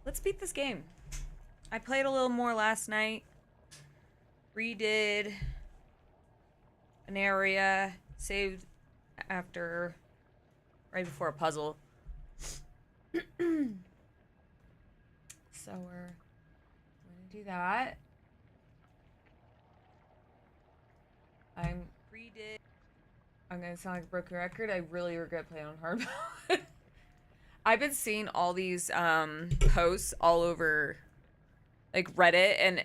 Let's beat this game. I played a little more last night. Redid an area. Saved after... right before a puzzle. So we're gonna do that. I'm gonna sound like a broken record. I really regret playing on hard mode. I've been seeing all these posts all over like Reddit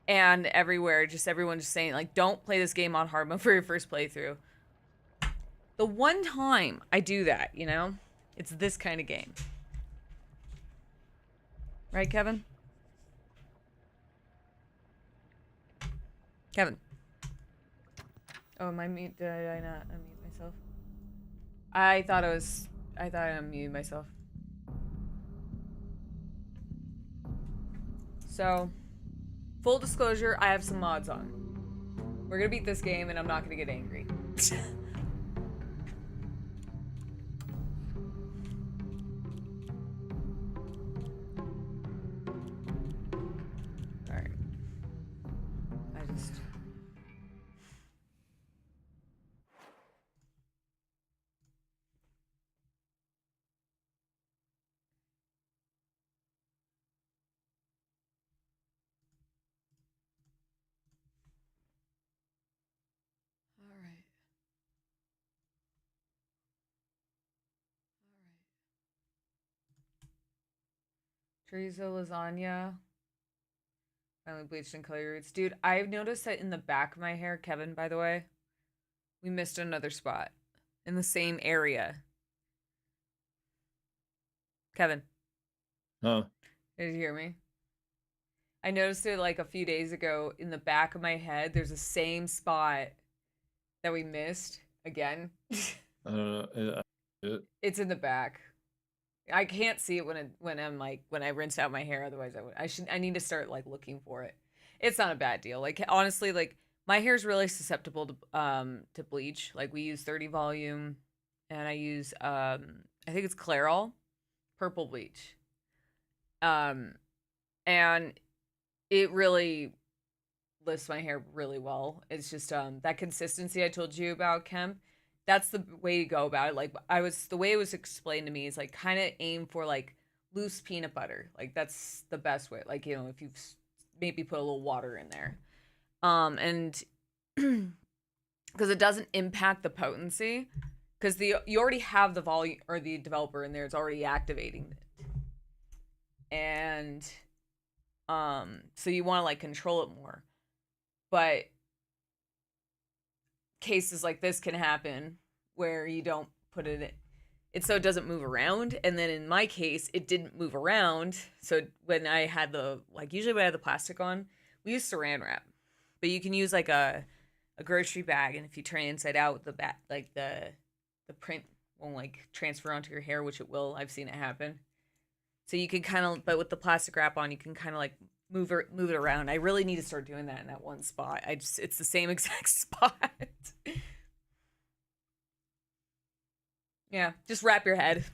and everywhere, just everyone just saying like, don't play this game on hard mode for your first playthrough. The one time I do that, you know, it's this kind of game. Right, Kevin? Kevin. Oh, am I mute? Did I not unmute myself? I thought I unmuted myself. So, full disclosure, I have some mods on. We're gonna beat this game and I'm not gonna get angry. Alright. Alright. Chorizo lasagna. Finally bleached and color roots. Dude, I've noticed that in the back of my hair, Kevin, by the way, we missed another spot in the same area. Kevin. Huh? Did you hear me? I noticed it like a few days ago in the back of my head. There's the same spot that we missed again. I don't know. It's in the back. I can't see it when I rinse out my hair. Otherwise, I need to start like looking for it. It's not a bad deal. Like honestly, like my hair is really susceptible to bleach. Like we use 30 volume, and I use I think it's Clairol, purple bleach. And it really lifts my hair really well. It's just that consistency I told you about, Kemp. That's the way to go about it. Like the way it was explained to me is like kind of aim for like loose peanut butter. Like that's the best way. Like, you know, if you maybe put a little water in there. And because it doesn't impact the potency, because you already have the volume or the developer in there. It's already activating it. And so you want to like control it more. But cases like this can happen where you don't put it in. It's so it doesn't move around. And then in my case, it didn't move around. So when I had usually when I had the plastic on, we use saran wrap. But you can use like a grocery bag, and if you turn it inside out, the print won't like transfer onto your hair, which it will. I've seen it happen. So you can kind of, but with the plastic wrap on, you can kind of like move it around. I really need to start doing that in that one spot. It's the same exact spot. Yeah, just wrap your head.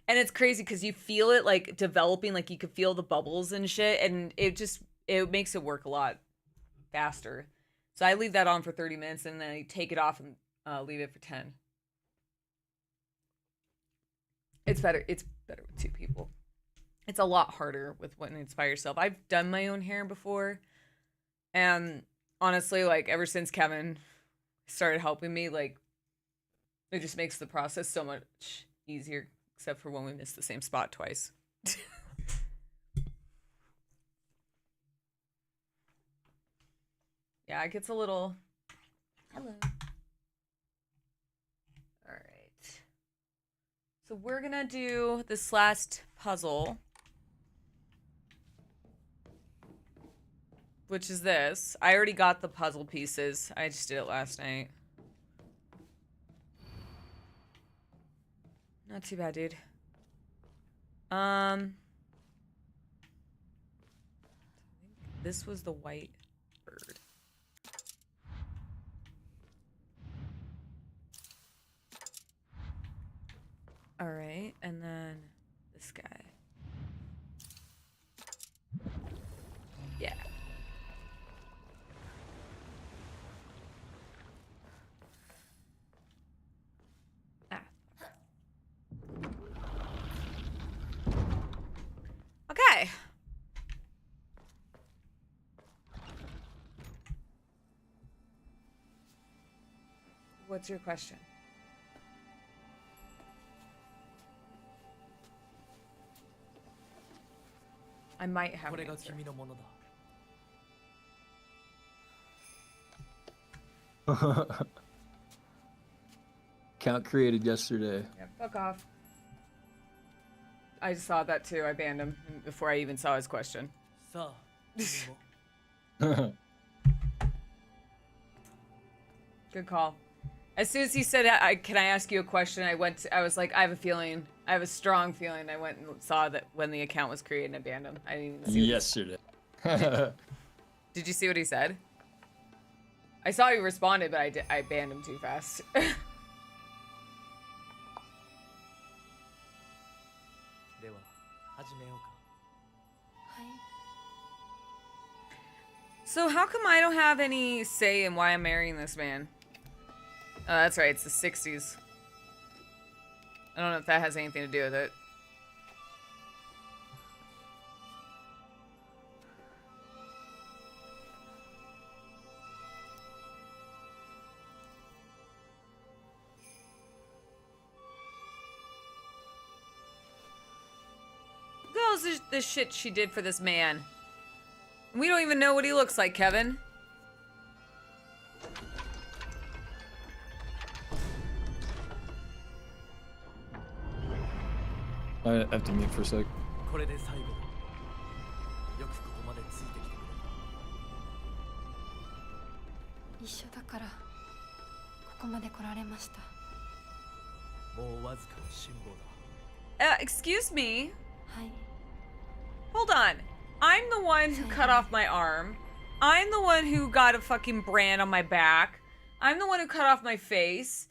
And it's crazy because you feel it like developing, like you could feel the bubbles and shit, and it makes it work a lot faster. So I leave that on for 30 minutes and then I take it off and leave it for 10. It's better with two people. It's a lot harder with when it's by yourself. I've done my own hair before, and honestly, like ever since Kevin started helping me, like it just makes the process so much easier, except for when we miss the same spot twice. Yeah, it gets a little... Hello. All right. So we're gonna do this last puzzle, which is this. I already got the puzzle pieces. I just did it last night. Not too bad, dude. This was the white bird. All right, and then this guy. What's your question? I might have an answer. Count created yesterday. Yeah, fuck off. I saw that too. I banned him before I even saw his question. Good call. As soon as he said, "Can I ask you a question?" I was like, I have a feeling. I have a strong feeling. I went and saw that when the account was created and I banned him. I didn't even see Yesterday. Did you see what he said? I saw he responded, but I banned him too fast. So how come I don't have any say in why I'm marrying this man? Oh, that's right. It's the 60s. I don't know if that has anything to do with it. Look at all this shit she did for this man. We don't even know what he looks like, Kevin. I have to mute for a sec. これで最後だ。よくここまでついてきてくれた。一緒だからここまで来られました。もうわずかの辛抱だ。 Excuse me. はい。 Hold on. I'm the one who cut off my arm. I'm the one who got a fucking brand on my back. I'm the one who cut off my face.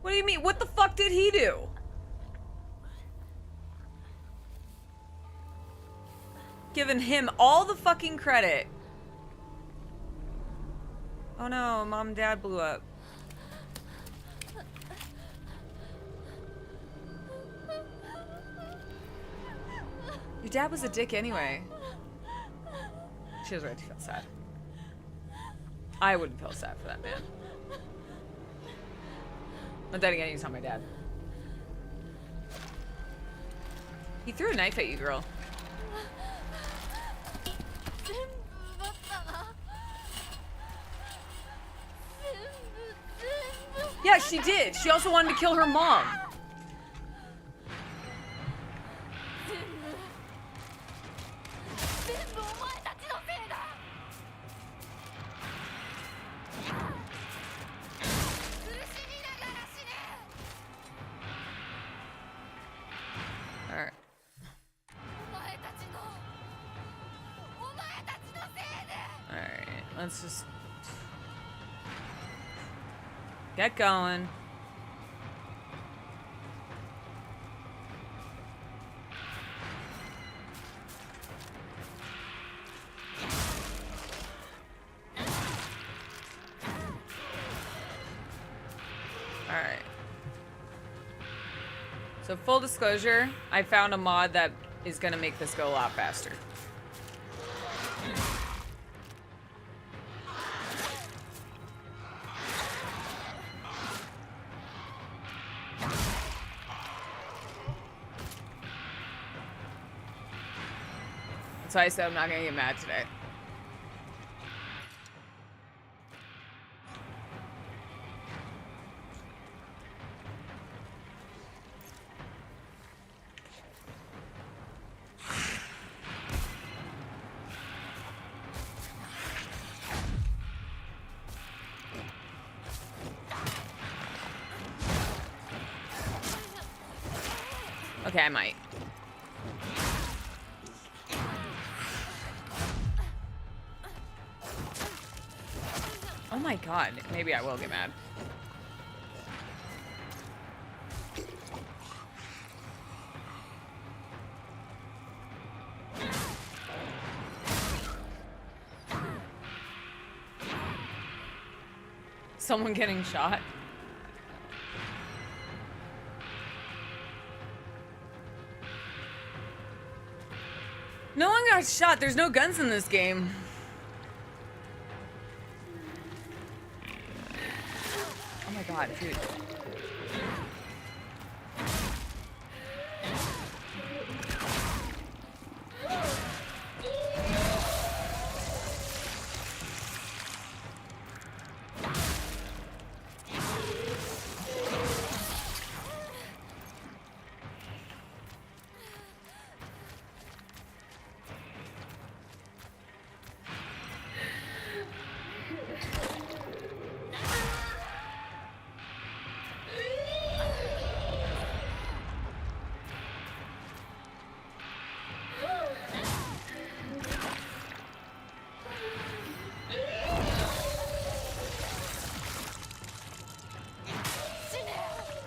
What do you mean? What the fuck did he do? Giving him all the fucking credit. Oh no, mom and dad blew up. Your dad was a dick anyway. She has right to feel sad. I wouldn't feel sad for that man. But then again, he's not my dad. He threw a knife at you, girl. Yeah, she did. She also wanted to kill her mom. Let's just get going. All right. So full disclosure, I found a mod that is gonna make this go a lot faster. So I said I'm not gonna get mad today. Okay, I might. Oh my god, maybe I will get mad. Someone getting shot? No one got shot. There's no guns in this game. god, dude.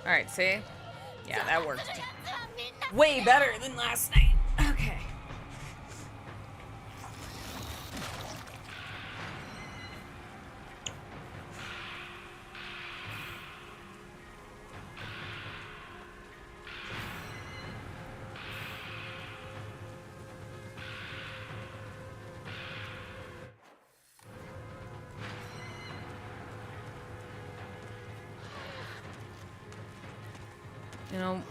Alright, see? Yeah, that worked. Way better than last night. Okay. You know,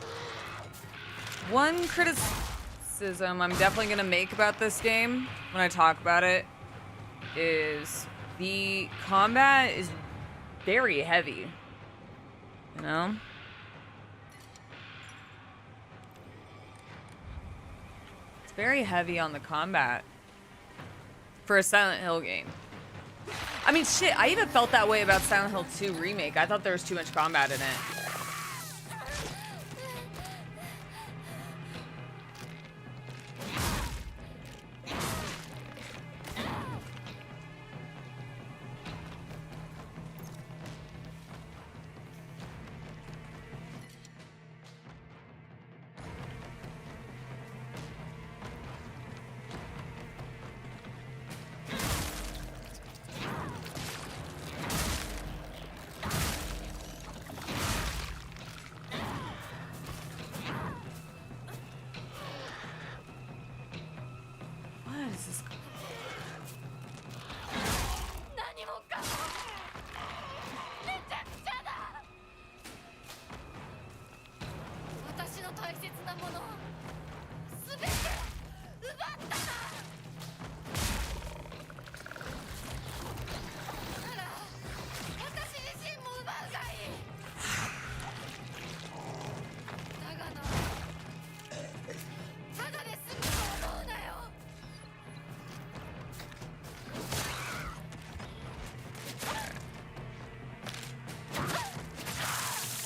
one criticism I'm definitely going to make about this game when I talk about it is the combat is very heavy. You know? It's very heavy on the combat for a Silent Hill game. I mean, shit, I even felt that way about Silent Hill 2 Remake. I thought there was too much combat in it.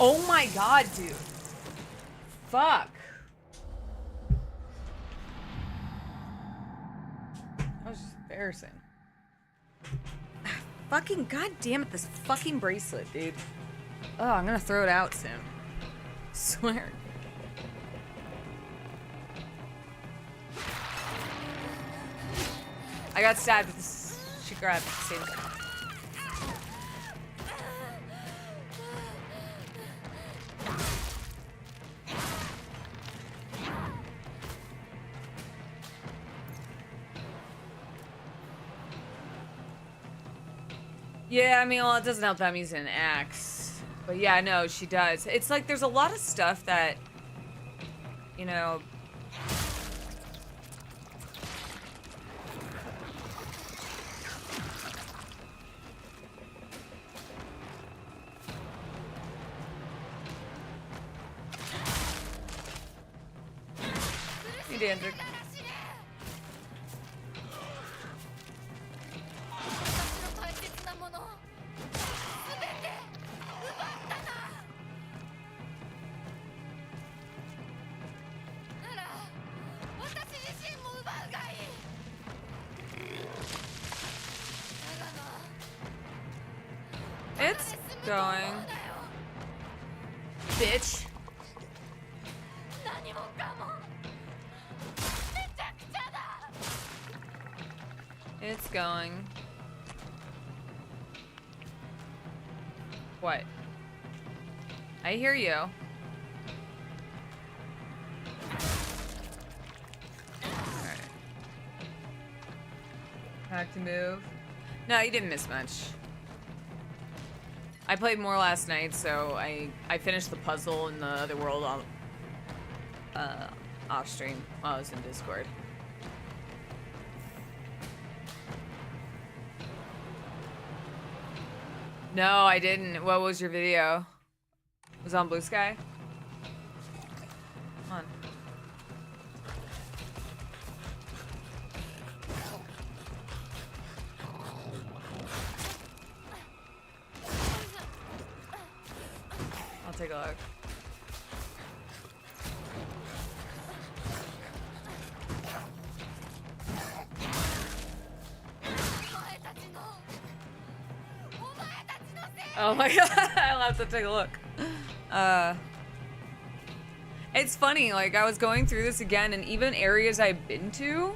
Oh my god, dude. Fuck. That was just embarrassing. Fucking goddamn it, this fucking bracelet, dude. Oh, I'm gonna throw it out soon. Swear. I got stabbed with this. She grabbed at the same time. Yeah, I mean, well, it doesn't help that I'm using an axe. But yeah, no, she does. It's like there's a lot of stuff that, you know... You danced. It's going. Bitch. It's going. What? I hear you. Alright. Back to move. No, you didn't miss much. I played more last night, so I finished the puzzle in the other world on off stream while I was in Discord. No, I didn't. What was your video? Was it on Blue Sky? Come on. I'll take a look. Oh my god, I'll have to take a look. It's funny, like I was going through this again, and even areas I've been to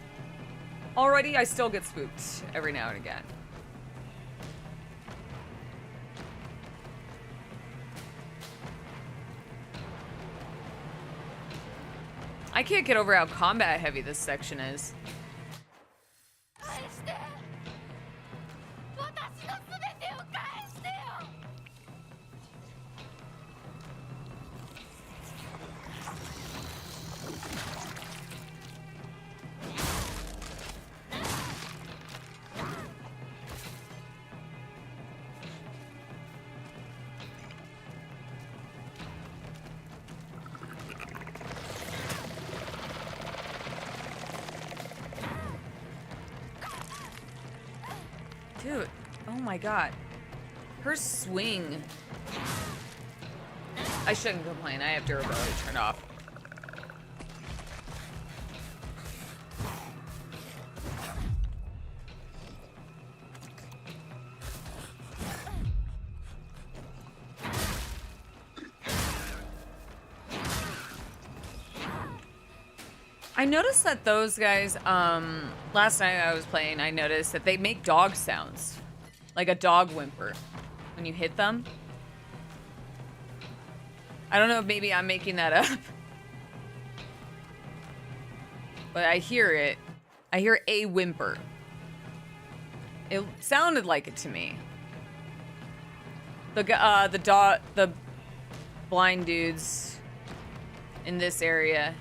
already, I still get spooked every now and again. I can't get over how combat heavy this section is. Dude, oh my god. Her swing. I shouldn't complain. I have durability turned off. I noticed that those guys, last night I was playing, I noticed that they make dog sounds. Like a dog whimper when you hit them. I don't know if maybe I'm making that up. But I hear it. I hear a whimper. It sounded like it to me. The blind dudes in this area.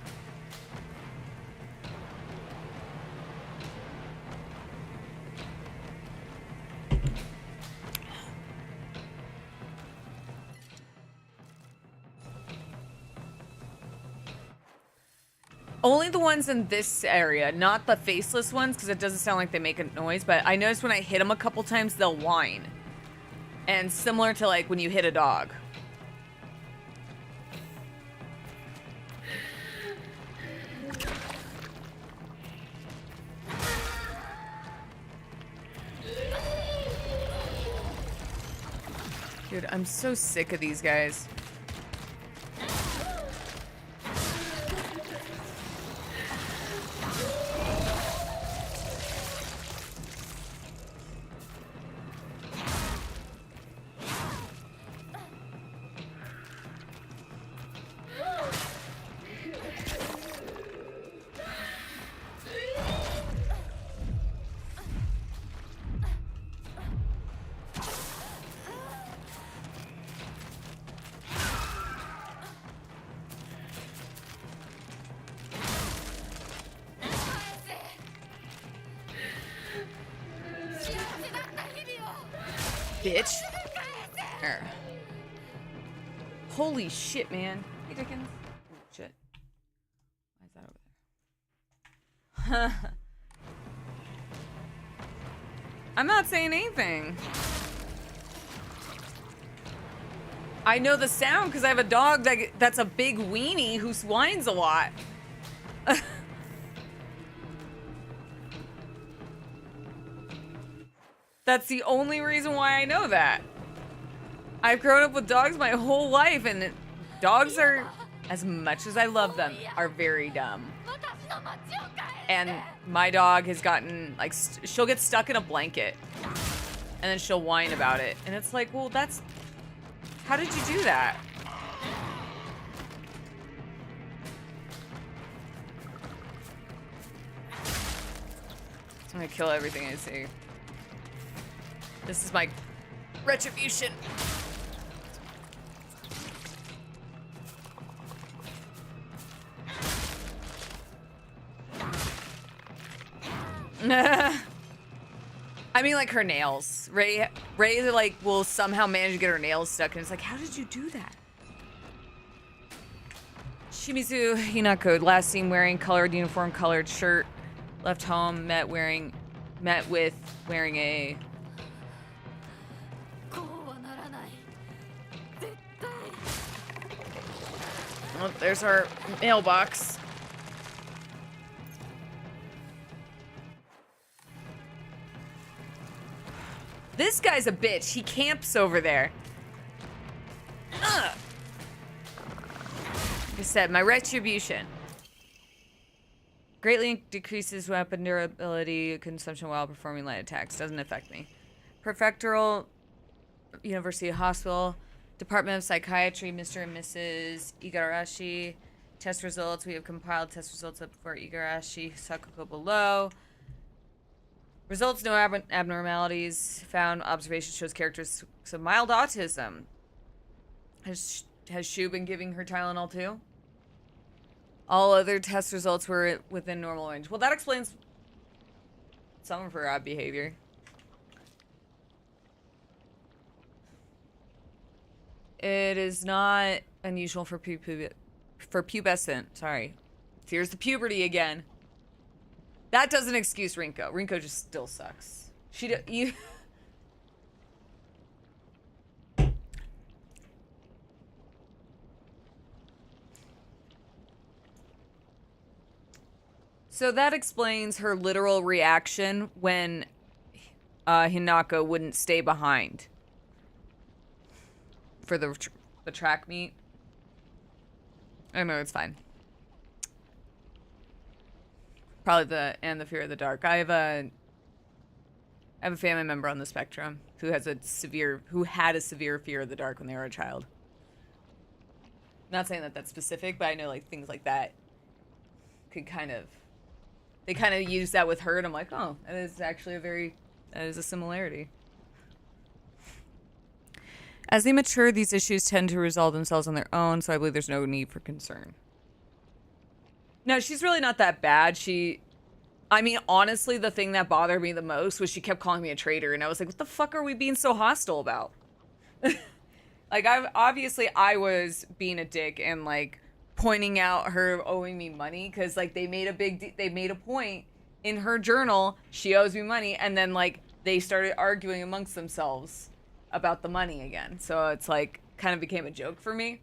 Only the ones in this area, not the faceless ones, because it doesn't sound like they make a noise, but I noticed when I hit them a couple times, they'll whine. And similar to like when you hit a dog. Dude, I'm so sick of these guys. Bitch. There. Holy shit, man. Hey, Dickens. Oh, shit. Why is that over there? I'm not saying anything. I know the sound because I have a dog that's a big weenie who whines a lot. That's the only reason why I know that. I've grown up with dogs my whole life, and dogs are, as much as I love them, are very dumb. And my dog has gotten, like, she'll get stuck in a blanket, and then she'll whine about it. And it's like, well, that's, how did you do that? I'm gonna kill everything I see. This is my retribution. I mean, like, her nails. Ray, like, will somehow manage to get her nails stuck, and it's like, how did you do that? Shimizu Hinako, last seen wearing colored uniform, colored shirt. Left home, met with wearing a... こうはならない絶対 Oh, there's our mailbox. This guy's a bitch. He camps over there. Ugh. Like I said, my retribution. Greatly decreases weapon durability consumption while performing light attacks. Doesn't affect me. Prefectural University Hospital. Department of Psychiatry, Mr. and Mrs. Higurashi. Test results. We have compiled test results up for Higurashi Sakuko below. Results, no abnormalities. Found observation shows characteristics of mild autism. Has Shu been giving her Tylenol too? All other test results were within normal range. Well, that explains some of her odd behavior. It is not unusual for pubescent. Sorry. Here's the puberty again. That doesn't excuse Rinko. Rinko just still sucks. So that explains her literal reaction when Hinako wouldn't stay behind for the track meet. I know, it's fine. Probably the fear of the dark. I have a family member on the spectrum who had a severe fear of the dark when they were a child. Not saying that that's specific, but I know like things like that could they kind of use that with her, and I'm like, oh, that is actually that is a similarity. As they mature, these issues tend to resolve themselves on their own, so I believe there's no need for concern. No, she's really not that bad. I mean, honestly, the thing that bothered me the most was she kept calling me a traitor, and I was like, what the fuck are we being so hostile about? Like, I was being a dick and, like, pointing out her owing me money, because, like, they made a point in her journal, she owes me money, and then, like, they started arguing amongst themselves about the money again. So it's, like, kind of became a joke for me.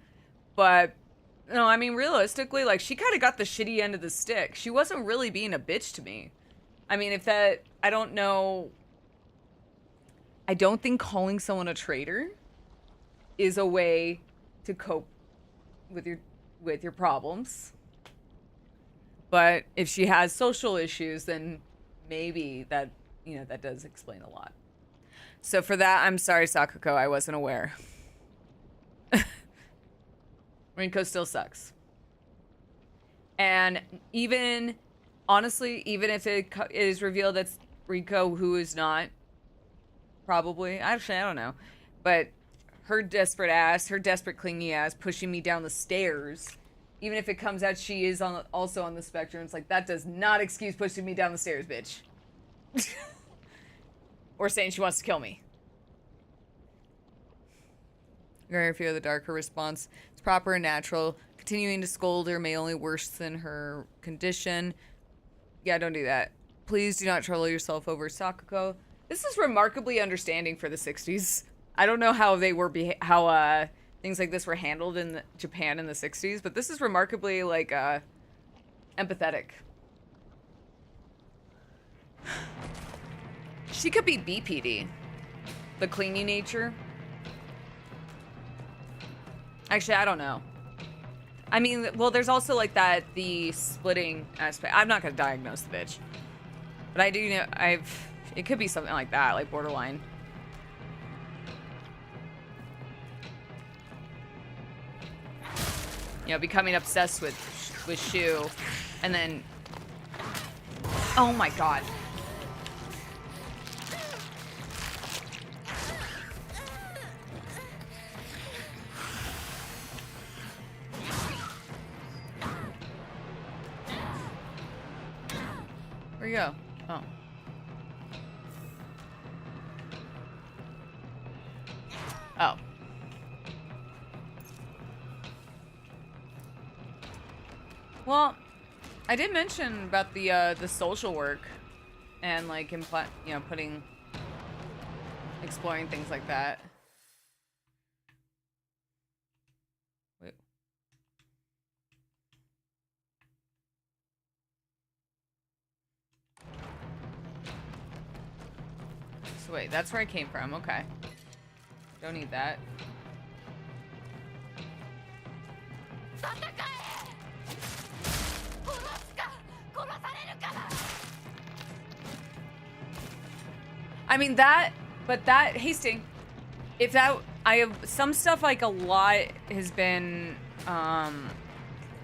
But... no, I mean, realistically, like, she kind of got the shitty end of the stick. She wasn't really being a bitch to me. I mean, I don't know. I don't think calling someone a traitor is a way to cope with your problems. But if she has social issues, then maybe that does explain a lot. So for that, I'm sorry, Sakuko, I wasn't aware. Rinko still sucks. And honestly, even if it is revealed that's Rinko who is not, probably, actually, I don't know. But her desperate clingy ass pushing me down the stairs, even if it comes out she is also on the spectrum, it's like, that does not excuse pushing me down the stairs, bitch. Or saying she wants to kill me. Very fear of the dark, her response is proper and natural. Continuing to scold her may only worsen her condition. Yeah, don't do that. Please do not trouble yourself over Sakuko. This is remarkably understanding for the 60s. I don't know how things like this were handled in Japan in the 60s, but this is remarkably, like, empathetic. She could be BPD. The clingy nature. Actually, I don't know. I mean, well, there's also, like, the splitting aspect. I'm not gonna diagnose the bitch. But I do know, it could be something like that, like borderline. You know, becoming obsessed with Shu, and then... oh my god. Where'd you go? Oh. Well, I did mention about the social work and like putting exploring things like that. Wait. So wait, that's where I came from. Okay. Don't need that. I mean that, but that hasting. If that, I have some stuff like a lot has been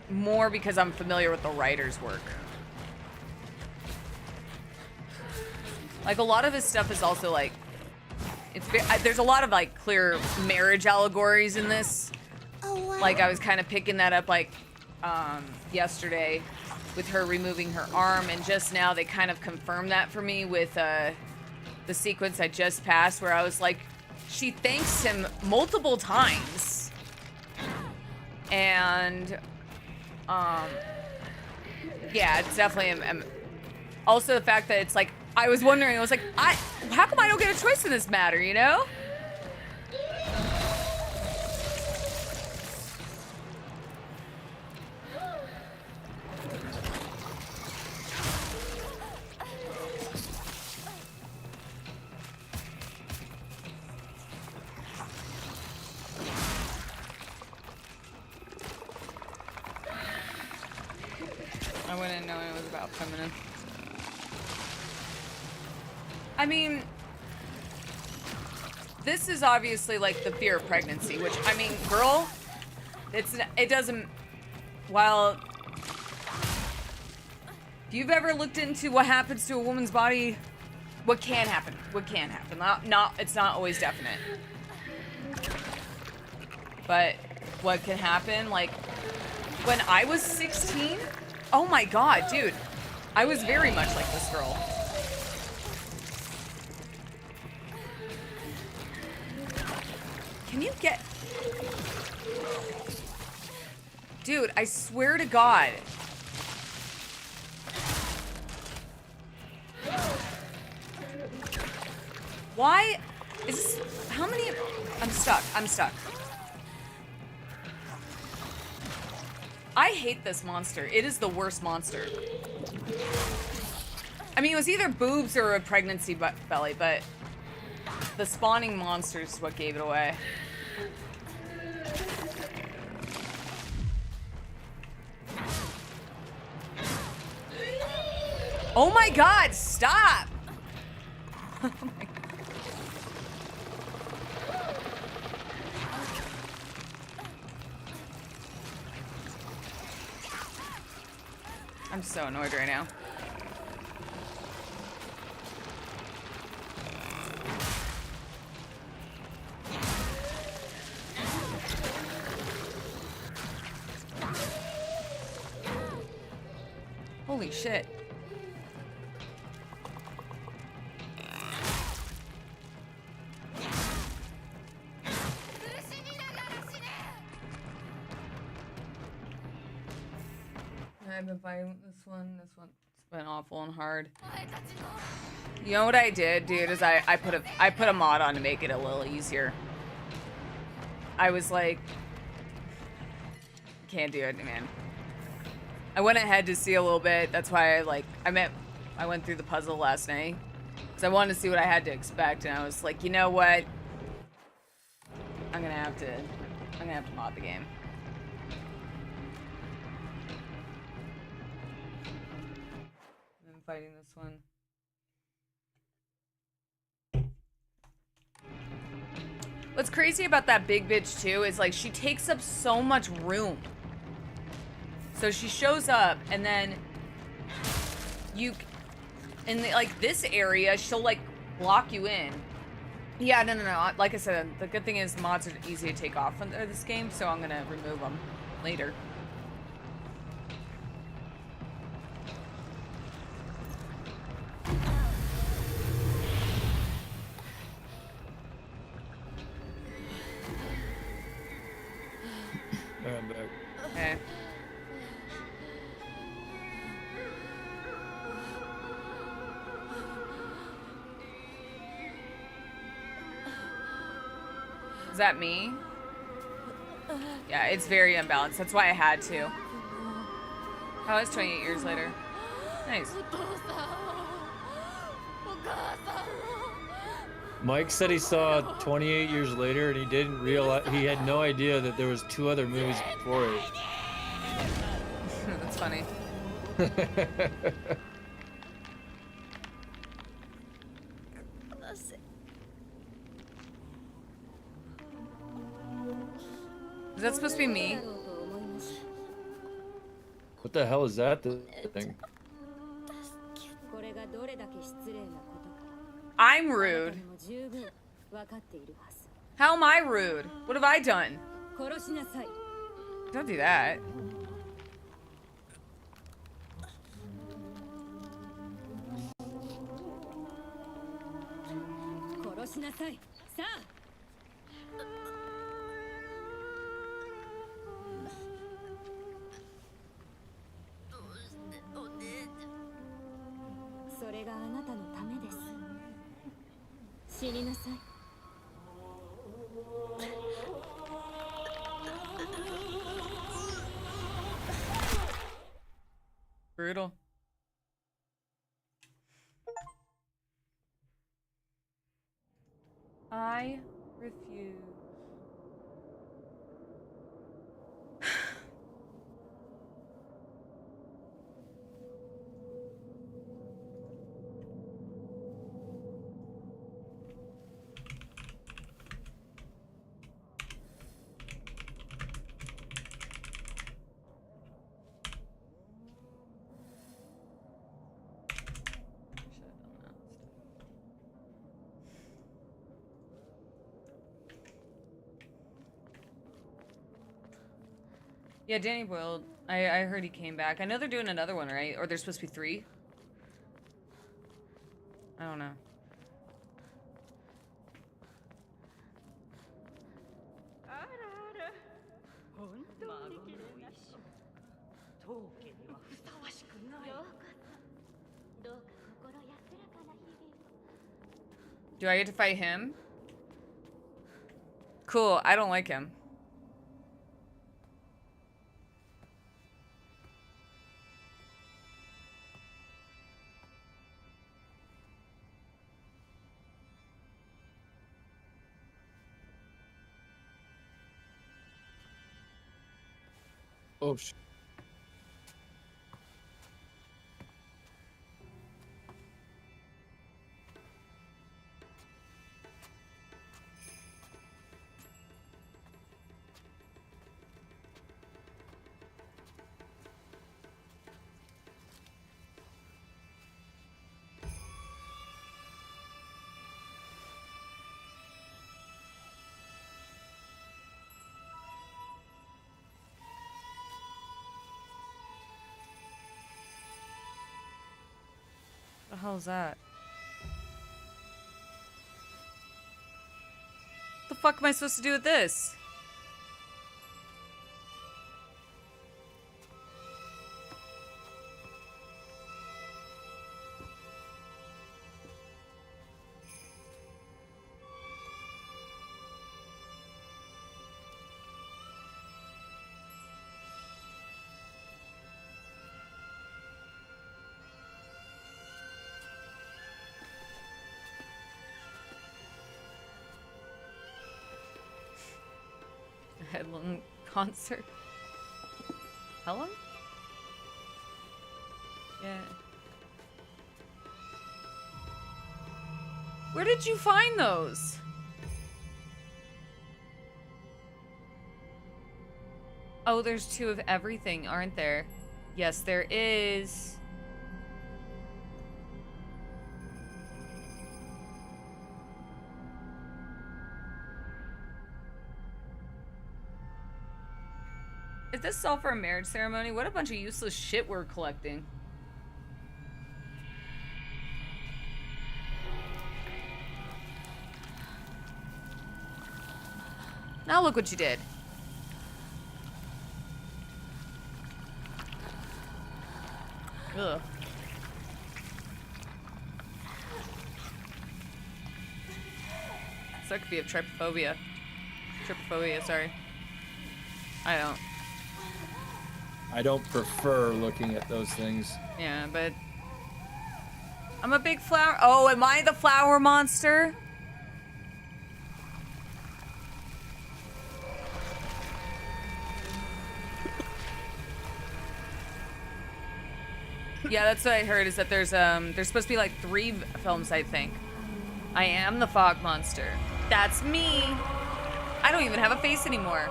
more because I'm familiar with the writer's work. Like a lot of his stuff is also like, there's a lot of like clear marriage allegories in this. Like I was kind of picking that up like yesterday with her removing her arm, and just now they kind of confirmed that for me with the sequence I just passed where I was like, she thanks him multiple times. And yeah, it's definitely also the fact that it's like, I was wondering, I was like, how come I don't get a choice in this matter, you know? I wouldn't know it was about feminine. I mean, this is obviously like the fear of pregnancy, which, I mean, girl, it doesn't, while, if you've ever looked into what happens to a woman's body, what can happen, it's not always definite. But what can happen, like, when I was 16, oh my god, dude, I was very much like this girl. Can you get... Dude, I swear to God. Why is this... How many... I'm stuck. I hate this monster. It is the worst monster. I mean, it was either boobs or a pregnancy belly, but the spawning monster is what gave it away. Oh my god, stop! Oh my god. I'm so annoyed right now. Holy shit. I've been fighting this one. This one's been awful and hard. You know what I did, dude, is I put a mod on to make it a little easier. I was like, can't do it, man. I went ahead to see a little bit. That's why I went through the puzzle last night. Because I wanted to see what I had to expect, and I was like, you know what? I'm gonna have to mod the game. I'm fighting this one. What's crazy about that big bitch too is like she takes up so much room. So she shows up, and then in like this area, she'll like block you in. Yeah, no. Like I said, the good thing is mods are easy to take off under this game, so I'm gonna remove them later. Alright, I'm back. Okay. Is that me? Yeah, it's very unbalanced. That's why I had to. Oh, it's 28 years later. Nice. Mike said he saw 28 years later and he didn't realize, he had no idea that there was 2 other movies before it. That's funny. Is that supposed to be me? What the hell is that thing? I'm rude. How am I rude? What have I done? Don't do that. Brutal. I refuse. Yeah, Danny Boyle. I heard he came back. I know they're doing another one, right? Or there's supposed to be 3? I don't know. Do I get to fight him? Cool, I don't like him. Oh, shit. What the hell is that? What the fuck am I supposed to do with this? Headlong concert. Helen? Yeah. Where did you find those? Oh, there's 2 of everything, aren't there? Yes, there is. Is this all for a marriage ceremony? What a bunch of useless shit we're collecting. Now look what you did. Ugh. So that could be of trypophobia. Trypophobia, sorry. I don't. I don't prefer looking at those things. Yeah, but I'm a big flower. Oh, am I the flower monster? Yeah, that's what I heard, is that there's supposed to be like 3 films, I think. I am the fog monster. That's me. I don't even have a face anymore.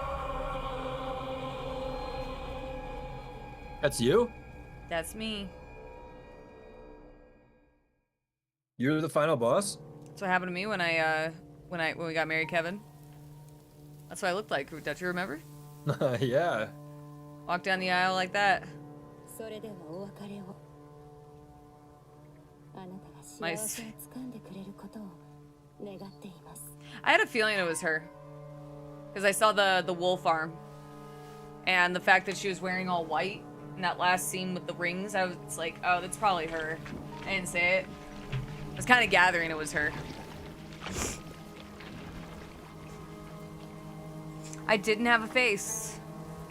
That's you? That's me. You're the final boss? That's what happened to me when when we got married, Kevin. That's what I looked like. Don't you remember? Yeah. Walked down the aisle like that. Nice. I had a feeling it was her. Because I saw the wolf arm. And the fact that she was wearing all white in that last scene with the rings, I was like, oh, that's probably her. I didn't say it. I was kind of gathering it was her. I didn't have a face.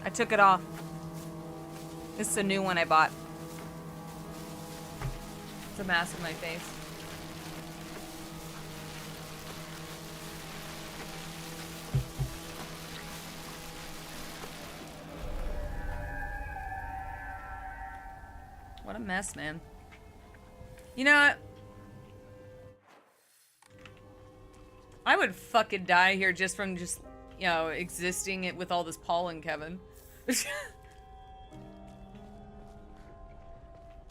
I took it off. This is a new one I bought. It's a mask of my face. What a mess, man. You know what? I would fucking die here just from you know, existing it with all this pollen, Kevin.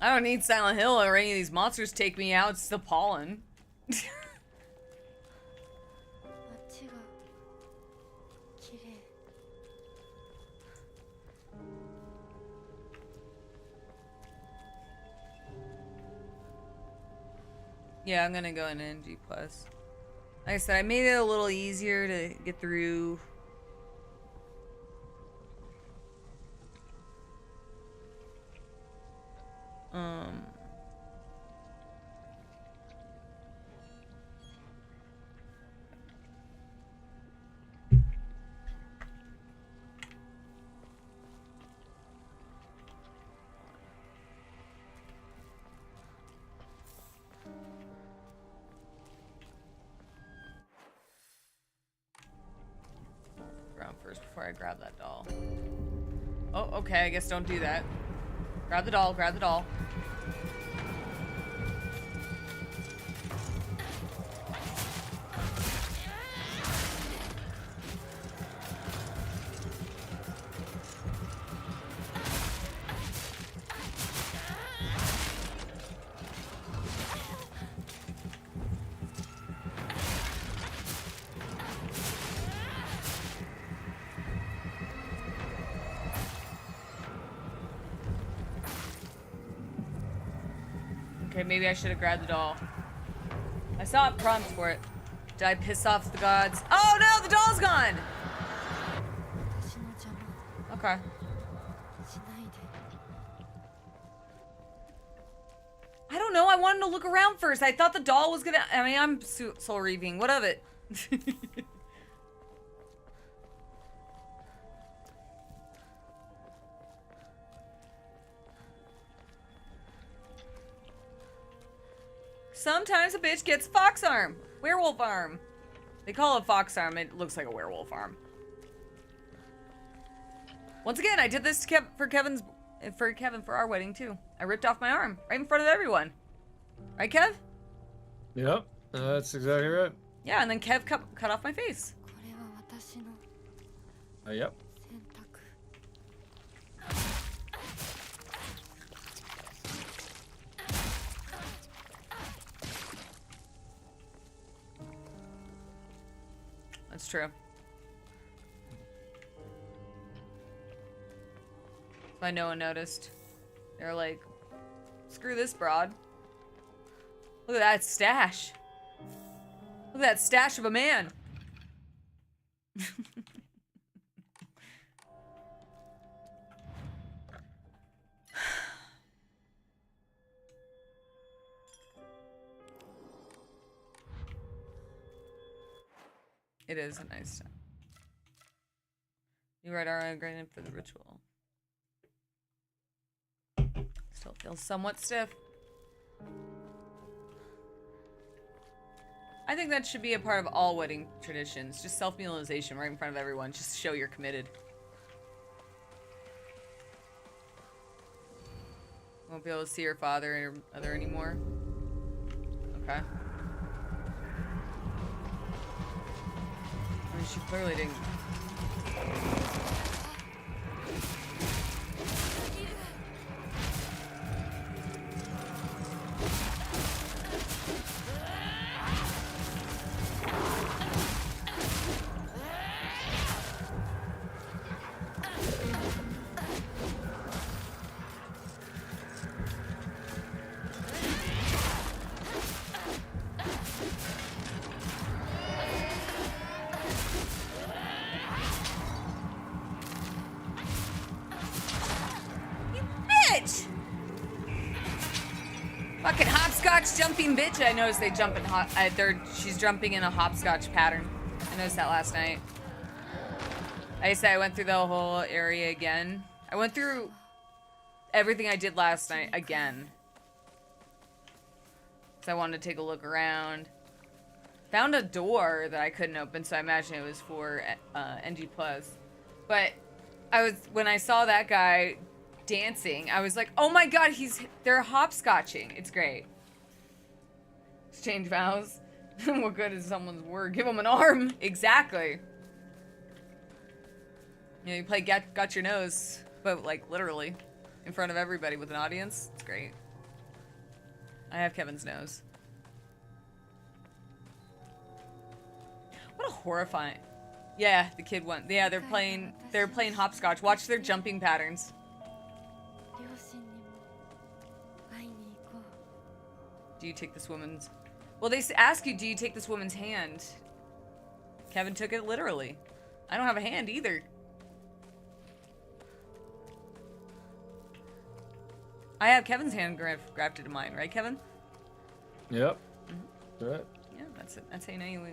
I don't need Silent Hill or any of these monsters take me out. It's the pollen. Yeah, I'm gonna go in NG+. Like I said, I made it a little easier to get through. Around first before I grab that doll. Oh, okay, I guess don't do that. Grab the doll, grab the doll. Okay, maybe I should have grabbed the doll. I saw a prompt for it. Did I piss off the gods? Oh no, the doll's gone! Okay. I don't know, I wanted to look around first. I thought the doll was gonna... I mean, I'm soul reaping. What of it? Sometimes a bitch gets fox arm. Werewolf arm. They call it fox arm. It looks like a werewolf arm. Once again, I did this to for Kevin for our wedding too. I ripped off my arm right in front of everyone. Right, Kev? Yep, that's exactly right. Yeah, and then Kev cut off my face. Yep. That's true. So no one noticed. They're like, screw this broad. Look at that stash. Look at that stash of a man. It is a nice time. You write our agreement for the ritual. Still feels somewhat stiff. I think that should be a part of all wedding traditions. Just self-mutilization right in front of everyone. Just to show you're committed. Won't be able to see your father or mother anymore. Okay. I mean, she clearly didn't. Fucking hopscotch jumping bitch. I noticed they jump in she's jumping in a hopscotch pattern. I noticed that last night. I said I went through the whole area again. I went through everything I did last night again. So I wanted to take a look around. Found a door that I couldn't open, so I imagine it was for NG+. But when I saw that guy dancing, I was like, oh my god, they're hopscotching. It's great. Exchange vows. What good is someone's word? Give them an arm. Exactly. You know, you play got your nose, but like literally in front of everybody with an audience. It's great. I have Kevin's nose. What a horrifying. Yeah, the kid won. Yeah, they're playing hopscotch. Watch their jumping patterns. Do you take this woman's... Well, they ask you, do you take this woman's hand? Kevin took it literally. I don't have a hand either. I have Kevin's hand grafted to mine, right, Kevin? Yep. Mm-hmm. Right. Yeah, that's it. That's how you know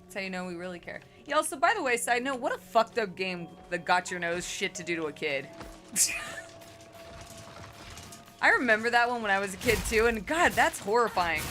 that's how you know we really care. Yeah, also, by the way, side note, what a fucked up game that got your nose shit to do to a kid. I remember that one when I was a kid too, and god, that's horrifying.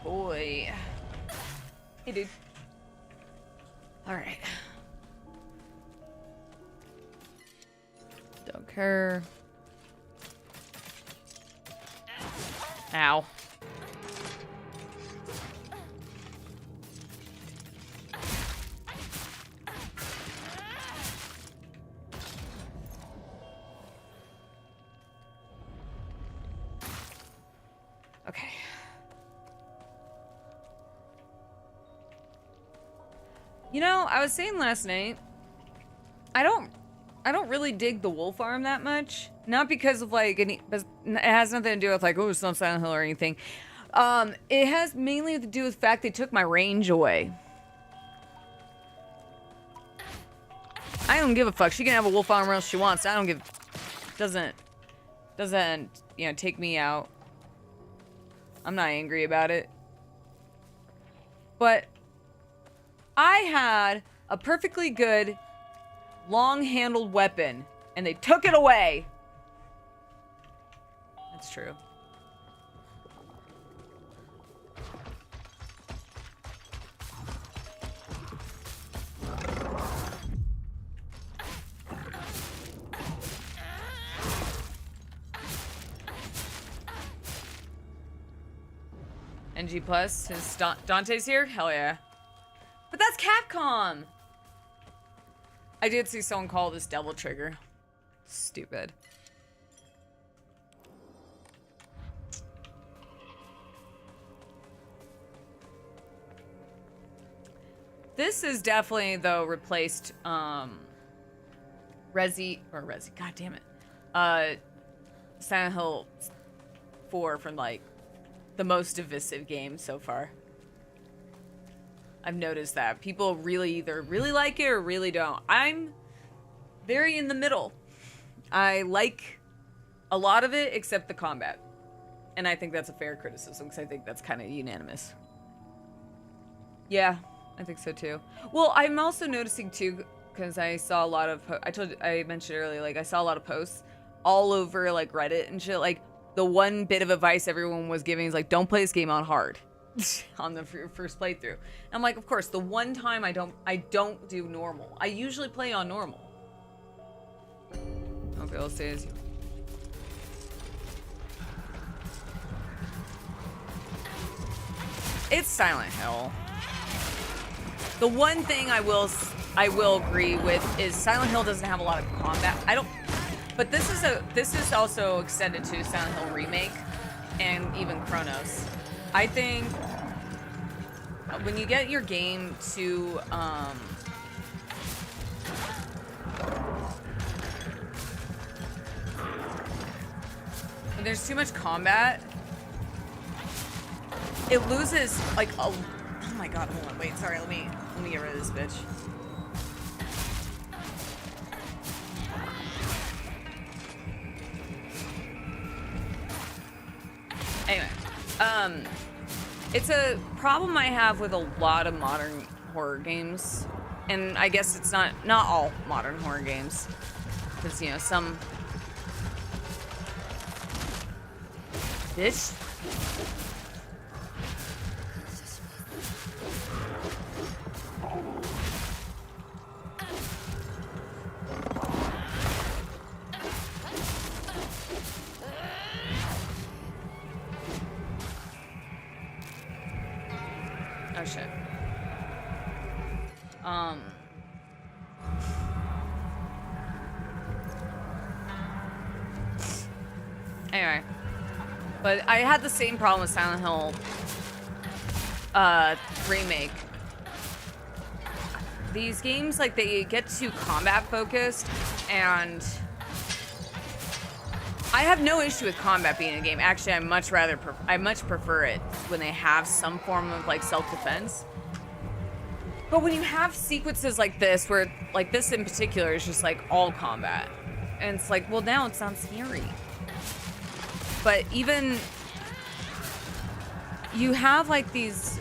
Boy. Hey, dude. Alright. Don't care. Ow. Okay. You know, I was saying last night, I don't really dig the wolf arm that much. Not because of like it has nothing to do with like, oh, it's not Silent Hill or anything. It has mainly to do with the fact they took my range away. I don't give a fuck. She can have a wolf arm else she wants. I don't give. Doesn't you know, take me out. I'm not angry about it. But I had a perfectly good long-handled weapon, and they took it away. That's true. NG Plus. Is Dante's here? Hell yeah. But that's Capcom! I did see someone call this Devil Trigger. Stupid. This is definitely, though, replaced, Resi, god damn it. Silent Hill 4 from, like, the most divisive game so far. I've noticed that. People really either really like it or really don't. I'm very in the middle. I like a lot of it except the combat. And I think that's a fair criticism because I think that's kind of unanimous. Yeah, I think so too. Well, I'm also noticing too, because I saw a lot of, I mentioned earlier, like I saw a lot of posts all over like Reddit and shit. Like the one bit of advice everyone was giving is like, don't play this game on hard. On the first playthrough. I'm like, of course, the one time I don't do normal. I usually play on normal. Okay, let's say this. It's Silent Hill. The one thing I will agree with is Silent Hill doesn't have a lot of combat. But this is also extended to Silent Hill Remake and even Chronos. I think when you get your game to when there's too much combat, it loses like oh my god, hold on, wait, sorry, let me get rid of this bitch. Anyway, it's a problem I have with a lot of modern horror games, and I guess it's not all modern horror games, because you know some. Bitch. Oh shit. Anyway. But I had the same problem with Silent Hill Remake. These games, like, they get too combat focused, and I have no issue with combat being in a game. Actually, I much prefer it when they have some form of like self-defense. But when you have sequences like this, where like this in particular is just like all combat, and it's like, well, now it sounds scary. But even you have like these,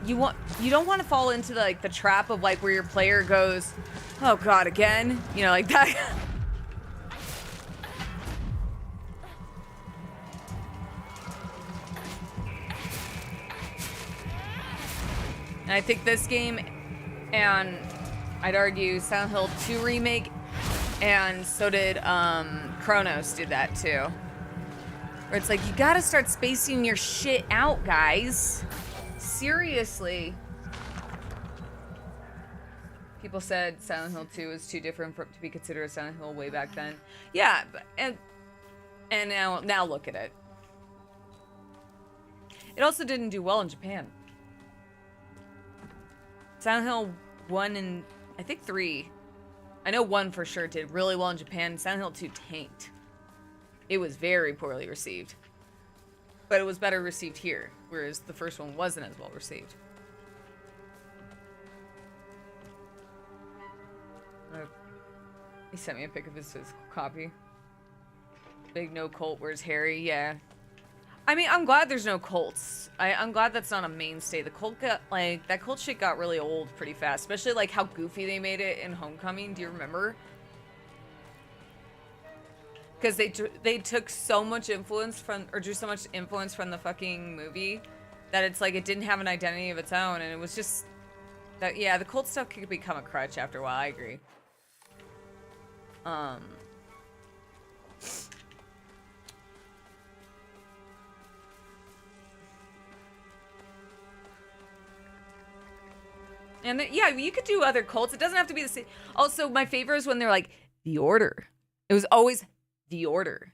you don't want to fall into like the trap of like where your player goes, oh god, again, you know, like that. And I think this game, and I'd argue Silent Hill 2 Remake, and so did Chronos did that too. Where it's like, you gotta start spacing your shit out, guys. Seriously. People said Silent Hill 2 is too different to be considered a Silent Hill way back then. Yeah, and now look at it. It also didn't do well in Japan. Silent Hill 1 and I think 3. I know 1 for sure did really well in Japan. Silent Hill 2 tanked. It was very poorly received. But it was better received here, whereas the first one wasn't as well received. He sent me a pic of his physical copy. Big no cult, where's Harry? Yeah. I mean, I'm glad there's no cults. I'm glad that's not a mainstay. The cult got, like, that cult shit got really old pretty fast. Especially, like, how goofy they made it in Homecoming. Do you remember? Because they took so much influence from, or drew so much influence from the fucking movie that it's like it didn't have an identity of its own. And it was just, that, yeah, the cult stuff could become a crutch after a while. I agree. And yeah, you could do other cults. It doesn't have to be the same. Also, my favorite is when they're like, the Order. It was always the Order.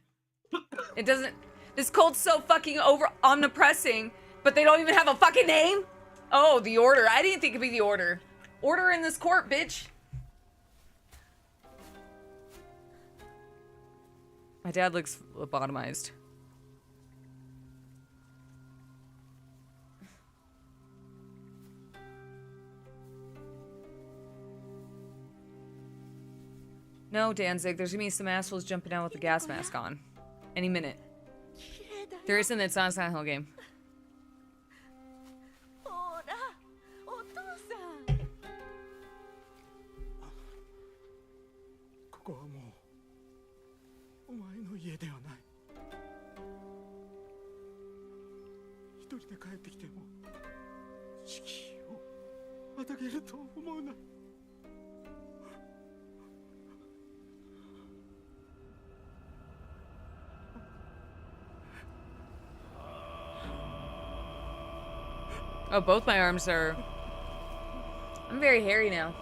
It doesn't. This cult's so fucking over omnipressing, but they don't even have a fucking name? Oh, the Order. I didn't think it'd be the Order. Order in this court, bitch. My dad looks lobotomized. No, Danzig, there's gonna be some assholes jumping out with a gas mask on. Any minute. There isn't, it's not a Silent Hill game. ほらお父さんここはもうお前の家ではない。一人で帰ってきても敷居をまたげると思うな。Oh, both my arms are... I'm very hairy now.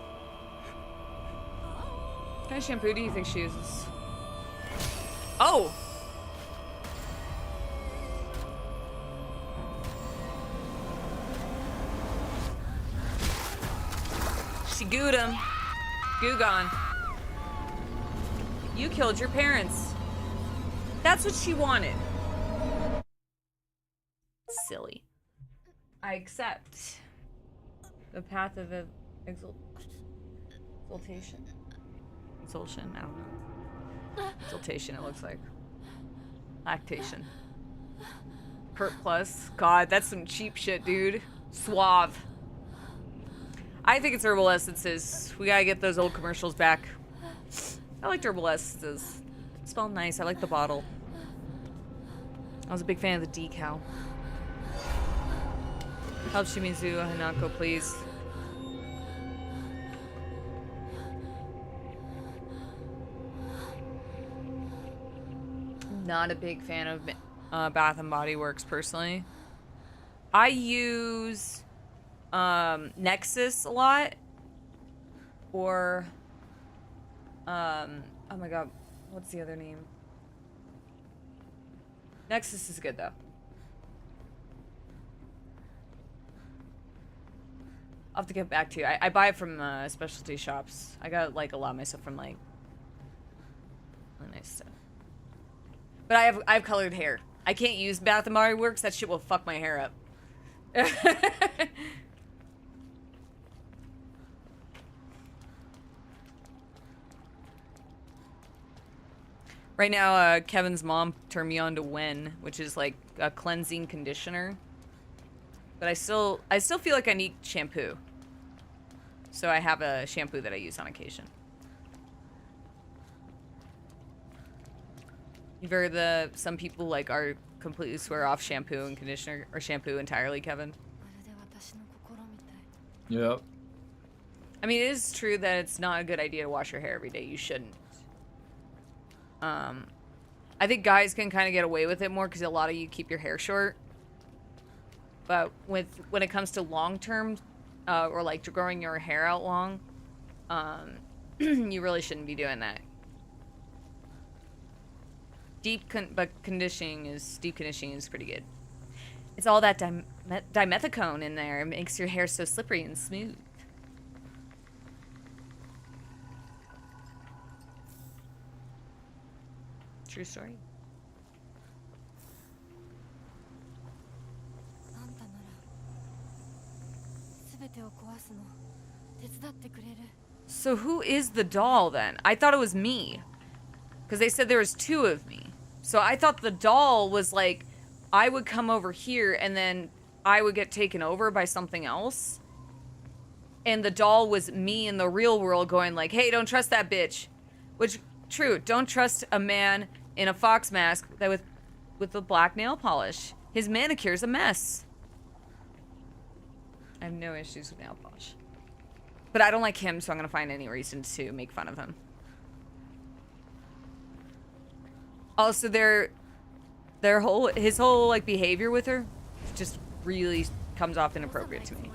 What kind of shampoo do you think she uses? Oh! She gooed him. Goo gone. You killed your parents. That's what she wanted. Silly. I accept the path of exaltation. Exaltation, I don't know. Exaltation, it looks like. Lactation. Kurt Plus. God, that's some cheap shit, dude. Suave. I think it's herbal essences. We gotta get those old commercials back. I liked herbal essences. It smelled nice. I like the bottle. I was a big fan of the decal. Help Shimizu Hanako, please. Not a big fan of Bath and Body Works personally. I use Nexus a lot, or oh my god, what's the other name? Nexus is good though. I'll have to get back to you. I buy it from specialty shops. I got like a lot of my stuff from like really nice stuff. But I have colored hair. I can't use Bath and Body Works. That shit will fuck my hair up. Right now, Kevin's mom turned me on to Wen, which is like a cleansing conditioner. But I still feel like I need shampoo. So I have a shampoo that I use on occasion. You've heard some people like are completely swear off shampoo and conditioner, or shampoo entirely, Kevin? まるで私の心みたい Yep. I mean, it is true that it's not a good idea to wash your hair every day. You shouldn't. I think guys can kind of get away with it more because a lot of you keep your hair short. But when it comes to long-term, or like growing your hair out long, you really shouldn't be doing that. Deep conditioning is pretty good. It's all that dimethicone in there. It makes your hair so slippery and smooth. True story. あんたなら全てを壊すの手伝ってくれる So who is the doll then? I thought it was me. Because they said there was two of me. So I thought the doll was like, I would come over here and then I would get taken over by something else. And the doll was me in the real world going like, hey, don't trust that bitch. Which, true, don't trust a man in a fox mask that with the black nail polish. His manicure's a mess. I have no issues with nail polish. But I don't like him, so I'm gonna find any reason to make fun of him. Also, his whole like behavior with her just really comes off inappropriate to me.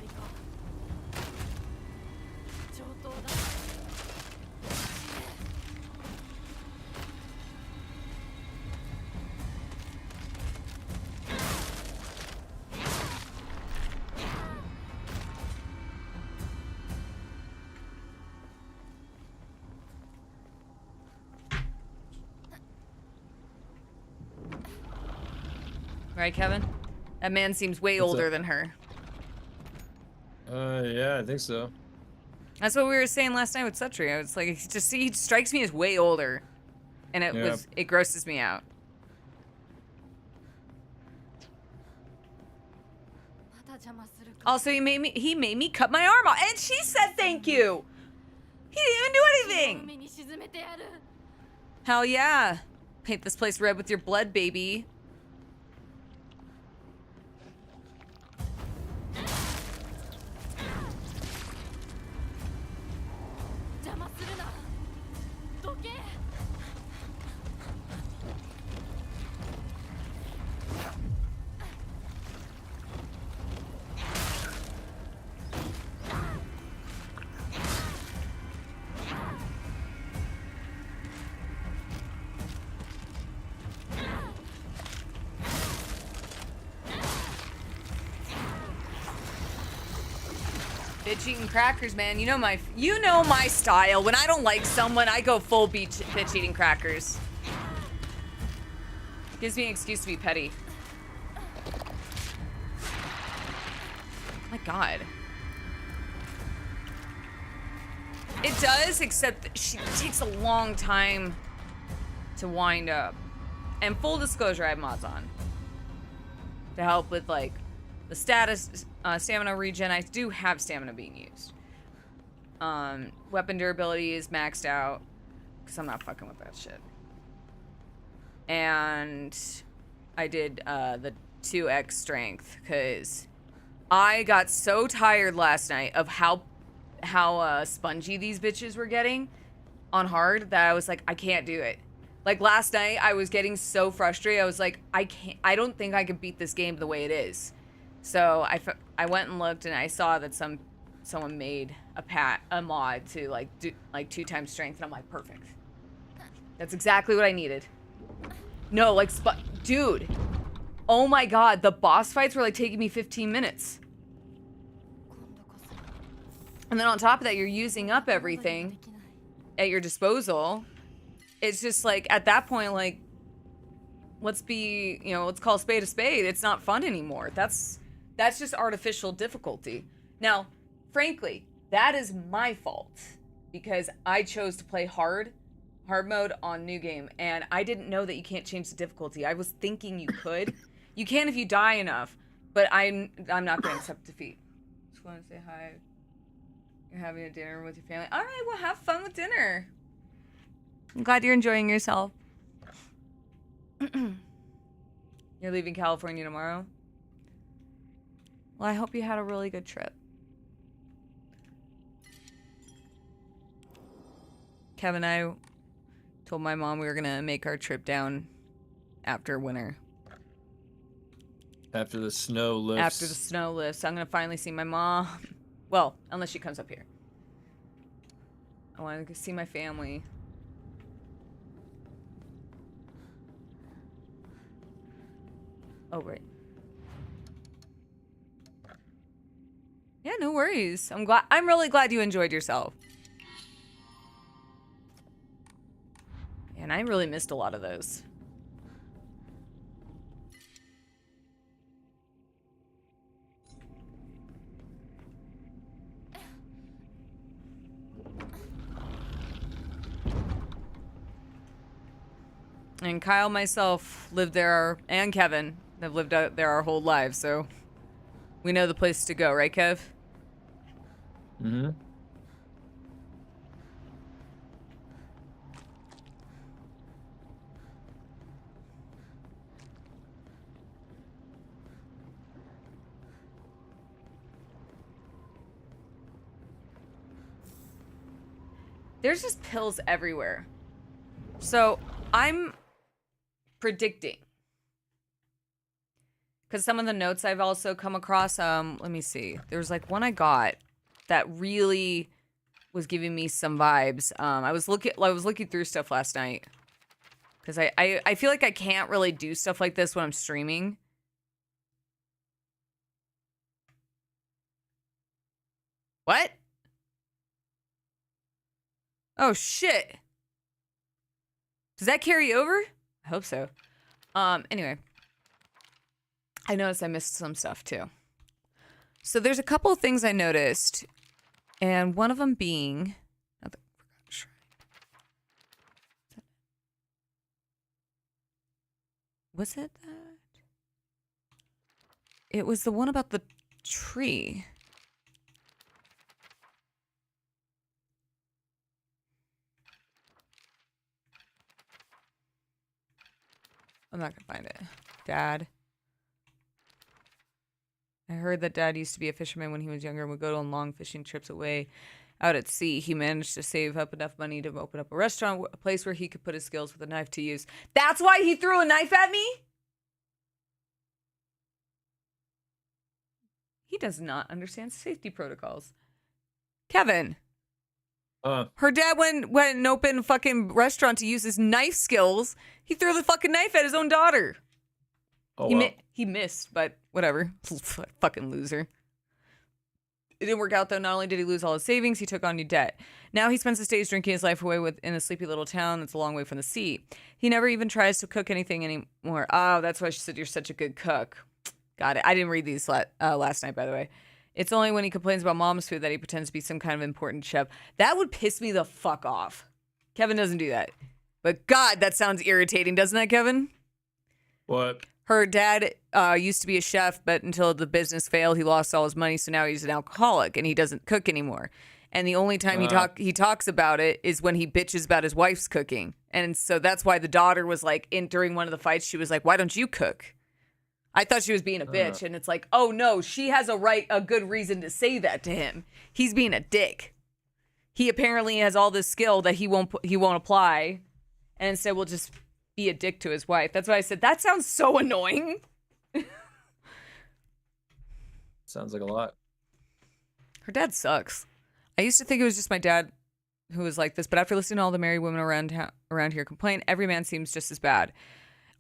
Right, Kevin? That man seems way What's older up? than her. Yeah, I think so. That's what we were saying last night with Sutri. It's like, he strikes me as way older. And Yeah. it grosses me out. まだ邪魔するか Also, he made me cut my arm off. And she said thank you! He didn't even do anything! 海に沈めてやる Hell yeah. Paint this place red with your blood, baby. Bitch eating crackers, man. You know my style. When I don't like someone, I go full bitch eating crackers. Gives me an excuse to be petty. My God. It does, except that she takes a long time to wind up. And full disclosure, I have mods on to help with like the status, stamina regen. I do have stamina being used. Weapon durability is maxed out because I'm not fucking with that shit. And I did the 2x strength because I got so tired last night of how spongy these bitches were getting on hard that I was like, I can't do it. Like last night, I was getting so frustrated. I was like, I don't think I could beat this game the way it is. So I went and looked and I saw that someone made a mod to like do like 2 times strength, and I'm like, perfect. That's exactly what I needed. No, like dude. Oh my God, the boss fights were like taking me 15 minutes. And then on top of that, you're using up everything at your disposal. It's just like, at that point, like, let's call a spade a spade. It's not fun anymore. That's just artificial difficulty. Now, frankly, that is my fault because I chose to play hard mode on new game, and I didn't know that you can't change the difficulty. I was thinking you could. You can if you die enough, but I'm not going to accept defeat. Just want to say hi. You're having a dinner with your family. All right, well, have fun with dinner. I'm glad you're enjoying yourself. You're leaving California tomorrow? Well, I hope you had a really good trip. Kevin and I told my mom we were going to make our trip down after winter. After the snow lifts. After the snow lifts. I'm going to finally see my mom. Well, unless she comes up here. I want to see my family. Oh, right. Yeah, no worries. I'm really glad you enjoyed yourself. And I really missed a lot of those. And Kyle, myself, lived there, and Kevin have lived out there our whole lives, so we know the place to go, right, Kev? Mm-hmm. There's just pills everywhere. So I'm predicting, because some of the notes I've also come across, let me see. There's like one I got that really was giving me some vibes. I was looking through stuff last night because I feel like I can't really do stuff like this when I'm streaming. What? Oh shit. Does that carry over? I hope so. Anyway. I noticed I missed some stuff too. So there's a couple of things I noticed, and one of them being, was it that? It was the one about the tree. I'm not gonna find it. Dad. I heard that Dad used to be a fisherman when he was younger and would go on long fishing trips away out at sea. He managed to save up enough money to open up a restaurant, a place where he could put his skills with a knife to use. That's why he threw a knife at me? He does not understand safety protocols. Kevin. Her dad went and opened a fucking restaurant to use his knife skills. He threw the fucking knife at his own daughter. Oh, wow. He missed, but whatever. Fucking loser. It didn't work out, though. Not only did he lose all his savings, he took on new debt. Now he spends his days drinking his life away in a sleepy little town that's a long way from the sea. He never even tries to cook anything anymore. Oh, that's why she said you're such a good cook. Got it. I didn't read these last night, by the way. It's only when he complains about mom's food that he pretends to be some kind of important chef. That would piss me the fuck off. Kevin doesn't do that. But God, that sounds irritating, doesn't that, Kevin? What? Her dad used to be a chef, but until the business failed, he lost all his money, so now he's an alcoholic, and he doesn't cook anymore. And the only time he talks about it is when he bitches about his wife's cooking. And so that's why the daughter was like, during one of the fights, she was like, why don't you cook? I thought she was being a bitch, and it's like, oh no, she has a good reason to say that to him. He's being a dick. He apparently has all this skill that he won't apply, and instead will just be a dick to his wife. That's why I said that sounds so annoying. Sounds like a lot. Her dad sucks. I used to think it was just my dad who was like this, but after listening to all the married women around here complain, every man seems just as bad.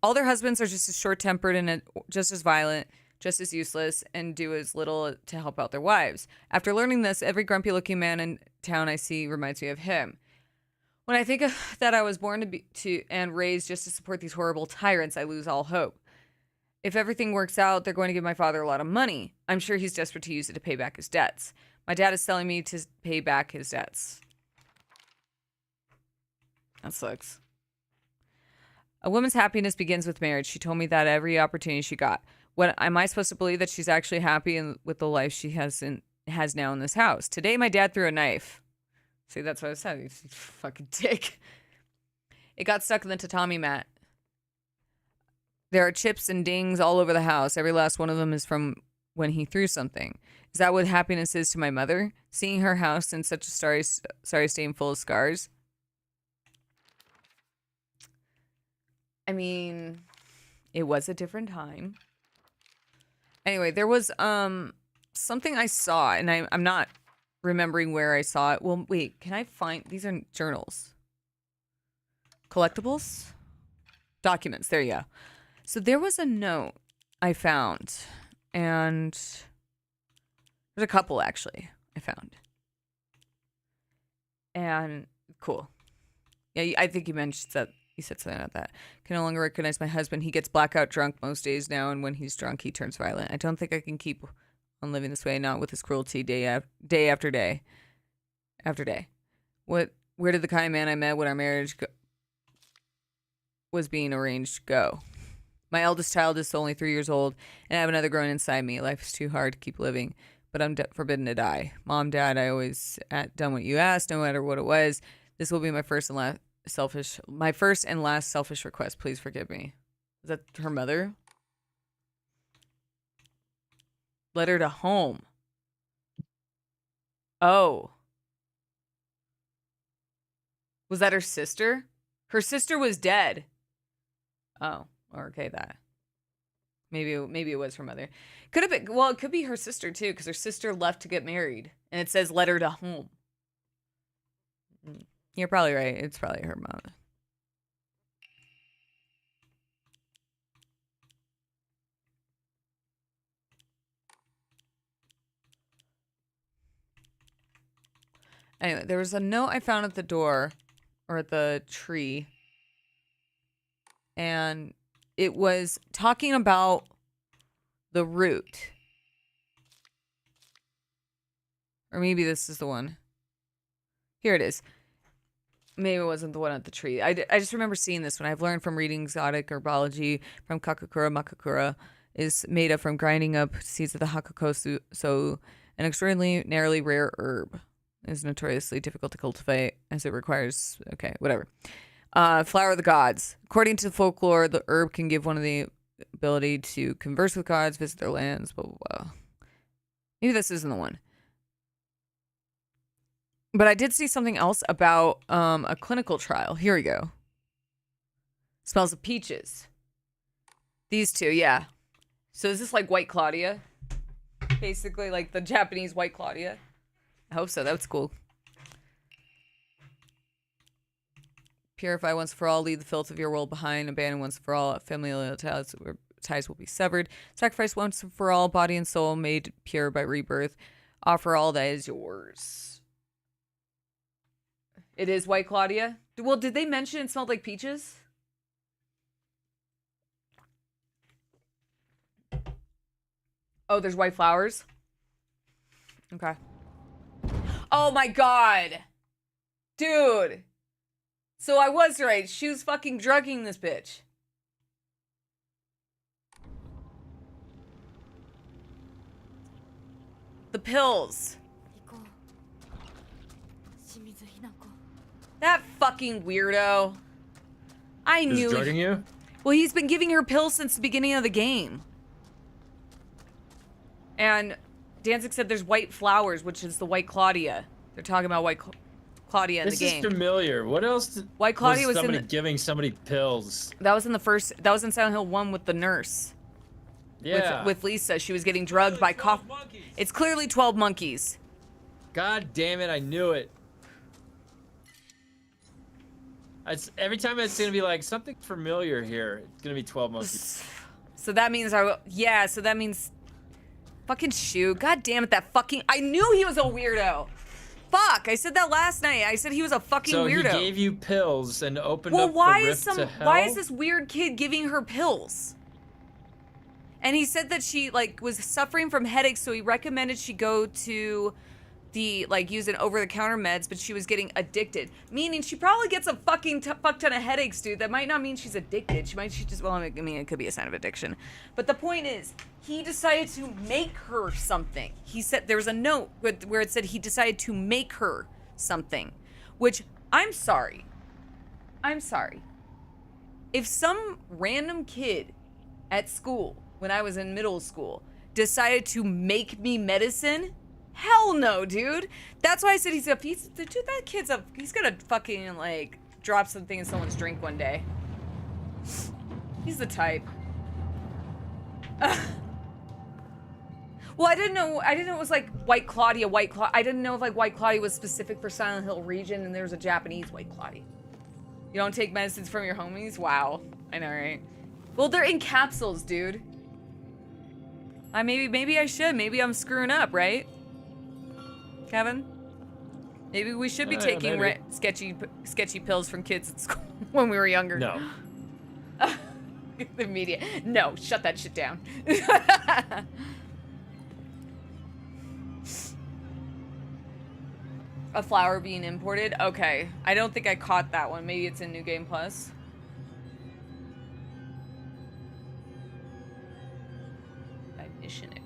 All their husbands are just as short-tempered and just as violent, just as useless, and do as little to help out their wives. After learning this, every grumpy-looking man in town I see reminds me of him. When I think that I was born and raised just to support these horrible tyrants, I lose all hope. If everything works out, they're going to give my father a lot of money. I'm sure he's desperate to use it to pay back his debts. My dad is telling me to pay back his debts. That sucks. A woman's happiness begins with marriage. She told me that every opportunity she got. What am I supposed to believe that she's actually happy with the life she has now in this house? Today, my dad threw a knife. See, that's what I said. He's a fucking dick. It got stuck in the tatami mat. There are chips and dings all over the house. Every last one of them is from when he threw something. Is that what happiness is to my mother? Seeing her house in such a sorry state and full of scars? I mean, it was a different time. Anyway, there was something I saw, and I'm not remembering where I saw it. Well, wait, can I find... These are journals. Collectibles? Documents, there you go. So there was a note I found, and there's a couple, actually, I found. And, cool. Yeah, I think you mentioned that. He said something about that. Can no longer recognize my husband. He gets blackout drunk most days now, and when he's drunk, he turns violent. I don't think I can keep on living this way, not with his cruelty day after day. After day. Where did the kind of man I met when our marriage was being arranged go? My eldest child is only 3 years old, and I have another growing inside me. Life is too hard to keep living, but I'm forbidden to die. Mom, Dad, I always done what you asked, no matter what it was. This will be my first and last selfish request. Please forgive me. Is that her mother? Letter to home. Oh. Was that her sister? Her sister was dead. Oh, okay, that. Maybe it was her mother. Could have been. Well, it could be her sister too, because her sister left to get married, and it says letter to home. You're probably right. It's probably her mom. Anyway, there was a note I found at the door, or at the tree, and it was talking about the root. Or maybe this is the one. Here it is. Maybe it wasn't the one at the tree. I just remember seeing this one. I've learned from reading exotic herbology from Kakakura Makakura is made up from grinding up seeds of the Hakakosu, so an extraordinarily rare herb. Is notoriously difficult to cultivate as it requires, okay, whatever. Flower of the gods. According to folklore, the herb can give one of the ability to converse with gods, visit their lands, blah, blah, blah. Maybe this isn't the one. But I did see something else about a clinical trial. Here we go. Smells of peaches. These two, yeah. So is this like White Claudia? Basically like the Japanese White Claudia? I hope so. That's cool. Purify once for all. Leave the filth of your world behind. Abandon once for all. Familial ties will be severed. Sacrifice once for all. Body and soul made pure by rebirth. Offer all that is yours. It is White Claudia. Well, did they mention it smelled like peaches? Oh, there's white flowers? Okay. Oh my god. Dude. So I was right. She was fucking drugging this bitch. The pills. That fucking weirdo. I knew. He's drugging you? Well, he's been giving her pills since the beginning of the game. And Danzig said there's white flowers, which is the White Claudia. They're talking about White Claudia in the game. This is familiar. What else White Claudia was somebody in the, giving somebody pills? That was in the first. That was in Silent Hill 1 with the nurse. Yeah. With Lisa. She was getting drugged by cough. It's clearly 12 monkeys. God damn it, I knew it. Every time it's gonna be like something familiar here. It's gonna be 12 monkeys. So that means yeah, so that means fucking shoot. God damn it, that fucking I knew he was a weirdo. Fuck, I said that last night. I said he was a fucking weirdo. So he gave you pills and opened well, up the rift to hell? Why is this weird kid giving her pills? And he said that she like was suffering from headaches, so he recommended she go to the like using over-the-counter meds, but she was getting addicted. Meaning she probably gets a fucking fuck ton of headaches, dude. That might not mean she's addicted. She just well, I mean, it could be a sign of addiction. But the point is, he decided to make her something. He said there was a note where it said he decided to make her something, which I'm sorry. If some random kid at school when I was in middle school decided to make me medicine, hell no, dude. That's why I said dude, that kid's he's gonna fucking like drop something in someone's drink one day. He's the type. Well, I didn't know it was like White Claudia. I didn't know if like White Claudia was specific for Silent Hill region and there's a Japanese White Claudia. You don't take medicines from your homies? Wow. I know, right? Well, they're in capsules, dude. Maybe I should. Maybe I'm screwing up, right? Kevin? Maybe we should be taking sketchy pills from kids at school when we were younger. No. The media. No, shut that shit down. A flower being imported? Okay. I don't think I caught that one. Maybe it's in New Game Plus. By missionaries.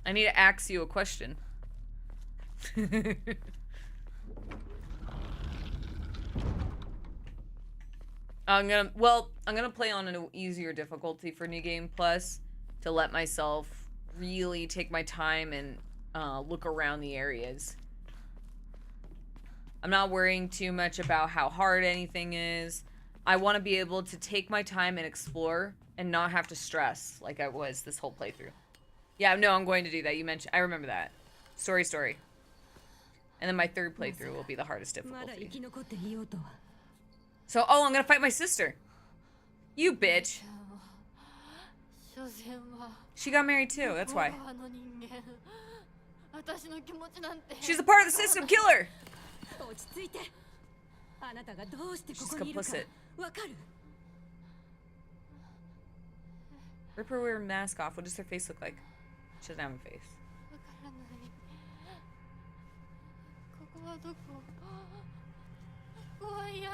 I need to ask you a question. I'm gonna play on an easier difficulty for New Game Plus to let myself really take my time and look around the areas. I'm not worrying too much about how hard anything is. I want to be able to take my time and explore and not have to stress like I was this whole playthrough. Yeah, no, I'm going to do that. You mentioned, I remember that. Story. And then my third playthrough will be the hardest difficulty. So, I'm gonna fight my sister. You bitch. She got married too, that's why. 私の気持ちなんて She's a part of the system. Kill her. 落ち着いて。あなたがどうしてこ She's こにいるか complicit. わかる？ Rip her mask off. What does her face look like? She doesn't have a face. わからない。ここはどこ？怖いや。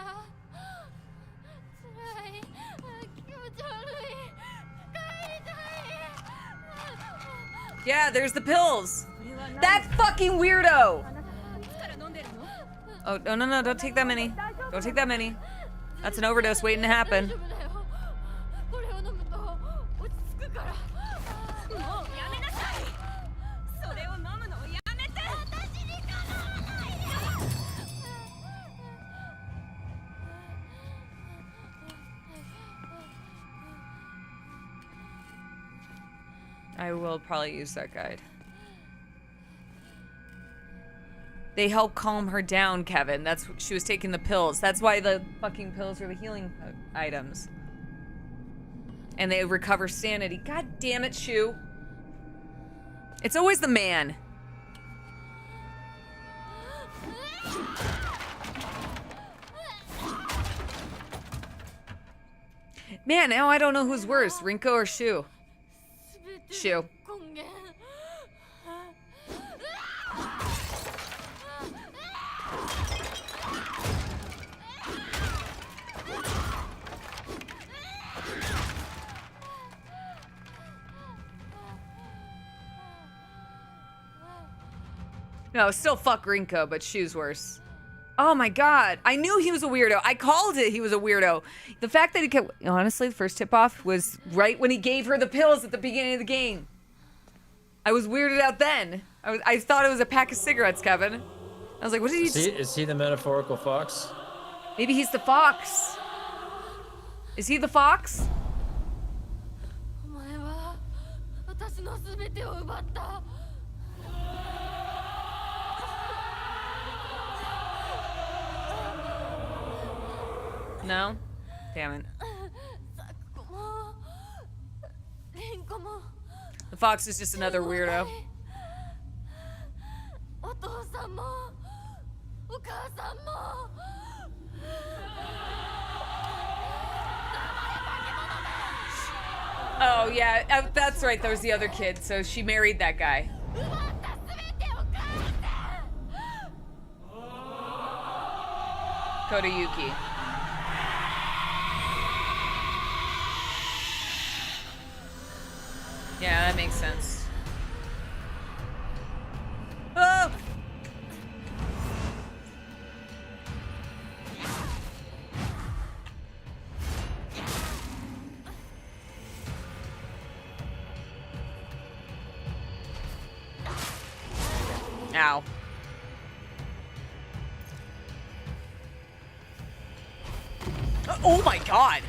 辛い。気持ち悪い。帰りたい。 Yeah, there's the pills. That fucking weirdo. いつから飲んでるの？ Oh, no, don't take that many. Don't take that many. That's an overdose waiting to happen. 大丈夫だよ。これを飲むと落ち着くから。もうやめなさい。それを飲むのをやめて。私にかなわないで。 I will probably use that guide. They help calm her down, Kevin. That's she was taking the pills. That's why the fucking pills are the healing items. And they recover sanity. God damn it, Shu. It's always the man. Man, now I don't know who's worse, Rinko or Shu. Shu. No, still fuck Rinko, but Shu's worse. Oh my god. I knew he was a weirdo. I called it he was a weirdo. The fact that he kept... Honestly, the first tip-off was right when he gave her the pills at the beginning of the game. I was weirded out then. I thought it was a pack of cigarettes, Kevin. I was like, what did he... Is he the metaphorical fox? Maybe he's the fox. Is he the fox? お前は私の全てを奪った。 No? Damn it. The fox is just another weirdo. Oh, yeah, that's right. There was the other kid, so she married that guy. Kodayuki. Yeah, that makes sense. Oh! Ow. Oh my god!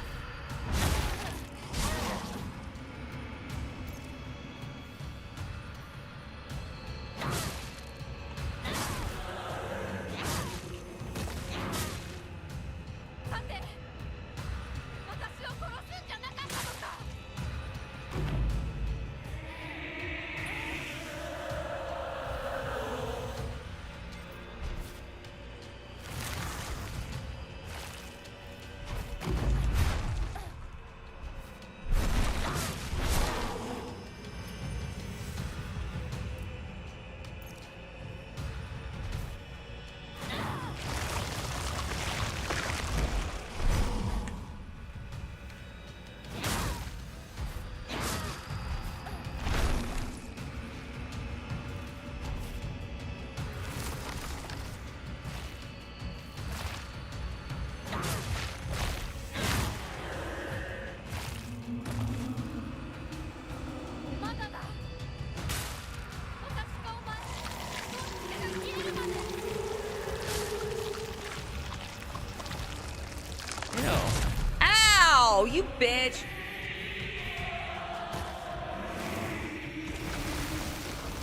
Ow, you bitch.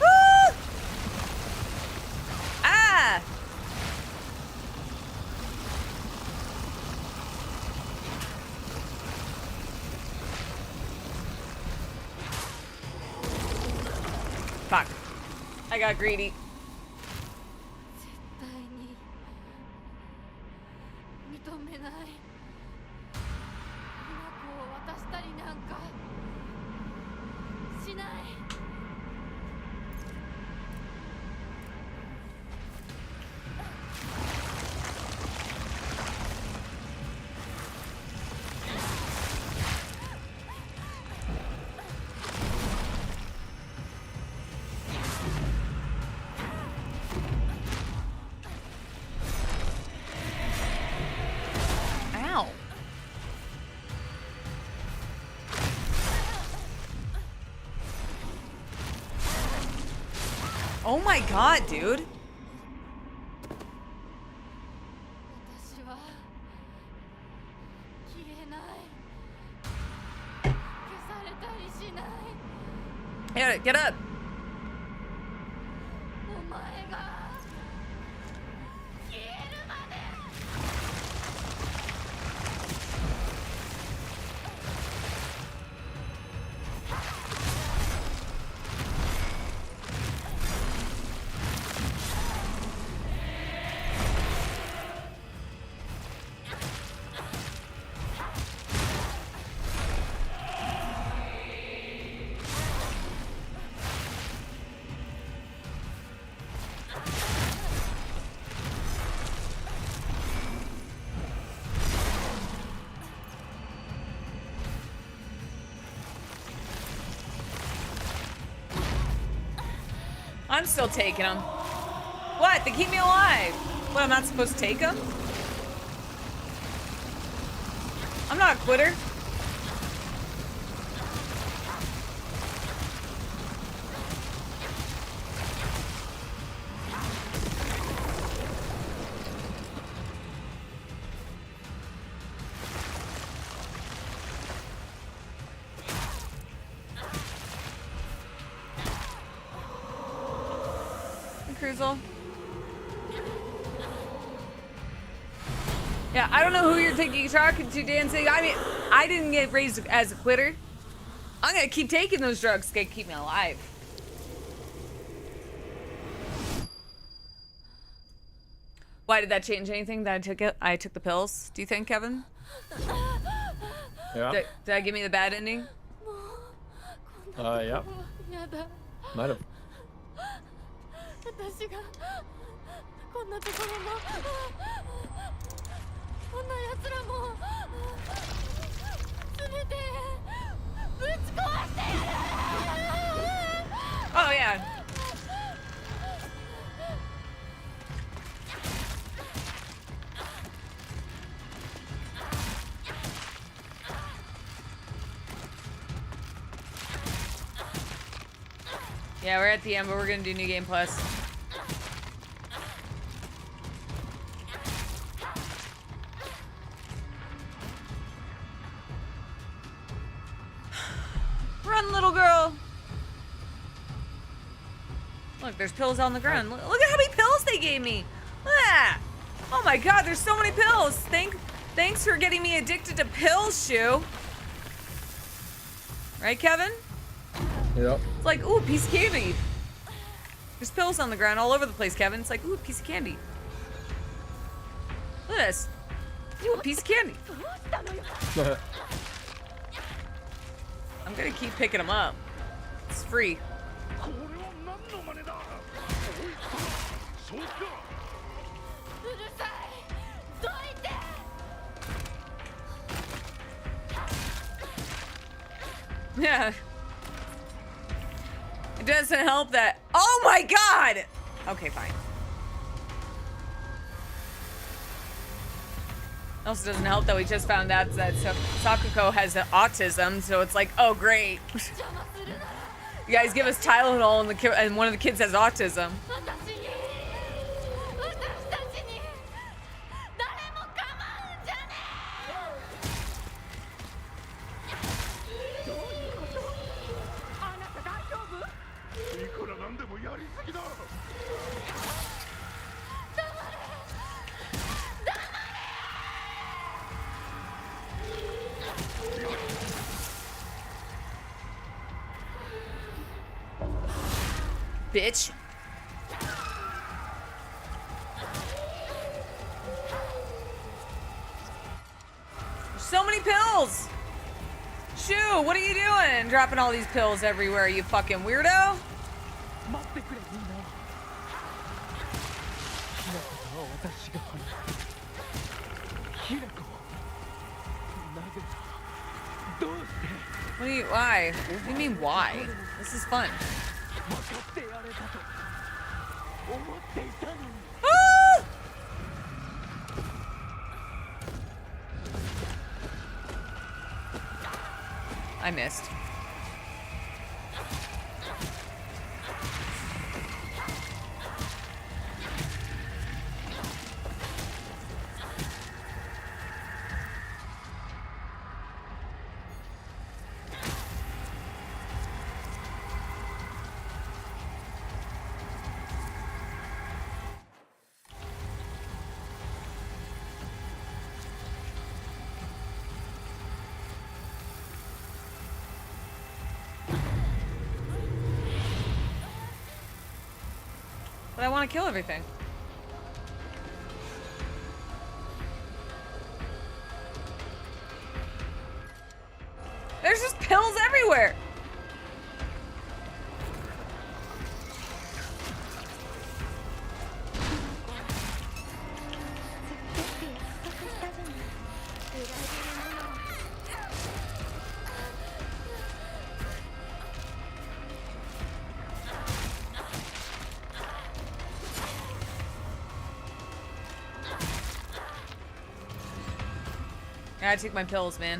Ah! Ah! Fuck. I got greedy. 絶対に認めない。この子を渡したりなんかしない。Ow. Oh my god, dude. 私は消えない。消されたりしない。Get up. お前が消えるまで。I'm still taking them. What? They keep me alive. What, I'm not supposed to take them? I'm not a quitter. Cruzel. Yeah, I don't know who you're thinking you're talking to, Dancing. I mean, I didn't get raised as a quitter. I'm gonna keep taking those drugs to keep me alive. Why did that change anything that I took it? I took the pills. Do you think, Kevin? Yeah. Did I give me the bad ending? Yeah. やだ。 Might have. 私がこんなところのこんな奴らも全てぶち壊してやる。 Oh yeah. Yeah, we're at the end, but we're gonna do New Game Plus. Run, little girl! Look, there's pills on the ground. Look at how many pills they gave me! Look at that! Oh my god, there's so many pills! Thanks for getting me addicted to pills, Shu! Right, Kevin? Yep. It's like, ooh, piece of candy. There's pills on the ground all over the place, Kevin. It's like, ooh, piece of candy. Look at this. Ooh, a piece of candy. I'm gonna keep picking them up. It's free. これは何の真似だ。そうか。うるさい。どいて。 Yeah. It doesn't help that. Oh my god! Okay, fine. Also doesn't help that we just found out that Sakuko has autism, so it's like, oh great. You guys give us Tylenol and one of the kids has autism. 私に私たちに誰も構うんじゃねあなた大丈夫？いくらなんでもやりすぎだ。Bitch. So many pills! Shoo, what are you doing? Dropping all these pills everywhere, you fucking weirdo? 待ってくれみんな。ひなことは私が払う。ひなこ。なぜだ。どうして。 What do you, why? What do you mean, why? This is fun. 分かってやれたと思っていたのに。 Ah! I missed. But I want to kill everything. There's just pills everywhere. I gotta take my pills, man.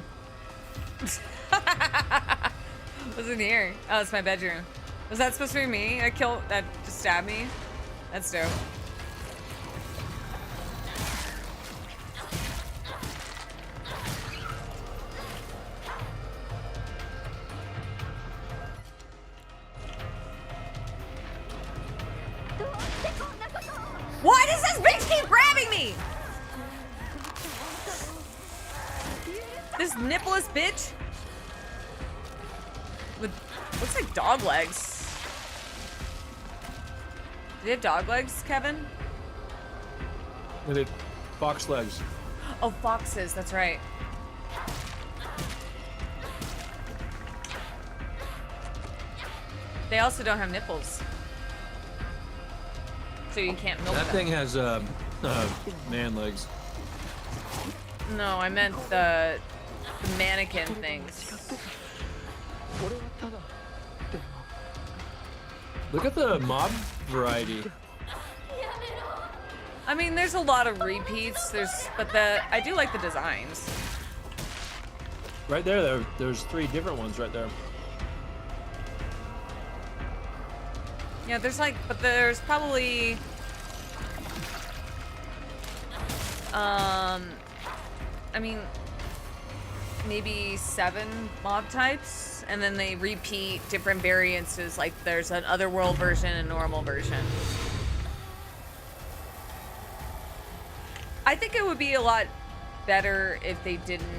What's in here? Oh, it's my bedroom. Was that supposed to be me? That just stabbed me? That's dope. Why does this bitch keep grabbing me? This nippless bitch with looks like dog legs. Do they have dog legs, Kevin? Look at fox legs. Oh, foxes, that's right. They also don't have nipples. So you can't milk That them. thing has man legs. No, I meant the mannequin things. これはただでも Look at the mob variety. I mean, there's a lot of repeats. But I do like the designs. Right there, there's 3 different ones right there. Yeah, but there's probably, I mean, maybe 7 mob types, and then they repeat different variances. Like there's an otherworld version and normal version. I think it would be a lot better if they didn't.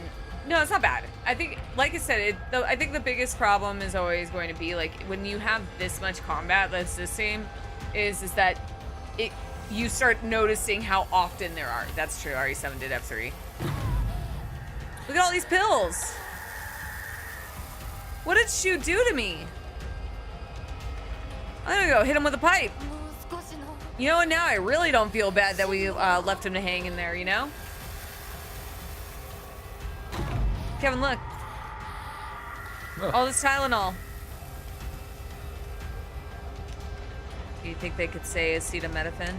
No, it's not bad. I think, like I said, I think the biggest problem is always going to be like when you have this much combat that's the same, is that you start noticing how often there are. That's true. RE7 did F3. Look at all these pills. What did Shu do to me? I'm gonna go hit him with a pipe. You know what? Now I really don't feel bad that we left him to hang in there. You know? Kevin, look. Oh. All this Tylenol. Do you think they could say acetaminophen?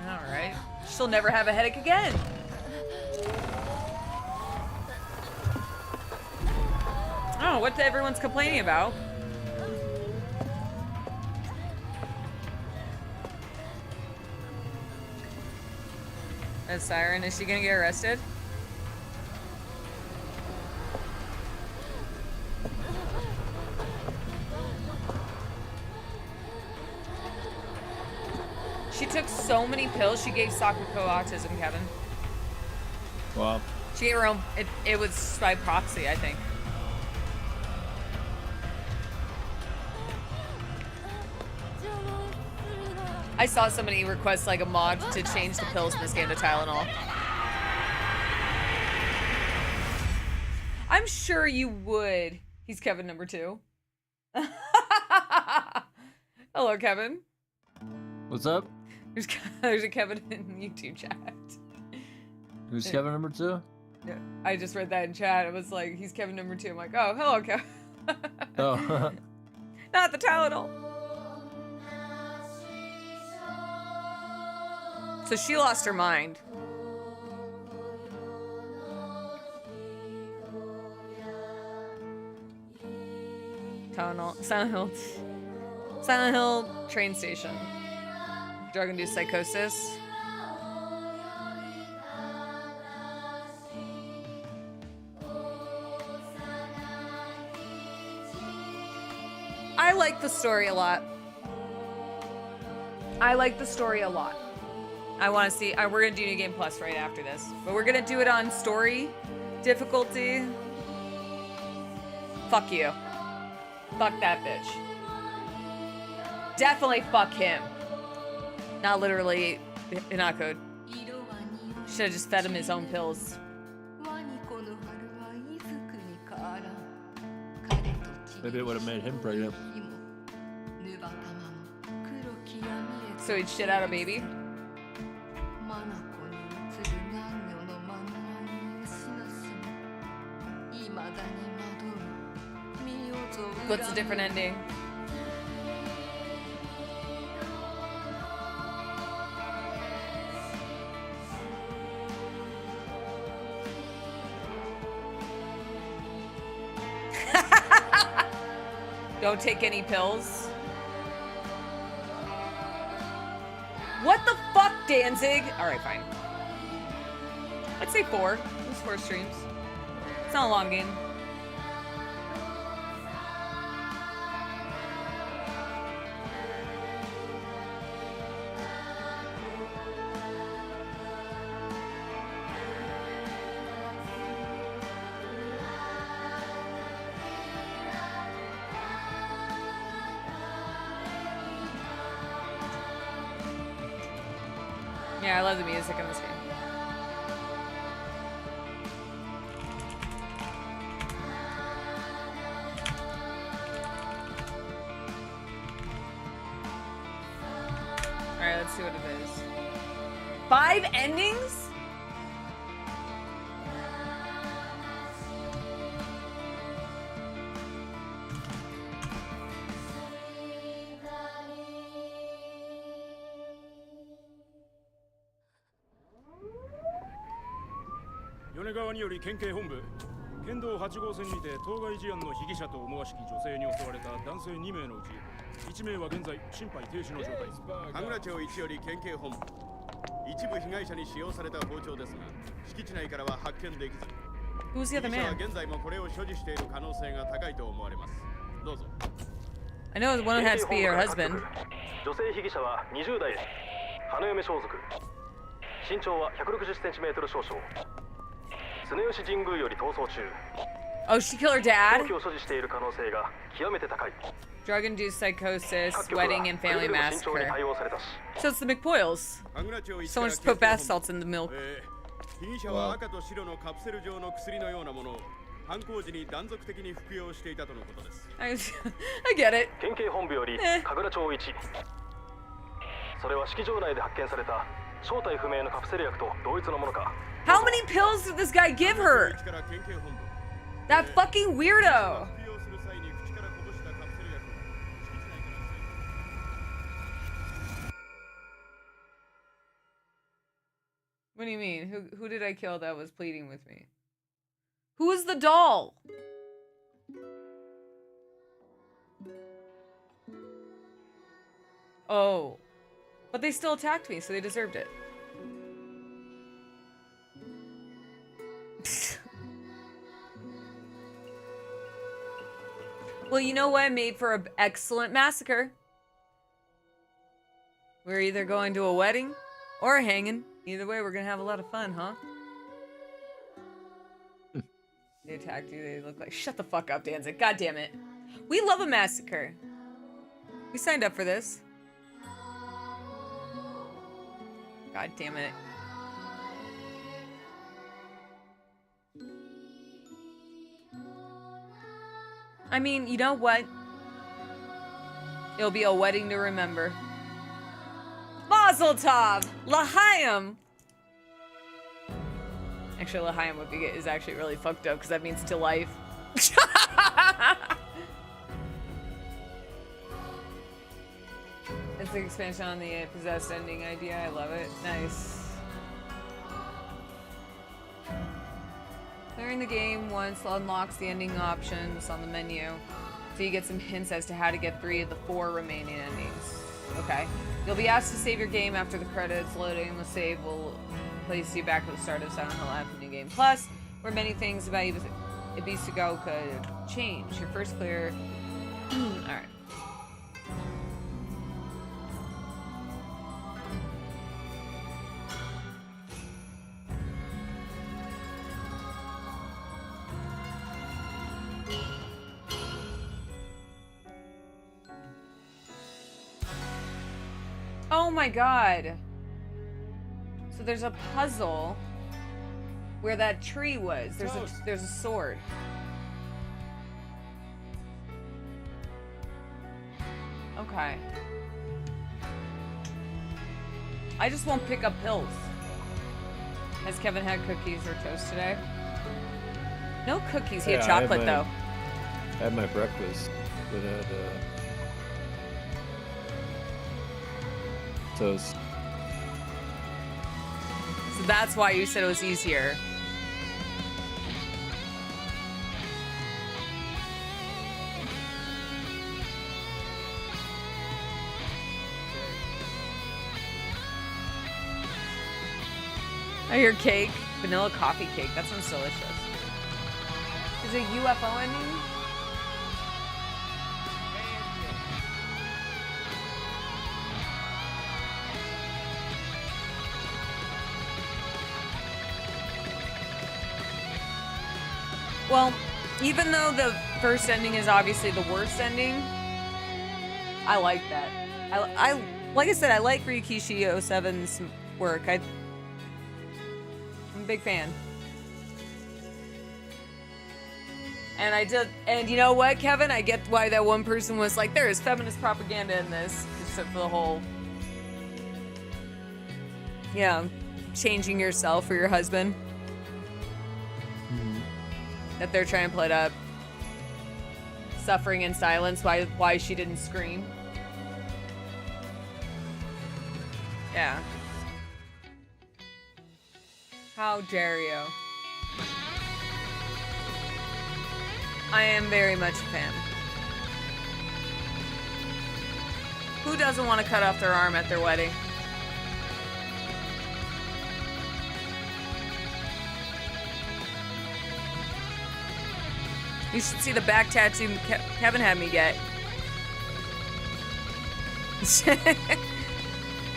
Alright. She'll never have a headache again. I don't know what everyone's complaining about. A siren, is she gonna get arrested? She took so many pills, she gave Sakuko autism, Kevin. Wow. She gave her own, it was by proxy, I think. I saw somebody request like a mod to change the pills in this game to Tylenol. I'm sure you would. He's Kevin number 2. Hello, Kevin. What's up? There's a Kevin in the YouTube chat. Who's Kevin number 2? Yeah, I just read that in chat. It was like, he's Kevin number 2. I'm like, oh, hello, Kevin. Oh. Not the Tylenol. So she lost her mind. Tylenol. Silent Hill train station. Drug-induced psychosis. I like the story a lot. I like the story a lot. I want to see. We're gonna do New Game Plus right after this, but we're gonna do it on story difficulty. Fuck you. Fuck that bitch. Definitely fuck him. Not literally. Hinako should have just fed him his own pills. Maybe it would have made him pregnant. So he'd shit out a baby. What's a different ending? Don't take any pills. What the fuck, Danzig? Alright, fine. I'd say 4. It was 4 streams. It's not a long game. Yeah, I love the music in this game. Alright, let's see what it is. 5 endings? Who's the other man? I know one has to be her husband. Oh, she killed her dad? Drug-induced psychosis, wedding, and family massacre. So it's the McPoyles. Someone just put bath salts in the milk. Well. I get it. Eh. How many pills did this guy give her? That fucking weirdo. What do you mean? Who did I kill that was pleading with me? Who is the doll? Oh. But they still attacked me, so they deserved it. Well, you know what made for an excellent massacre? We're either going to a wedding or a hanging. Either way, we're gonna have a lot of fun, huh? They attacked you, they look like— Shut the fuck up, Danzig. God damn it. We love a massacre. We signed up for this. God damn it. I mean, you know what? It'll be a wedding to remember. Mazel tov! L'chaim! Actually, l'chaim is actually really fucked up because that means to life. It's the expansion on the possessed ending idea. I love it. Nice. Clearing the game once unlocks the ending options on the menu, so you get some hints as to how to get 3 of the 4 remaining endings. Okay. You'll be asked to save your game after the credits. Loading the save will place you back at the start of Silent Hill After New Game Plus, where many things about Ibisugo could change. Your first clear... Alright. Oh my god. So there's a puzzle where that tree was. There's a sword. Okay. I just won't pick up pills. Has Kevin had cookies or toast today? No cookies. He had chocolate though. I had my breakfast with toast. So that's why you said it was easier. I hear cake. Vanilla coffee cake. That sounds delicious. Is it UFO ending? Well, even though the first ending is obviously the worst ending, I like that. I like I said, I like Ryukishi 07's work. I'm a big fan. And you know what, Kevin? I get why that one person was like, there is feminist propaganda in this, except for the whole, changing yourself for your husband. That they're trying to put up. Suffering in silence, why she didn't scream. Yeah. How dare you? I am very much a fan. Who doesn't want to cut off their arm at their wedding? You should see the back tattoo Kevin had me get.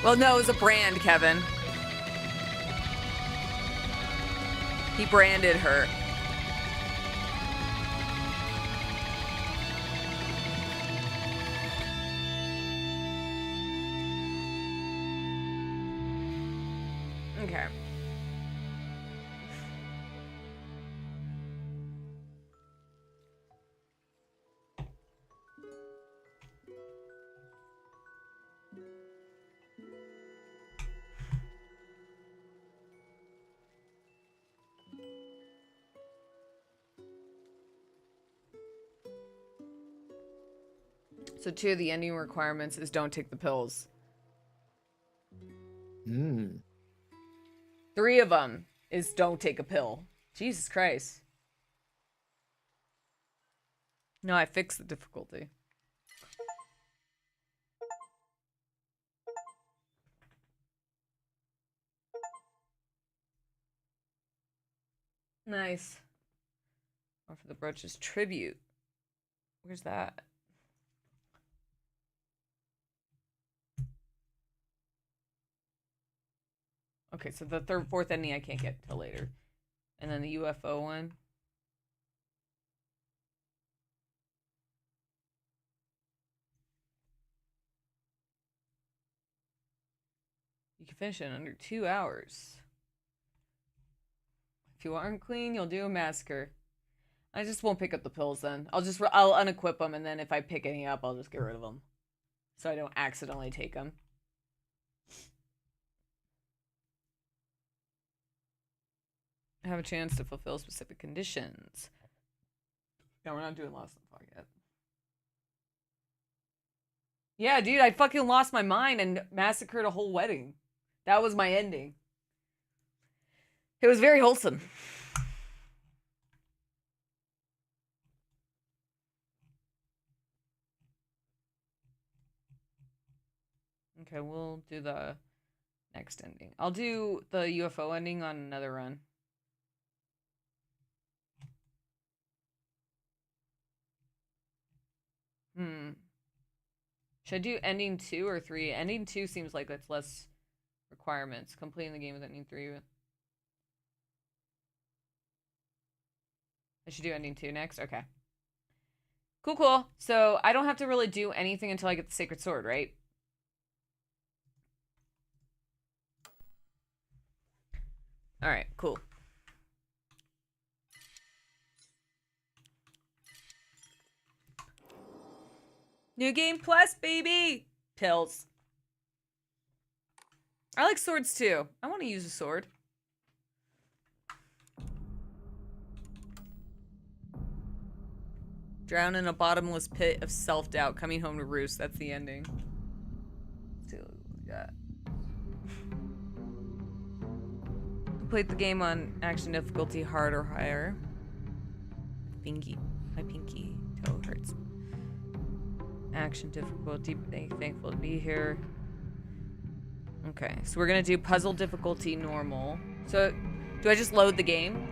Well, no, it was a brand, Kevin. He branded her. Okay. So 2 of the ending requirements is don't take the pills. 3 of them is don't take a pill. Jesus Christ. No, I fixed the difficulty. Nice. Offer the brooches tribute. Where's that? Okay, so the fourth ending I can't get till later. And then the UFO one. You can finish it in under 2 hours. If you aren't clean, you'll do a massacre. I just won't pick up the pills then. I'll unequip them, and then if I pick any up, I'll just get rid of them. So I don't accidentally take them. Have a chance to fulfill specific conditions. No, we're not doing Lost in the Fog yet. Yeah, dude, I fucking lost my mind and massacred a whole wedding. That was my ending. It was very wholesome. Okay, we'll do the next ending. I'll do the UFO ending on another run. Should I do ending 2 or 3? Ending 2 seems like it's less requirements. Completing the game with ending 3. I should do ending 2 next? Okay. Cool, cool. So I don't have to really do anything until I get the Sacred Sword, right? Alright, cool. New Game Plus, baby! Pills. I like swords too. I want to use a sword. Drown in a bottomless pit of self-doubt, coming home to roost. That's the ending. Let's see what we got. Complete the game on action difficulty hard or higher. My pinky toe hurts. Action difficulty, thankful to be here. Okay, so we're gonna do puzzle difficulty normal. So, do I just load the game?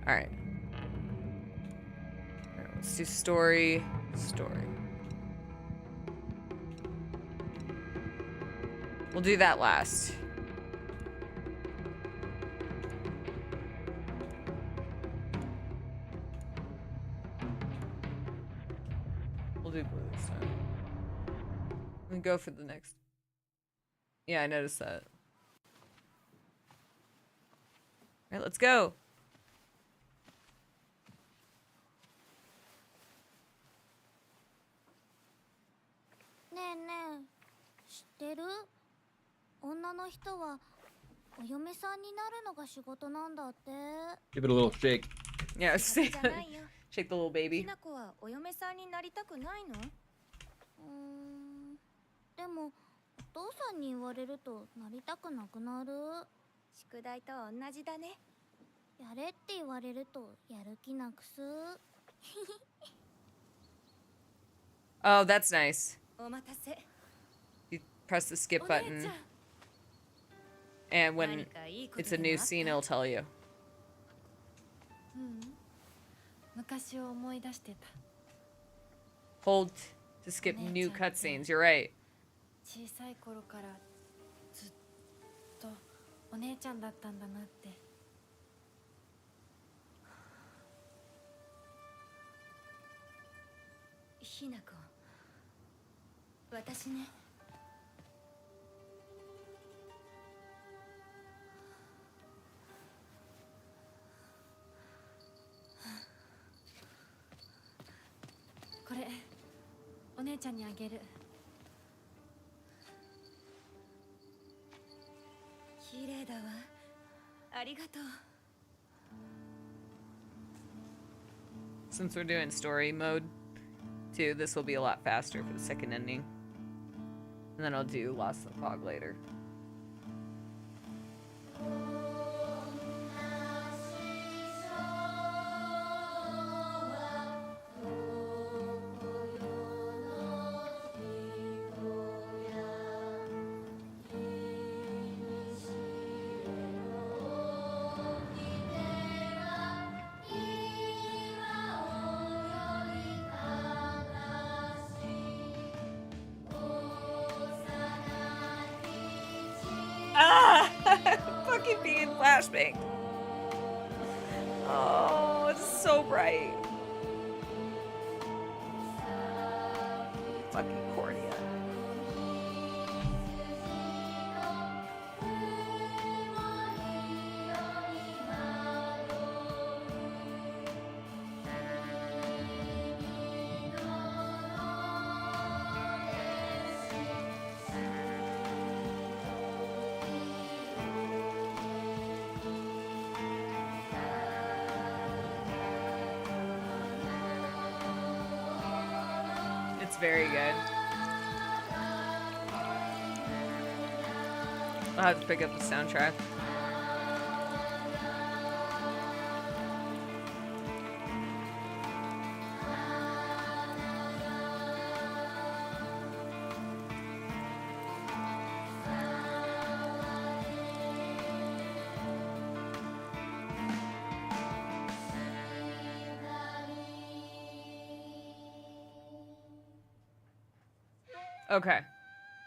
Alright. Let's do story. We'll do that last. We'll do blue this time. And go for the next. Yeah, I noticed that. Alright, let's go. Give it a little shake. Yeah, shake the little baby. ひな子はお嫁さんになりたくないの？でもお父さんに言われるとなりたくなくなる。宿題と同じだね。やれって言われるとやる気なくす。Oh, that's nice. お待たせ。 You press the skip button, and when it's a new scene, it'll tell you. 昔を思い出してた。 Hold to skip new cutscenes. You're right. 小さい頃からずっとお姉ちゃんだったんだなって。ひな子、私ね。これお姉ちゃんにあげる。綺麗だわ。ありがとう。 Since we're doing story mode, too, this will be a lot faster for the second ending. And then I'll do Lost in the Fog later. Ah! Fucking being flashbang. Oh, it's so bright. Fucking cornea. It's very good. I'll have to pick up the soundtrack. Okay.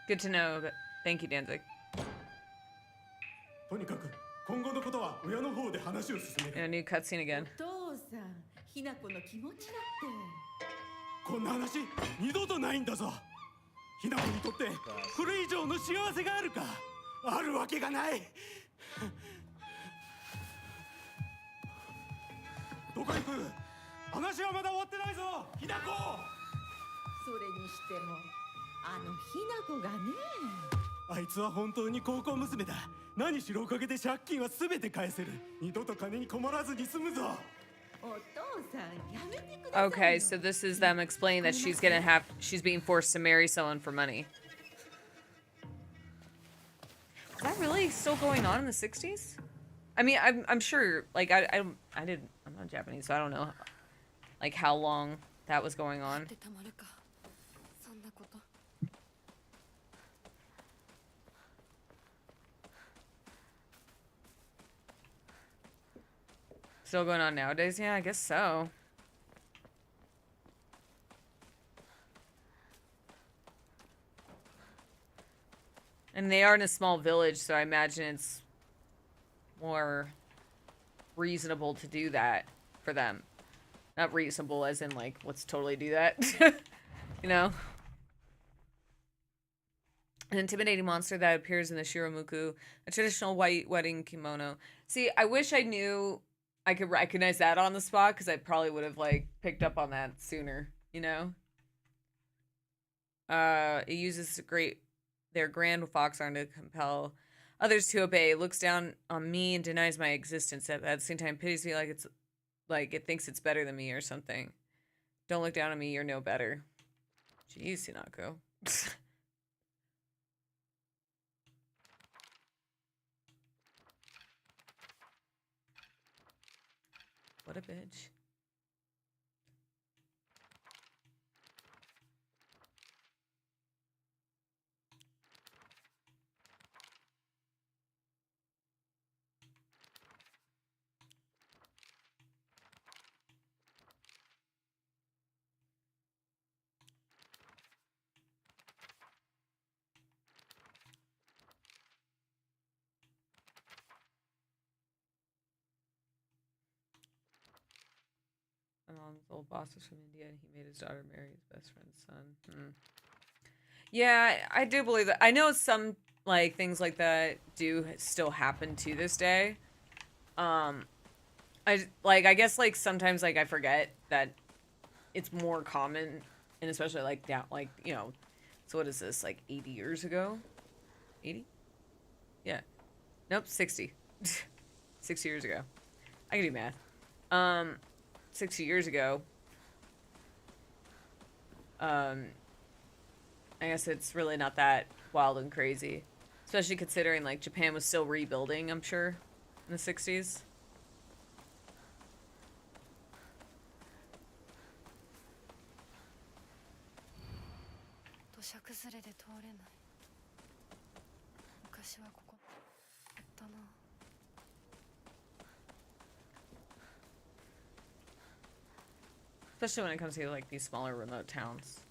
Good to know. Thank you, Danzig. とにかく今後のことは親の方で話を進める。 And a new cutscene again. お父さん、ひな子の気持ちだって。こんな話二度とないんだぞ。ひな子にとってこれ以上の幸せがあるか。あるわけがない。どこ行く？話はまだ終わってないぞ。ひな子。それにしても、あのひな子がね。あいつは本当に高校娘だ。何しろおかげで借金は全て返せる。二度と金に困らずに済むぞ。お父さん、やめてくださいよ。 Okay, so this is them explaining that she's being forced to marry someone for money. Is that really still going on in the 60s? I mean, I'm sure, like, I'm not Japanese, so I don't know, like, how long that was going on. Still going on nowadays? Yeah, I guess so. And they are in a small village, so I imagine it's more reasonable to do that for them. Not reasonable as in, like, let's totally do that. You know? An intimidating monster that appears in the Shiramuku, a traditional white wedding kimono. See, I wish I knew I could recognize that on the spot, because I probably would have, like, picked up on that sooner, you know? It uses their grand fox arm to compel others to obey. It looks down on me and denies my existence. At the same time, pities me like it thinks it's better than me or something. Don't look down on me, you're no better. Jeez, Hinako. What a bitch. My mom's old boss was from India, and he made his daughter marry his best friend's son. Yeah, I do believe that. I know some, like, things like that do still happen to this day. I guess, like, sometimes, like, I forget that it's more common, and especially, like, down, like, you know, so what is this, like, 80 years ago? 80? Yeah. Nope, 60. 60 years ago. I can do math. 60 years ago. I guess it's really not that wild and crazy. Especially considering, like, Japan was still rebuilding, I'm sure, in the 60s. Especially when it comes to, like, these smaller remote towns.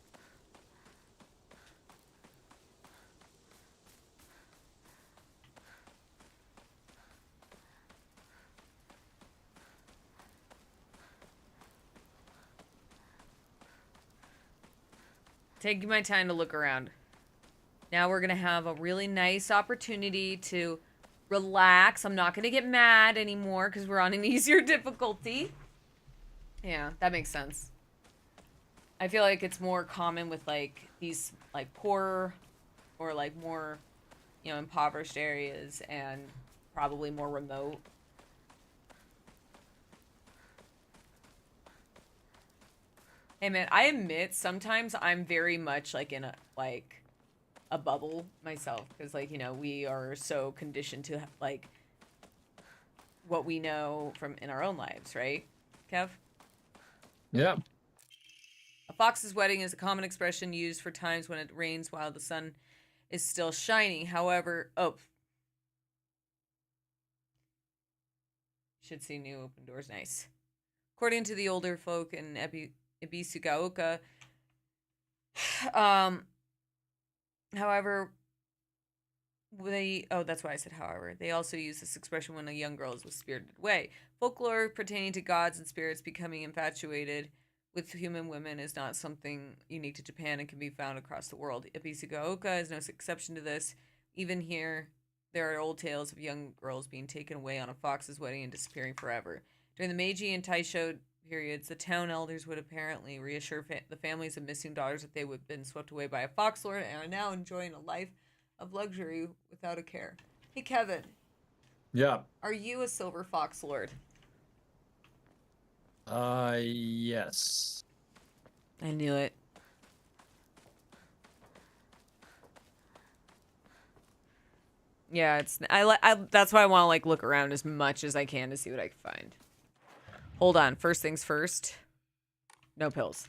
Taking my time to look around. Now we're going to have a really nice opportunity to relax. I'm not going to get mad anymore because we're on an easier difficulty. Yeah, that makes sense. I feel like it's more common with, like, these, like, poorer or, like, more, you know, impoverished areas and probably more remote. Hey, man, I admit sometimes I'm very much, like, in a bubble myself because, like, you know, we are so conditioned to, like, what we know from in our own lives, right, Kev? Yeah. A fox's wedding is a common expression used for times when it rains while the sun is still shining. However, should see new open doors. Nice. According to the older folk in Ibisugaoka, however, that's why I said however. They also use this expression when a young girl is spirited away. Folklore pertaining to gods and spirits becoming infatuated with human women is not something unique to Japan and can be found across the world. Ibisugaoka is no exception to this. Even here, there are old tales of young girls being taken away on a fox's wedding and disappearing forever. During the Meiji and Taisho periods, the town elders would apparently reassure the families of missing daughters that they would have been swept away by a fox lord and are now enjoying a life of luxury without a care. Hey, Kevin. Yeah. Are you a silver fox lord? Yes. I knew it. Yeah, that's why I want to, like, look around as much as I can to see what I can find. Hold on. First things first. No pills.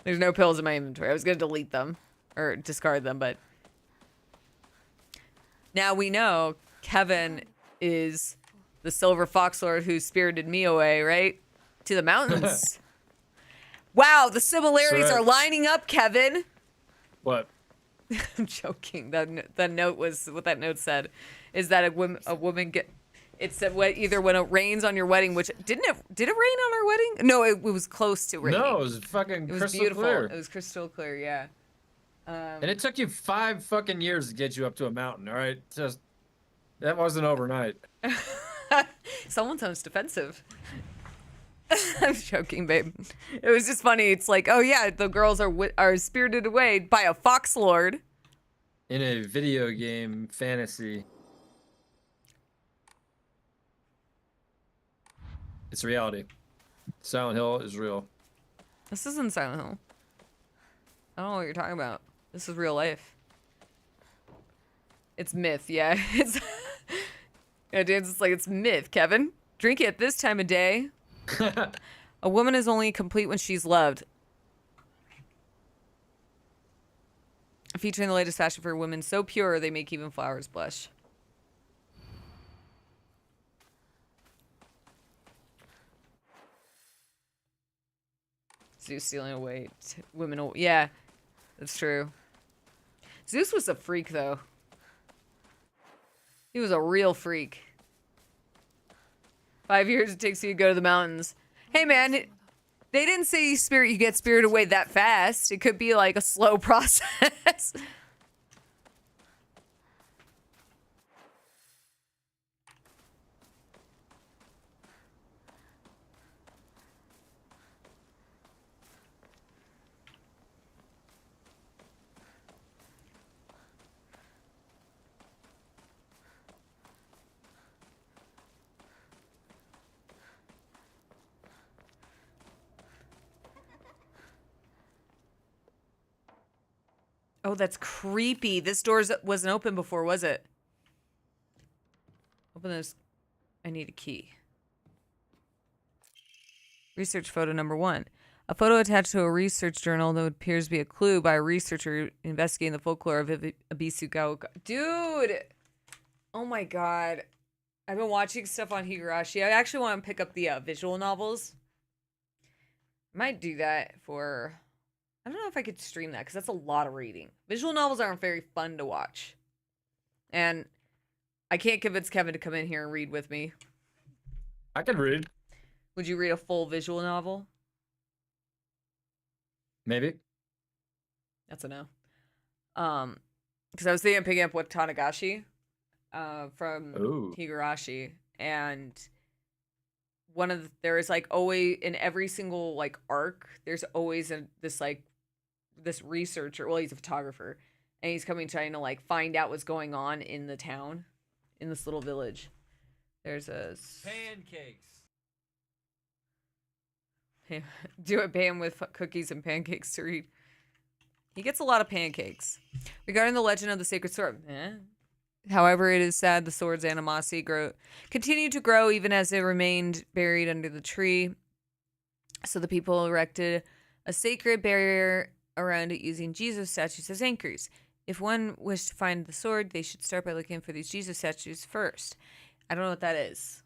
There's no pills in my inventory. I was going to delete them or discard them, but now we know Kevin is the silver fox lord who spirited me away, right? To the mountains. Wow, the similarities are lining up, Kevin. What? I'm joking. That note was what that note said, is that a woman get. It said either when it rains on your wedding, which did it rain on our wedding? No, it was close to raining. No, it was fucking It was crystal beautiful. clear. It was crystal clear, yeah. And it took you 5 fucking years to get you up to a mountain, all right? Just that wasn't overnight. Someone sounds defensive. I'm joking, babe. It was just funny. It's like, oh yeah, the girls are spirited away by a fox lord In a video game fantasy. It's reality. Silent Hill is real. This isn't Silent Hill. I don't know what you're talking about. This is real life. It's myth, yeah. It's yeah, dude, it's like it's myth, Kevin. Drink it this time of day. A woman is only complete when she's loved. Featuring the latest fashion for women so pure they make even flowers blush. Zeus stealing away women. Yeah, that's true. Zeus was a freak, though. He was a real freak. 5 years it takes you to go to the mountains. Hey, man, they didn't say you get spirited away that fast. It could be like a slow process. Oh, that's creepy. This door wasn't open before, was it? Open this. I need a key. Research photo number 1. A photo attached to a research journal that appears to be a clue by a researcher investigating the folklore of Ibisugaoka. Dude! Oh my god. I've been watching stuff on Higurashi. I actually want to pick up the visual novels. Might do that for... I don't know if I could stream that because that's a lot of reading. Visual novels aren't very fun to watch. And I can't convince Kevin to come in here and read with me. I can read. Would you read a full visual novel? Maybe. That's a no. Because I was thinking of picking up with Tanagashi, from Ooh. Higurashi, and there is like always in every single like arc, there's always this researcher. Well, he's a photographer, and he's coming trying to like find out what's going on in the town, in this little village. There's a Pancakes. do it, pay him with cookies and pancakes to read. He gets a lot of pancakes. Regarding the legend of the sacred sword, however, it is said the sword's animosity continued to grow even as it remained buried under the tree. So the people erected a sacred barrier around it using Jesus statues as anchors. If one wished to find the sword, they should start by looking for these Jesus statues first. I don't know what that is.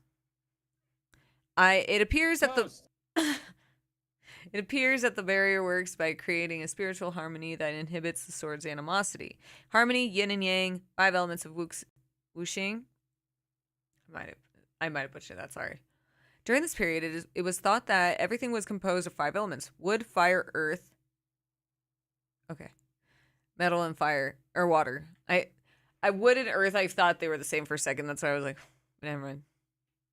It appears that the barrier works by creating a spiritual harmony that inhibits the sword's animosity. Harmony, yin and yang, 5 elements of wuxing. I might have butchered that, sorry. During this period, it was thought that everything was composed of 5 elements: wood, fire, earth. Okay. Metal and fire, or water. Wood and earth, I thought they were the same for a second. That's why I was like, never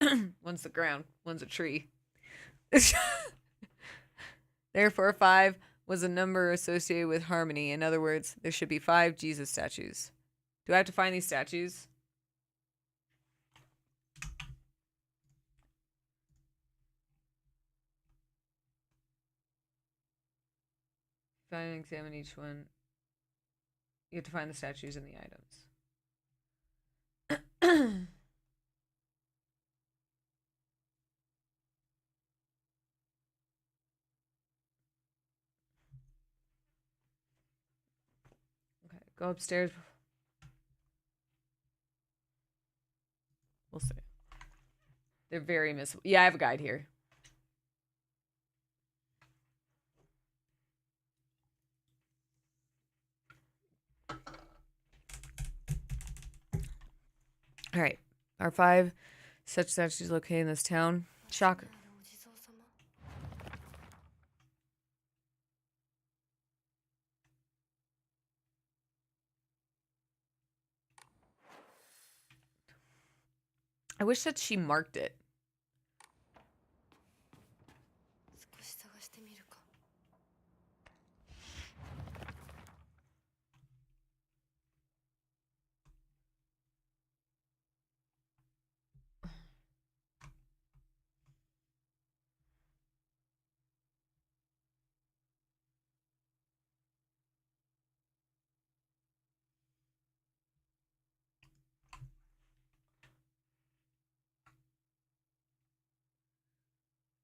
mind. One's the ground, one's a tree. Therefore, 5 was a number associated with harmony. In other words, there should be 5 Jesus statues. Do I have to find these statues? Find and examine each one. You have to find the statues and the items. Okay, go upstairs. We'll see. They're very missable. Yeah, I have a guide here. All right. Our 5 such statues located in this town. Shocker. I wish that she marked it.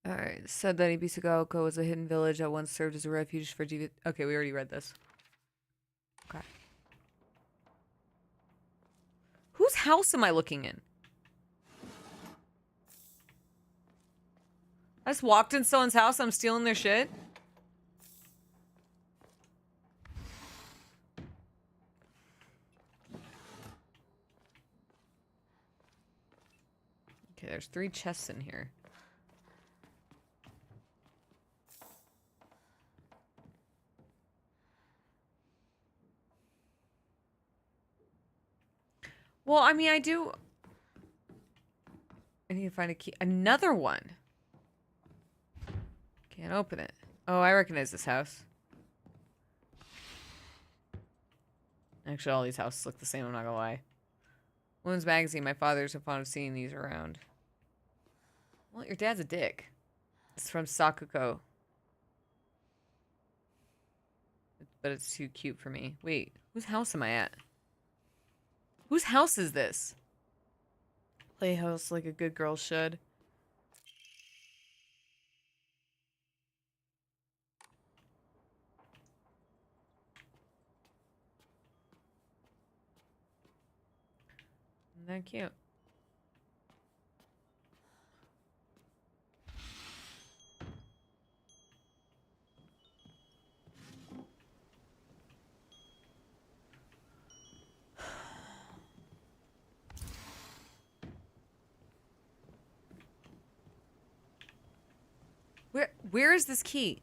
Alright, said that Ibisagaoka was a hidden village that once served as a refuge for Okay, we already read this. Okay. Whose house am I looking in? I just walked in someone's house, I'm stealing their shit? Okay, there's 3 chests in here. Well, I mean, I need to find a key. Another one. Can't open it. Oh, I recognize this house. Actually, all these houses look the same, I'm not gonna lie. Women's Magazine. My father's so fond of seeing these around. Well, your dad's a dick. It's from Sakuko. But it's too cute for me. Wait, whose house am I at? Whose house is this? Playhouse like a good girl should. Isn't that cute? Where is this key?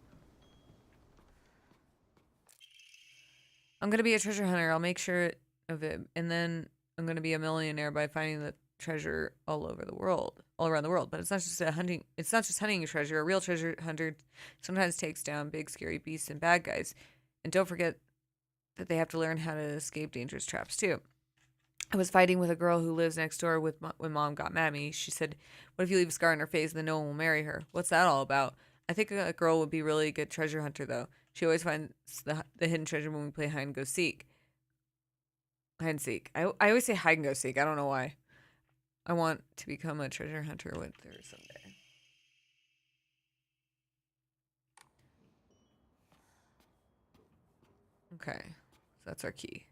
I'm gonna be a treasure hunter. I'll make sure of it, and then I'm gonna be a millionaire by finding the treasure all over the world, all around the world. But it's not just hunting. It's not just hunting a treasure. A real treasure hunter sometimes takes down big, scary beasts and bad guys. And don't forget that they have to learn how to escape dangerous traps too. I was fighting with a girl who lives next door when mom got mad at me. She said, "What if you leave a scar on her face and then no one will marry her?" What's that all about? I think a girl would be a really good treasure hunter though. She always finds the hidden treasure when we play hide and go seek. Hide and seek. I always say hide and go seek. I don't know why. I want to become a treasure hunter with her someday. Okay, so that's our key.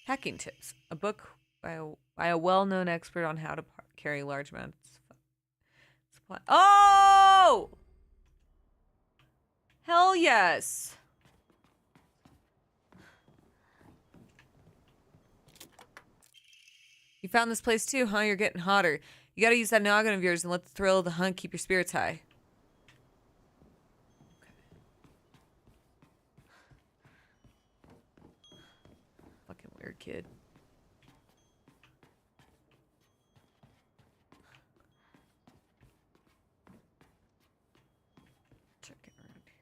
Packing tips. A book by a well-known expert on how to carry large amounts of supply. Oh! Hell yes! You found this place too, huh? You're getting hotter. You gotta use that noggin of yours and let the thrill of the hunt keep your spirits high. Fucking weird kid. Checking around here.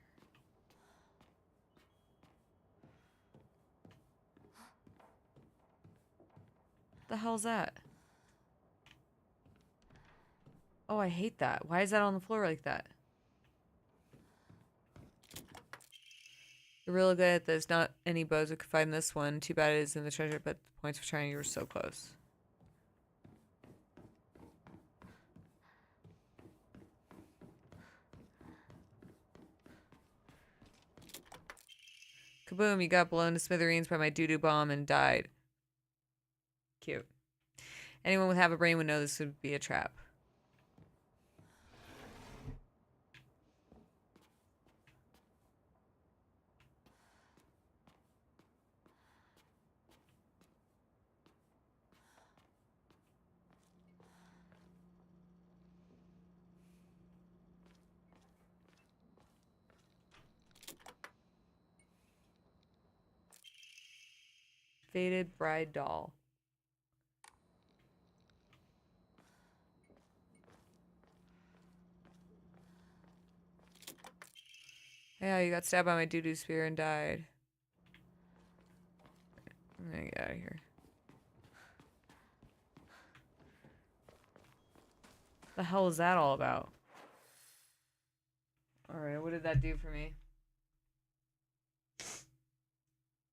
The hell's that? Oh, I hate that. Why is that on the floor like that? You're really good at this. Not any bows could find this one. Too bad it is in the treasure, but the points for trying, you were so close. Kaboom, you got blown to smithereens by my doo-doo bomb and died. Cute. Anyone with half a brain would know this would be a trap. Faded bride doll. Yeah, you got stabbed by my doo-doo spear and died. I'm gonna get out of here. The hell is that all about? Alright, what did that do for me?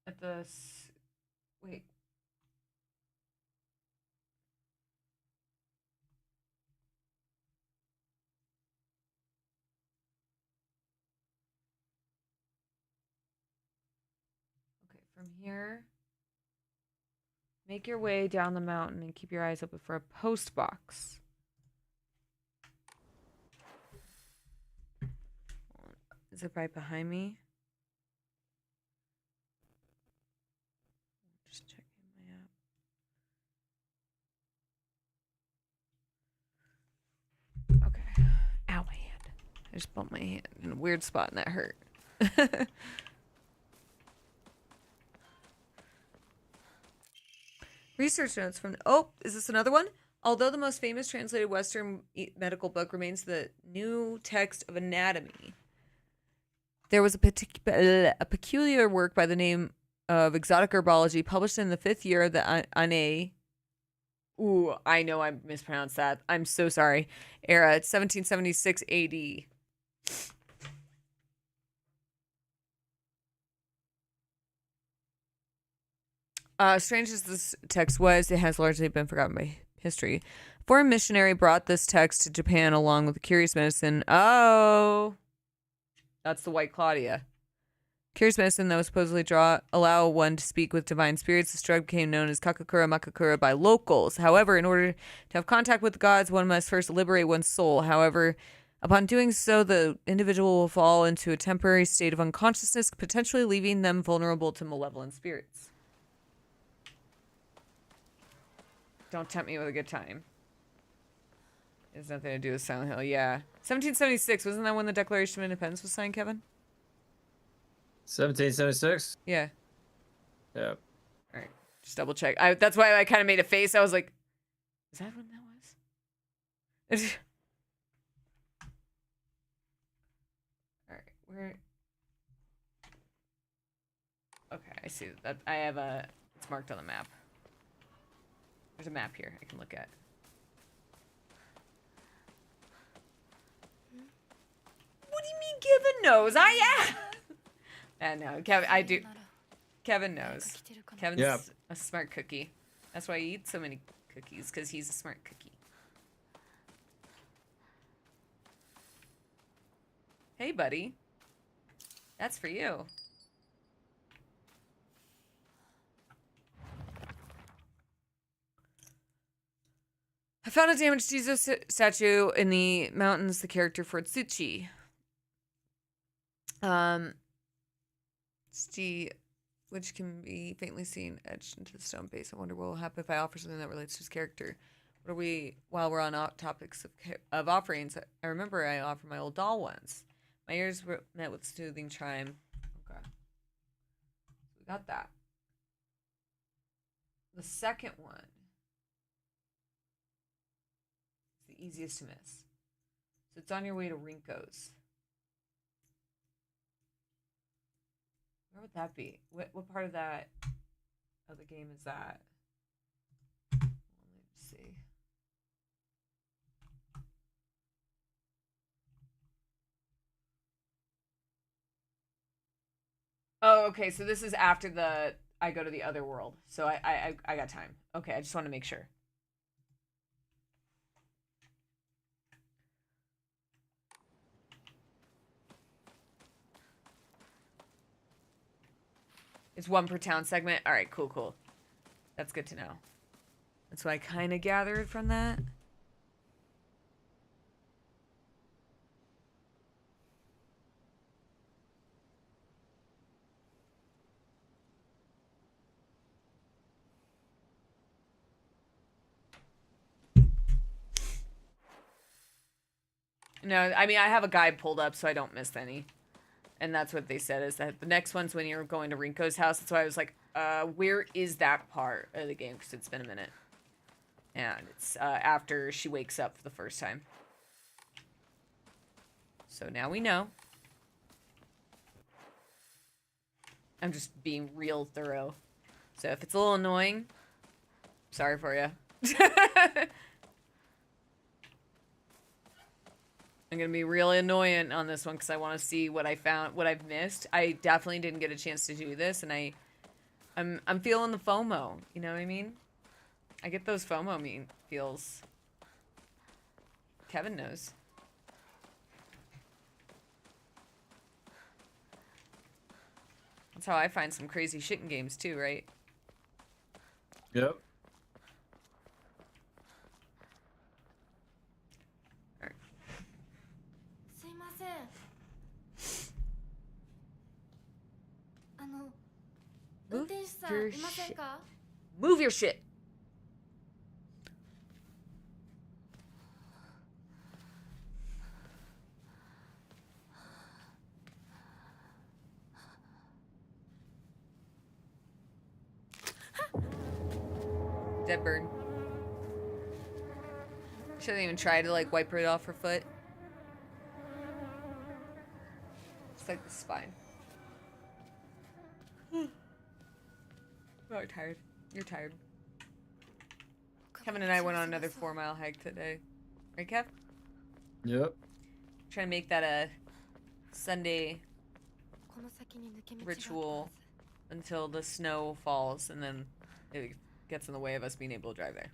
At the... Wait. Okay, from here... Make your way down the mountain and keep your eyes open for a post box. Is it right behind me? Just checking my app. Okay. Ow, my hand. I just bumped my hand in a weird spot and that hurt. Research notes from... Oh, is this another one? Although the most famous translated Western medical book remains the new text of anatomy, there was a peculiar work by the name of Exotic Herbology published in the 5th year of the Ane... Ooh, I know I mispronounced that. I'm so sorry. Era. It's 1776 AD. Strange as this text was, it has largely been forgotten by history. A foreign missionary brought this text to Japan along with the curious medicine. Oh, that's the White Claudia. Curious medicine that was supposedly allow one to speak with divine spirits. This drug became known as kakakura makakura by locals. However, in order to have contact with the gods, one must first liberate one's soul. However, upon doing so, the individual will fall into a temporary state of unconsciousness, potentially leaving them vulnerable to malevolent spirits. Don't tempt me with a good time. It has nothing to do with Silent Hill. Yeah. 1776. Wasn't that when the Declaration of Independence was signed, Kevin? 1776? Yeah. Yeah. All right, just double check. That's why I kind of made a face. I was like, is that what that was? All right, where? Okay, I see that. I have it's marked on the map. There's a map here I can look at. What do you mean Kevin knows? No, Kevin, I do. Kevin knows. Kevin's a smart cookie. That's why he eats so many cookies, because he's a smart cookie. Hey, buddy. That's for you. I found a damaged Jesus statue in the mountains, the character for Tsuchi. Which can be faintly seen etched into the stone base. I wonder what will happen if I offer something that relates to his character. While we're on topics of offerings, I remember I offered my old doll once. My ears were met with soothing chime. Okay. We got that. The second one is the easiest to miss. So it's on your way to Rinko's. Where would that be? What part of the game is that? Let me see. Oh, okay. So this is after I go to the other world. So I got time. Okay, I just want to make sure. It's one per town segment. All right, cool. That's good to know. That's what I kind of gathered from that. No, I mean, I have a guide pulled up so I don't miss any. And that's what they said, is that the next one's when you're going to Rinko's house. That's why I was like, where is that part of the game? Because it's been a minute. And it's after she wakes up for the first time. So now we know. I'm just being real thorough. So if it's a little annoying, sorry for you. I'm gonna be really annoying on this one because I want to see what I found, what I've missed. I definitely didn't get a chance to do this, and I'm feeling the FOMO. You know what I mean? I get those FOMO feels. Kevin knows. That's how I find some crazy shit in games too, right? Yep. Move your shit. Move your shit. Dead bird. Shouldn't even try to like wipe it off her foot. It's like the spine. Oh, I'm tired. You're tired. Kevin and I went on another 4-mile hike today. Right, Kev? Yep. Trying to make that a Sunday ritual until the snow falls, and then it gets in the way of us being able to drive there.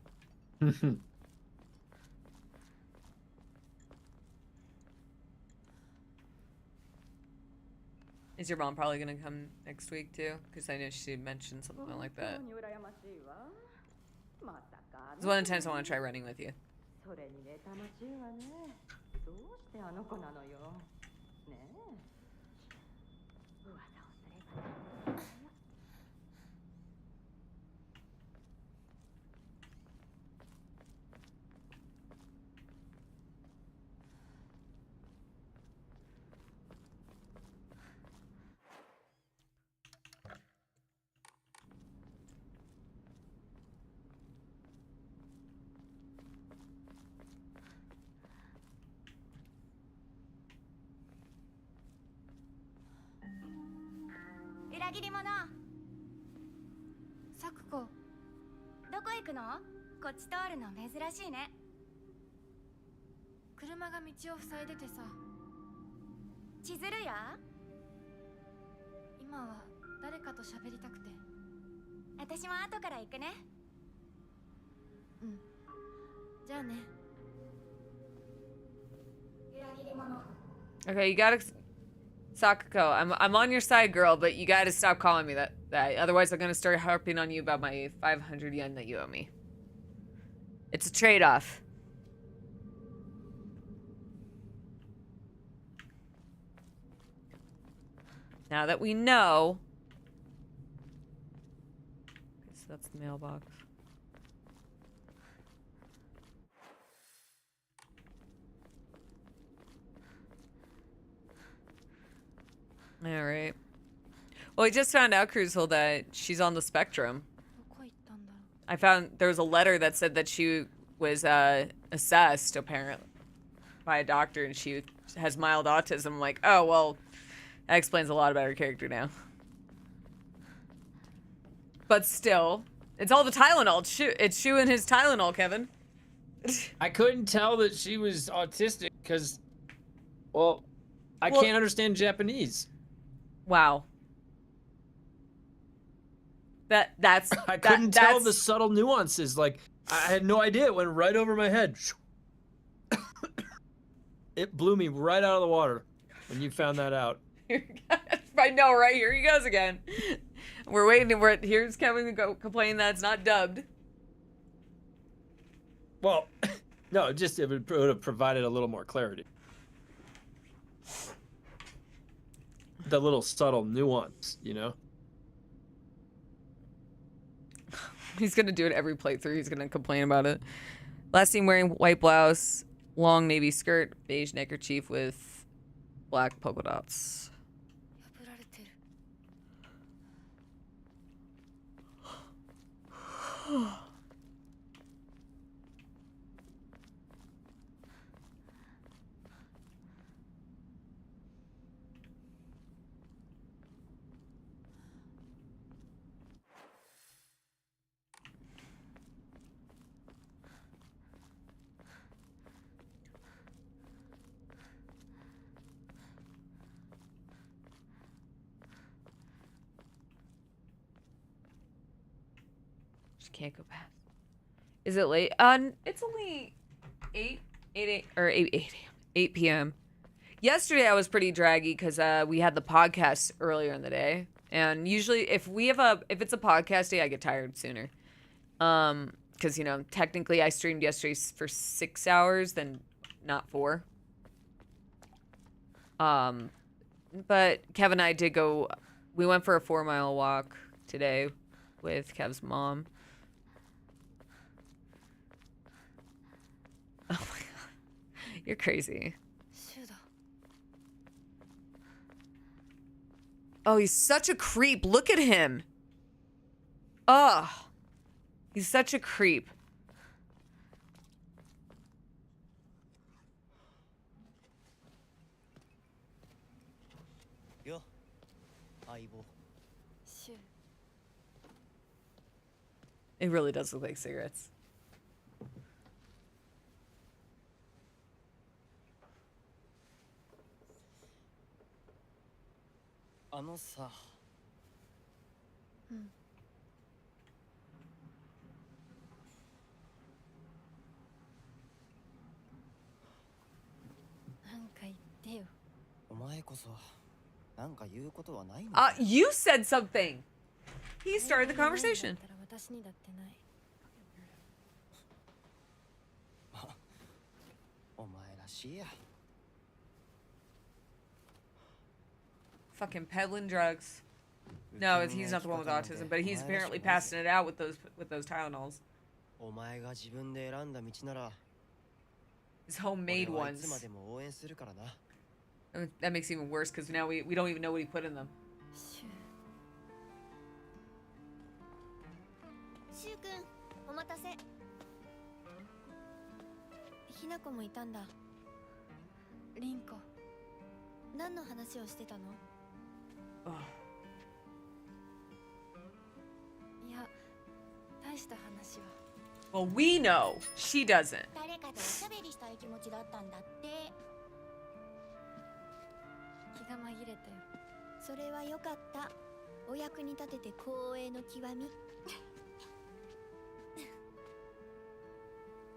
Is your mom probably gonna come next week too? Because I know she mentioned something like that. It's one of the times I want to try running with you. 切り者。サクコ、どこ行くの？こっち通るの珍しいね。車が道を塞いでてさ。千鶴や？今は誰かと喋りたくて。私も後から行くね。うん。じゃあね。裏切り者。 Okay, you gotta Sakuko, I'm on your side, girl, but you gotta stop calling me that. Otherwise, I'm gonna start harping on you about my 500 yen that you owe me. It's a trade-off. Now that we know, so that's the mailbox. All right. Well, we just found out, Cruzel, that she's on the spectrum. I found there was a letter that said that she was assessed, apparently, by a doctor, and she has mild autism. I'm like, oh, well, that explains a lot about her character now. But still, it's all the Tylenol. It's Shu and his Tylenol, Kevin. I couldn't tell that she was autistic because, well, I can't understand Japanese. Wow. That's I couldn't tell the subtle nuances. Like, I had no idea. It went right over my head. It blew me right out of the water when you found that out. I know, right? Here he goes again. We're waiting. Here's Kevin complaining that it's not dubbed. Well, no, it would have provided a little more clarity. The little subtle nuance, you know? He's gonna do it every playthrough. He's gonna complain about it. Last seen wearing white blouse, long navy skirt, beige neckerchief with black polka dots. Just can't go past. Is it late? It's only 8 p.m. Yesterday I was pretty draggy because we had the podcast earlier in the day, and usually if it's a podcast day, I get tired sooner. Because technically I streamed yesterday for 6 hours, then not 4. But Kev and I did go. We went for a 4-mile walk today with Kev's mom. Oh my god. You're crazy. Oh, he's such a creep. Look at him. Ugh. He's such a creep. Yo. It really does look like cigarettes. You said something. He started the conversation. Fucking peddling drugs. No, he's not the one with autism, but he's apparently passing it out with those Tylenols. His homemade ones. That makes it even worse because now we don't even know what he put in them. シュウ君、お待たせ。ひなこもいたんだ。リンコ。何の話をしてたの？私は Well, we know she doesn't. 誰かとおしゃべりしたい気持ちだったんだって。気が紛れたよ。それはよかった。お役に立てて光栄の極み。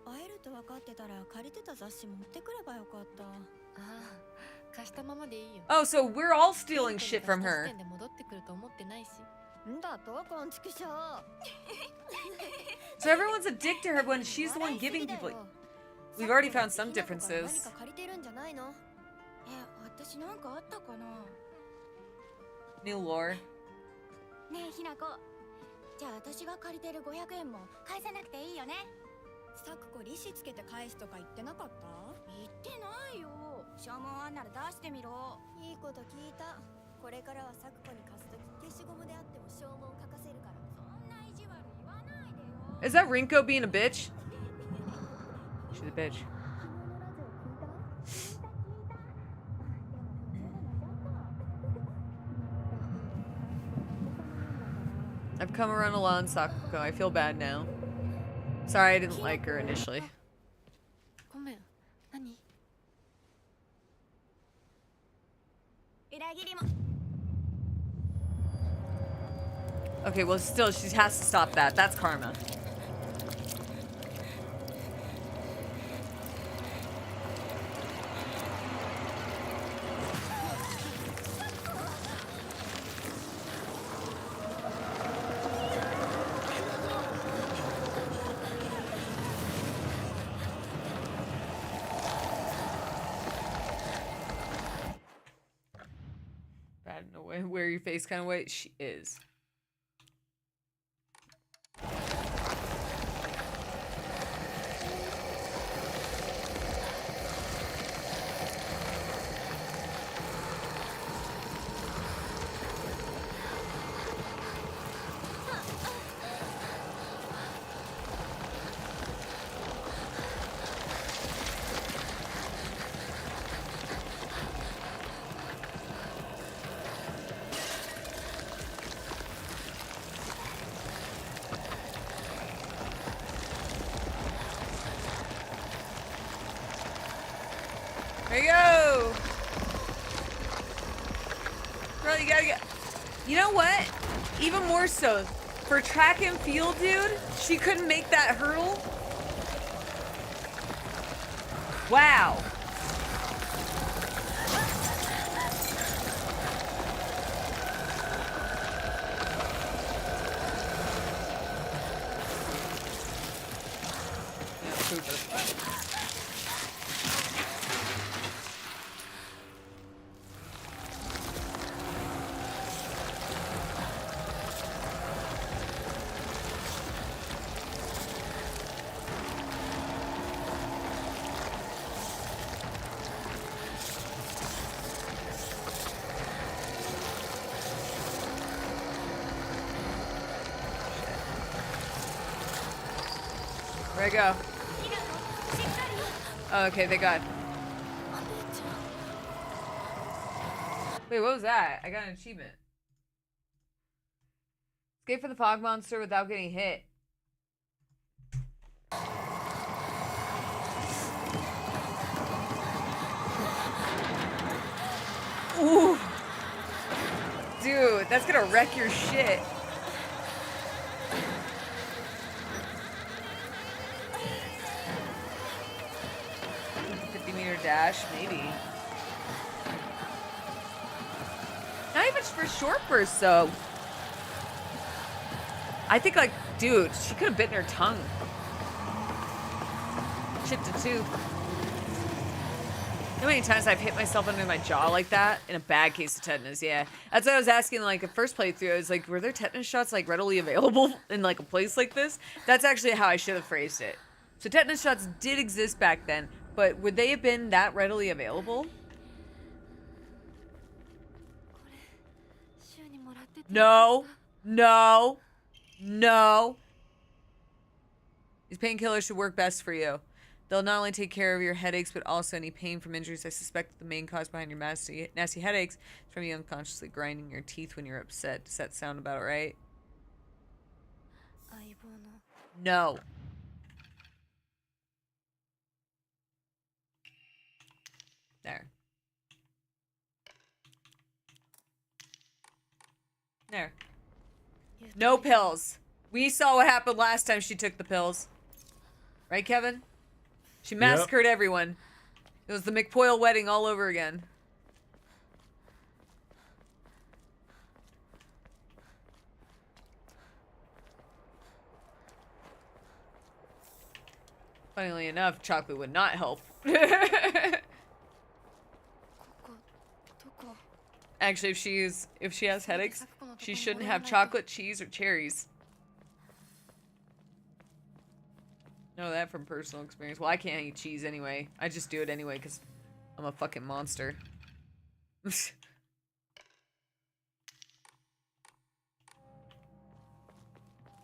会えると分かってたら借りてた雑誌持ってくればよかった。ああ、貸したままでいいよ。Oh, so we're all stealing shit from her. で戻ってくると思ってないし。んだと、こんちくしょう。So everyone's a dick to her when she's the one giving people. We've already found some differences. 何か借りてるんじゃないの？私なんかあったかな。 New lore. ねえひなこ、じゃあ私が借りてる500円も返さなくていいよね。さくこ利子つけて返すとか言ってなかった？言ってないよ。証文あんなら出してみろ。いいこと聞いた。これからはさくこに貸すとき消しゴムであっても証文書かせるから。そんな意地悪言わないでよ。Is that Rinko being a bitch? She's a bitch. I've come around alone, Sakuko. I feel bad now. Sorry I didn't like her initially. ごめん。何？裏切りも。 Okay, well, still, she has to stop that. That's karma. I don't know where your face kind of way. She is. There you go! Girl, you gotta get... You know what? Even more so, for track and field, dude, she couldn't make that hurdle. Wow. Yeah, Cooper. Where'd I go? Oh, okay, they got... Wait, what was that? I got an achievement. Escape from the fog monster without getting hit. Ooh. Dude, that's gonna wreck your shit. Dash, maybe. Not even for short bursts, though. I think, like, dude, she could have bitten her tongue. Chipped a tooth. You know how many times I've hit myself under my jaw like that? In a bad case of tetanus, yeah. That's what I was asking, like, the first playthrough. I was like, were there tetanus shots, like, readily available in, like, a place like this? That's actually how I should have phrased it. So tetanus shots did exist back then. But would they have been that readily available? No. No. No. These painkillers should work best for you. They'll not only take care of your headaches, but also any pain from injuries. I suspect that the main cause behind your nasty headaches is from you unconsciously grinding your teeth when you're upset. Does that sound about right? No. There. There. No pills. We saw what happened last time she took the pills. Right, Kevin? She massacred everyone. It was the McPoyle wedding all over again. Funnily enough, chocolate would not help. Actually, if she has headaches, she shouldn't have chocolate, cheese, or cherries. Know that from personal experience. Well, I can't eat cheese anyway. I just do it anyway because I'm a fucking monster.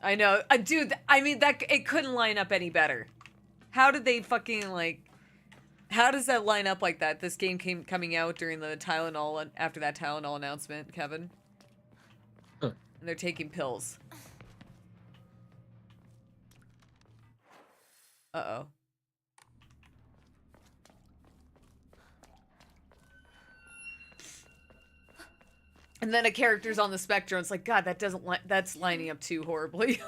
I know. Dude, I mean, it couldn't line up any better. How did they fucking, like... How does that line up like that? This game coming out during the Tylenol, after that Tylenol announcement, Kevin. And they're taking pills. Uh-oh. And then a character's on the spectrum. It's like, God, that's lining up too horribly.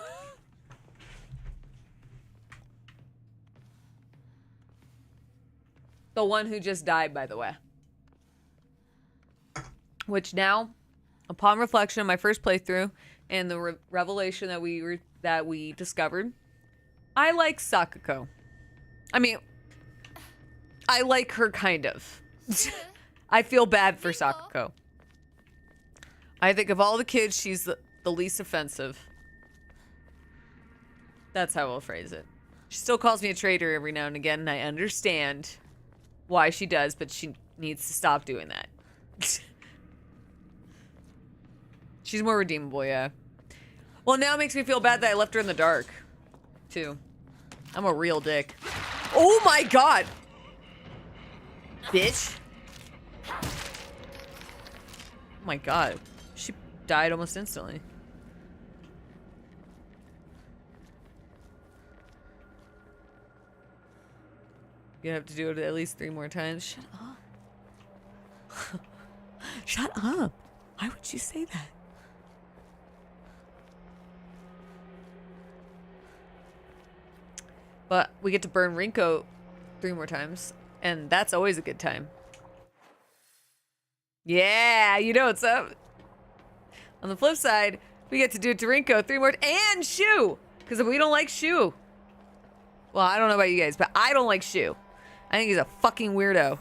The one who just died, by the way. Which now, upon reflection of my first playthrough and the revelation that we discovered, I like Sakuko. I mean, I like her kind of. I feel bad for Sakuko. I think of all the kids, she's the least offensive. That's how I'll phrase it. She still calls me a traitor every now and again, and I understand why she does, but she needs to stop doing that. She's more redeemable, yeah. Well, now it makes me feel bad that I left her in the dark, too. I'm a real dick. Oh my god! Bitch. Oh my god. She died almost instantly. You have to do it at least 3 more times. Shut up. Shut up. Why would you say that? But we get to burn Rinko 3 more times, and that's always a good time. Yeah, you know what's up. On the flip side, we get to do it to Rinko 3 more, and Shu, because we don't like Shu. Well, I don't know about you guys, but I don't like Shu. I think he's a fucking weirdo.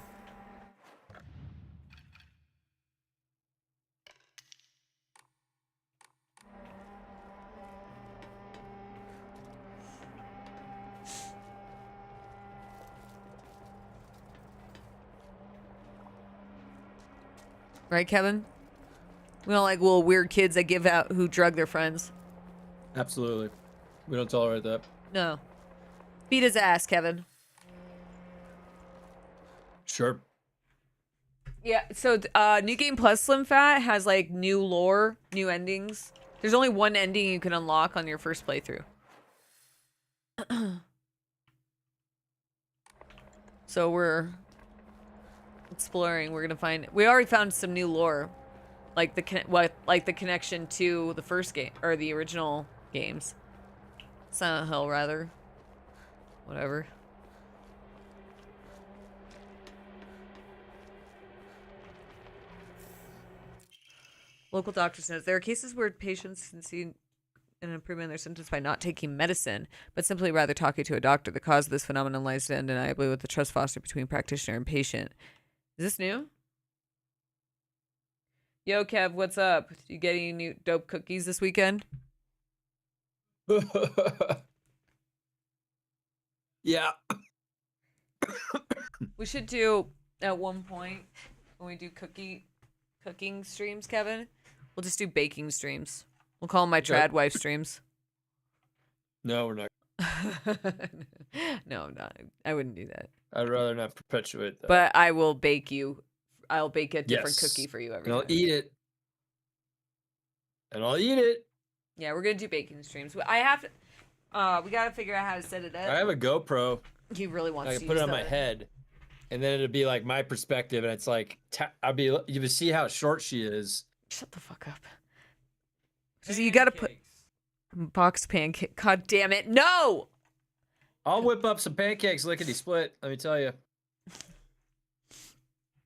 Right, Kevin? We don't like little weird kids that give out who drug their friends. Absolutely. We don't tolerate that. No. Beat his ass, Kevin. Sure. Yeah, so New Game Plus Slim Fat has like new lore, new endings. There's only one ending you can unlock on your first playthrough. So we're exploring. We're gonna find. We already found some new lore, like the connection to the first game or the original games. Silent Hill, rather. Whatever. Local doctor says there are cases where patients can see an improvement in their symptoms by not taking medicine, but simply rather talking to a doctor. The cause of this phenomenon lies undeniably with the trust fostered between practitioner and patient. Is this new? Yo, Kev, what's up? You get any new dope cookies this weekend? Yeah. We should do, at one point, when we do cooking streams, Kevin, we'll just do baking streams. We'll call them my trad wife streams. No, we're not. No, I'm not. I wouldn't do that. I'd rather not perpetuate that. But I will bake you. I'll bake a different Yes. cookie for you every And I'll time. eat it. And I'll eat it. Yeah, we're gonna do baking streams. I have to. We gotta figure out how to set it I up. have a GoPro. He really wants I to can put it use on my the- head, and then it'd be like my perspective, and it's like you would see how short she is. Shut the fuck up. So you gotta put box pancake. God damn it! No. I'll whip up some pancakes lickety split. Let me tell you.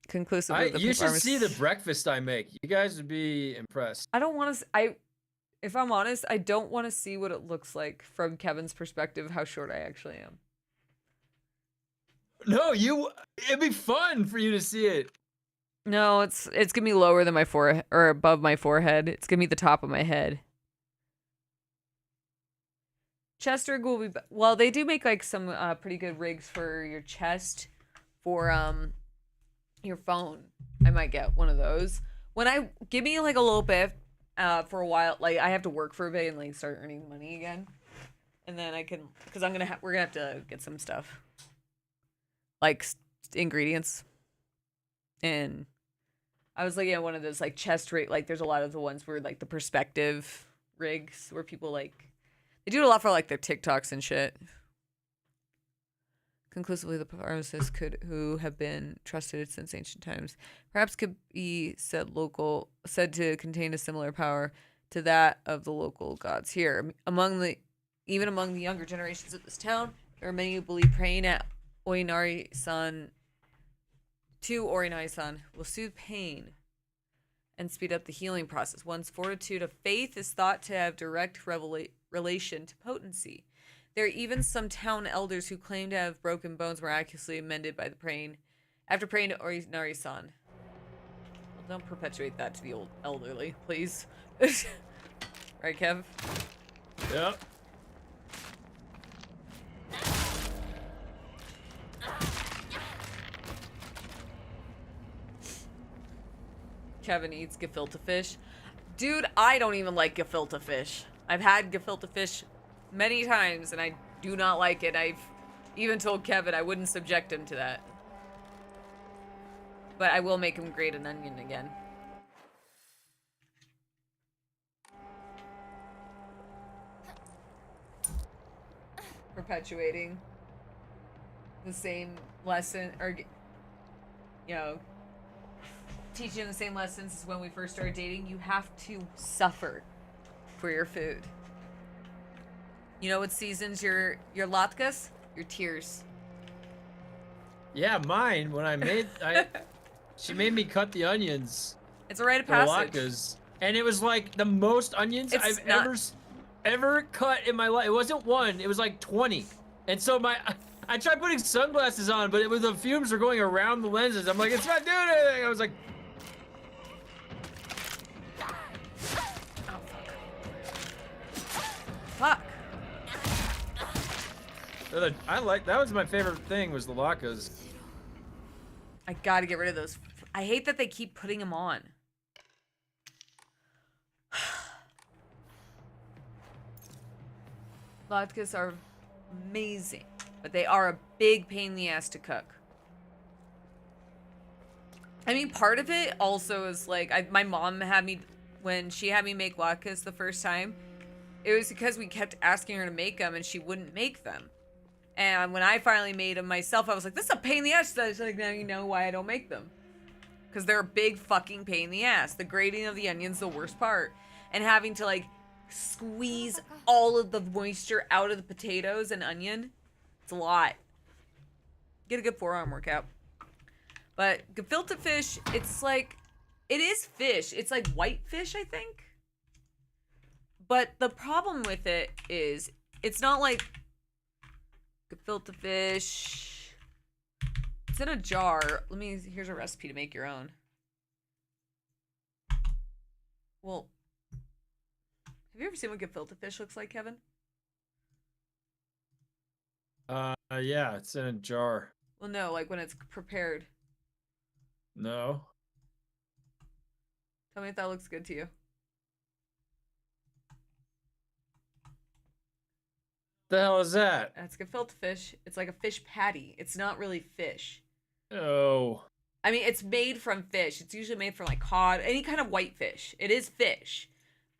Conclusively, the You should performance- see the breakfast I make. You guys would be impressed. I don't want to. If I'm honest, I don't want to see what it looks like from Kevin's perspective. How short I actually am. No, it'd be fun for you to see it. No, it's gonna be lower than my forehead or above my forehead. It's gonna be the top of my head. Chest rig will be well. They do make like some pretty good rigs for your chest for your phone. I might get one of those. Give me like a little bit for a while. Like I have to work for a bit and like start earning money again, and then I can because we're gonna have to get some stuff like ingredients. And I was looking at one of those like chest rig. Like there's a lot of the ones where like the perspective rigs where people like they do it a lot for like their TikToks and shit. Conclusively, the pharmacists who have been trusted since ancient times, perhaps could be said to contain a similar power to that of the local gods here. Even among the younger generations of this town, there are many who believe praying at Oinari-san will soothe pain and speed up the healing process. One's fortitude of faith is thought to have direct relation to potency. There are even some town elders who claim to have broken bones miraculously mended by after praying to Oinari-san. Well, don't perpetuate that to the old elderly, please. Right, Kev? Yep. Kevin eats gefilte fish. Dude, I don't even like gefilte fish. I've had gefilte fish many times, and I do not like it. I've even told Kevin I wouldn't subject him to that. But I will make him grate an onion again. Perpetuating the same lesson, or, you know, teaching the same lessons as when we first started dating. You have to suffer for your food. You know what seasons your latkes? Your tears. Yeah, mine. When she made me cut the onions. It's a rite of for passage. latkes, and it was like the most onions It's I've not- ever cut in my life. It wasn't one. It was like 20. And so I tried putting sunglasses on, but the fumes were going around the lenses. I'm like, it's not doing anything. I was like, Fuck. that was my favorite thing was the latkes. I gotta get rid of those. I hate that they keep putting them on. Latkes are amazing, but they are a big pain in the ass to cook. I mean, part of it also is like, my mom had me, when she had me make latkes the first time, it was because we kept asking her to make them and she wouldn't make them. And when I finally made them myself, I was like, this is a pain in the ass. She's like, now you know why I don't make them. Because they're a big fucking pain in the ass. The grating of the onion's the worst part. And having to like squeeze all of the moisture out of the potatoes and onion, it's a lot. Get a good forearm workout. But gefilte fish, it's like, it is fish. It's like white fish, I think. But the problem with it is, it's not like gefilte fish. It's in a jar. Here's a recipe to make your own. Well, have you ever seen what gefilte fish looks like, Kevin? Yeah, it's in a jar. Well, no, like when it's prepared. No. Tell me if that looks good to you. The hell is that? That's gefilte fish. It's like a fish patty. It's not really fish. Oh. I mean, it's made from fish. It's usually made from like cod, any kind of white fish. It is fish,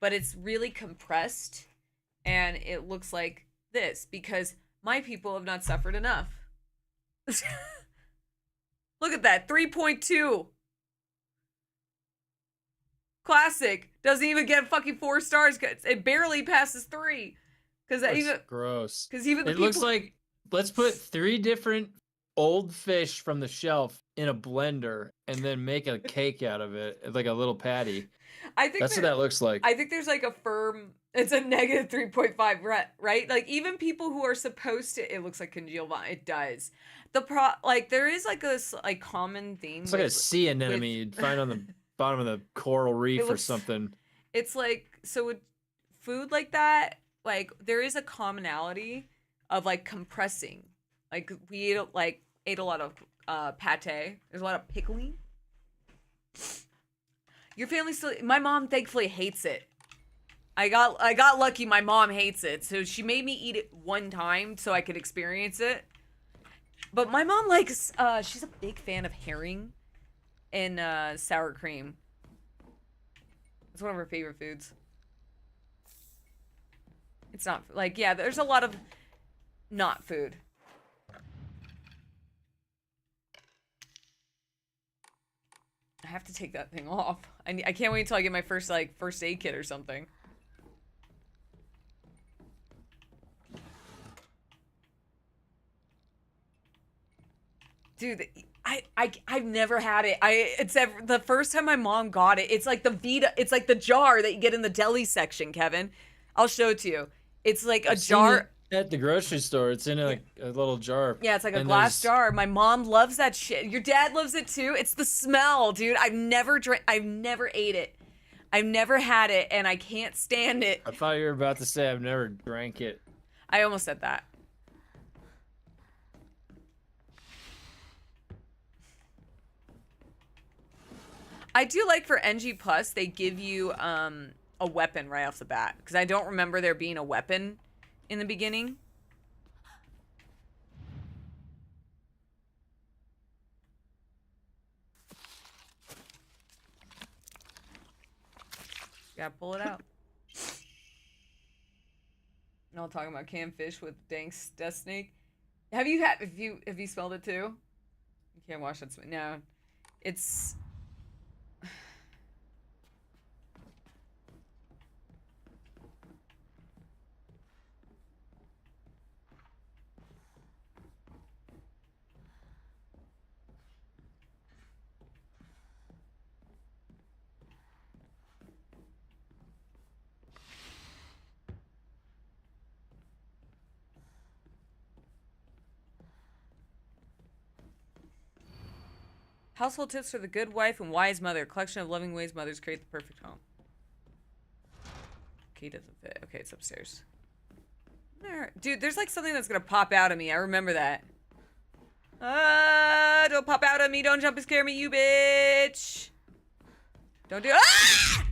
but it's really compressed, and it looks like this because my people have not suffered enough. Look at that, 3.2. Classic. Doesn't even get fucking 4 stars. It barely passes 3. Because even gross. Because even the It people, looks like let's put 3 different old fish from the shelf in a blender and then make a cake out of it, like a little patty. I think That's what that looks like. I think there's like a firm. It's a negative 3.5, right? Like even people who are supposed to, it looks like congealed vomit. It does. Like there is like a like common theme. It's like a sea anemone you'd find on the bottom of the coral reef or something. It's like, so with food like that, like there is a commonality of like compressing. Like we ate a lot of pate. There's a lot of pickling. Your family still. My mom thankfully hates it. I got lucky. My mom hates it, so she made me eat it one time so I could experience it. But my mom likes. She's a big fan of herring and sour cream. It's one of her favorite foods. It's not like, yeah. There's a lot of not food. I have to take that thing off. I can't wait until I get my first aid kit or something. Dude, I've never had it. The first time my mom got it. It's like the Vita. It's like the jar that you get in the deli section, Kevin. I'll show it to you. It's like a jar. At the grocery store, it's in a little jar. Yeah, it's like a glass jar. My mom loves that shit. Your dad loves it too. It's the smell, dude. I've never ate it. I've never had it, and I can't stand it. I thought you were about to say I've never drank it. I almost said that. I do like for NG Plus, they give you a weapon right off the bat, because I don't remember there being a weapon in the beginning. Gotta pull it out. And I'll talk about canned fish with Dank's death snake. Have you smelled it too? You can't wash that. No, it's. Household tips for the good wife and wise mother. A collection of loving ways mothers create the perfect home. Key doesn't fit. Okay, it's upstairs. There. Dude, there's like something that's gonna pop out of me. I remember that. Don't pop out of me. Don't jump and scare me, you bitch. Don't do it. Ah!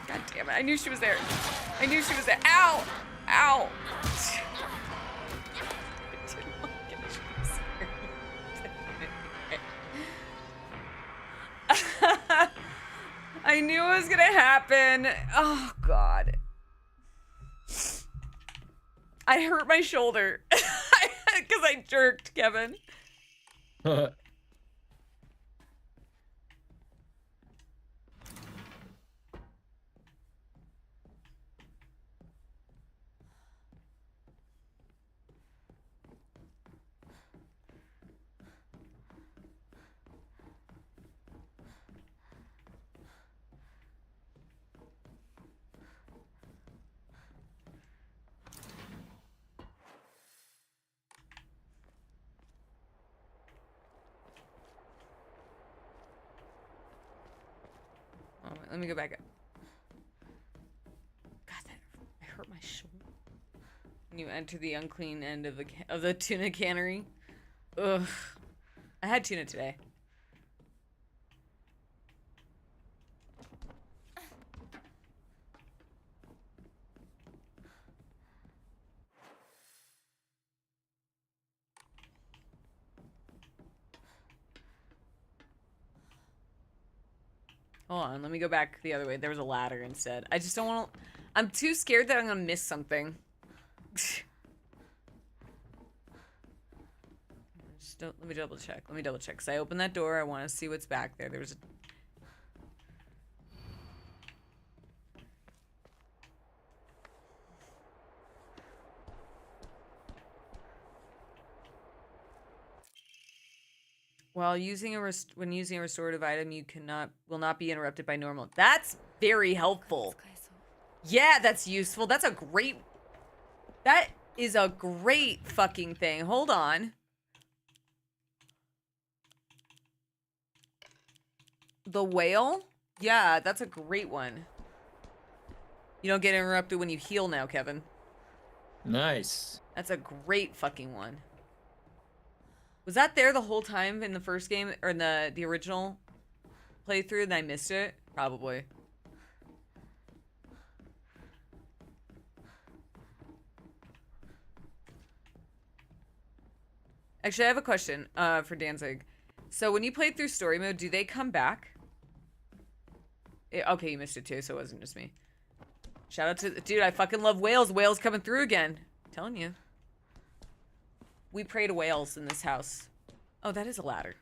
God damn it. I knew she was there. I knew she was there. Ow! Ow! I knew it was gonna happen. Oh, God. I hurt my shoulder. Because I jerked, Kevin. Let me go back up. God, I hurt my shoulder. When you enter the unclean end of the tuna cannery. Ugh. I had tuna today. Hold on, let me go back the other way. There was a ladder instead. I just don't want to. I'm too scared that I'm gonna miss something. Just don't, let me double check. Let me double check. Cause I opened that door. I want to see what's back there. There was a. While using when using a restorative item, you will not be interrupted by normal. That's very helpful. Yeah, that's useful. That is a great fucking thing. Hold on. The whale? Yeah, that's a great one. You don't get interrupted when you heal now, Kevin. Nice. That's a great fucking one. Was that there the whole time in the first game or in the original playthrough and I missed it? Probably. Actually, I have a question for Danzig. So when you played through story mode, do they come back? Okay, you missed it too, so it wasn't just me. Shout out to... Dude, I fucking love whales. Whales coming through again. I'm telling you. We pray to whales in this house. Oh, that is a ladder.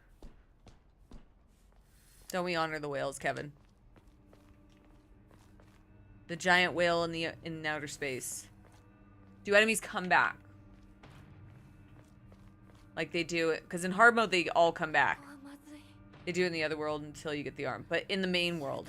Don't we honor the whales, Kevin? The giant whale in outer space. Do enemies come back? Like they do it, because in hard mode they all come back. They do in the other world until you get the arm, but in the main world.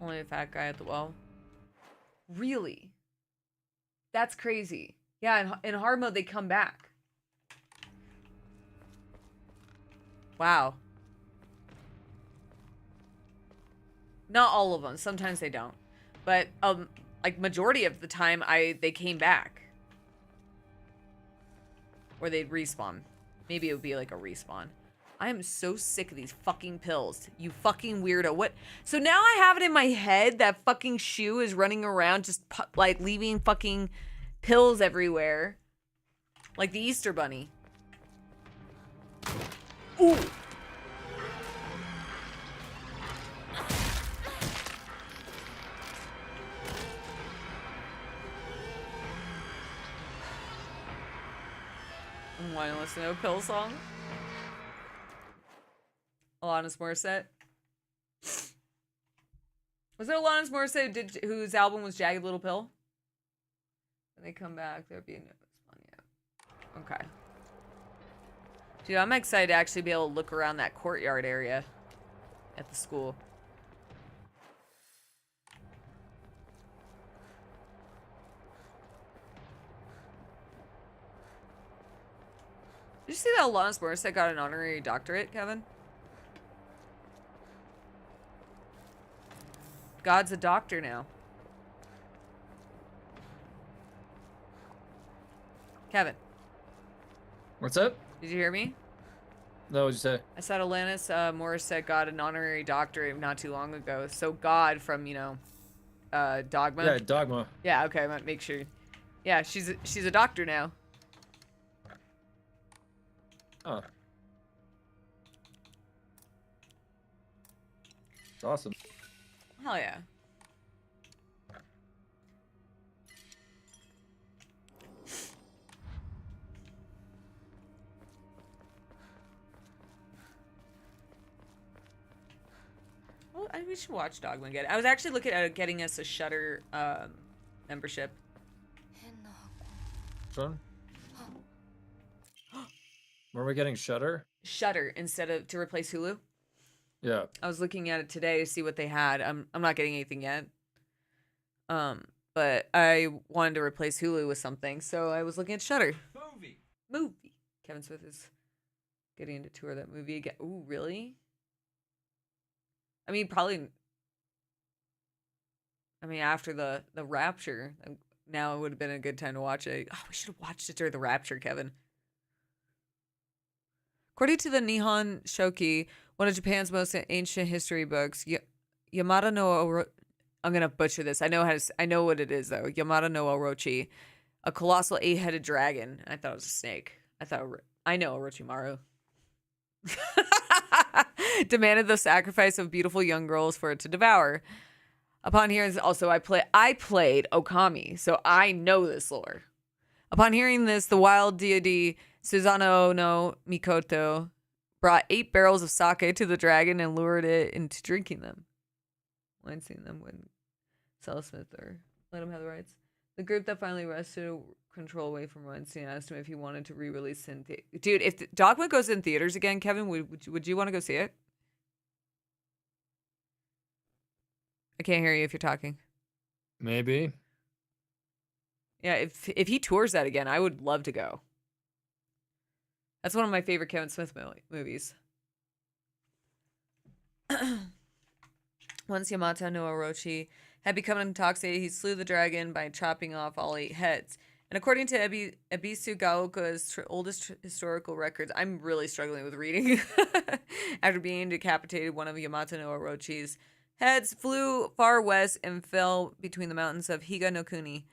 Only a fat guy at the well. Really? That's crazy. Yeah, in hard mode they come back. Wow. Not all of them. Sometimes they don't. But like majority of the time they came back. Or they'd respawn. Maybe it would be like a respawn. I am so sick of these fucking pills. You fucking weirdo. What? So now I have it in my head that fucking Shu is running around just like leaving fucking pills everywhere. Like the Easter Bunny. Ooh. Want to listen to a pill song? Alanis Morissette. Was it Alanis Morissette whose album was Jagged Little Pill? When they come back, there'll be a new one. Yeah. Okay. Dude, I'm excited to actually be able to look around that courtyard area at the school. Did you see that Alanis Morissette got an honorary doctorate, Kevin? God's a doctor now. Kevin. What's up? Did you hear me? No, what'd you say? I said Alanis Morissette got an honorary doctorate not too long ago. So God from, you know, Dogma. Yeah, Dogma. Yeah, okay, I might make sure. Yeah, she's a doctor now. Oh. It's awesome. Hell yeah. Well, we should watch Dogma again. I was actually looking at getting us a Shudder membership. Son? Were we getting Shudder? Shudder instead of to replace Hulu. Yeah. I was looking at it today to see what they had. I'm not getting anything yet. But I wanted to replace Hulu with something, so I was looking at Shudder. Movie. Kevin Smith is getting into tour that movie again. Ooh, really? I mean, probably. I mean, after the Rapture, now it would have been a good time to watch it. Oh, we should have watched it during the Rapture, Kevin. According to the Nihon Shoki, one of Japan's most ancient history books, Yamada no I'm gonna butcher this. I know what it is though. Yamada no Orochi, a colossal 8-headed dragon. I thought it was a snake. I know Orochimaru. Demanded the sacrifice of beautiful young girls for it to devour. Upon hearing this, also I played Okami, so I know this lore. Upon hearing this, the wild deity Susanoo no Mikoto brought 8 barrels of sake to the dragon and lured it into drinking them. Weinstein them when Smith or let him have the rights. The group that finally wrested control away from Weinstein asked him if he wanted to re-release in dude, if Dogma goes in theaters again, Kevin, would you want to go see it? I can't hear you if you're talking. Maybe. Yeah, if he tours that again, I would love to go. That's one of my favorite Kevin Smith movies. Once Yamato no Orochi had become intoxicated, he slew the dragon by chopping off all 8 heads. And according to Ebisu Gaoka's oldest historical records, I'm really struggling with reading. After being decapitated, one of Yamato no Orochi's heads flew far west and fell between the mountains of Higa no Kuni.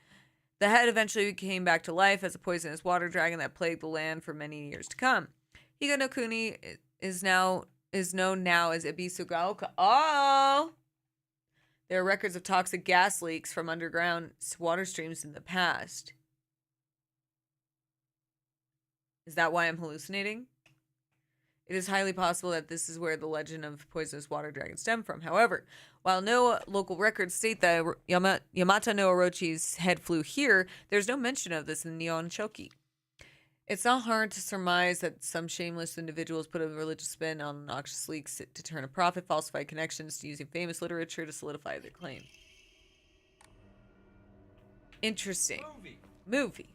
The head eventually came back to life as a poisonous water dragon that plagued the land for many years to come. Higa no Kuni is known now as Ebisu Gaoka. Oh! There are records of toxic gas leaks from underground water streams in the past. Is that why I'm hallucinating? It is highly possible that this is where the legend of poisonous water dragon stemmed from. However, while no local records state that Yamato no Orochi's head flew here, there's no mention of this in Nihon Shoki. It's not hard to surmise that some shameless individuals put a religious spin on noxious leaks to turn a profit, falsify connections to using famous literature to solidify their claim. Interesting. Movie.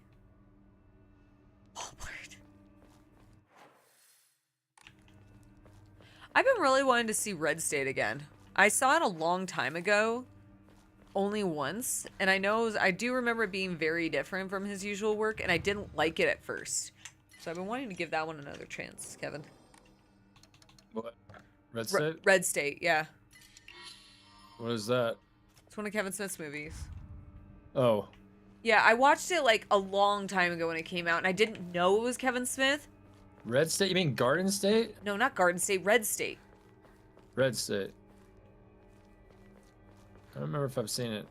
Ballpark. I've been really wanting to see Red State again. I saw it a long time ago, only once, and I do remember it being very different from his usual work, and I didn't like it at first. So I've been wanting to give that one another chance, Kevin. What? Red State? Red State, yeah. What is that? It's one of Kevin Smith's movies. Oh. Yeah, I watched it like a long time ago when it came out, and I didn't know it was Kevin Smith. Red State? You mean Garden State? No, not Garden State, Red State. Red State. I don't remember if I've seen it.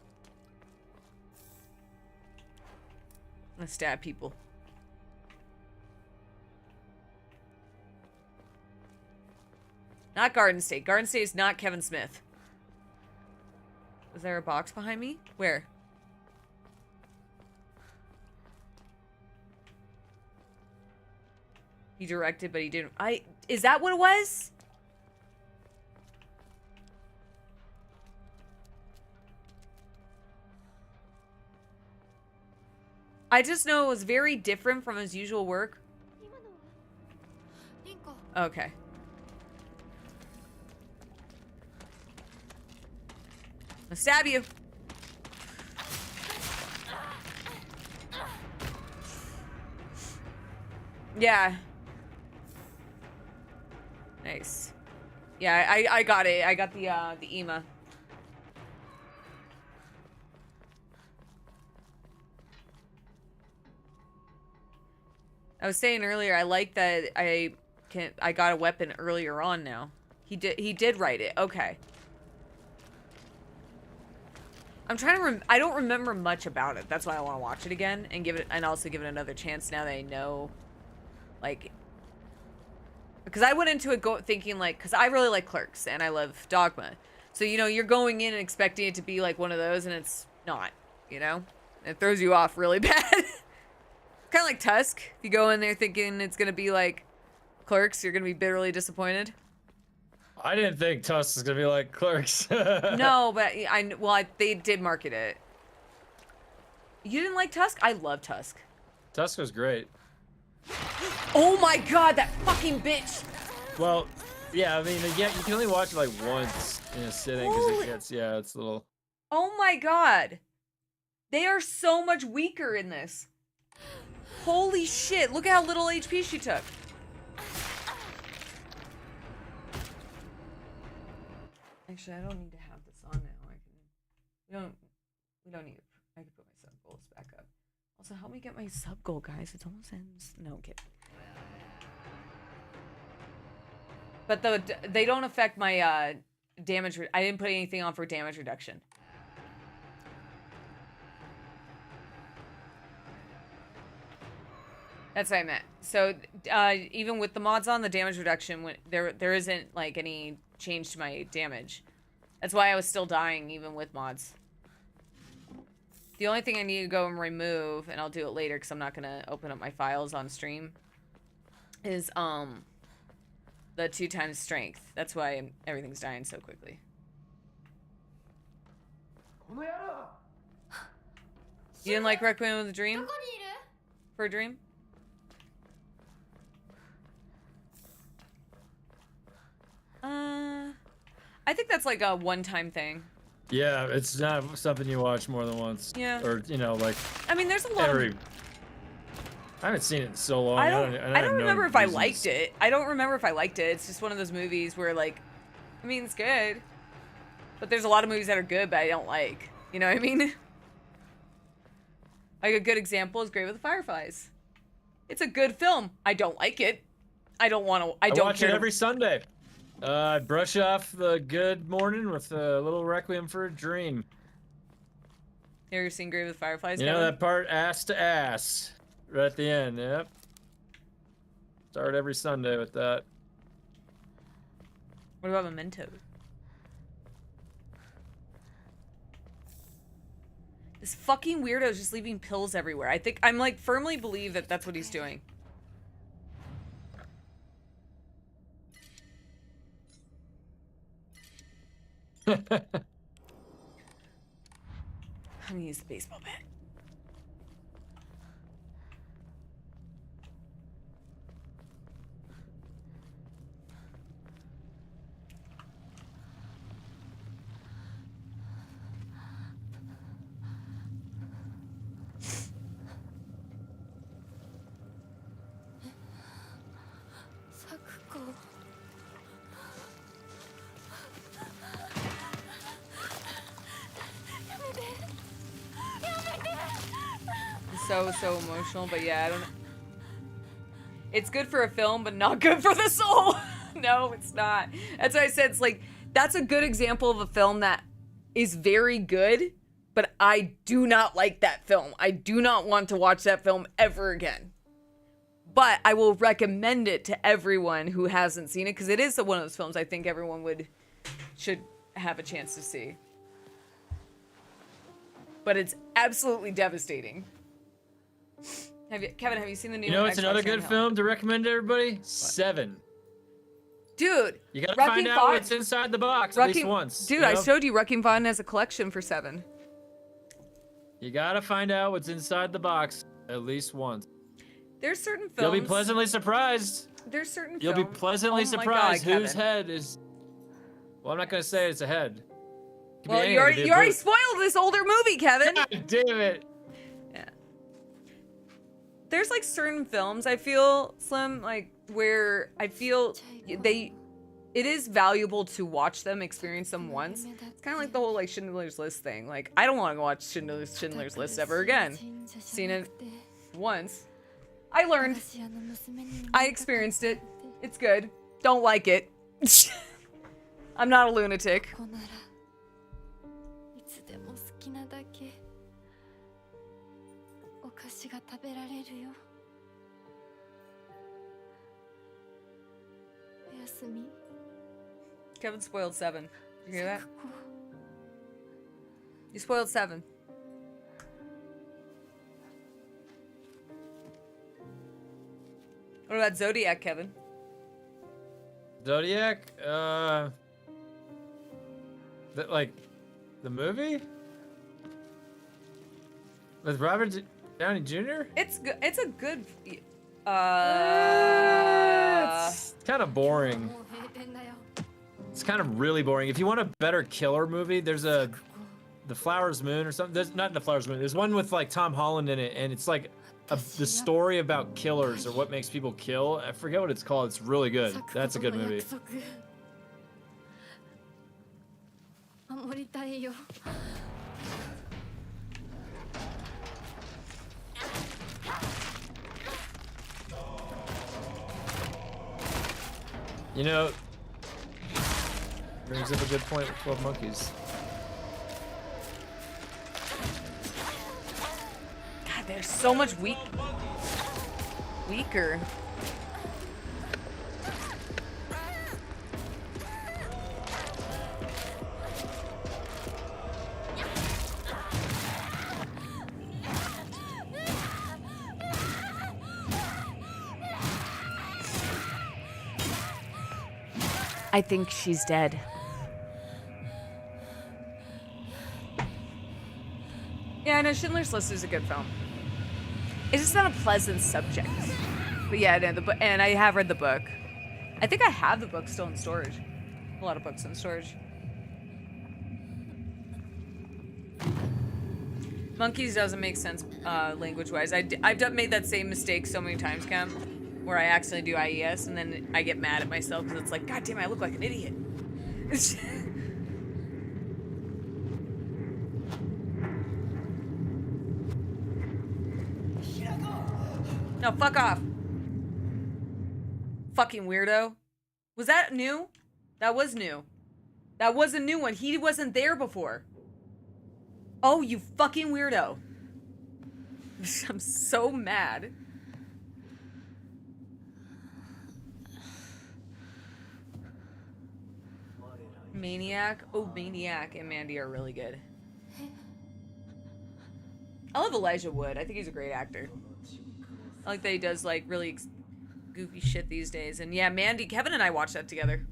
I'm gonna stab people. Not Garden State. Garden State is not Kevin Smith. Was there a box behind me? Where? He directed, but he didn't. Is that what it was? I just know it was very different from his usual work. Okay. I'll stab you. Yeah. Nice. Yeah, I got it. I got the EMA. I was saying earlier, I like that I got a weapon earlier on now. He did write it. Okay. I'm trying to I don't remember much about it. That's why I want to watch it again and also give it another chance now that I know, like, because I went into it thinking like, because I really like Clerks and I love Dogma, so you know you're going in and expecting it to be like one of those and it's not, you know, it throws you off really bad. Kind of like Tusk. If you go in there thinking it's gonna be like Clerks, you're gonna be bitterly disappointed. I didn't think Tusk was gonna be like Clerks. No, but they did market it. You didn't like Tusk? I love Tusk. Tusk was great. Oh my god, that fucking bitch! Well, yeah, I mean, yeah, you can only watch it like once in a sitting because it gets, yeah, it's a little. Oh my god. They are so much weaker in this. Holy shit, look at how little HP she took. Actually, I don't need to have this on now. We don't need it. I can put my sub goals back up. Also, Also, help me get my sub goal, guys. It's almost ends. No, I'm kidding. But they don't affect my damage. I didn't put anything on for damage reduction. That's what I meant. So even with the mods on, the damage reduction, there isn't like any change to my damage. That's why I was still dying even with mods. The only thing I need to go and remove, and I'll do it later because I'm not gonna open up my files on stream, is the 2 times strength. That's why everything's dying so quickly. You didn't like Requiem of the Dream? For a dream? I think that's like a one-time thing. Yeah, it's not something you watch more than once. Yeah. Or, you know, like I mean, there's a lot of... I haven't seen it in so long. I don't remember if I reasons. liked it. I don't remember if I liked it. It's just one of those movies where, like, I mean, it's good. But there's a lot of movies that are good, but I don't like. You know what I mean? Like, a good example is Grave of the Fireflies. It's a good film. I don't like it. I don't want to... I don't watch care it every Sunday. I brush off the good morning with a little Requiem for a Dream. You ever seen Grave of the Fireflies? You know that part, ass to ass, right at the end. Yep. Start every Sunday with that. What about Memento? This fucking weirdo is just leaving pills everywhere. I'm like firmly believe that that's what he's doing. I'm gonna use the baseball bat. So emotional, but yeah, I don't know. It's good for a film, but not good for the soul. No, it's not. That's why I said it's like, that's a good example of a film that is very good, but I do not like that film. I do not want to watch that film ever again. But I will recommend it to everyone who hasn't seen it, because it is one of those films I think everyone should have a chance to see. But it's absolutely devastating. Kevin, have you seen the new? You know, it's Xbox another good handheld? film to recommend to everybody. What? 7. Dude, You gotta Wrecking find out Thought- what's inside the box at least once. Dude, you I know? showed you Wrecking Fun has a collection for 7. You gotta find out what's inside the box at least once. There's certain films. You'll be pleasantly surprised. There's certain You'll films. be pleasantly Oh my surprised God, whose Kevin. head is. Well, I'm not gonna say it's a head. Could be Well, anything. you Could be a already boot. spoiled this older movie, Kevin. God damn it. Yeah. There's like certain films I feel, Slim, like where I feel it is valuable to watch them, experience them once. It's kind of like the whole like Schindler's List thing. Like, I don't want to watch Schindler's List ever again. Seen it once. I learned. I experienced it. It's good. Don't like it. I'm not a lunatic. いつでも好きなだけお菓子が食べられるよ。おやすみ。 Kevin spoiled 7. Did you hear that? You spoiled 7. What about Zodiac, Kevin? Zodiac? Like, the movie? With Robert Downey Jr.? It's good. It's a good. It's kind of boring. もう閉店だよ。 It's kind of really boring. If you want a better killer movie, there's The Flower's Moon or something. There's not The Flower's Moon. There's one with like Tom Holland in it, and it's like the story about killers or what makes people kill. I forget what it's called. It's really good. That's a good movie. 守りたいよ。You know, brings up a good point with 12 Monkeys. God, they're so much weaker. I think she's dead. Yeah, no, Schindler's List is a good film. It's just not a pleasant subject. But yeah, no, the book, and I have read the book. I think I have the book still in storage. A lot of books in storage. Monkeys doesn't make sense language-wise. I've made that same mistake so many times, Cam, where I accidentally do IES and then I get mad at myself because it's like, God damn, I look like an idiot. No, fuck off. Fucking weirdo. Was that new? That was new. That was a new one. He wasn't there before. Oh, you fucking weirdo. I'm so mad. Maniac. Oh, Maniac and Mandy are really good. I love Elijah Wood. I think he's a great actor. I like that he does like really goofy shit these days. And yeah, Mandy, Kevin and I watched that together.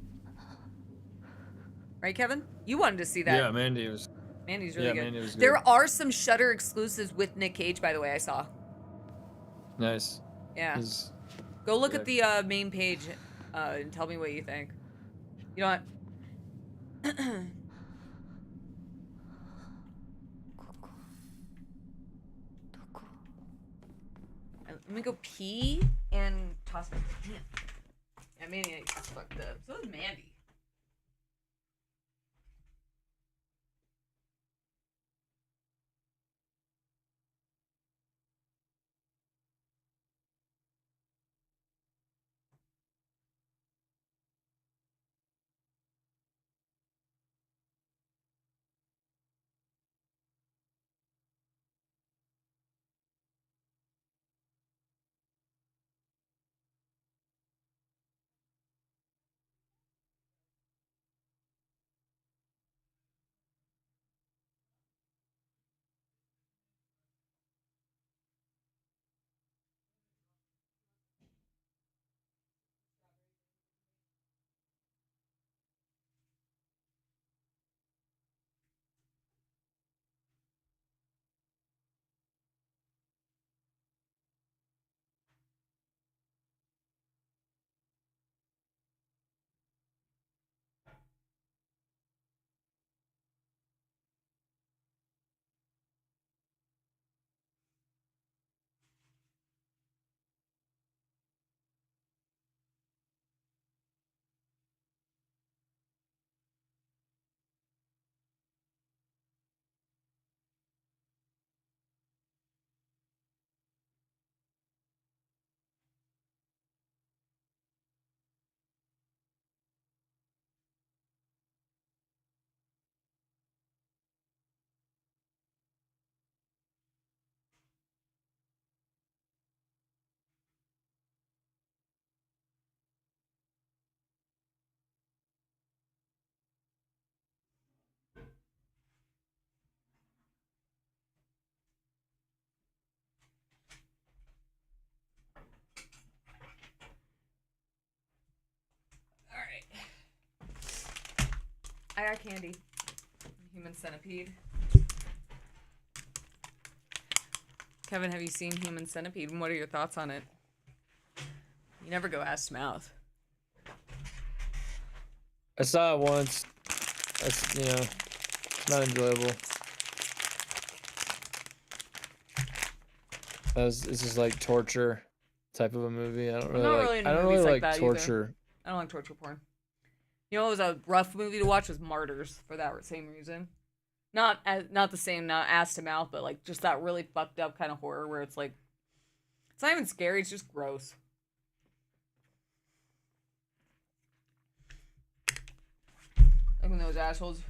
Right, Kevin? You wanted to see that. Yeah, Mandy's really good. Mandy was good. There are some Shudder exclusives with Nick Cage, by the way, I saw. Nice. Yeah. Go look at the main page and tell me what you think. You know what? Let me go pee and toss my pants. Yeah, Maniac got fucked up. So is Mandy. I got candy. Human Centipede. Kevin, have you seen Human Centipede? And what are your thoughts on it? You never go ass to mouth. I saw it once. That's, you know, not enjoyable. It's just like torture type of a movie. I don't really like torture. I don't like torture porn. You know what was a rough movie to watch was Martyrs for that same reason. Not the same, not ass to mouth, but like just that really fucked up kind of horror where it's like, it's not even scary, it's just gross. Look at those assholes.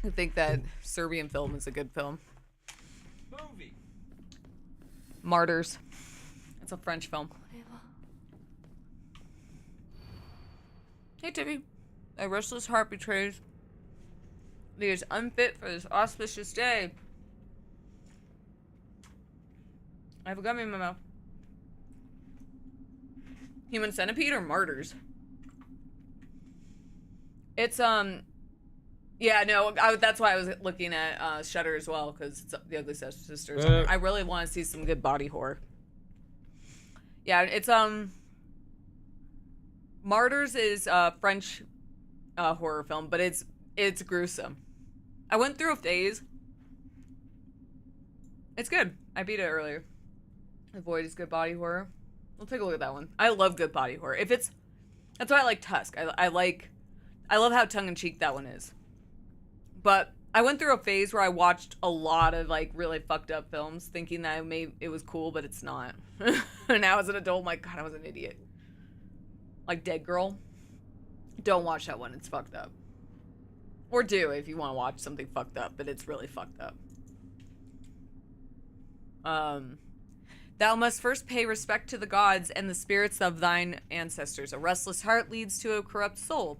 I think that Serbian film is a good film. Movie. Martyrs. It's a French film. Hey, Tippy. A restless heart betrays that he is unfit for this auspicious day. I have a gummy in my mouth. Human Centipede or Martyrs? It's, yeah, no, that's why I was looking at Shudder as well, because it's The Ugly Sisters. I really want to see some good body horror. Yeah, it's, Martyrs is a French horror film, but it's gruesome. I went through a phase. It's good. I beat it earlier. The Void is good body horror. We'll take a look at that one. I love good body horror. That's why I like Tusk. I love how tongue-in-cheek that one is. But I went through a phase where I watched a lot of like really fucked up films, thinking that it was cool, but it's not. And now as an adult, I'm like, God, I was an idiot. Like Dead Girl. Don't watch that one. It's fucked up. Or do if you want to watch something fucked up, but it's really fucked up. Thou must first pay respect to the gods and the spirits of thine ancestors. A restless heart leads to a corrupt soul.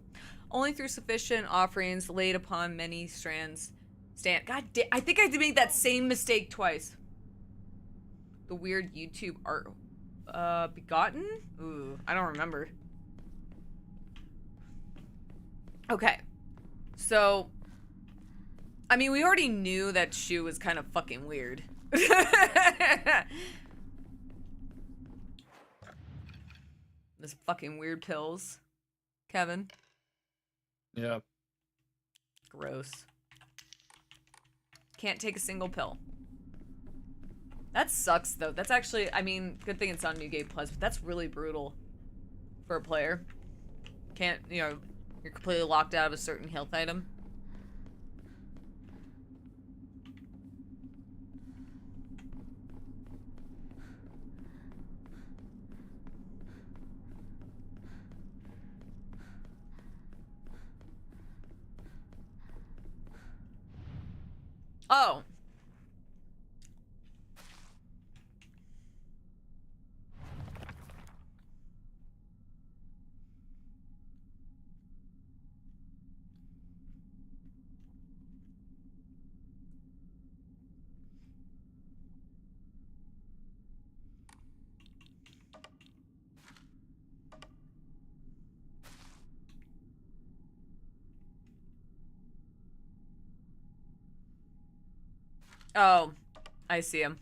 Only through sufficient offerings laid upon many strands stand. God damn, I think I did make that same mistake twice. The weird YouTube art. Begotten? Ooh, I don't remember. Okay. So, I mean, we already knew that Shu was kind of fucking weird. This fucking weird pills. Kevin. Yeah. Gross. Can't take a single pill. That sucks, though. That's actually, I mean, good thing it's on New Game Plus, but that's really brutal for a player. Can't, you know, you're completely locked out of a certain health item. Oh. Oh, I see him.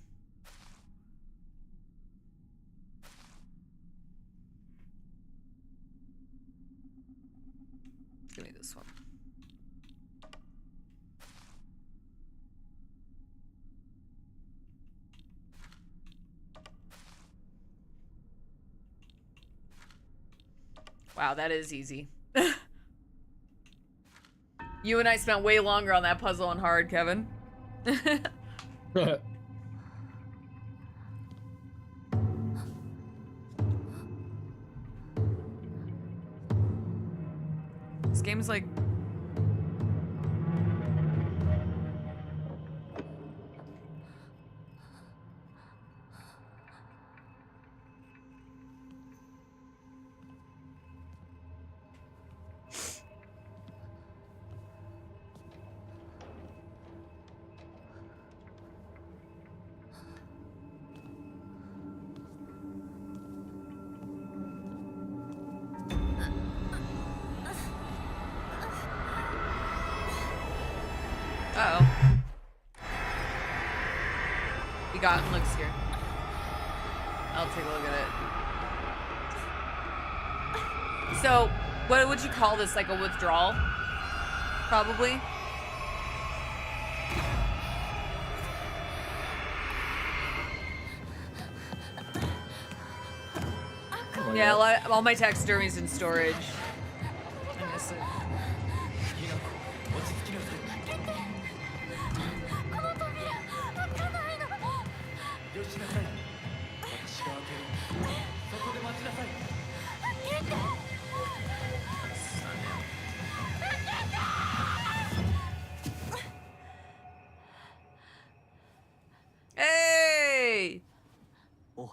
Give me this one. Wow, that is easy. You and I spent way longer on that puzzle on hard, Kevin. This game is like... Uh-oh. Begotten looks here. I'll take a look at it. So, what would you call this? Like a withdrawal? Probably. Yeah, all my taxidermy's in storage. I miss it.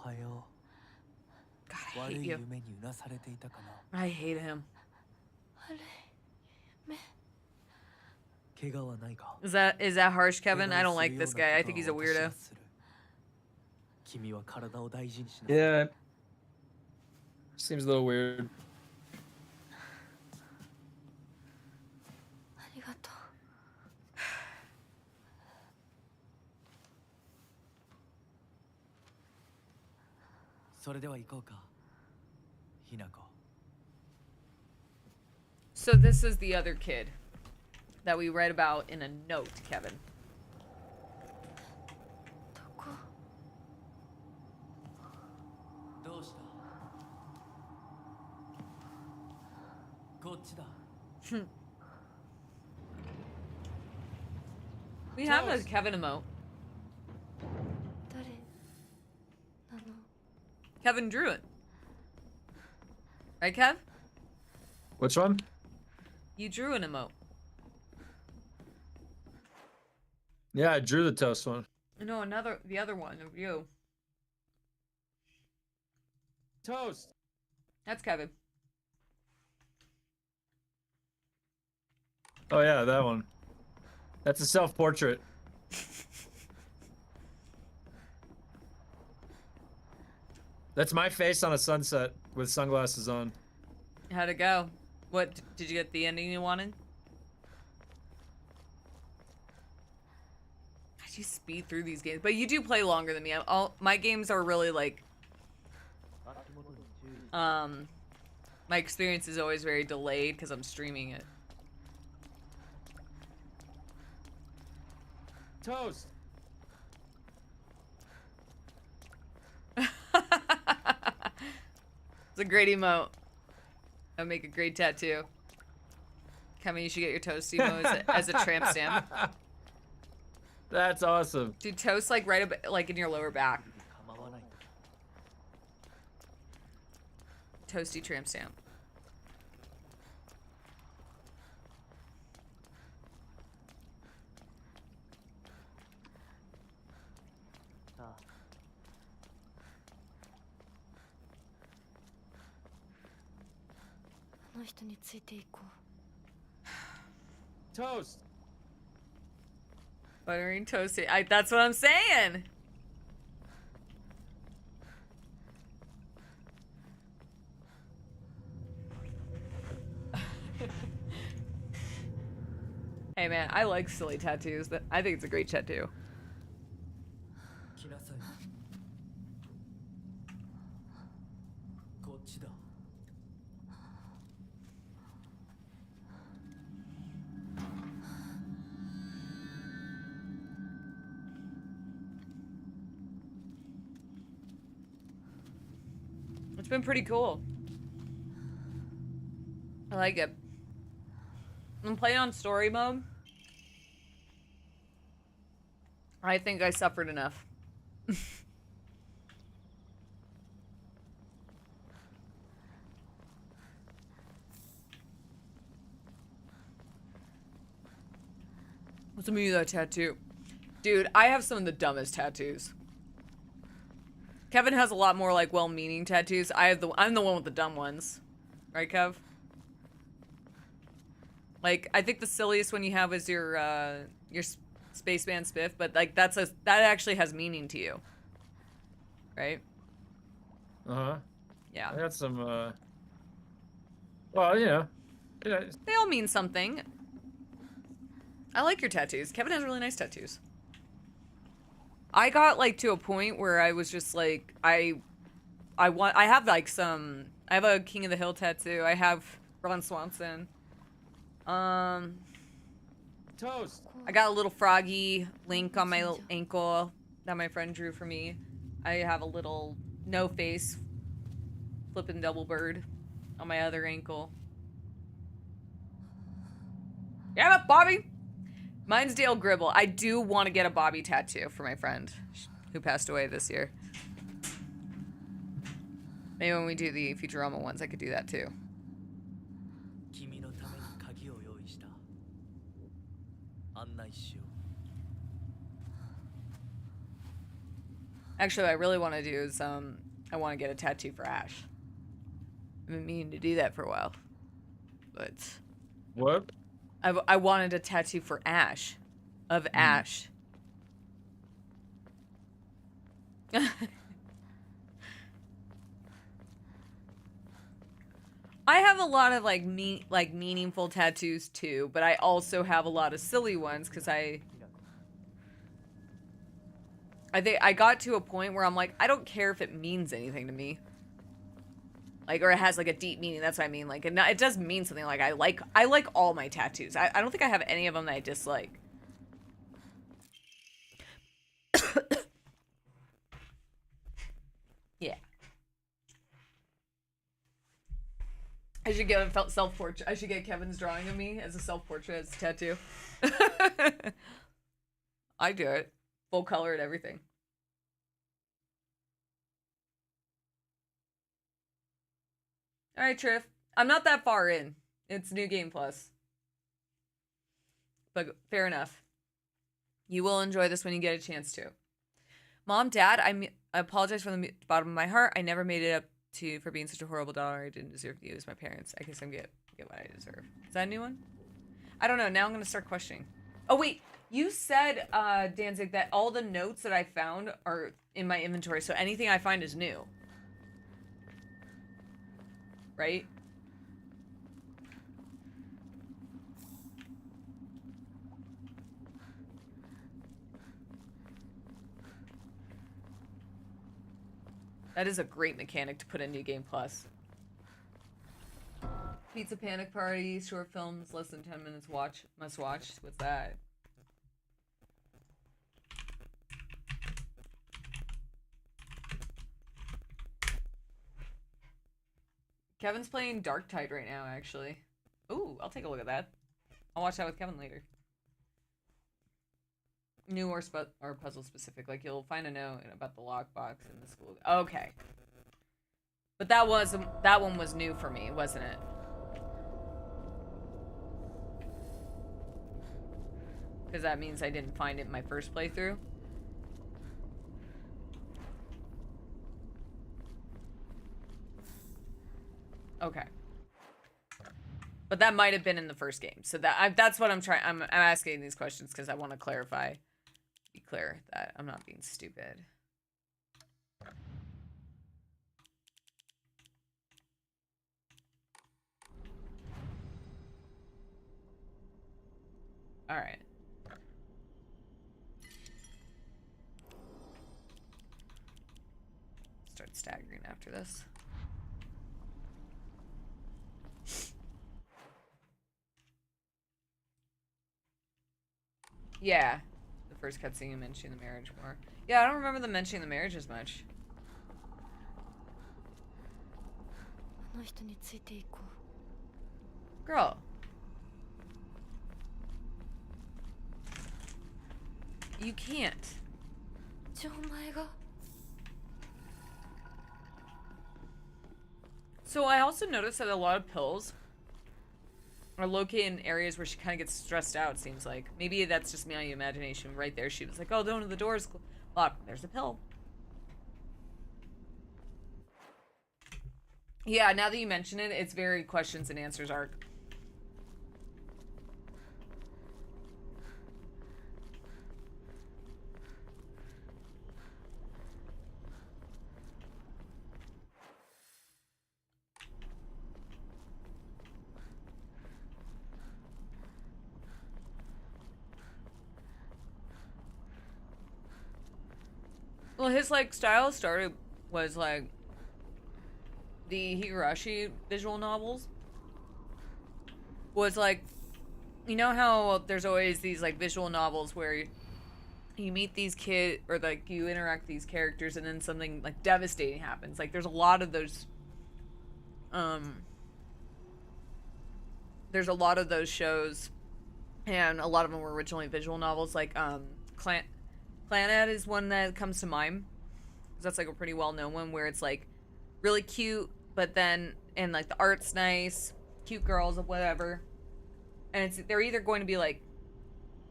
はよ God, I 悪 hate い you. 夢にうなされていたかな I hate him. 怪我はないか Is that harsh, 怪 Kevin? 我 I を don't す like るよう this な guy. I こと think は he's a 私 weirdo. はする君は体を大事にしなさい Yeah. Seems a little weird. ありがとうそれでは行こうかひなこ So this is the other kid that we read about in a note, Kevin. どこどうしたこっちだ We have a Kevin emote. 誰なの Kevin drew it. Right, Kev? Which one? You drew an emote. Yeah, I drew the toast one. No, the other one of you. Toast. That's Kevin. Oh yeah, that one. That's a self-portrait. That's my face on a sunset with sunglasses on. How'd it go? What, did you get the ending you wanted? God, you speed through these games. But you do play longer than me. My games are really like... My experience is always very delayed because I'm streaming it. Toast. It's a great emote. That would make a great tattoo. Kevin, you should get your toast emote as a tramp stamp. That's awesome. Dude, toast like right up, like in your lower back. 構わない Toasty tramp stamp. さああの人についていこう Toast. Buttering toasty. That's what I'm saying. Hey man, I like silly tattoos. I think it's a great tattoo. 来なさいこっちだ It's been pretty cool. I like it. I'm playing on story mode. I think I suffered enough. What's the meaning of that tattoo? Dude, I have some of the dumbest tattoos. Kevin has a lot more like well-meaning tattoos. I'm the one with the dumb ones. Right, Kev? Like, I think the silliest one you have is your spaceman spiff, but like that actually has meaning to you. Right? Uh-huh. Yeah. I got some well, you know. Yeah. They all mean something. I like your tattoos. Kevin has really nice tattoos. I got like to a point where I was just like I have like some, I have a King of the Hill tattoo. I have Ron Swanson. Toast. I got a little froggy Link on my little ankle that my friend drew for me. I have a little no face flipping double bird on my other ankle. Yeah, Bobby. Mine's Dale Gribble. I do want to get a Bobby tattoo for my friend who passed away this year. Maybe when we do the Futurama ones, I could do that too. 君のために鍵を用意した案内しよう Actually, what I really want to do is I want to get a tattoo for Ash. I've been meaning to do that for a while, but What? I wanted a tattoo for Ash, of Ash. I have a lot of like meaningful tattoos too, but I also have a lot of silly ones because I think I got to a point where I'm like, I don't care if it means anything to me. Like, or it has like a deep meaning. That's what I mean. Like, it does mean something. Like, I like all my tattoos. I don't think I have any of them that I dislike. Yeah. I should get a self-portrait. I should get Kevin's drawing of me as a self-portrait as a tattoo. I do it. Full color and everything. Alright, Triff. I'm not that far in. It's New Game Plus. But fair enough. You will enjoy this when you get a chance to. Mom, Dad, I apologize from the bottom of my heart. I never made it up to you for being such a horrible daughter. I didn't deserve you as my parents. I guess I'm get what I deserve. Is that a new one? I don't know. Now I'm going to start questioning. Oh, wait. You said, Danzig, that all the notes that I found are in my inventory, so anything I find is new. Right? That is a great mechanic to put in New Game Plus. Pizza Panic Party, short films, less than 10 minutes must watch. What's that? Kevin's playing Dark Tide right now, actually. Ooh, I'll take a look at that. I'll watch that with Kevin later. New or puzzle specific. Like, you'll find a note about the lockbox in the school. Okay. But that one was new for me, wasn't it? Because that means I didn't find it in my first playthrough. Okay. But that might have been in the first game. So that's what I'm trying. I'm asking these questions because I want to clarify. Be clear that I'm not being stupid. All right. Start staggering after this. Yeah. The first cutscene mentioning the marriage more. Yeah, I don't remember them mentioning the marriage as much. Girl. You can't. So I also noticed that a lot of pills are located in areas where she kind of gets stressed out, it seems like. Maybe that's just my imagination. Right there, she was like, oh, the door's locked. There's a pill. Yeah, now that you mention it, it's very questions and answers arc. Well, his, like, style was, like, the Higurashi visual novels. Was, like, you know how there's always these, like, visual novels where you meet these kids, or, like, you interact with these characters, and then something, like, devastating happens. Like, there's a lot of those, there's a lot of those shows, and a lot of them were originally visual novels, like, Planet is one that comes to mind. That's like a pretty well-known one where it's like really cute, but then and like the art's nice, cute girls or whatever, and they're either going to be like,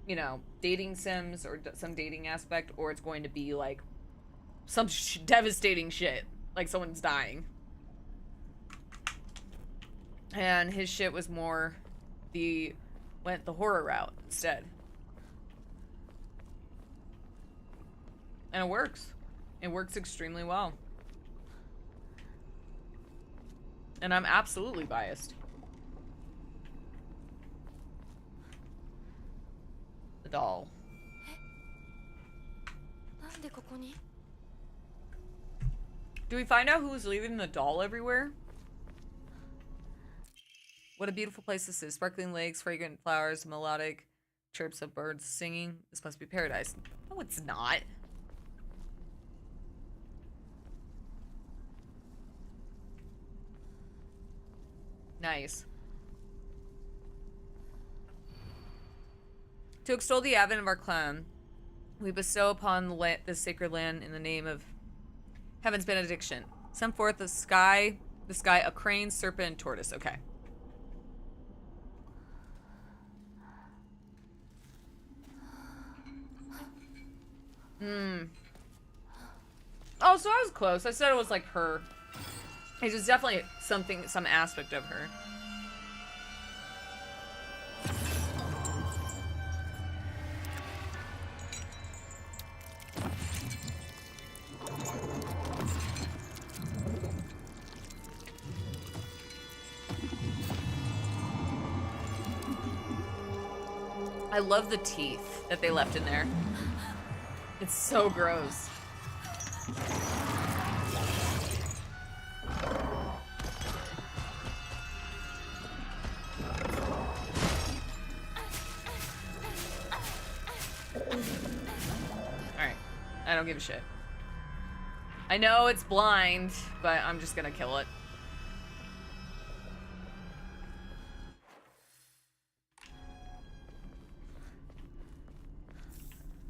you know, dating sims or some dating aspect, or it's going to be like some devastating shit. Like someone's dying. And his shit was more went the horror route instead. And it works. It works extremely well. And I'm absolutely biased. The doll. なんでここに Do we find out who's leaving the doll everywhere? What a beautiful place this is. Sparkling lakes, fragrant flowers, melodic chirps of birds singing. This must be paradise. No, it's not. Nice. To extol the advent of our clan, we bestow upon the sacred land in the name of heaven's benediction. Send forth the sky, a crane, serpent, and tortoise. Okay. Oh, so I was close. I said it was like her. It was definitely some aspect of her. I love the teeth that they left in there. It's so gross. Alright. I don't give a shit. I know it's blind, but I'm just gonna kill it.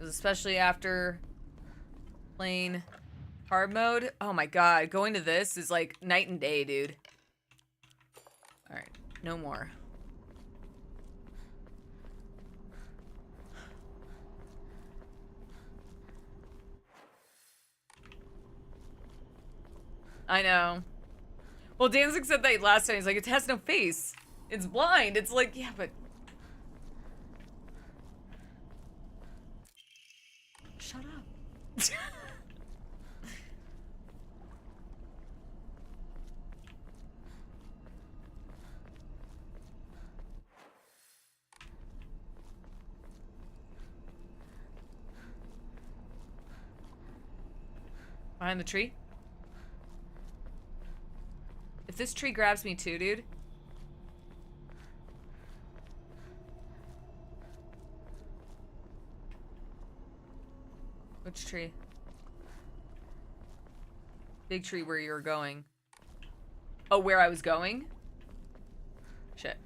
Especially after playing hard mode. Oh my god, going to this is like night and day, dude. Alright, no more. I know. Well, Danzig said that last time. He's like, it has no face. It's blind. It's like, yeah, but... Shut up. Behind the tree? If this tree grabs me too, dude. Which tree? Big tree where you were going. Oh, where I was going? Shit.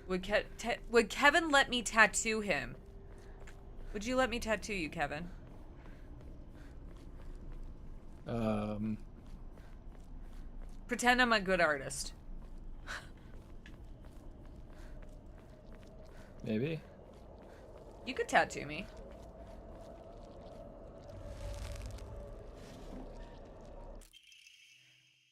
Would Kevin let me tattoo him? Would you let me tattoo you, Kevin? Pretend I'm a good artist. Maybe. You could tattoo me.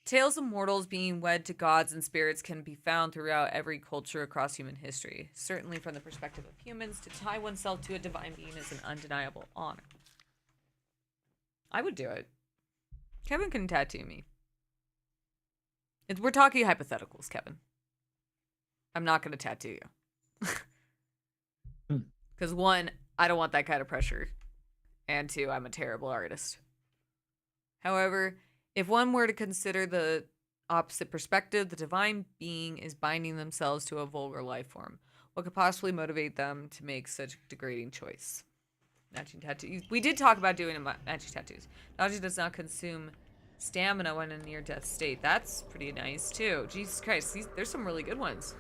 Tales of mortals being wed to gods and spirits can be found throughout every culture across human history. Certainly from the perspective of humans, to tie oneself to a divine being is an undeniable honor. I would do it. Kevin can tattoo me. We're talking hypotheticals, Kevin. I'm not going to tattoo you. Because one, I don't want that kind of pressure. And two, I'm a terrible artist. However, if one were to consider the opposite perspective, the divine being is binding themselves to a vulgar life form. What could possibly motivate them to make such a degrading choice? Matching tattoos. We did talk about doing matching tattoos. Naji does not consume stamina when in a near-death state. That's pretty nice, too. Jesus Christ, there's some really good ones.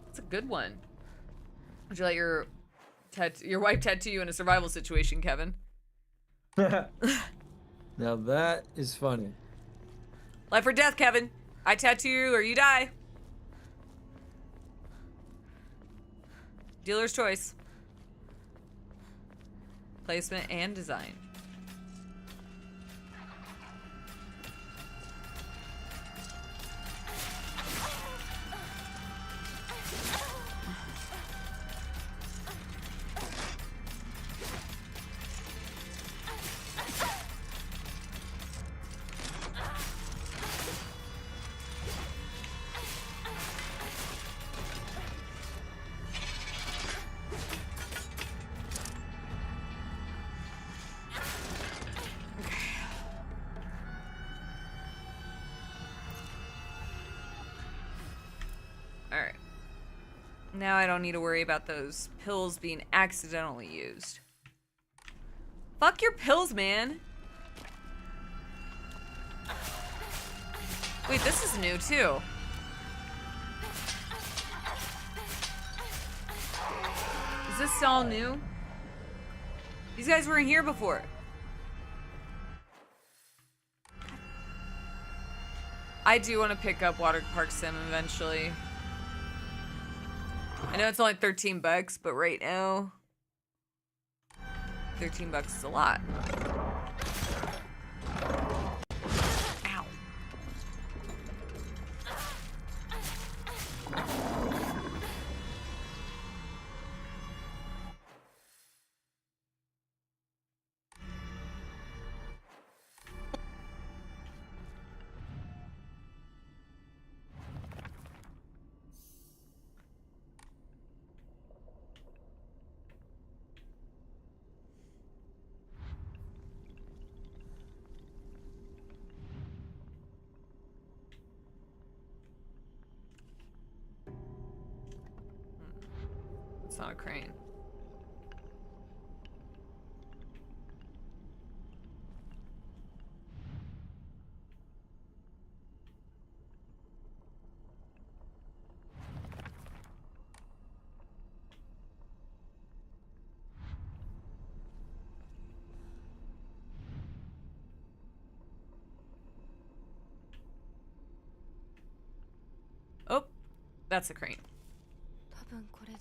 That's a good one. Would you let your wife tattoo you in a survival situation, Kevin? Now that is funny. Life or death, Kevin. I tattoo you or you die. Dealer's choice. Placement and design. Alright. Now I don't need to worry about those pills being accidentally used. Fuck your pills, man. Wait, this is new too. Is this all new? These guys weren't here before. I do want to pick up Water Park Sim eventually. I know it's only 13 bucks, but right now 13 bucks is a lot. Ow. It's not a crane. Oh, that's a crane. 多分これだ。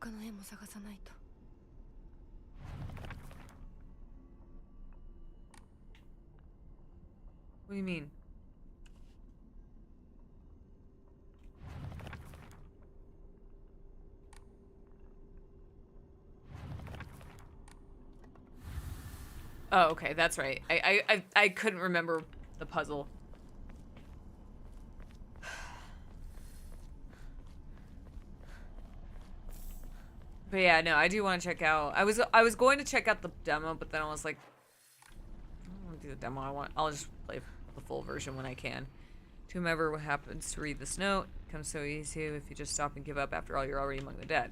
他の絵も探さないと。What do you mean? Oh, okay, that's right. I couldn't remember the puzzle. But yeah, no, I do want to check out. I was going to check out the demo, but then I was like, I don't want to do the demo. I'll just play the full version when I can. To whomever happens to read this note, it comes so easy if you just stop and give up. After all, you're already among the dead.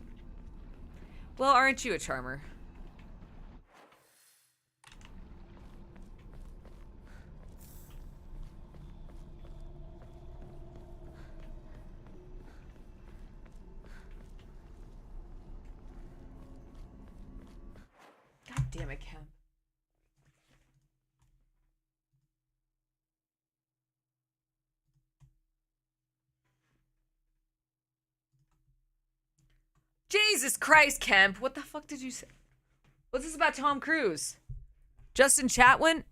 Well, aren't you a charmer? God damn it, Kemp. Jesus Christ, Kemp. What the fuck did you say? What's this about Tom Cruise? Justin Chatwin?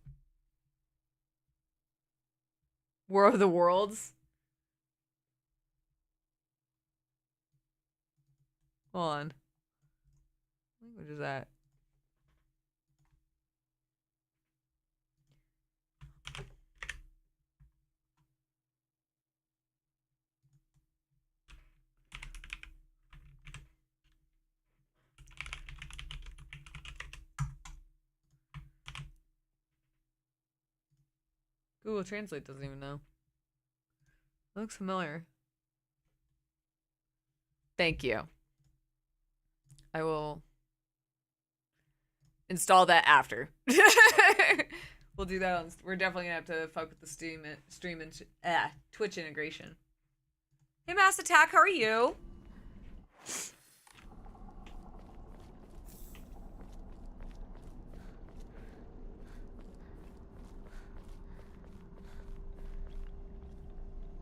War of the Worlds? Hold on. What language is that? Google Translate doesn't even know. It looks familiar. Thank you. I will install that after. We'll do that on. We're definitely gonna have to fuck with the stream and Twitch integration. Hey, Mass Attack, how are you?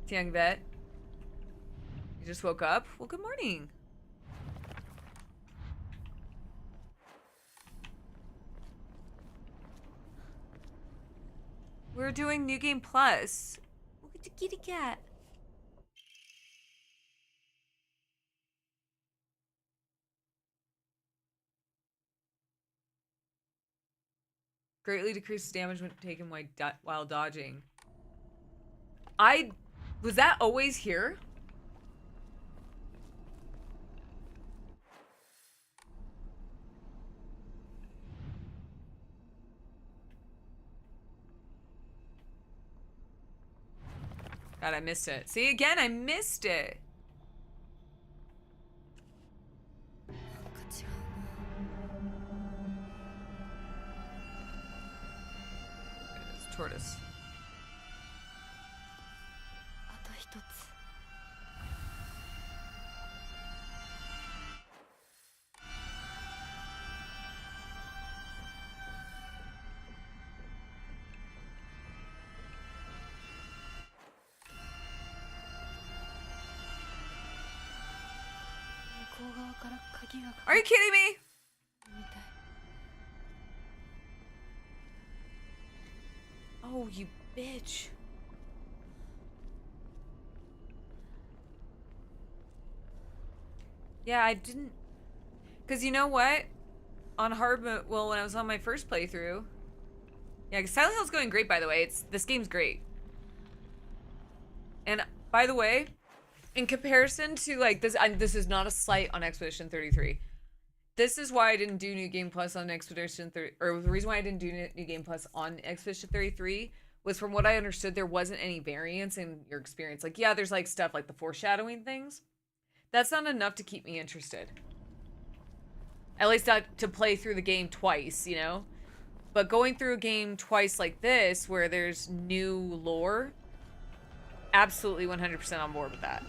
Young vet. You just woke up? Well, good morning. We're doing New Game Plus. Look at the kitty cat. Greatly decreases damage when taken while dodging. Was that always here? God, I missed it. See, again, I missed it. It's tortoise. あと一つ Are you kidding me? Oh, you bitch. Yeah, I didn't... Because you know what? On hard mode... Well, when I was on my first playthrough... Yeah, because Silent Hill's going great, by the way. This game's great. And, by the way, in comparison to, like, this is not a slight on Expedition 33. This is why I didn't do New Game Plus on Expedition 30... Or the reason why I didn't do New Game Plus on Expedition 33 was, from what I understood, there wasn't any variance in your experience. Like, yeah, there's, like, stuff like the foreshadowing things. That's not enough to keep me interested. At least not to play through the game twice, you know? But going through a game twice like this, where there's new lore, absolutely 100% on board with that.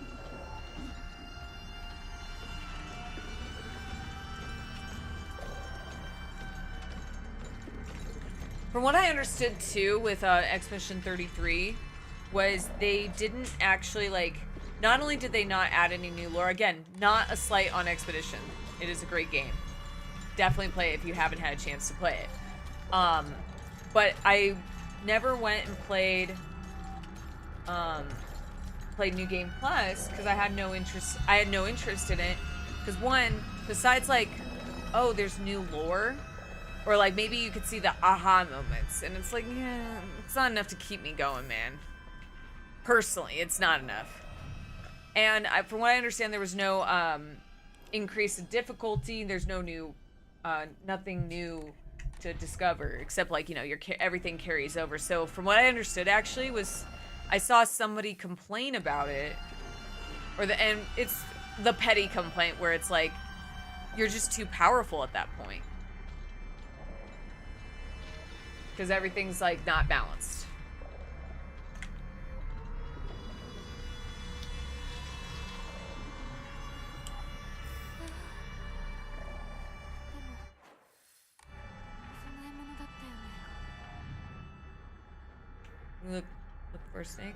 From what I understood, too, with Expedition 33, was they didn't actually, like... Not only did they not add any new lore, again, not a slight on Expedition. It is a great game. Definitely play it if you haven't had a chance to play it. But I never went and played New Game Plus because I had no interest. I had no interest in it because, one, besides like, oh, there's new lore, or like maybe you could see the aha moments, and it's like, yeah, it's not enough to keep me going, man. Personally, it's not enough. And from what I understand, there was no increase in difficulty. There's no new, nothing new to discover, except like, you know, everything carries over. So from what I understood, actually, was I saw somebody complain about it, and it's the petty complaint where it's like, you're just too powerful at that point. Because everything's like not balanced. Look for a snake.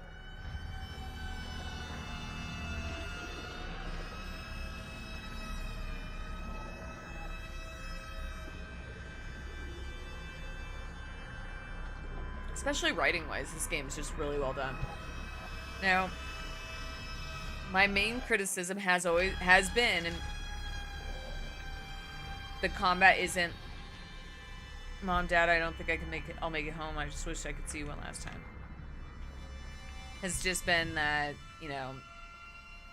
Especially writing-wise, this game is just really well done. Now, my main criticism has been, and the combat isn't. Mom, Dad, I don't think I can make it. I'll make it home. I just wish I could see you one last time. Has just been that, you know,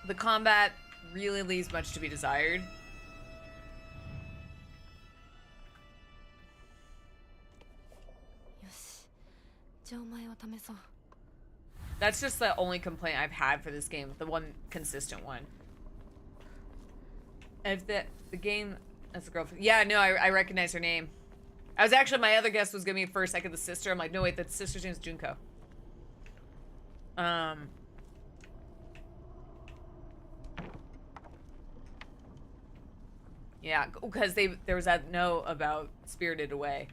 the combat really leaves much to be desired. That's just the only complaint I've had for this game, the one consistent one. If the game, that's the girlfriend. Yeah, no, I recognize her name. I was actually, my other guess was gonna be for a second the sister. I'm like, no wait, the sister's name is Junko. Yeah, because there was that note about Spirited Away.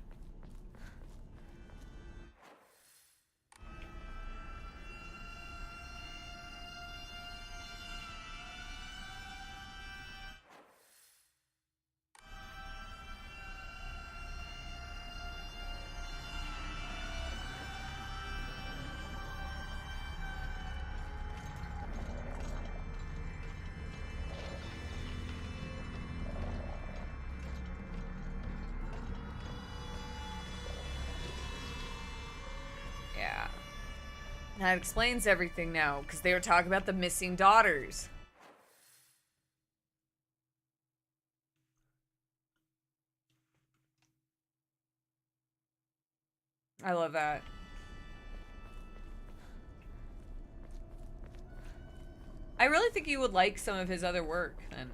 That explains everything now, because they were talking about the missing daughters. I love that. I really think you would like some of his other work, and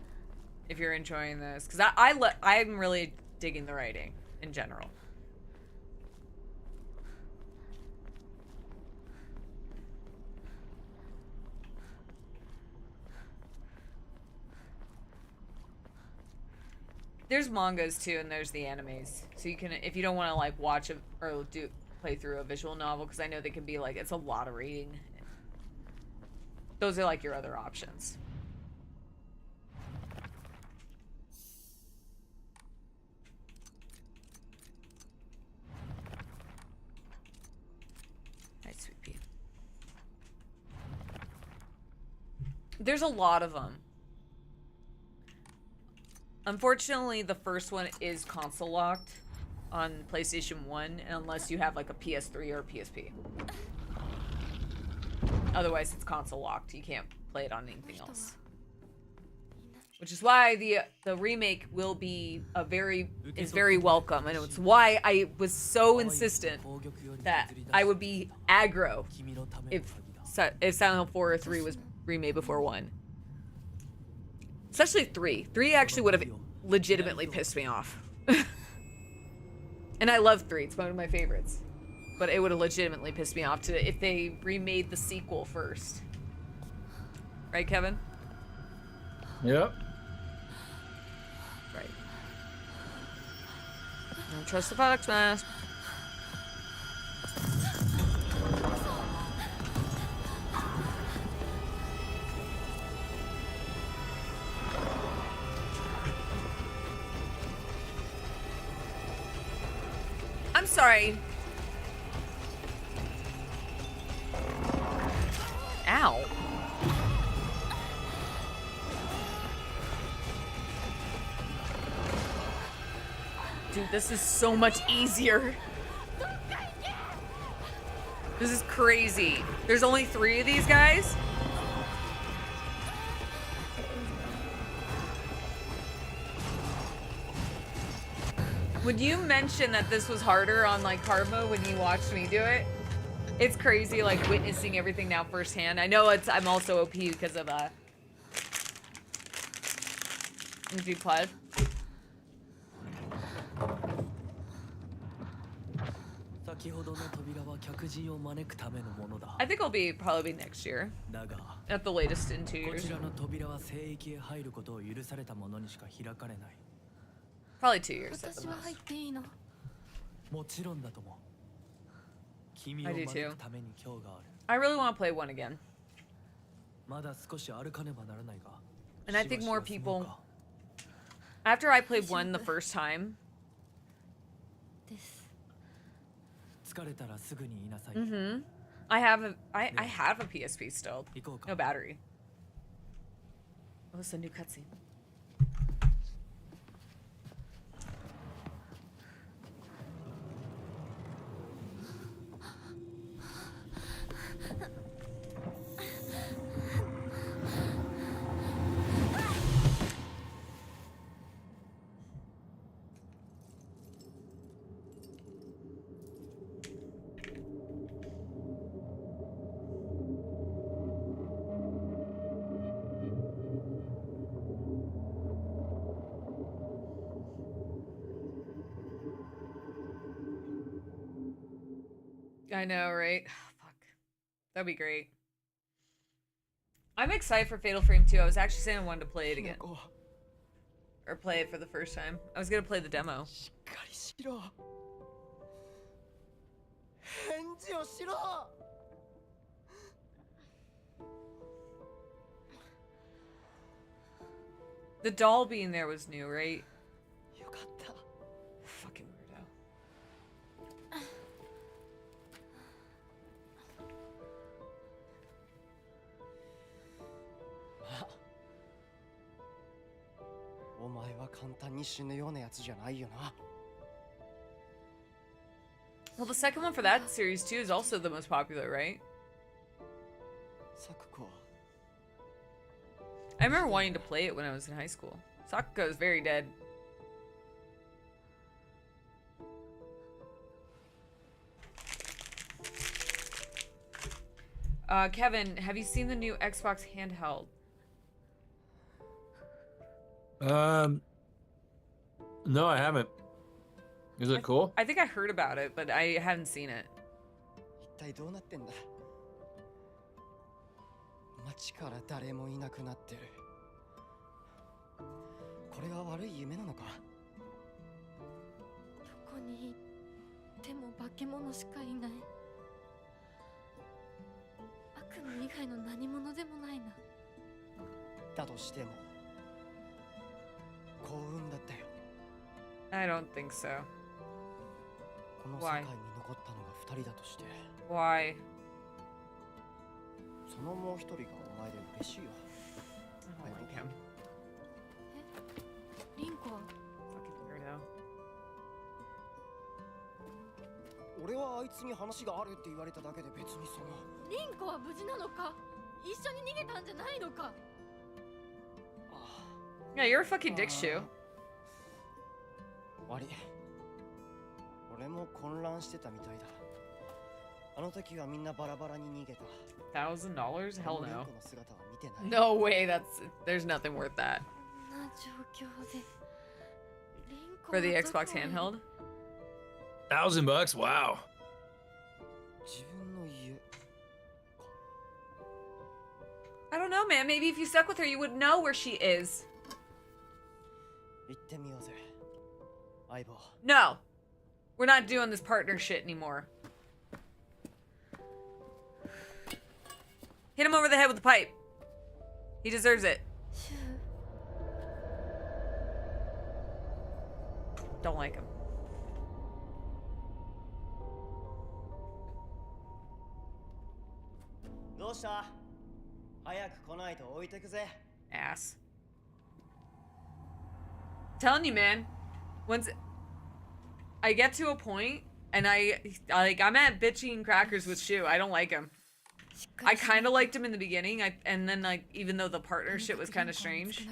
if you're enjoying this, because I'm really digging the writing in general. There's mangas too, and there's the animes. So you can, if you don't want to like watch a, or play through a visual novel, because I know they can be like, it's a lot of reading. Those are like your other options. Nice, sweet pea. There's a lot of them. Unfortunately, the first one is console locked on PlayStation 1, unless you have like a PS3 or a PSP. Otherwise, it's console locked. You can't play it on anything else. Which is why the remake will be is very welcome, and it's why I was so insistent that I would be aggro if Silent Hill 4 or 3 was remade before 1. Especially 3. 3 actually would have legitimately pissed me off. And I love 3. It's one of my favorites. But it would have legitimately pissed me off if they remade the sequel first. Right, Kevin? Yep. Right. Don't trust the Fox Mask. I'm sorry. Ow. Dude, this is so much easier. This is crazy. There's only 3 of these guys? Would you mention that this was harder on like hard mode when you watched me do it? It's crazy, like witnessing everything now firsthand. I know I'm also OP because of MG Plus. I think it'll probably be next year. At the latest in 2 years. Probably 2 years at the most. I do too. I really want to play 1 again. And I think more people... After I played 1 the first time... I have a PSP still. No battery. Oh, it's a new cutscene. I know, right? Fuck. That'd be great. I'm excited for Fatal Frame 2. I was actually saying I wanted to play it again. Or play it for the first time. I was gonna play the demo. The doll being there was new, right? Fucking weirdo. お前は簡単に死ぬようなやつじゃないよな。 Well, the second one for that series too is also the most popular, right? Sakuko. I remember wanting to play it when I was in high school. Sakuko is very dead. Kevin, have you seen the new Xbox handheld? No, I haven't. Is it cool? I think I heard about it, but I haven't seen it. 一体どうなってんだ。街から誰もいなくなってる。これが悪い夢なのか。どこに行っても化け物しかいない。悪夢以外の何者でもないな。だとしても幸運だったよ。 I don't think so. この世界に残ったのが2人だとして。 Why? そのもう一人がお前で嬉しいよ。 I don't like him. リンコは Fucking weirdo. 俺はあいつに話があるって言われただけで別にその。リンコは無事なのか。一緒に逃げたんじゃないのか。Yeah, you're a fucking dick shoe. 悪い。俺も混乱してたみたいだ。あの時はみんなバラバラに逃げた。$1,000? Hell リン no. コの姿は見てない。 No way. There's nothing worth that こんな状況でリンコ for the はどこ Xbox へ handheld. $1,000? Wow. 自分の家。 I don't know, man. Maybe if you stuck with her, you would know where she is. 行ってみようぜ。相棒。 No. We're not doing this partner shit anymore. Hit him over the head with the pipe. He deserves it. シュ Don't like him. どうした？早く来ないと置いてくぜ。 Ass. Telling you, man. Once I get to a point and I'm at bitching crackers with Shu. I don't like him. しっか I りし kind of liked him in the beginning. And then like even though the partner shit was kind of strange.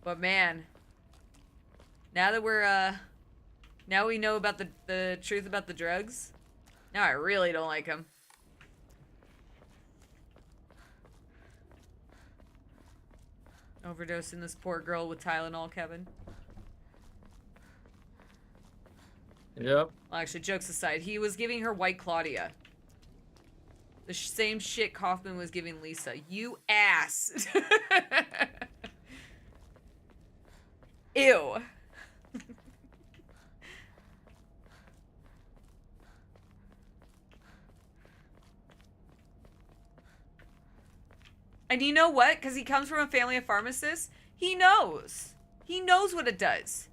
But man, now that now we know about the truth about the drugs. Now I really don't like him. Overdosing this poor girl with Tylenol, Kevin. Yep. Well, actually, jokes aside, he was giving her White Claudia. The same shit Kaufman was giving Lisa. You ass. Ew. And you know what? Because he comes from a family of pharmacists, he knows. He knows what it does.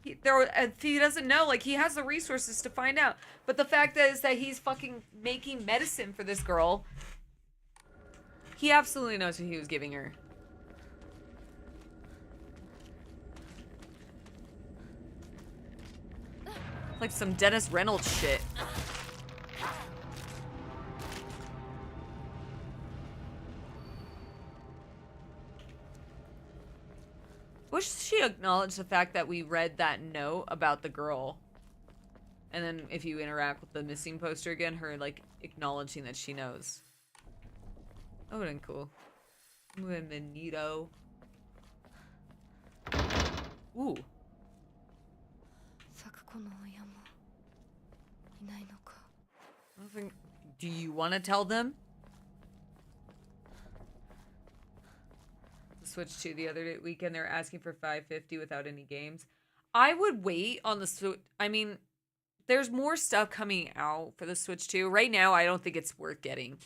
If he doesn't know, like, he has the resources to find out. But the fact is that he's fucking making medicine for this girl. He absolutely knows what he was giving her. Like some Dennis Reynolds shit. Wish she acknowledged the fact that we read that note about the girl. And then if you interact with the missing poster again, her like acknowledging that she knows. That would've been cool. Would've been neato. Ooh. 咲子の親もいないのか。 I don't think, do you want to tell them? The Switch 2 the other weekend, they were asking for $550 without any games. I would wait on the Switch. I mean, there's more stuff coming out for the Switch 2. Right now, I don't think it's worth getting.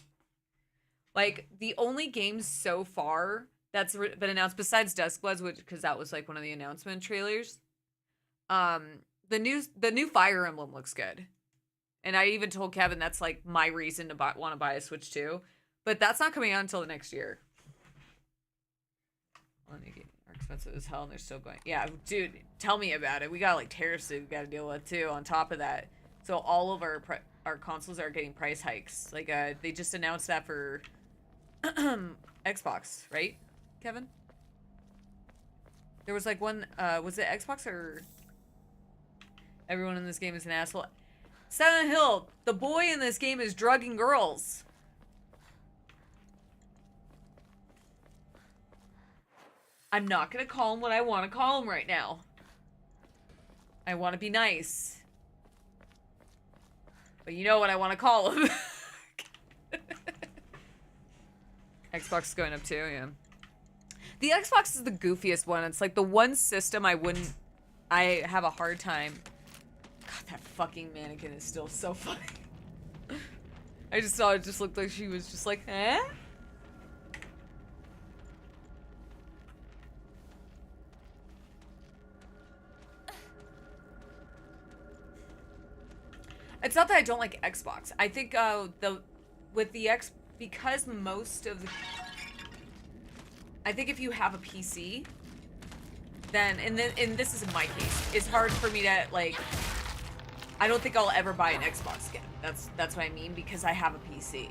Like, the only games so far that's been announced, besides Duskbloods, which, because that was like one of the announcement trailers, the new Fire Emblem looks good. And I even told Kevin that's like my reason to want to buy a Switch 2. But that's not coming out until the next year. Well, they are expensive as hell and they're still going. Yeah, dude, tell me about it. We got like tariffs that we got to deal with too on top of that. So all of our our consoles are getting price hikes. Like they just announced that for Xbox, right, Kevin? There was like one, was it Xbox or everyone in this game is an asshole? Silent Hill, the boy in this game is drugging girls. I'm not gonna call him what I want to call him right now. I want to be nice. But you know what I want to call him. Xbox is going up too, yeah. The Xbox is the goofiest one. It's like the one system I have a hard time. God, that fucking mannequin is still so funny. I just saw it just looked like she was just like, eh? It's not that I don't like Xbox. I think because most of the, I think if you have a PC, then and this is in my case, it's hard for me to like. I don't think I'll ever buy an Xbox again. That's what I mean, because I have a PC.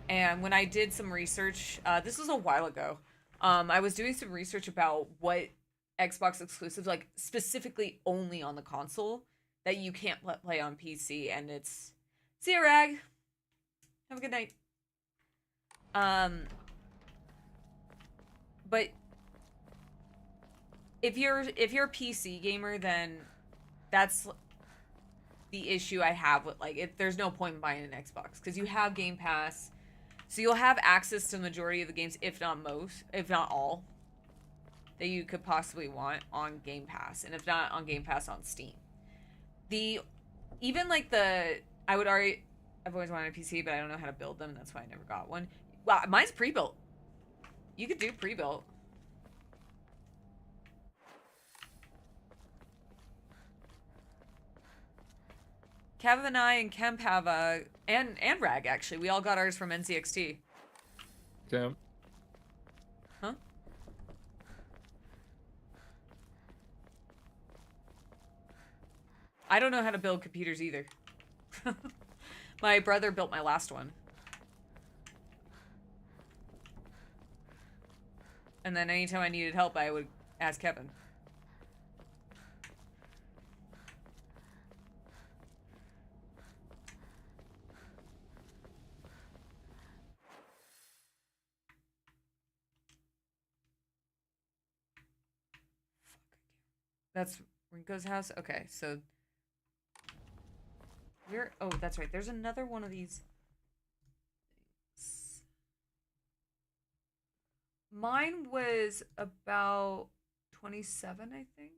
And when I did some research, this was a while ago. I was doing some research about what Xbox exclusives, like specifically only on the console, that you can't play on PC, and it's... See ya, Rag! Have a good night. But if you're a PC gamer, then that's the issue I have with, like, there's no point in buying an Xbox, because you have Game Pass, so you'll have access to the majority of the games, if not most, if not all, that you could possibly want on Game Pass, and if not on Game Pass, on Steam. I've always wanted a PC, but I don't know how to build them. That's why I never got one. Wow, mine's pre-built. You could do pre-built. Kev and I and Kemp have and Rag actually. We all got ours from NCXT. Okay. Huh? I don't know how to build computers either. My brother built my last one. And then anytime I needed help, I would ask Kevin. That's Rinko's house? Okay, so... Oh, that's right. There's another one of these. Mine was about 27, I think.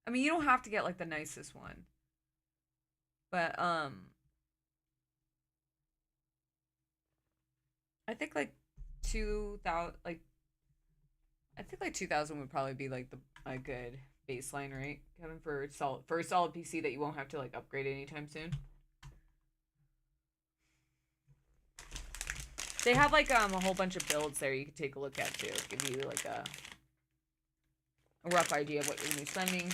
I mean, you don't have to get, like, the nicest one. But, I think, like, 2,000, like... I think, like, 2,000 would probably be, like, a good baseline, right, Kevin, for a solid PC that you won't have to like upgrade anytime soon. They have like a whole bunch of builds there you can take a look at too. Give you like a rough idea of what you're gonna be spending.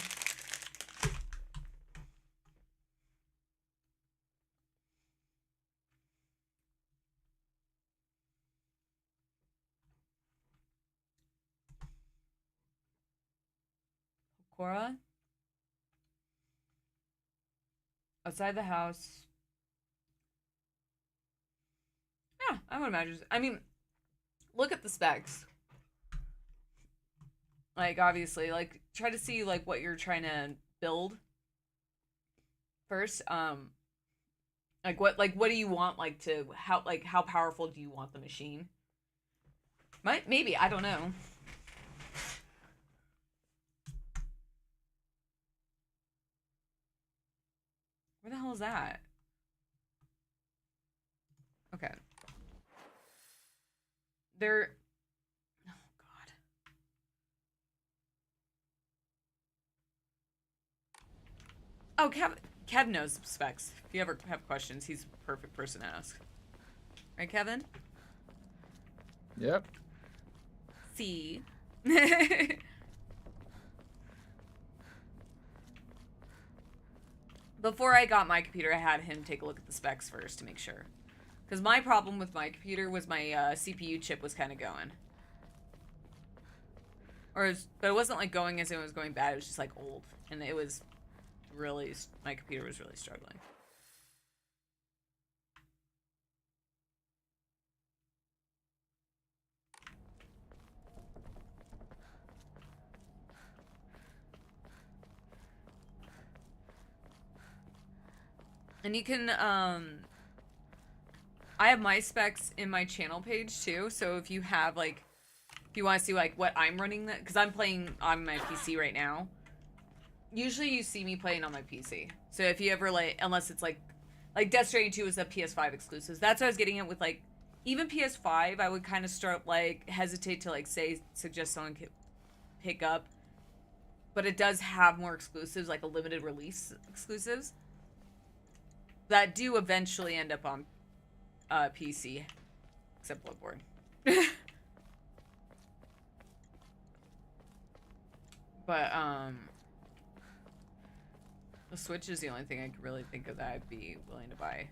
Cora? Outside the house. Yeah, I would imagine. I mean, look at the specs. Like, obviously, like, try to see, like, what you're trying to build first. Like, what do you want, like, how powerful do you want the machine? Maybe, I don't know. Where the hell is that? Okay. Oh, God. Oh, Kev knows specs. If you ever have questions, he's the perfect person to ask. Right, Kevin? Yep. See? before I got my computer, I had him take a look at the specs first to make sure. Because my problem with my computer was my CPU chip was kind of going. But it wasn't like going as it was going bad. It was just like old. And it was really, my computer was really struggling. And you can, I have my specs in my channel page too, so if you have, like, if you want to see, like, what I'm running, because I'm playing on my PC right now. Usually you see me playing on my PC. So if you ever, like, unless it's, like Death Stranding 2 is a PS5 exclusive. That's what I was getting at with, like, even PS5, I would kind of start, like, hesitate to, like, suggest someone could pick up. But it does have more exclusives, like a limited release exclusives, that do eventually end up on PC, except Bloodborne. But the Switch is the only thing I could really think of that I'd be willing to buy.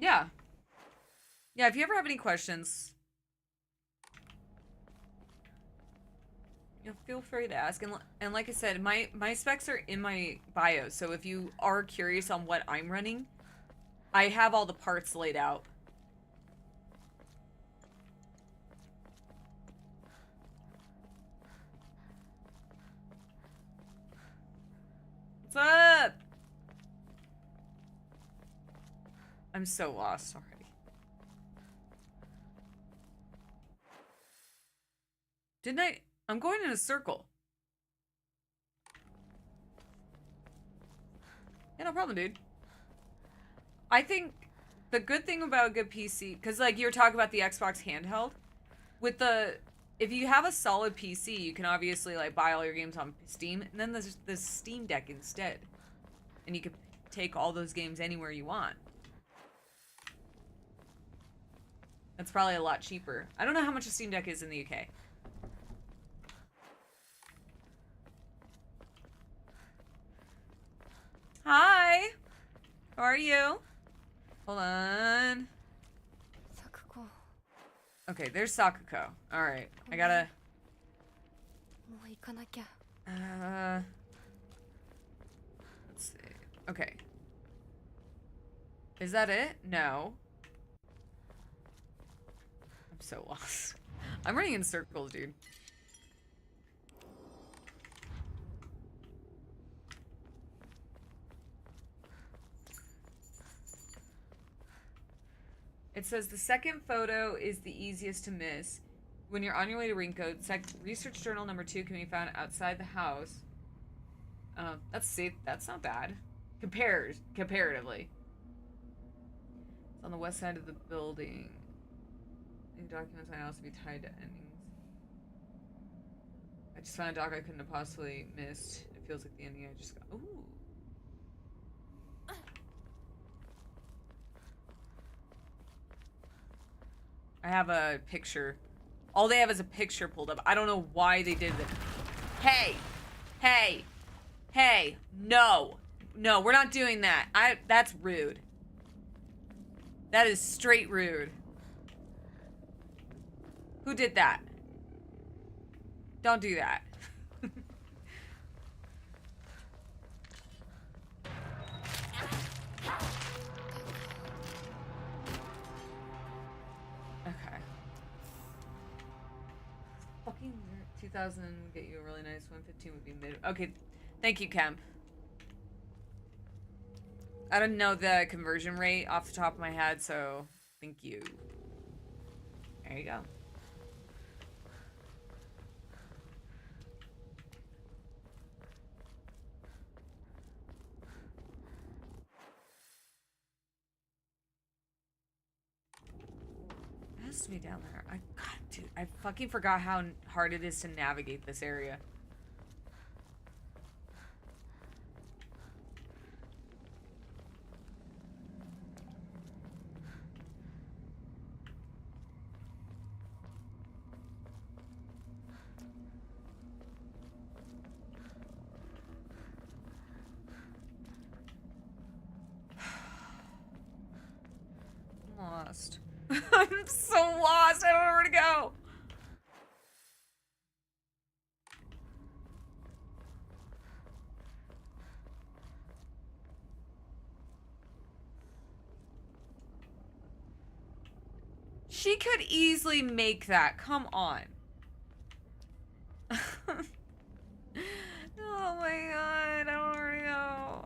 Yeah. Yeah, if you ever have any questions, feel free to ask. And like I said, my specs are in my bio, so if you are curious on what I'm running, I have all the parts laid out. What's up? I'm so lost already. Didn't I? I'm going in a circle. Yeah, no problem, dude. I think the good thing about a good PC, because, like, you were talking about the Xbox handheld, with if you have a solid PC, you can obviously, like, buy all your games on Steam, and then there's the Steam Deck instead. And you can take all those games anywhere you want. That's probably a lot cheaper. I don't know how much a Steam Deck is in the UK. Hi! How are you? Hold on. Okay, there's Sakuko. Alright, I gotta... let's see. Okay. Is that it? No. I'm so lost. I'm running in circles, dude. It says the second photo is the easiest to miss. When you're on your way to Rinko, research journal number 2 can be found outside the house. That's not bad. Comparatively. It's on the west side of the building. Any documents might also be tied to endings. I just found a doc I couldn't have possibly missed. It feels like the ending I just got. Ooh. I have a picture. All they have is a picture pulled up. I don't know why they did this. Hey! Hey! Hey! No! No, we're not doing that. That's rude. That is straight rude. Who did that? Don't do that. Okay. Fucking 2000 would get you a really nice 115 would be mid. Okay, thank you, Kemp. I don't know the conversion rate off the top of my head, so thank you. There you go. It has to be down there. God, dude, I fucking forgot how hard it is to navigate this area. lost. I'm so lost. I don't know where to go. She could easily make that. Come on. Oh my god. I don't know where to go.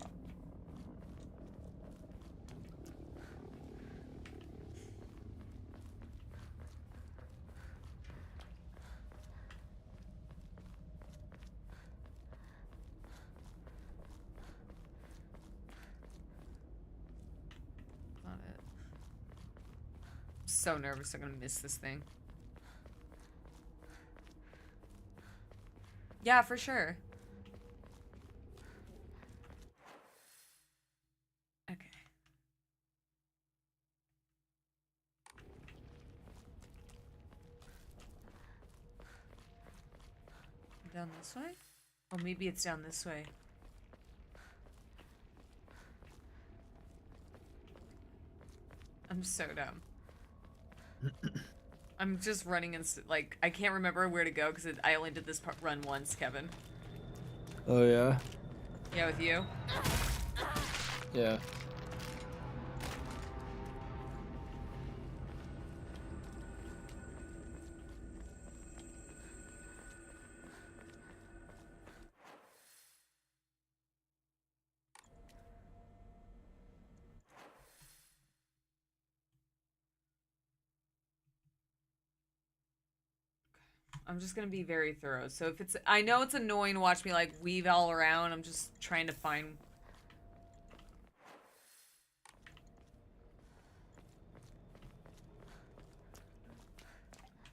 Not it. I'm so nervous I'm gonna miss this thing. Yeah, for sure. Okay. Down this way? Oh, maybe it's down this way. I'm so dumb. I'm just running and like I can't remember where to go because I only did this run once, Kevin. Oh yeah. Yeah, with you. Yeah. I'm just gonna be very thorough. So if it's, I know it's annoying to watch me like weave all around. I'm just trying to find.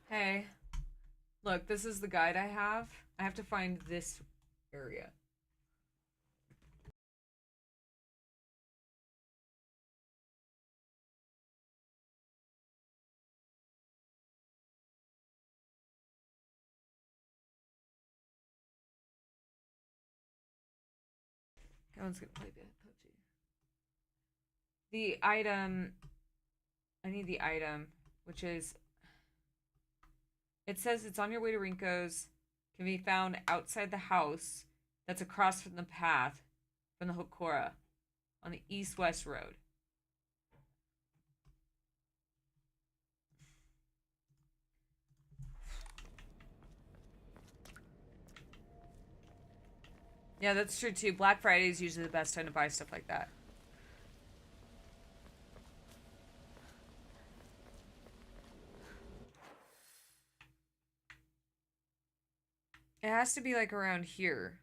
Hey, look, this is the guide I have. I have to find this area. Everyone's gonna play PUBG. The item, I need the item, which is, it says it's on your way to Rinko's, can be found outside the house that's across from the path from the Hokora on the east-west road. Yeah, that's true too. Black Friday is usually the best time to buy stuff like that. It has to be like around here.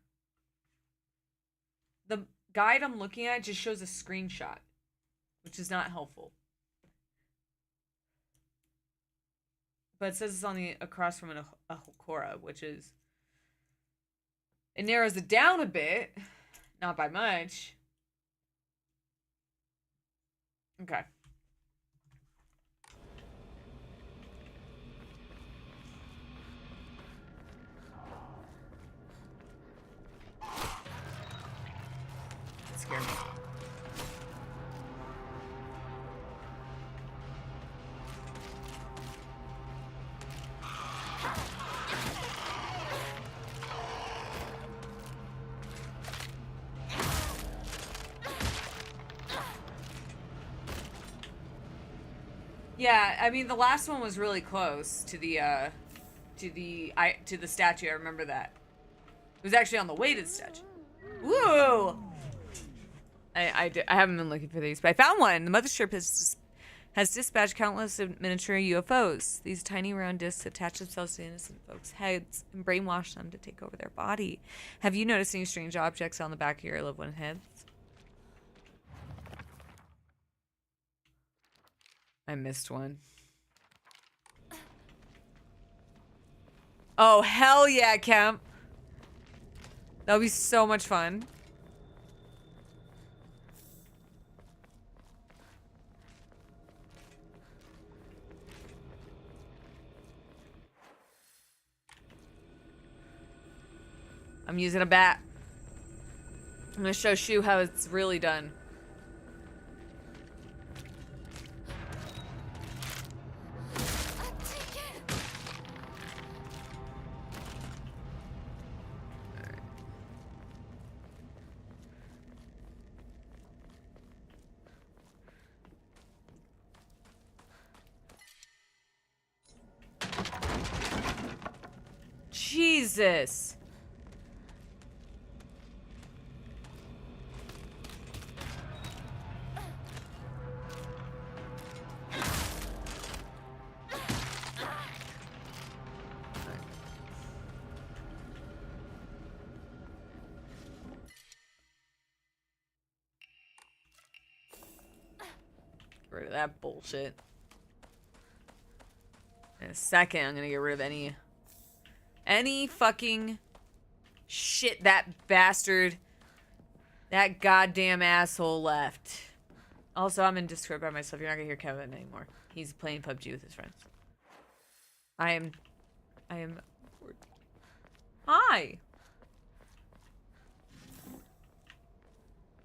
The guide I'm looking at just shows a screenshot, which is not helpful. But it says it's on the across from a Hokora, which is, it narrows it down a bit, not by much. Okay. That scared me. Yeah, I mean the last one was really close to the statue. I remember that. It was actually on the way to the statue. Woo! I haven't been looking for these, but I found one. The mothership has dispatched countless miniature UFOs. These tiny round discs attach themselves to innocent folks' heads and brainwash them to take over their body. Have you noticed any strange objects on the back of your loved one's heads? I missed one. Oh, hell yeah, Kemp. That'll be so much fun. I'm using a bat. I'm gonna show Shu how it's really done. Jesus. Get rid of that bullshit. In a second, I'm gonna get rid of any fucking shit that bastard, that goddamn asshole left. Also, I'm in Discord by myself. You're not gonna hear Kevin anymore. He's playing PUBG with his friends. I am. Hi.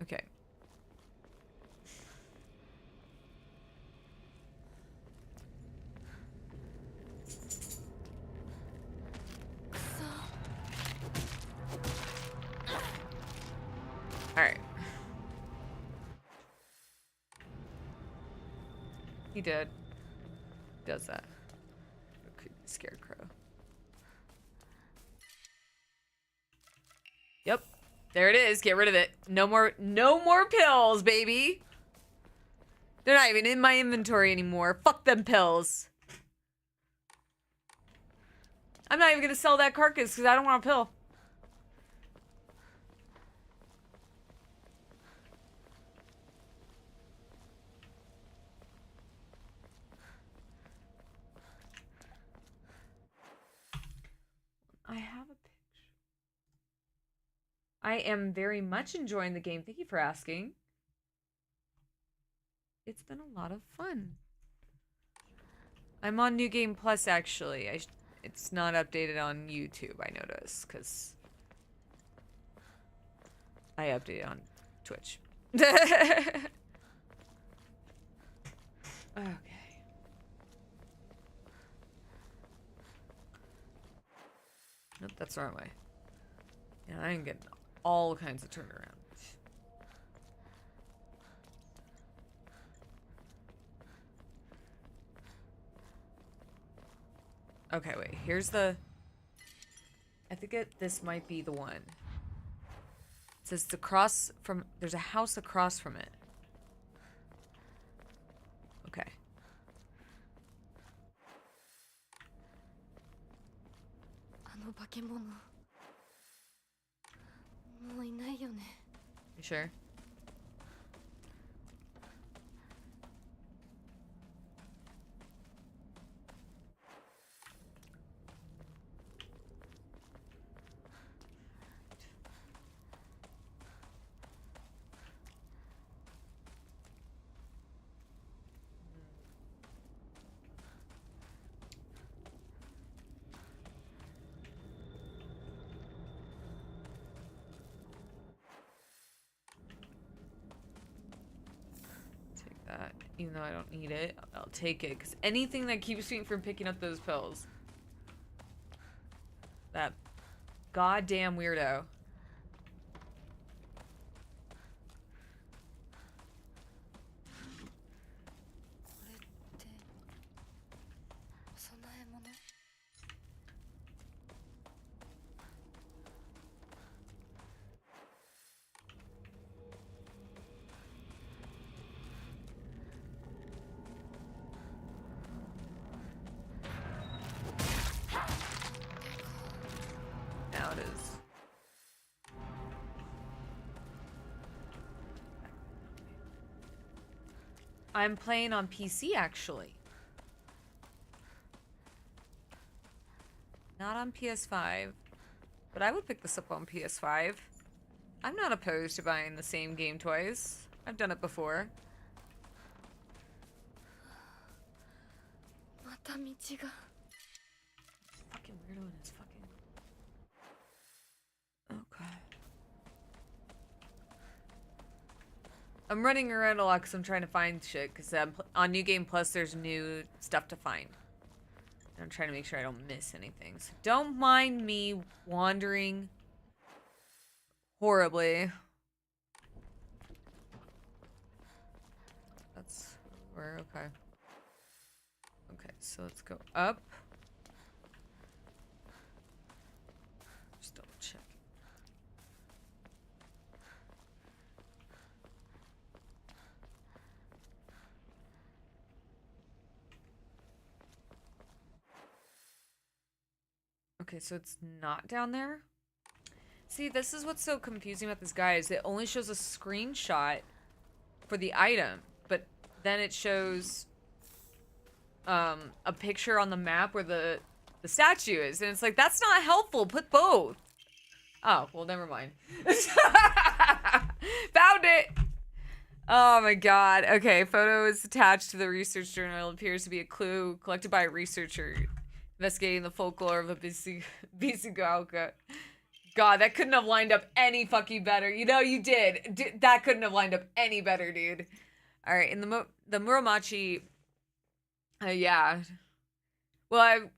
Okay. All right. He did. Does that. Creepy scarecrow. Yep. There it is. Get rid of it. No more pills, baby. They're not even in my inventory anymore. Fuck them pills. I'm not even gonna sell that carcass because I don't want a pill. I have a picture. I am very much enjoying the game. Thank you for asking. It's been a lot of fun. I'm on New Game Plus, actually. It's not updated on YouTube, I notice, because I update on Twitch. Okay. Nope, that's the wrong way. Yeah, I am getting all kinds of turnaround. Okay, wait. Here's the... I think this might be the one. It says it's across from... There's a house across from it. Okay. あの化け物もういないよね You sure? That, even though I don't need it, I'll take it, because anything that keeps me from picking up those pills. That goddamn weirdo. Now it is. I'm playing on PC, actually. Not on PS5. But I would pick this up on PS5. I'm not opposed to buying the same game twice. I've done it before. また道が Fucking weirdo in his fucking... Okay. I'm running around a lot because I'm trying to find shit. Because on New Game Plus, there's new stuff to find. And I'm trying to make sure I don't miss anything. So don't mind me wandering horribly. That's where, okay. Okay, so let's go up. Okay, so it's not down there? See, this is what's so confusing about this guy is it only shows a screenshot for the item, but then it shows a picture on the map where the statue is, and it's like, that's not helpful. Put both. Oh, well, never mind. Found it! Oh my god. Okay, photo is attached to the research journal. It appears to be a clue collected by a researcher investigating the folklore of a Bisugaoka. God, that couldn't have lined up any fucking better. You know, you did. That couldn't have lined up any better, dude. Alright, in the Muromachi... yeah. Well,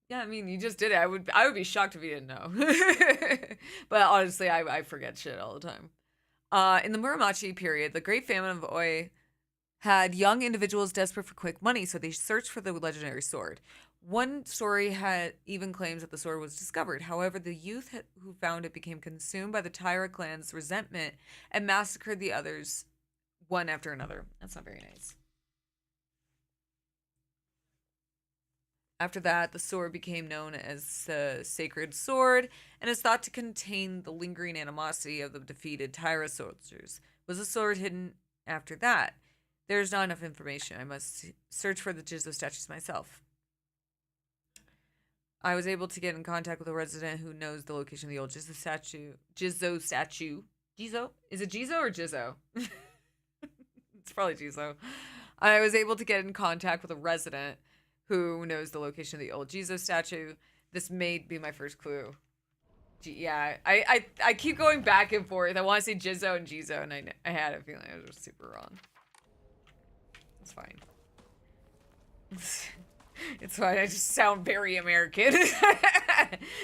yeah, I mean, you just did it. I would be shocked if you didn't know. But honestly, I forget shit all the time. In the Muromachi period, the Great Famine of Oi had young individuals desperate for quick money, so they searched for the legendary sword. One story had even claims that the sword was discovered. However, the youth who found it became consumed by the Taira clan's resentment and massacred the others one after another. That's not very nice. After that, the sword became known as the Sacred Sword and is thought to contain the lingering animosity of the defeated Taira soldiers. Was the sword hidden after that? There's not enough information. I must search for the Jizo statues myself. I was able to get in contact with a resident who knows the location of the old Jizo statue. Jizo statue. Jizo? Is it Jizo or Jizo? It's probably Jizo. I was able to get in contact with a resident who knows the location of the old Jizo statue. This may be my first clue. Yeah, I keep going back and forth. I want to say Jizo and Jizo, and I had a feeling I was just super wrong. It's fine. It's fine. I just sound very American.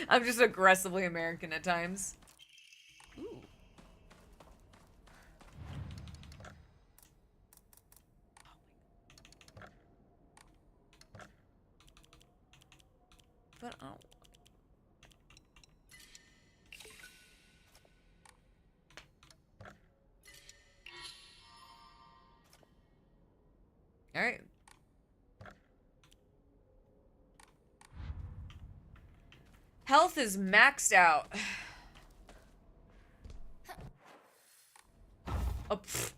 I'm just aggressively American at times. Ooh. But oh. All right. Health is maxed out. Oh, pfft.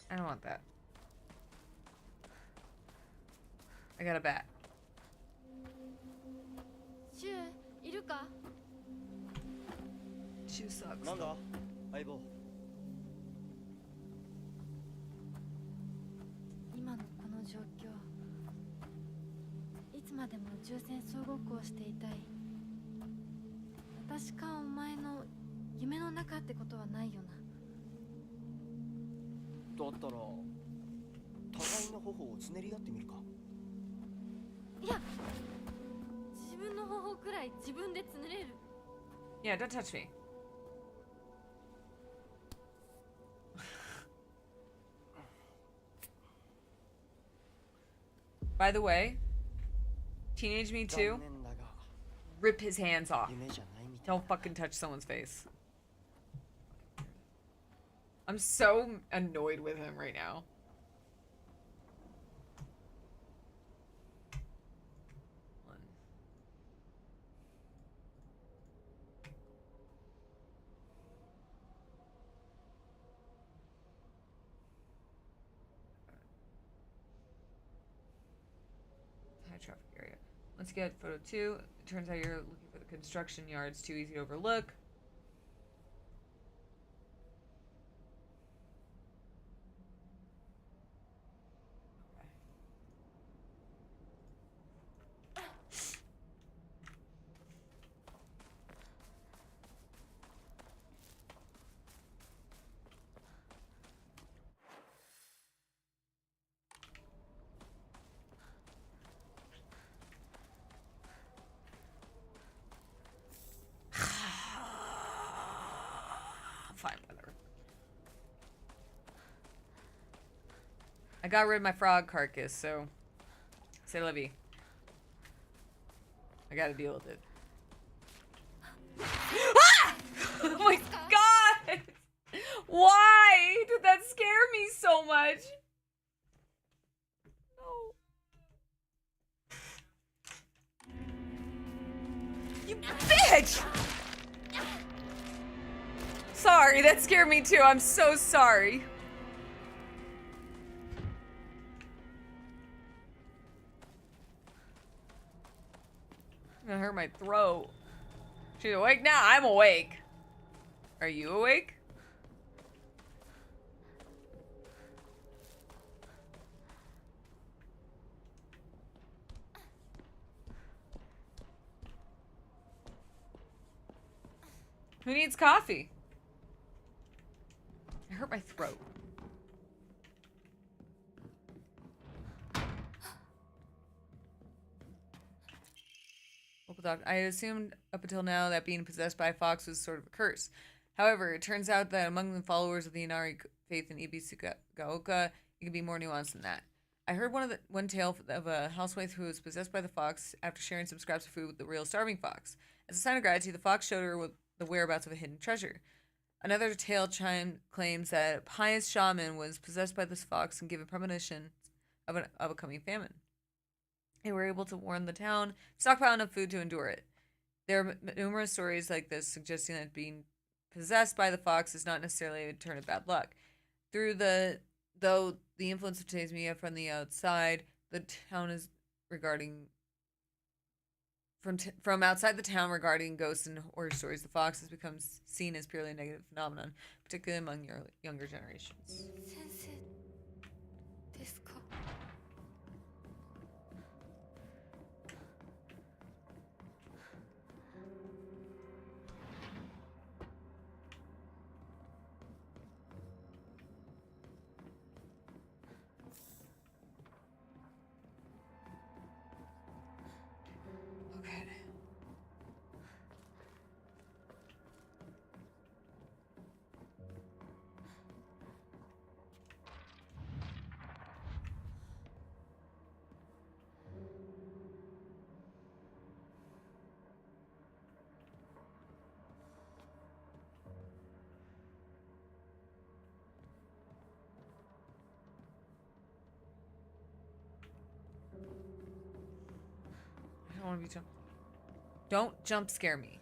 I don't want that. I got a bat. シュウいるか Shoe sucks. なんだ相棒。今のこの状況、いつまでも銃戦総ごっこをしていたい。私かお前の夢の中ってことはないよな。だったら互いの頬をつねり合ってみるか。いや、自分の方法くらい自分でつねれる。 Yeah, don't touch me. By the way, Teenage Me 2, 残念だが rip his hands off. 夢じゃないみたい Don't fucking touch someone's face. I'm so annoyed with him right now. High traffic area. Once you get photo 2, it turns out you're looking for the construction yard. It's too easy to overlook. Fine, whatever. I got rid of my frog carcass, so c'est la vie. I gotta deal with it. Ah! Oh my god! Why did that scare me so much? No. bitch! Sorry, that scared me too. I'm so sorry. I'm gonna hurt my throat. She's awake now? I'm awake. Are you awake? Who needs coffee? I hurt my throat. Local doctor. I assumed up until now that being possessed by a fox was sort of a curse. However, it turns out that among the followers of the Inari faith in Ibisugaoka, it can be more nuanced than that. I heard one tale of a housewife who was possessed by the fox after sharing some scraps of food with the real starving fox. As a sign of gratitude, the fox showed her the whereabouts of a hidden treasure. Another tale claims that a pious shaman was possessed by this fox and given premonition of a coming famine. They were able to warn the town, stockpile enough food to endure it. There are numerous stories like this suggesting that being possessed by the fox is not necessarily a turn of bad luck. Though the influence of today's media from the outside, the town is regarding from outside the town regarding ghosts and horror stories, the fox has become seen as purely a negative phenomenon, particularly among younger generations. 先生ですか？ Okay. I don't want to be jumped. Don't jump scare me.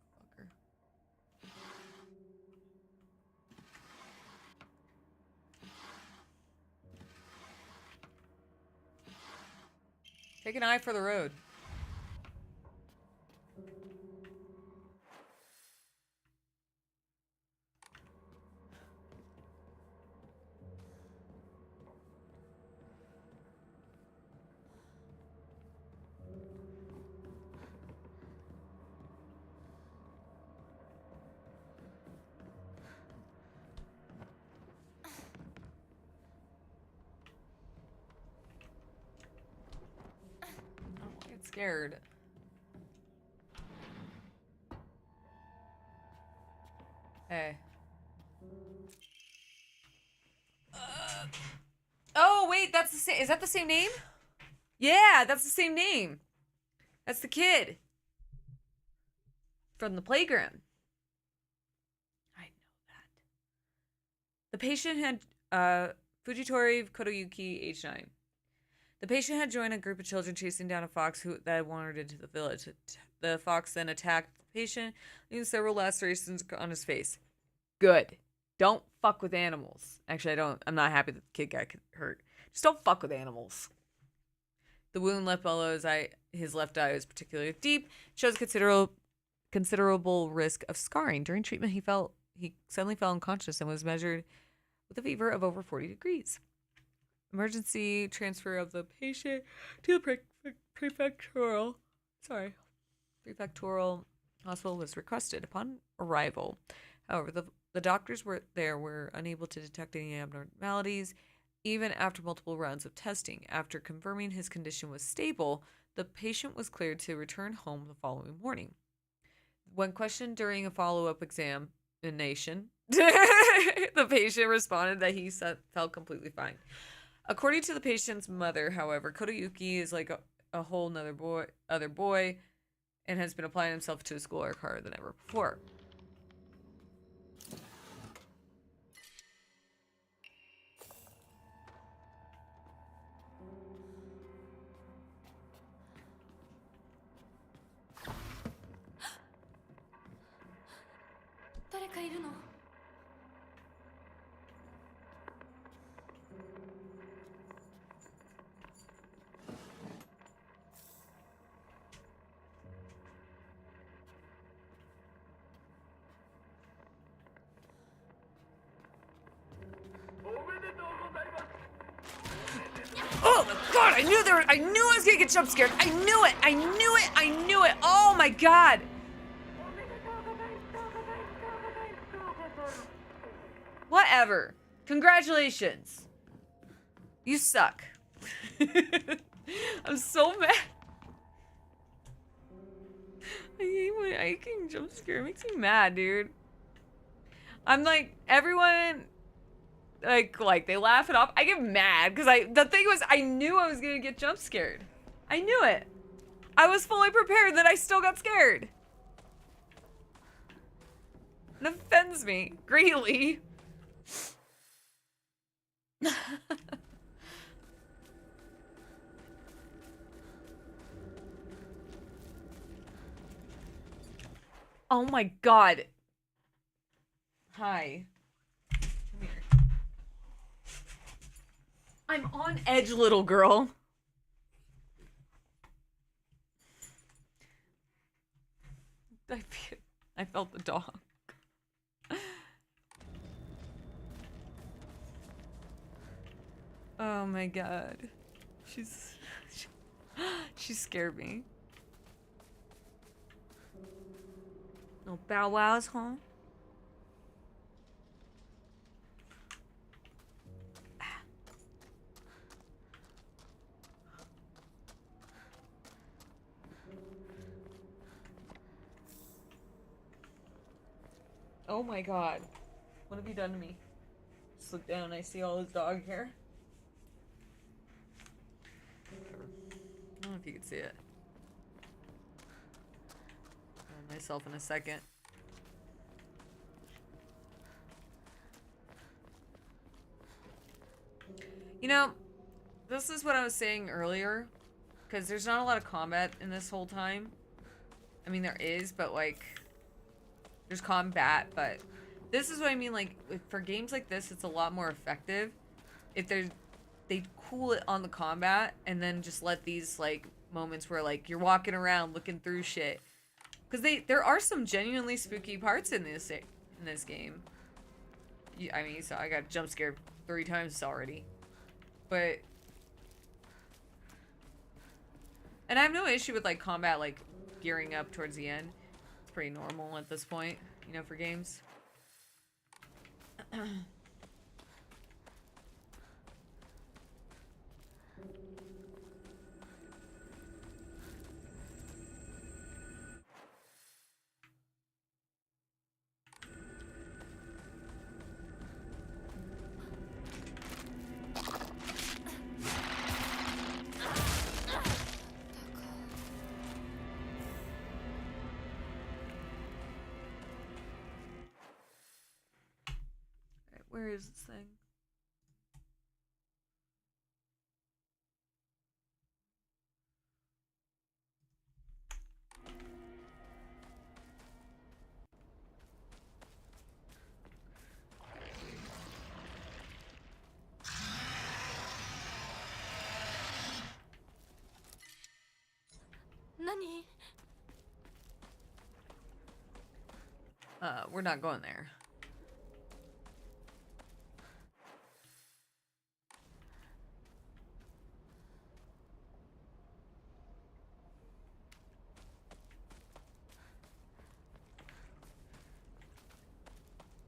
Motherfucker. Take an eye for the road. I get scared. Hey. Oh, wait, that's the same. Is that the same name? Yeah, that's the same name. That's the kid from the playground. I know that. The patient had Fujitori Kotoyuki, age 9. The patient had joined a group of children chasing down a fox that had wandered into the village. The fox then attacked the patient, leaving several lacerations on his face. Good. Don't fuck with animals. Actually, I'm not happy that the kid got hurt. Just don't fuck with animals. The wound left below his left eye was particularly deep. Shows considerable risk of scarring. During treatment, he suddenly fell unconscious and was measured with a fever of over 40 degrees. Emergency transfer of the patient to the prefectural hospital was requested upon arrival. However, the doctors were unable to detect any abnormalities, even after multiple rounds of testing. After confirming his condition was stable, the patient was cleared to return home the following morning. When questioned during a follow-up examination, the patient responded that he felt completely fine. According to the patient's mother, however, Kotoyuki is like a whole nother other boy and has been applying himself to his schoolwork harder than ever before. Oh my god, I knew I was gonna get jump scared. I knew it. I knew it. Oh my god. Whatever. Congratulations. You suck. I'm so mad. I hate when I can jump scare. It makes me mad, dude. I'm like, everyone, like they laugh it off. I get mad because the thing was, I knew I was gonna get jump scared. I knew it. I was fully prepared, that I still got scared. It offends me greatly. Oh my god. Hi. Come here. I'm on edge, little girl. I felt the dog. Oh my god. She scared me. No bow wows, huh? Oh my god. What have you done to me? Just look down, I see all his dog hair. I don't know if you can see it. I'll myself in a second. You know, this is what I was saying earlier, because there's not a lot of combat in this whole time. I mean, there is, but like, there's combat, but this is what I mean, like, for games like this, it's a lot more effective if they cool it on the combat and then just let these, like, moments where, like, you're walking around looking through shit. Because there are some genuinely spooky parts in this game. I mean, so I got jump scared 3 times already. But... And I have no issue with, like, combat, like, gearing up towards the end. It's pretty normal at this point, you know, for games. Where is this thing? Nani? We're not going there.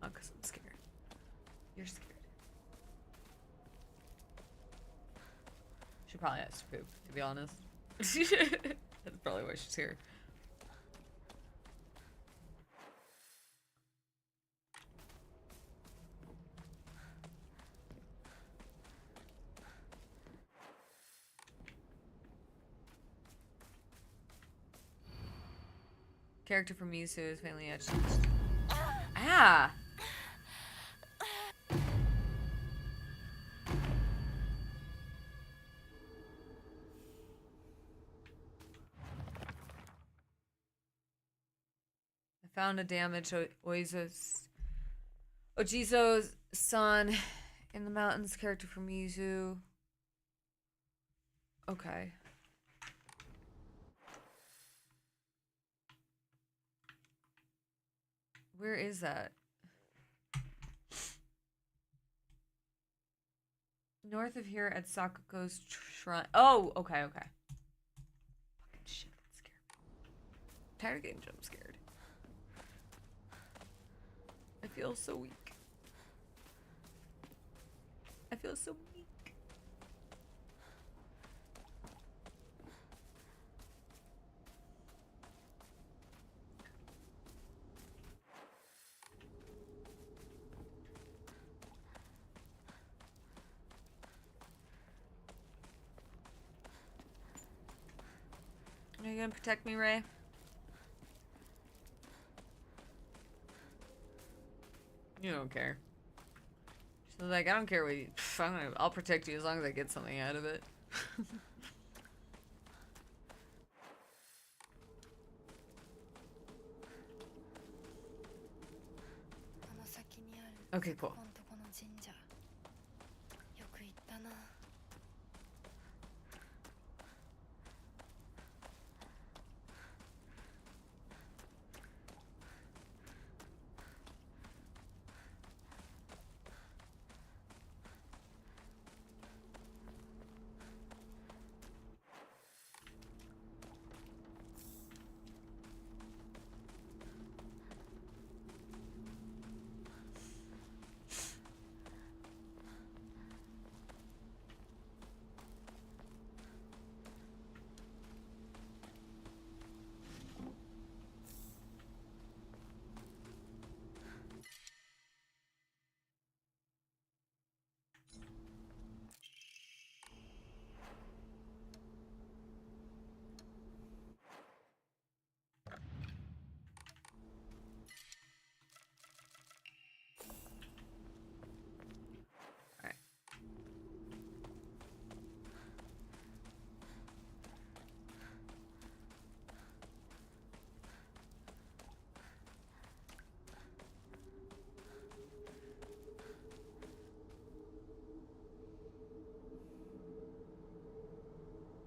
Oh, because I'm scared. You're scared. She probably has to poop, to be honest. That's probably why she's here. Character from Misu is faintly etched. Ah! I found a damaged Ojizo's son in the mountains. Character from Mizu. Okay. Where is that? North of here at Sakuko's shrine. Oh, okay, okay. Fucking shit, that scared me. I'm tired of getting jump scared. I feel so weak. I feel so weak. Are you gonna protect me, Ray? You don't care. She's like, I don't care what you. I'll protect you as long as I get something out of it. Okay, cool.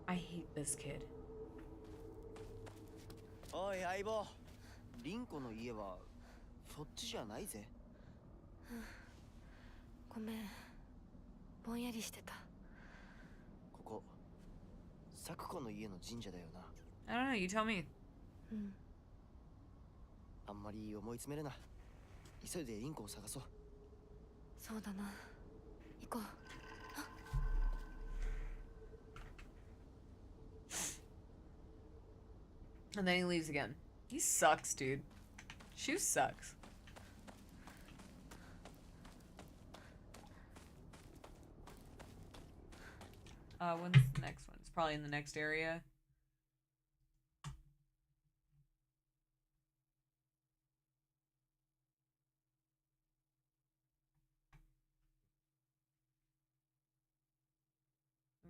I hate this kid. おい相棒、リンコの家はそっちじゃないぜ。ごめん、ぼんやりしてた。ここサクコの家の神社だよな。 I don't know, you tell me. うん。あんまり思い詰めるな。急いでリンコを探そう。そうだな。行こう。 And then he leaves again. He sucks, dude. Shu sucks. When's the next one? It's probably in the next area.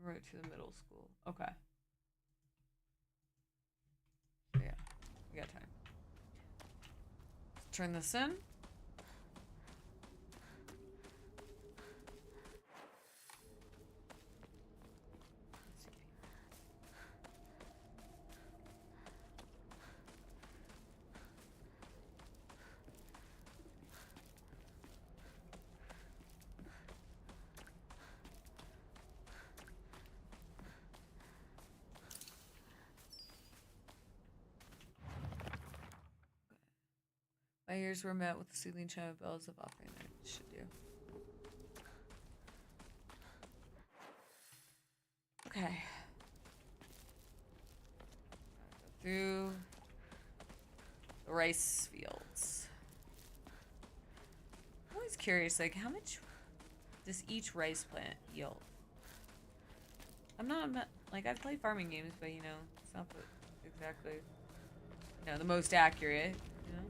Road to the middle school. Okay. Yeah, we got time. Let's turn this in. My ears were met with the soothing chime of bells of offering that it should do. Okay. Go through the rice fields. I'm always curious, like, how much does each rice plant yield? I'm not like, I've played farming games, but you know, it's not exactly you know, the most accurate. You know?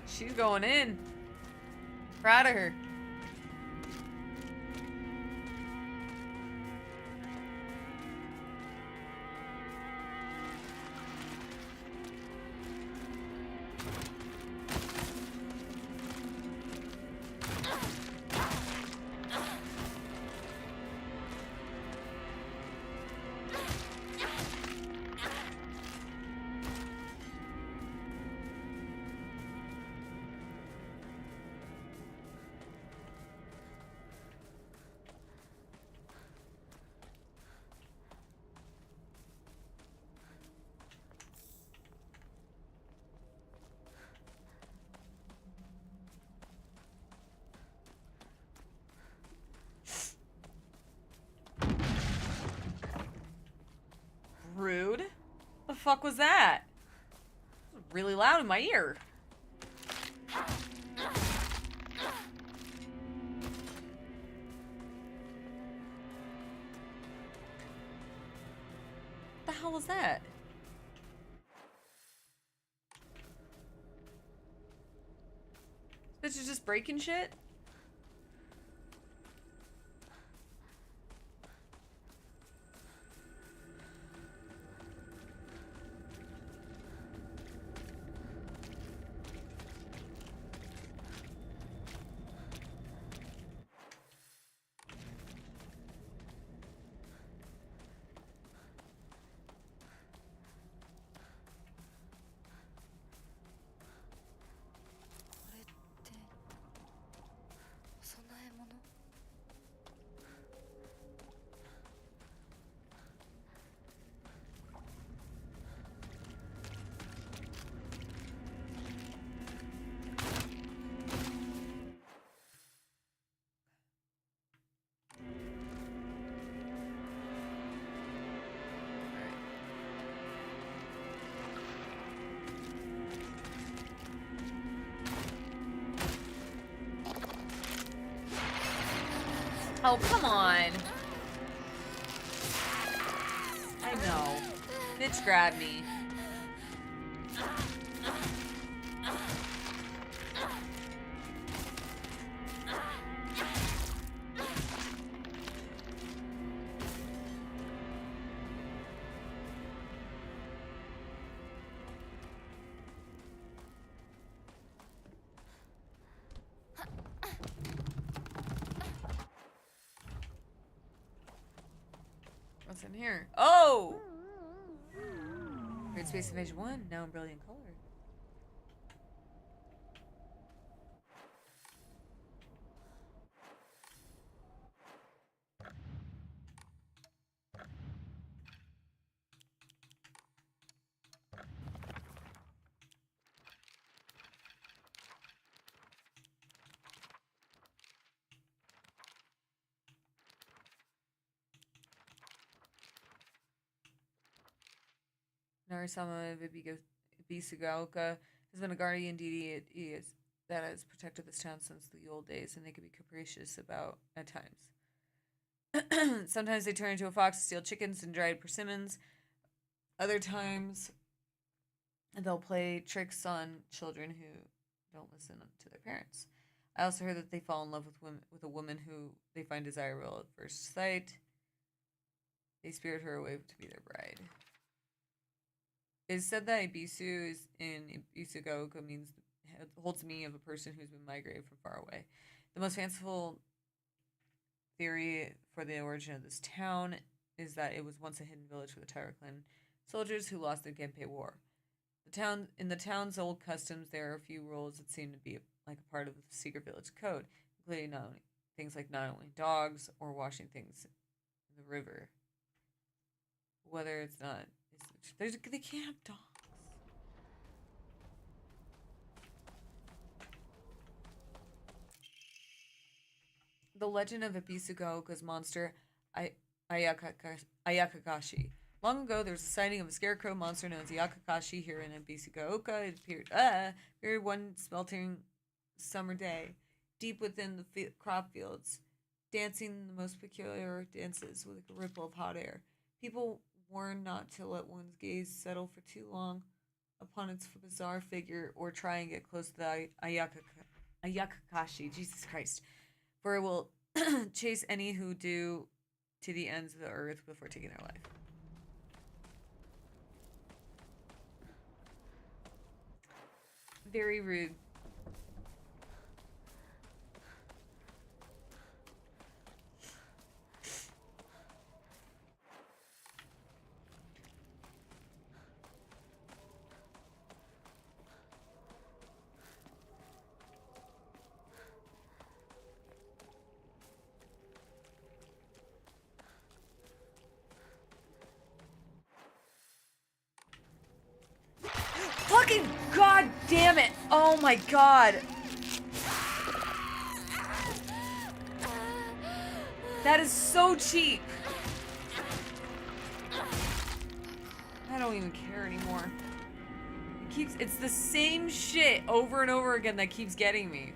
She's going in. Proud of her. Rude. The fuck was that? It was really loud in my ear. What the hell was that? This bitch is just breaking shit? Oh, come on. I know. Bitch grabbed me. What's in here? Oh! Great Space Invasion 1, now in brilliant color. Narisama Ibisugaoka has been a guardian deity that has protected this town since the old days, and they can be capricious about at times. Sometimes they turn into a fox to steal chickens and dried persimmons. Other times, they'll play tricks on children who don't listen to their parents. I also heard that they fall in love with a woman who they find desirable at first sight. They spirit her away to be their bride. It is said that Ibisu is in Ibisugaoka means holds the meaning of a person who's been migrated from far away. The most fanciful theory for the origin of this town is that it was once a hidden village for the Taira clan soldiers who lost the Genpei War. In the town's old customs, there are a few rules that seem to be like a part of the secret village code, including not only dogs or washing things in the river. Whether it's not They can't have dogs. The Legend of Ibisugaoka's monster, Ayakakashi. Long ago, there was a sighting of a scarecrow monster known as Ayakakashi here in Ibisugaoka. It appeared one smelting summer day, deep within the crop fields, dancing the most peculiar dances with a ripple of hot air. People warned not to let one's gaze settle for too long upon its bizarre figure or try and get close to the Ayakakashi. Jesus Christ. For it will chase any who do to the ends of the earth before taking their life. Very rude. Fucking god damn it! Oh my god! That is so cheap! I don't even care anymore. It's the same shit over and over again that keeps getting me.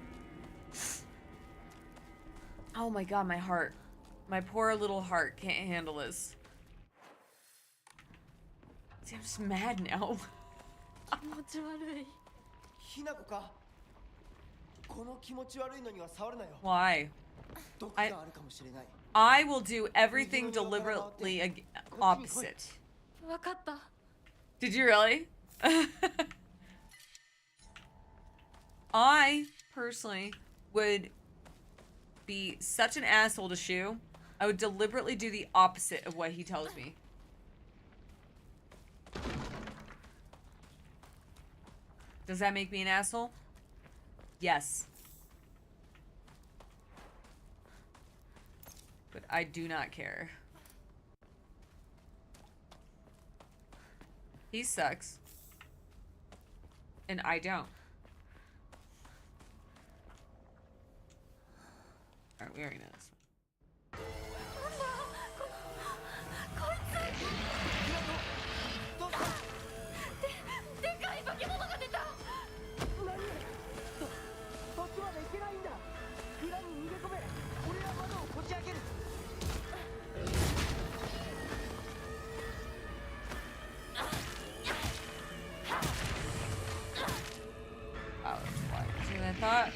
Oh my god, my heart. My poor little heart can't handle this. See, I'm just mad now. 気持ち悪い。ひなこか。この気持ち悪いのには触るなよ。 Why? 毒があるかもしれない。I will do everything deliberately opposite. わかった。 Did you really? I personally would be such an asshole to Shu. I would deliberately do the opposite of what he tells me. Does that make me an asshole? Yes. But I do not care. He sucks. And I don't. Alright, we already know this one. でかい化け物が出た。そっちまで行けないんだ。裏に逃げ込め。俺は窓をこじ開ける。 Oh, that's why. See what I thought?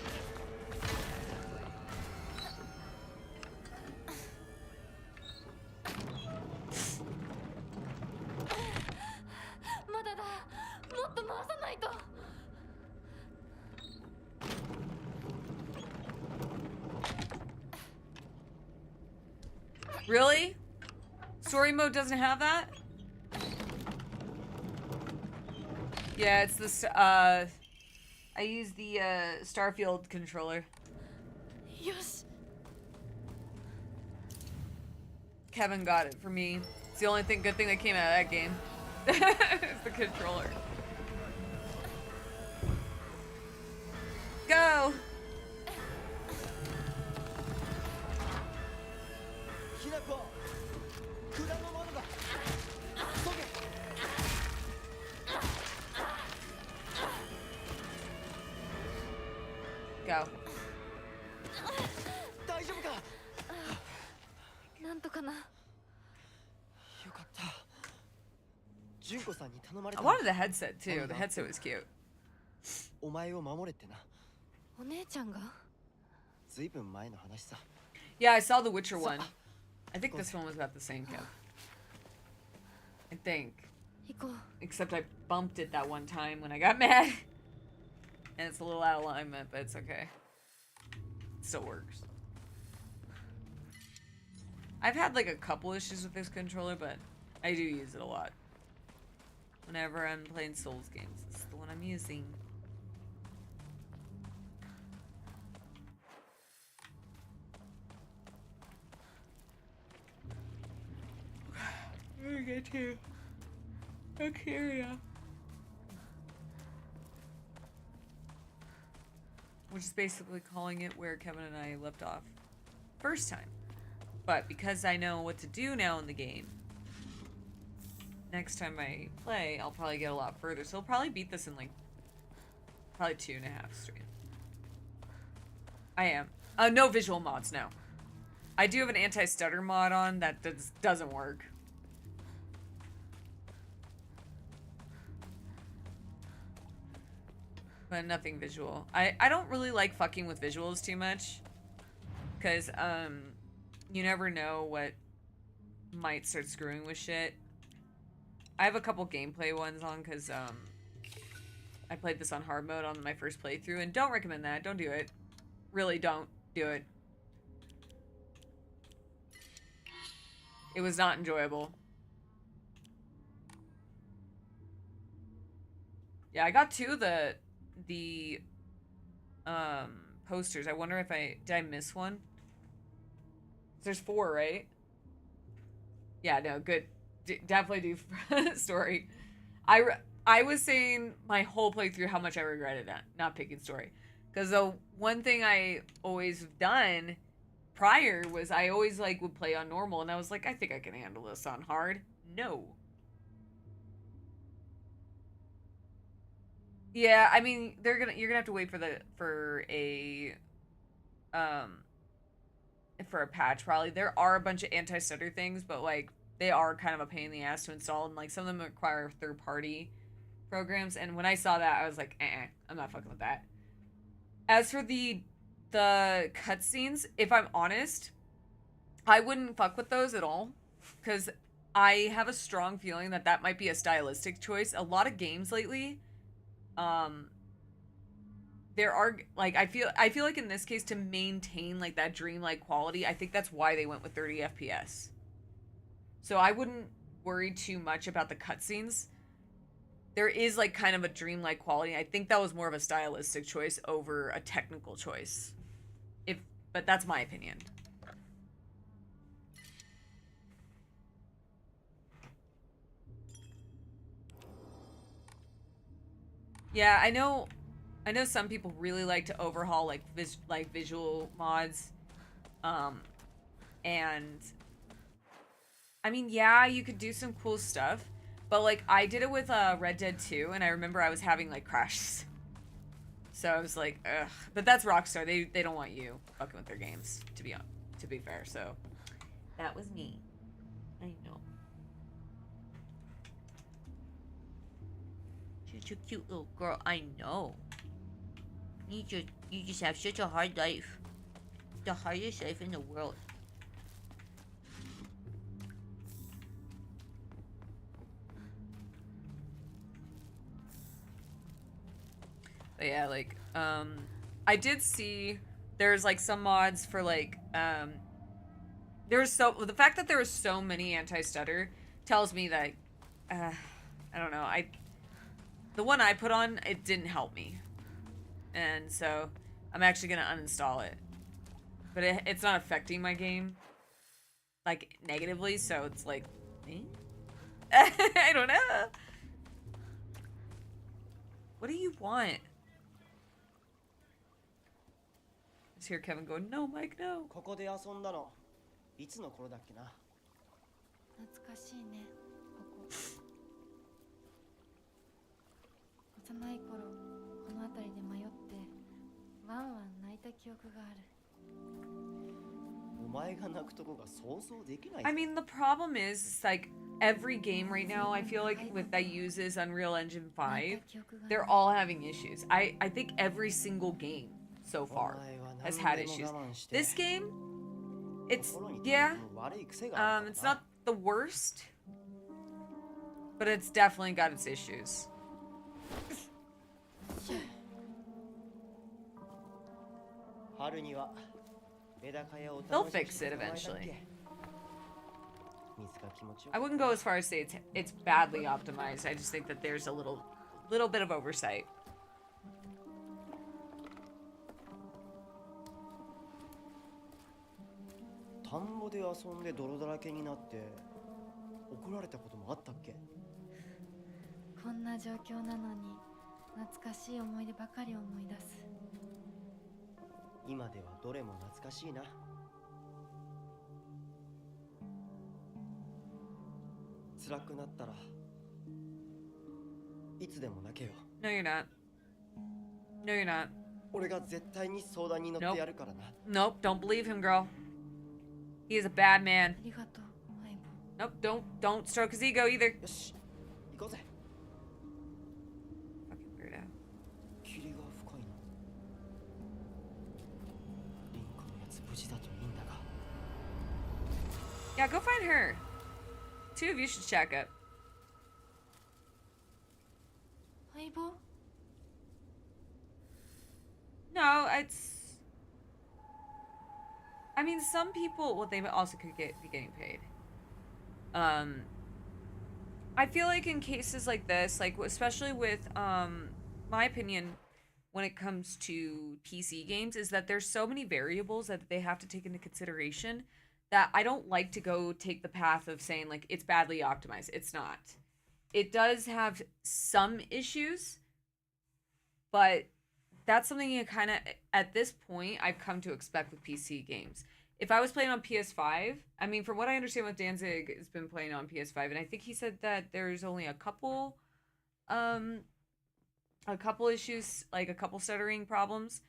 Really? Story mode doesn't have that? Yeah, it's this, I use the, Starfield controller. Yes. Kevin got it for me. It's the only good thing that came out of that game. It's the controller. Go! Go. 大丈夫か。なんとかな。よかった。純子さんに頼まれ I た。 wanted the headset too. The headset was cute. お前を守れってな。お姉ちゃんが？ずいぶん前の話さ。 Yeah, I saw the Witcher one. I think this one was about the same, Kev. I think. 行こう。 Except I bumped it that one time when I got mad. And it's a little out of alignment, but it's okay. It still works. I've had like a couple issues with this controller, but I do use it a lot. Whenever I'm playing Souls games, this is the one I'm using. Very good too. Akira. Which is basically calling it where Kevin and I left off first time. But because I know what to do now in the game, next time I play, I'll probably get a lot further. So I'll probably beat this in like probably 2.5 streams. I am. No visual mods, no. I do have an anti-stutter mod on that doesn't work. But nothing visual. I don't really like fucking with visuals too much. Because, you never know what might start screwing with shit. I have a couple gameplay ones on because, I played this on hard mode on my first playthrough, and don't recommend that. Don't do it. Really don't do it. It was not enjoyable. Yeah, I got 2 of the posters. I wonder if did I miss one? There's 4, right? Yeah, no, good. Definitely do story. I was saying my whole playthrough how much I regretted that, not picking story. Because the one thing I always have done prior was I always like would play on normal, and I was like, I think I can handle this on hard. No. Yeah, I mean, you're gonna have to wait for a patch probably. There are a bunch of anti-stutter things, but like they are kind of a pain in the ass to install, and like some of them require third-party programs. And when I saw that, I was like, I'm not fucking with that. As for the cutscenes, if I'm honest, I wouldn't fuck with those at all, because I have a strong feeling that might be a stylistic choice. A lot of games lately, there are like I feel like in this case, to maintain like that dreamlike quality, I think that's why they went with 30 FPS. So I wouldn't worry too much about the cutscenes. There is like kind of a dreamlike quality. I think that was more of a stylistic choice over a technical choice. But that's my opinion. Yeah, I know some people really like to overhaul like visual mods. And I mean, yeah, you could do some cool stuff, but like I did it with Red Dead 2, and I remember I was having like crashes. So I was like, ugh. But that's Rockstar. They don't want you fucking with their games, to be fair. So that was me. I know. Such a cute little girl. I know. You just have such a hard life. The hardest life in the world. But yeah, like, I did see there's like some mods for like, the fact that there was so many anti-stutter tells me that, I don't know, the one I put on, it didn't help me. And so I'm actually gonna uninstall it. But it's not affecting my game, like, negatively, so it's like, eh? I don't know. What do you want? Just hear Kevin go, no, Mike, no. ここで遊んだのいつの頃だっけな。懐かしいね、ここ。幼い頃この辺りで迷ってワンワン泣いた記憶がある。お前が泣くとこが想像できない。I mean, the problem is, like, every game right now, I feel like, that uses Unreal Engine 5, they're all having issues. I think every single game so far has had issues. This game, it's, yeah, it's not the worst, but it's definitely got its issues. They'll fix it eventually. I wouldn't go as far as say it's badly optimized. I just think that there's a little bit of oversight. Tamboで遊んで泥だらけになって怒られたこともあったっけ?こんな状況なのに懐かしい思い出ばかり思い出す。今ではどれも懐かしいな。辛くなったらいつでも泣けよ。 No, you're not. No, you're not. 俺が絶対に相談に乗ってやるからな。 Nope, don't believe him, girl. He is a bad man. ありがとう相棒。 Nope, don't stroke his ego either. よし行こうぜ。 Fucking weirdo. 霧が深いな。リンクのやつ無事だといいんだが。 Yeah, go find her. Two of you should check up. 相棒。 No, it's. I mean, some people. Well, they also could be getting paid. I feel like in cases like this, like especially with my opinion, when it comes to PC games, is that there's so many variables that they have to take into consideration that I don't like to go take the path of saying like it's badly optimized. It's not. It does have some issues, but that's something you kind of, at this point, I've come to expect with PC games. If I was playing on PS5, I mean, from what I understand what Danzig has been playing on PS5, and I think he said that there's only a couple issues, like a couple stuttering problems.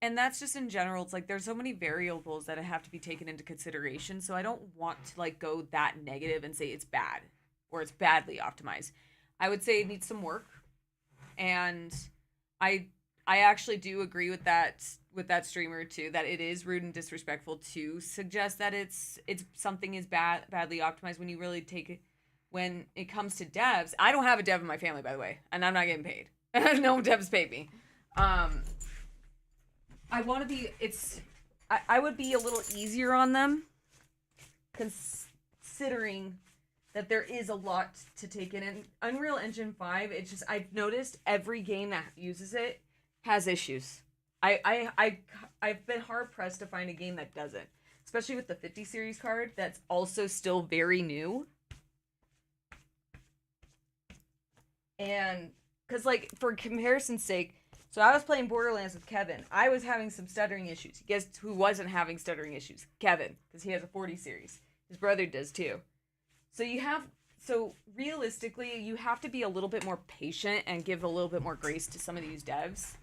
And that's just in general, it's like there's so many variables that have to be taken into consideration. So I don't want to like go that negative and say it's bad or it's badly optimized. I would say it needs some work. And I actually do agree with that streamer too, that it is rude and disrespectful to suggest that it's something is badly optimized when you really take it when it comes to devs. I don't have a dev in my family, by the way, and I'm not getting paid. No devs paid me. I want to be, I would be a little easier on them, considering that there is a lot to take in. And Unreal Engine 5, it's just, I've noticed every game that uses it has issues. I've been hard pressed to find a game that doesn't, especially with the 50 series card that's also still very new. And because like for comparison's sake, so I was playing Borderlands with Kevin. I was having some stuttering issues. Guess who wasn't having stuttering issues? Kevin, because he has a 40 series. His brother does too. So realistically, you have to be a little bit more patient and give a little bit more grace to some of these devs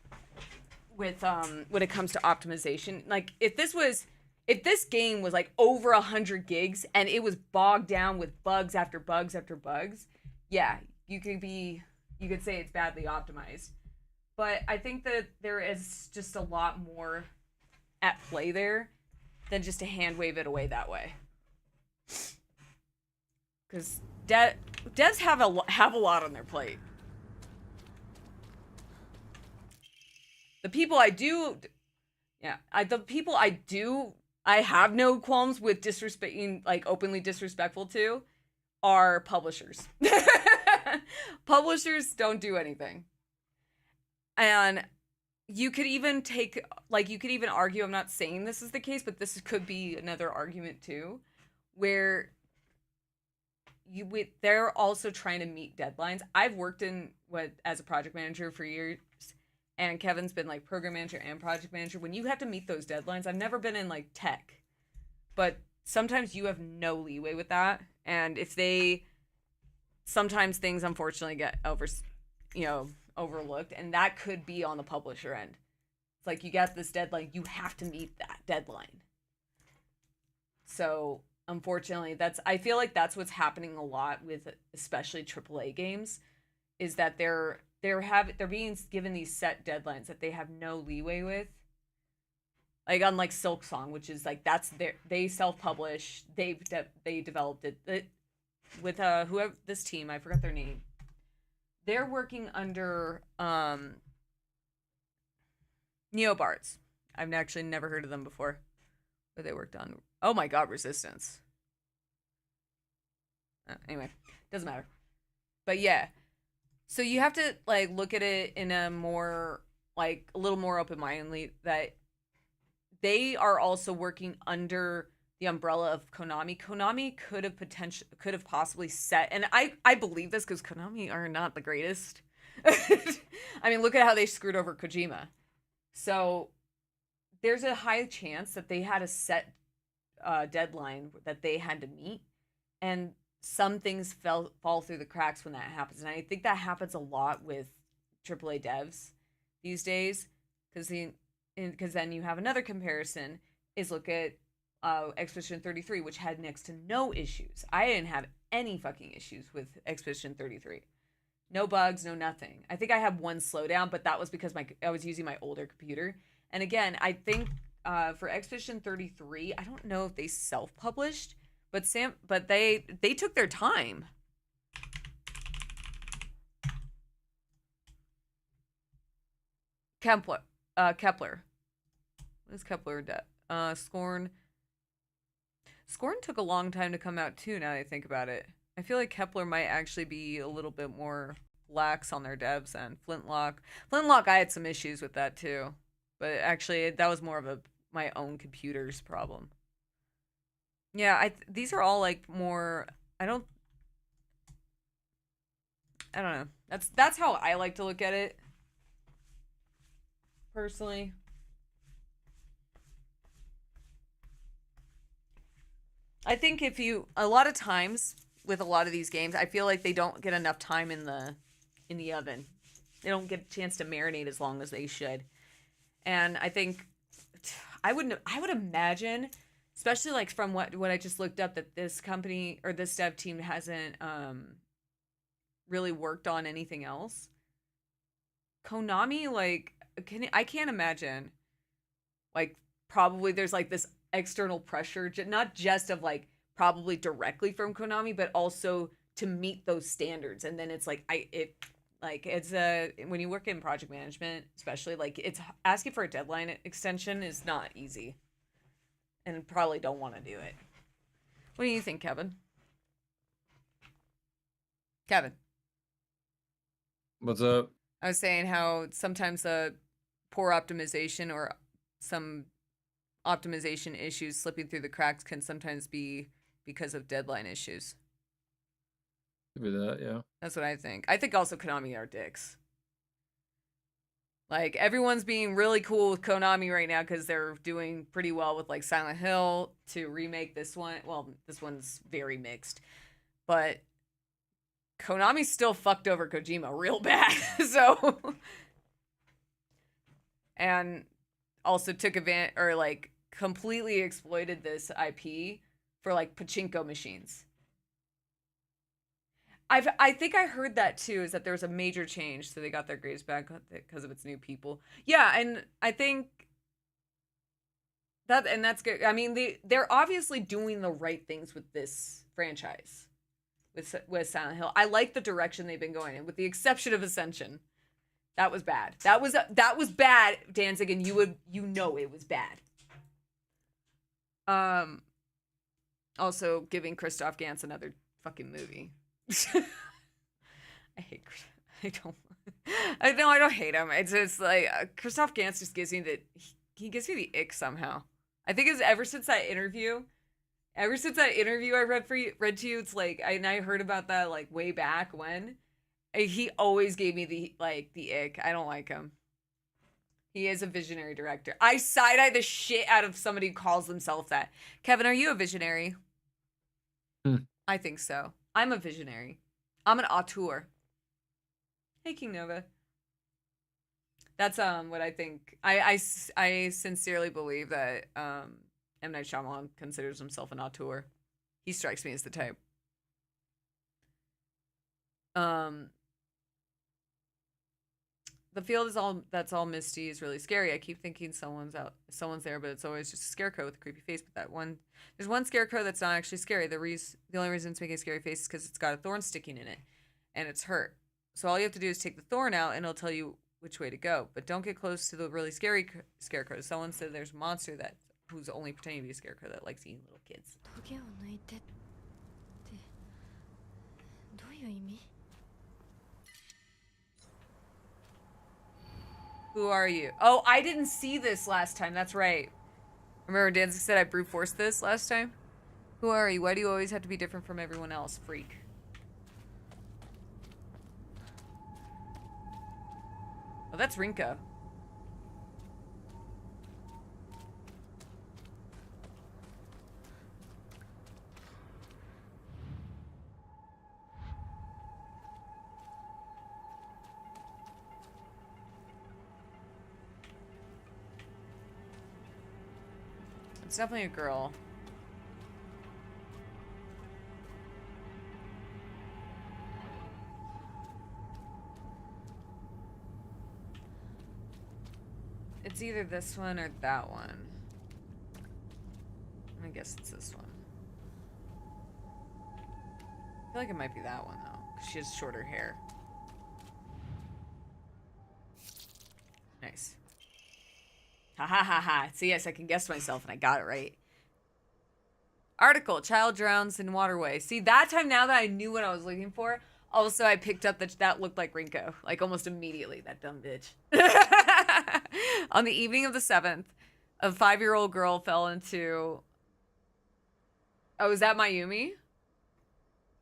with when it comes to optimization. Like if this game was like over 100 gigs and it was bogged down with bugs after bugs after bugs, yeah, you could say it's badly optimized. But I think that there is just a lot more at play there than just to hand wave it away that way. Because devs have a lot on their plate. The people I do, I have no qualms with disrespecting, like openly disrespectful to, are publishers. Publishers don't do anything. And you could even argue, I'm not saying this is the case, but this could be another argument too, where they're also trying to meet deadlines. I've worked as a project manager for years, and Kevin's been like program manager and project manager. When you have to meet those deadlines, I've never been in like tech, but sometimes you have no leeway with that. And sometimes things unfortunately get overlooked, and that could be on the publisher end. It's like you got this deadline, you have to meet that deadline. So unfortunately, I feel like that's what's happening a lot with especially AAA games, is that they're being given these set deadlines that they have no leeway with. Like unlike Silk Song, which is like they self-publish, they developed it with whoever this team, I forgot their name. They're working under Neobards. I've actually never heard of them before. What they worked on. Oh my god, Resistance. Anyway, doesn't matter. But yeah. So you have to like look at it in a more like a little more open-mindedly, that they are also working under the umbrella of Konami. Konami could have possibly set, and I believe this because Konami are not the greatest. I mean, look at how they screwed over Kojima. So there's a high chance that they had a set deadline that they had to meet, and some things fall through the cracks when that happens. And I think that happens a lot with AAA devs these days, because then you have another comparison is look at Expedition 33, which had next to no issues. I didn't have any fucking issues with Expedition 33. No bugs, no nothing. I think I had one slowdown, but that was because I was using my older computer. And again, I think for Expedition 33, I don't know if they self-published, but they took their time. Kepler. What is Kepler? Scorn. Scorn took a long time to come out too, now that I think about it. I feel like Kepler might actually be a little bit more lax on their devs than Flintlock. Flintlock, I had some issues with that too. But actually, that was more of my own computer's problem. Yeah, these are all like more, I don't know. That's how I like to look at it. Personally. I think a lot of times with a lot of these games, I feel like they don't get enough time in the oven. They don't get a chance to marinate as long as they should. And I think I would imagine, especially like from what I just looked up, that this company or this dev team hasn't really worked on anything else. Konami, like, I can't imagine, like, probably there's like this external pressure, not just of like probably directly from Konami, but also to meet those standards. And then it's like it's when you work in project management, especially, like, it's asking for a deadline extension is not easy, and probably don't want to do it. What do you think, Kevin? Kevin, What's up? I was saying how sometimes the poor optimization or some optimization issues slipping through the cracks can sometimes be because of deadline issues. Could be that, yeah. That's what I think. I think also Konami are dicks. Like, everyone's being really cool with Konami right now because they're doing pretty well with, like, Silent Hill to remake this one. Well, this one's very mixed. But Konami still fucked over Kojima real bad. So, and also took advantage, or like completely exploited this IP for like pachinko machines. I think I heard that too, is that there was a major change, so they got their grades back because of its new people. Yeah, and I think that's good. I mean, they're obviously doing the right things with this franchise, with Silent Hill. I like the direction they've been going in, with the exception of Ascension. That was bad. That was bad, Danzig, and you know it was bad. Also giving Christoph Gans another fucking movie. I don't hate him. It's just like Christoph Gans just gives me he gives me the ick somehow. I think it's ever since that interview I read to you, it's like I heard about that like way back when. He always gave me the ick. I don't like him. He is a visionary director. I side-eye the shit out of somebody who calls themselves that. Kevin, are you a visionary? I think so. I'm a visionary. I'm an auteur. Hey, King Nova. That's what I think. I sincerely believe that M. Night Shyamalan considers himself an auteur. He strikes me as the type. The field that's all misty is really scary. I keep thinking someone's there, but it's always just a scarecrow with a creepy face. But there's one scarecrow that's not actually scary. The only reason it's making a scary face is because it's got a thorn sticking in it, and it's hurt. So all you have to do is take the thorn out, and it'll tell you which way to go. But don't get close to the really scary scarecrow. Someone said there's a monster who's only pretending to be a scarecrow that likes eating little kids. Who are you? Oh, I didn't see this last time. That's right. Remember Danzig said I brute forced this last time? Who are you? Why do you always have to be different from everyone else? Freak. Oh, that's Rinko. It's definitely a girl. It's either this one or that one. I guess it's this one. I feel like it might be that one though, because she has shorter hair. Nice. Ha ha ha ha. So yes, I can guess myself and I got it right. Article, child drowns in waterway. See, that time now that I knew what I was looking for, also I picked up that looked like Rinko. Like almost immediately, that dumb bitch. On the evening of the 7th, a 5-year-old girl fell into... Oh, is that Mayumi?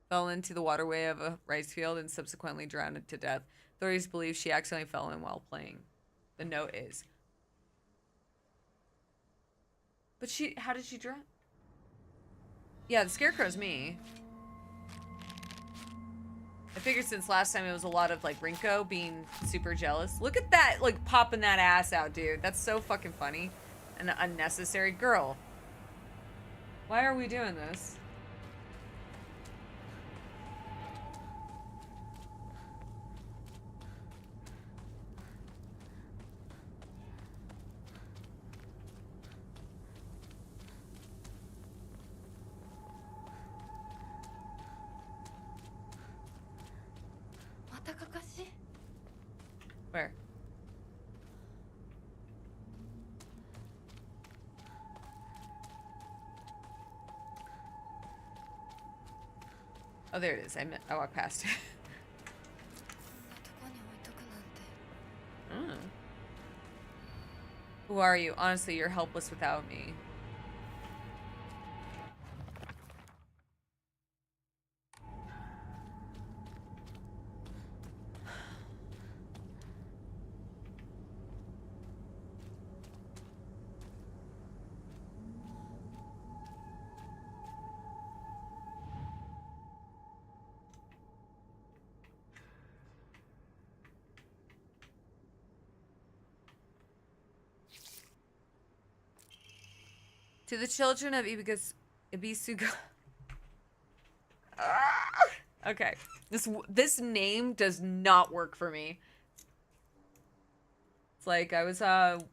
Fell into the waterway of a rice field and subsequently drowned to death. Authorities believe she accidentally fell in while playing. The note is... But how did she drown? Yeah, the scarecrow's me. I figured since last time it was a lot of like Rinko being super jealous. Look at that, like popping that ass out, dude. That's so fucking funny. An unnecessary girl. Why are we doing this? Where? Oh, there it is. I walked past it. Oh. Who are you? Honestly, you're helpless without me. To the children of Ibisuga. Okay. This name does not work for me. It's like I was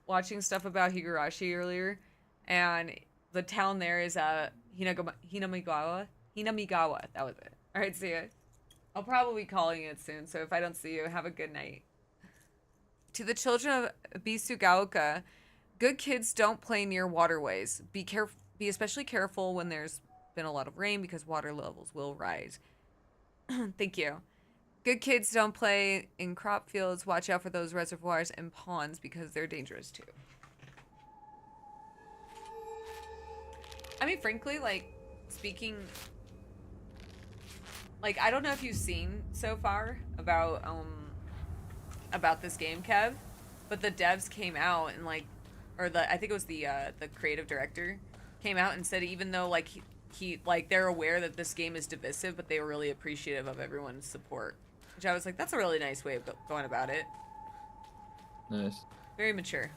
watching stuff about Higurashi earlier, and the town there is Hinamigawa. Hinamigawa. That was it. All right, see ya. I'll probably be calling it soon, so if I don't see you, have a good night. To the children of Bisugaoka, good kids don't play near waterways. Be especially careful when there's been a lot of rain because water levels will rise. Thank you. Good kids don't play in crop fields. Watch out for those reservoirs and ponds because they're dangerous too. I mean, frankly, like, speaking... Like, I don't know if you've seen so far about this game, Kev, but the devs came out and, like, or I think it was the creative director came out and said even though like he like they're aware that this game is divisive, but they were really appreciative of everyone's support, which I was like, that's a really nice way of going about it. Nice. Very mature.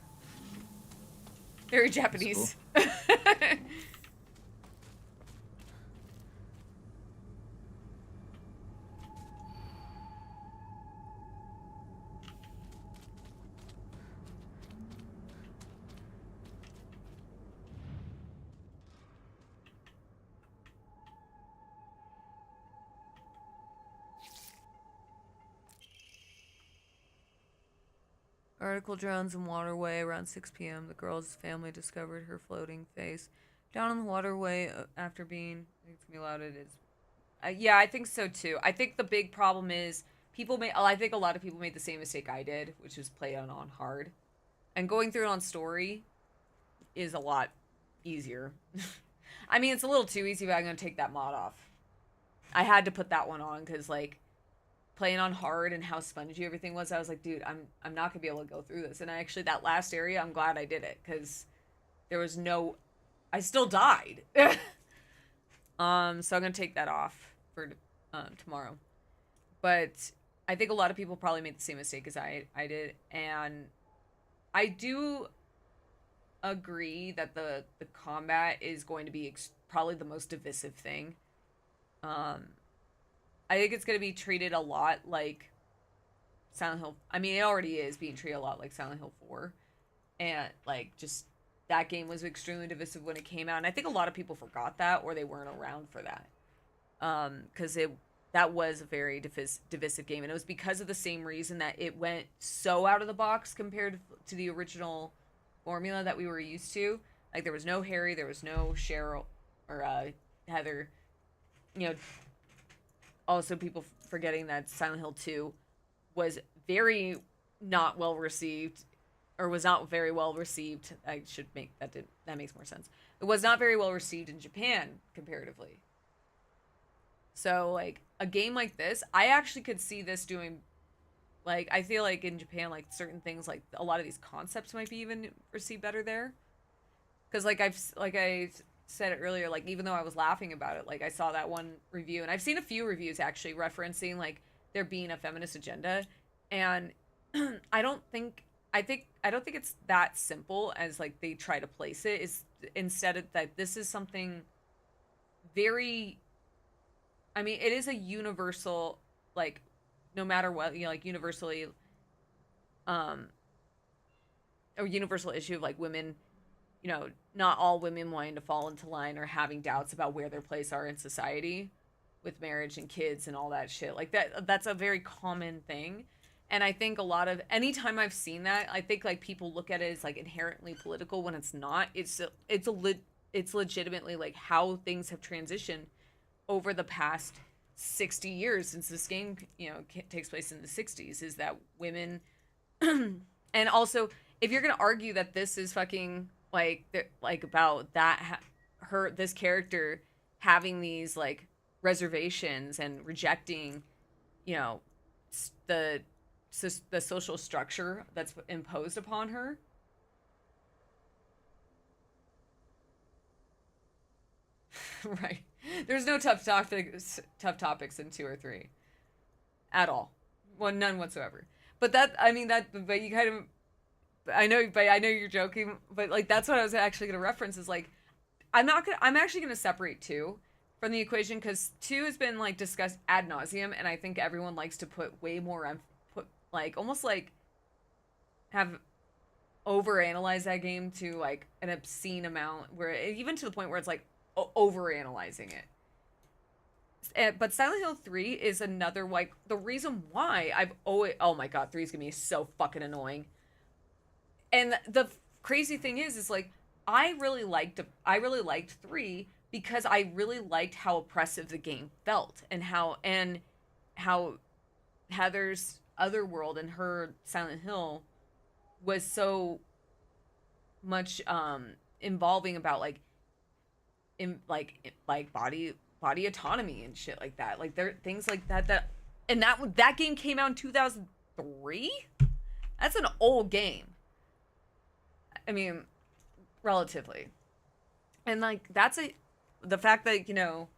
Very Japanese. Cool. Article drowns in waterway around 6 p.m. The girl's family discovered her floating face down in the waterway after being... I think it's gonna be loud. It is. Yeah, I think so too. I think the big problem is I think a lot of people made the same mistake I did, which was play it on hard. And going through it on story is a lot easier. I mean, it's a little too easy, but I'm gonna take that mod off. I had to put that one on because like playing on hard and how spongy everything was, I was like, dude, I'm not gonna be able to go through this. And I actually, that last area, I'm glad I did it because there was no, I still died. So I'm gonna take that off for tomorrow. But I think a lot of people probably made the same mistake as I did, and I do agree that the combat is going to be probably the most divisive thing. I think it's going to be treated a lot like Silent Hill. I mean, it already is being treated a lot like Silent Hill 4. And, like, just that game was extremely divisive when it came out. And I think a lot of people forgot that or they weren't around for that. Because that was a very divisive game. And it was because of the same reason that it went so out of the box compared to the original formula that we were used to. Like, there was no Harry, there was no Cheryl or Heather. You know, also people forgetting that Silent Hill 2 was very not well received, or was not very well received. I should make that makes more sense. It was not very well received in Japan comparatively. So like a game like this, I actually could see this doing, like, I feel like in Japan, like certain things, like a lot of these concepts might be even received better there. Because like I said it earlier, like even though I was laughing about it, like I saw that one review, and I've seen a few reviews actually referencing like there being a feminist agenda, and I don't think it's that simple as like they try to place it. Is instead of that, this is something very, I mean, it is a universal, like, no matter what, you know, like universally, a universal issue of like women, you know, not all women wanting to fall into line or having doubts about where their place are in society with marriage and kids and all that shit. Like that's a very common thing. And I think a lot of, anytime I've seen that, I think like people look at it as like inherently political when it's not. It's legitimately like how things have transitioned over the past 60 years since this game, you know, takes place in the 60s, is that women and also if you're going to argue that this is fucking like about that this character having these like reservations and rejecting, you know, the social structure that's imposed upon her. Right. There's no tough topics in 2 or 3 at all. Well, none whatsoever. But but you kind of, I know you're joking, but like that's what I was actually going to reference is like I'm actually going to separate 2 from the equation because 2 has been like discussed ad nauseum, and I think everyone likes to put way more like almost like have overanalyze that game to like an obscene amount, where even to the point where it's like overanalyzing it. But Silent Hill 3 is another, like, the reason why I've always, oh my god, 3 is gonna be so fucking annoying. And the crazy thing is like I really liked 3 because I really liked how oppressive the game felt, and how Heather's Otherworld and her Silent Hill was so much involving about like in like body autonomy and shit like that. Like there things like that and that game came out in 2003. That's an old game. I mean, relatively. And like the fact that, you know,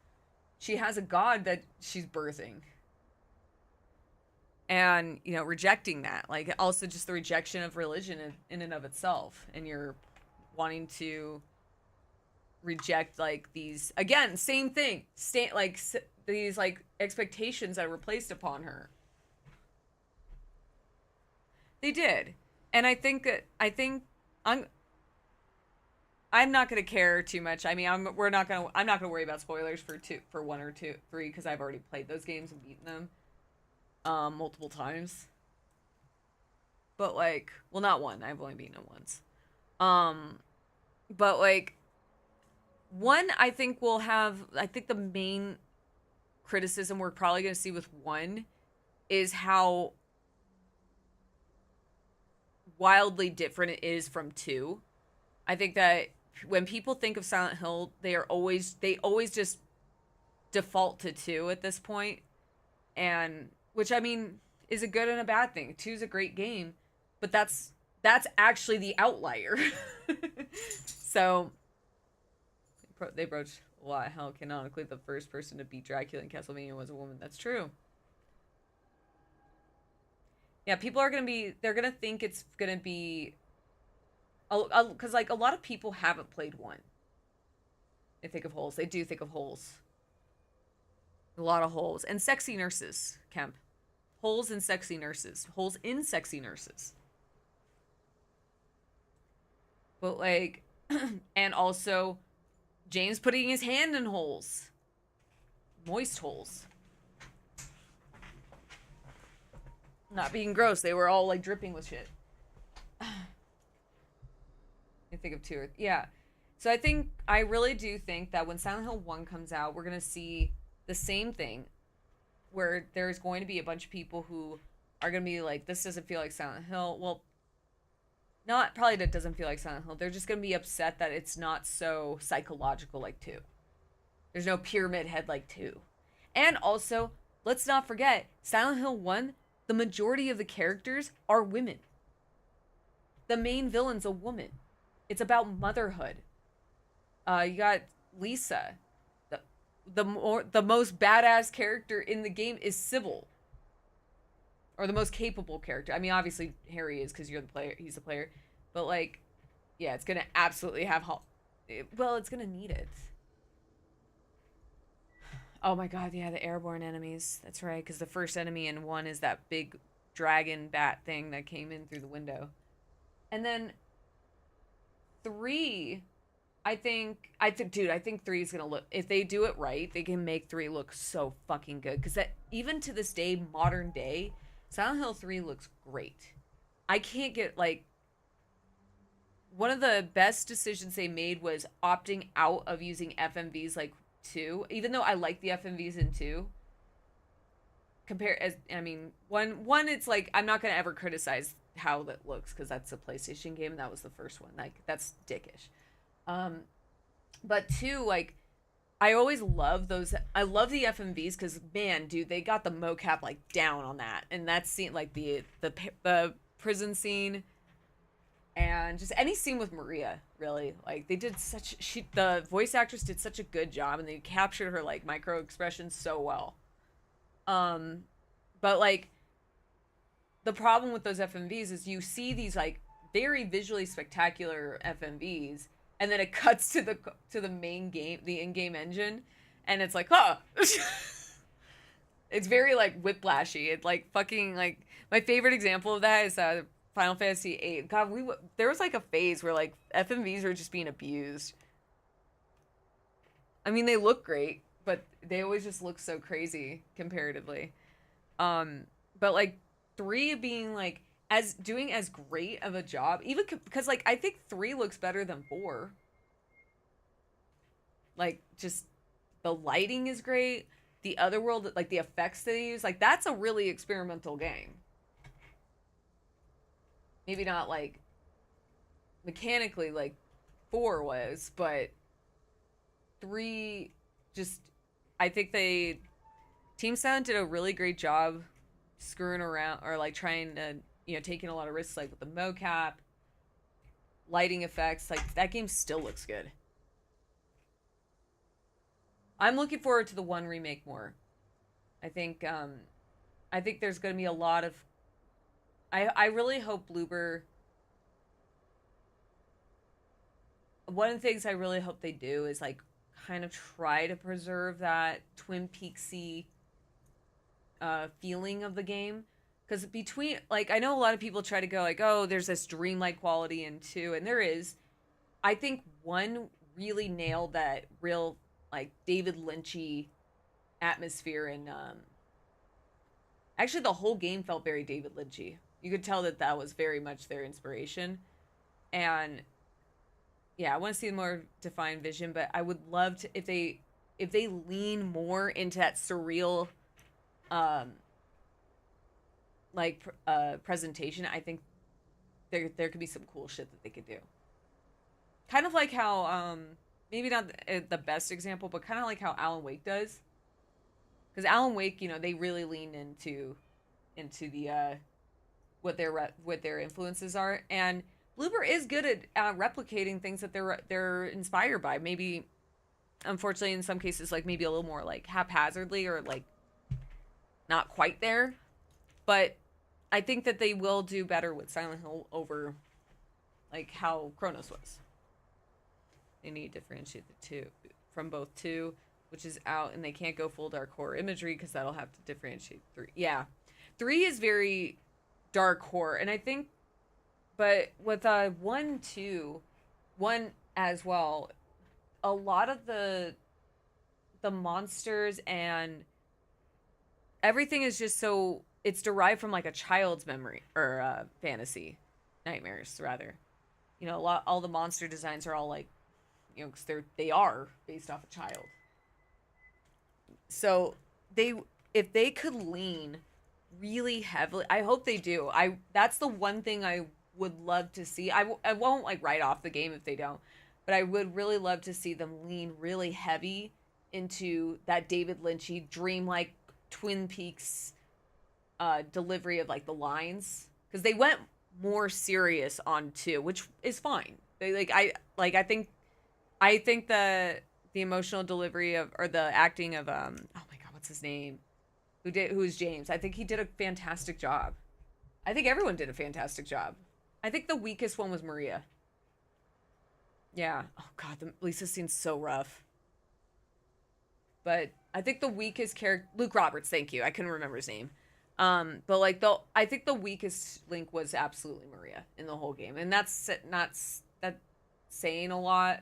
she has a god that she's birthing. And, you know, rejecting that. Like also just the rejection of religion in and of itself, and you're wanting to reject like these, again, same thing, these like expectations that were placed upon her. They did. And I think I'm not gonna care too much. I mean, I'm not gonna worry about spoilers for 1 or 2, 3, because I've already played those games and beaten them multiple times. But like, well, not 1. I've only beaten it once. But like 1, I think the main criticism we're probably gonna see with 1 is how wildly different it is from 2. I think that when people think of Silent Hill, they always just default to 2 at this point, and which I mean is a good and a bad thing. 2 is a great game, but that's actually the outlier. So they broached a lot. Hell, canonically, the first person to beat Dracula in Castlevania was a woman. That's true. Yeah, people are they're gonna think it's gonna be, because like a lot of people haven't played 1. They think of holes. They do think of holes. A lot of holes and sexy nurses, Kemp. Holes and sexy nurses. Holes in sexy nurses. But like, and also James putting his hand in holes. Moist holes. Not being gross. They were all like dripping with shit. I think of 2 or yeah. So I really do think that when Silent Hill 1 comes out, we're gonna see the same thing, where there's going to be a bunch of people who are gonna be like, this doesn't feel like Silent Hill. Well, not probably that doesn't feel like Silent Hill. They're just gonna be upset that it's not so psychological like 2. There's no pyramid head like 2. And also, let's not forget, Silent Hill 1, the majority of the characters are women. The main villain's a woman. It's about motherhood. You got Lisa. The most badass character in the game is Sybil. Or the most capable character. I mean, obviously Harry is because you're the player. He's the player. But like, yeah, it's gonna absolutely have. Well, it's gonna need it. Oh my god, yeah, the airborne enemies. That's right, because the first enemy in 1 is that big dragon bat thing that came in through the window. And then 3, I think 3 is gonna look, if they do it right, they can make 3 look so fucking good. Because that, even to this day, modern day, Silent Hill 3 looks great. I can't get, like, one of the best decisions they made was opting out of using FMVs like 2, even though I like the FMVs in 2. I mean, one it's like, I'm not gonna ever criticize how that looks because that's a PlayStation game and that was the first one. Like, that's dickish. But 2, like, I always love those. I love the FMVs because, man, dude, they got the mocap like down on that, and that scene, like the prison scene, and just any scene with Maria, really, like they did the voice actress did such a good job, and they captured her like micro expressions so well. But like, the problem with those FMVs is you see these like very visually spectacular FMVs, and then it cuts to the main game, the in-game engine, and it's like, huh. It's very like whiplashy. It's like fucking like, my favorite example of that is Final Fantasy VIII. God, there was like a phase where like FMVs were just being abused. I mean, they look great, but they always just look so crazy comparatively. But like 3 being like doing as great of a job, even because like I think 3 looks better than 4. Like, just the lighting is great. The other world, like the effects they use, like that's a really experimental game. Maybe not like mechanically like 4 was, but 3 just, I think Team Silent did a really great job screwing around, or like trying to, taking a lot of risks, like with the mocap, lighting effects. Like, that game still looks good. I'm looking forward to the 1 remake more. I think there's going to be a lot of, I really hope Bloober, one of the things I really hope they do is like kind of try to preserve that Twin Peaksy feeling of the game, because between, like, I know a lot of people try to go like, oh, there's this dreamlike quality in 2, and there is. I think 1 really nailed that real like David Lynchy atmosphere, and actually the whole game felt very David Lynchy. You could tell that was very much their inspiration, and yeah, I want to see a more defined vision, but I would love to, if they lean more into that surreal presentation. I think there could be some cool shit that they could do. kind of like how maybe not the best example, but kind of like how Alan Wake does. Because Alan Wake, you know, they really lean into the what their influences are, and Bloober is good at replicating things that they're inspired by. Maybe, unfortunately, in some cases, like maybe a little more like haphazardly or like not quite there. But I think that they will do better with Silent Hill over like how Chronos was. They need to differentiate the two from both 2, which is out, and they can't go full dark horror imagery because that'll have to differentiate 3. Yeah, 3 is very dark horror, and I think, but with 1, 2, 1 as well, a lot of the monsters and everything is just so, it's derived from like a child's memory or fantasy, nightmares rather. You know, all the monster designs are all like, you know, because they are based off a child. So if they could lean really heavily, I hope they do. That's the one thing I would love to see. I won't like write off the game if they don't, but I would really love to see them lean really heavy into that David Lynchy dreamlike Twin Peaks delivery of like the lines, because they went more serious on 2, which is fine. They I think the emotional delivery of, or the acting of oh my god, what's his name, who's James, I think he did a fantastic job. I think everyone did a fantastic job. I think the weakest one was Maria. Yeah. Oh god, the Lisa scene's so rough. But I think the weakest character, Luke Roberts, thank you, I couldn't remember his name. But like I think the weakest link was absolutely Maria in the whole game, and that's not that saying a lot,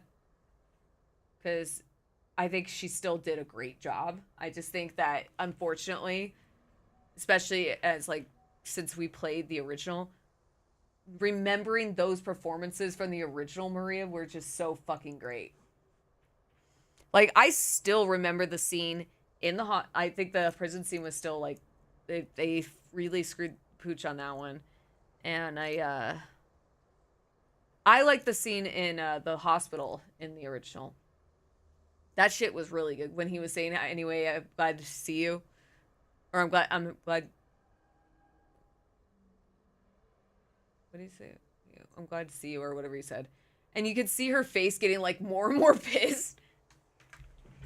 because I think she still did a great job. I just think that, unfortunately, especially as like since we played the original, remembering those performances from the original Maria were just so fucking great. Like, I still remember the scene in the I think the prison scene was still like, they really screwed pooch on that one. And I like the scene in the hospital in the original. That shit was really good when he was saying, anyway, I'm glad to see you. Or I'm glad, what did he say? I'm glad to see you, or whatever he said. And you could see her face getting like more and more pissed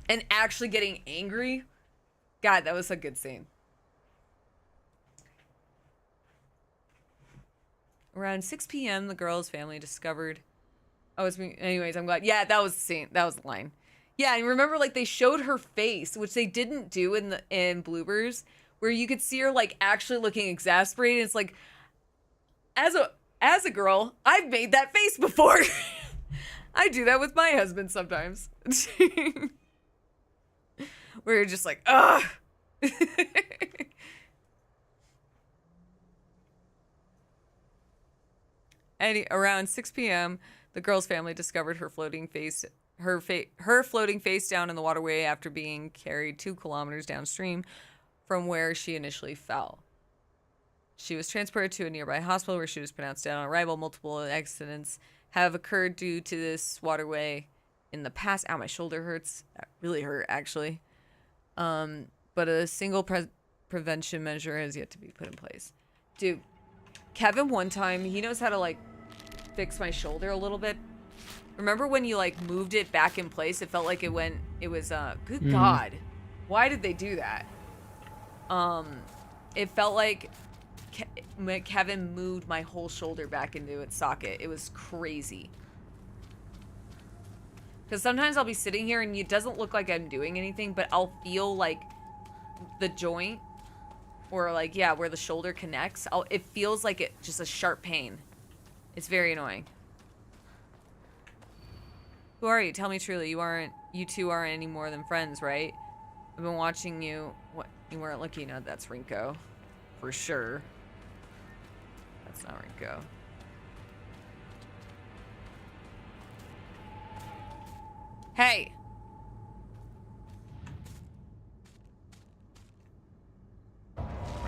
and actually getting angry. God, that was a good scene. Around 6 p.m., the girl's family discovered... Oh, it's me. Anyways, I'm glad. Yeah, that was the scene. That was the line. Yeah, and remember, like, they showed her face, which they didn't do in Bloopers, where you could see her, like, actually looking exasperated. It's like, as a girl, I've made that face before. I do that with my husband sometimes. Where you're just like, ugh. Around 6 p.m., the girl's family discovered her floating face down in the waterway after being carried 2 kilometers downstream from where she initially fell. She was transported to a nearby hospital where she was pronounced dead on arrival. Multiple accidents have occurred due to this waterway in the past. Ow, my shoulder hurts. That really hurt, actually. But a single prevention measure has yet to be put in place. Dude, Kevin one time, he knows how to, like, fix my shoulder a little bit. Remember when you, like, moved it back in place? It felt like it was, good God. Why did they do that? It felt like Kevin moved my whole shoulder back into its socket. It was crazy. Because sometimes I'll be sitting here and it doesn't look like I'm doing anything, but I'll feel like the joint, or like, yeah, where the shoulder connects, it feels like it just a sharp pain. It's very annoying. Who are you? Tell me truly. You two aren't any more than friends, right? I've been watching you. What? You weren't looking at. That's Rinko. For sure. That's not Rinko. Hey!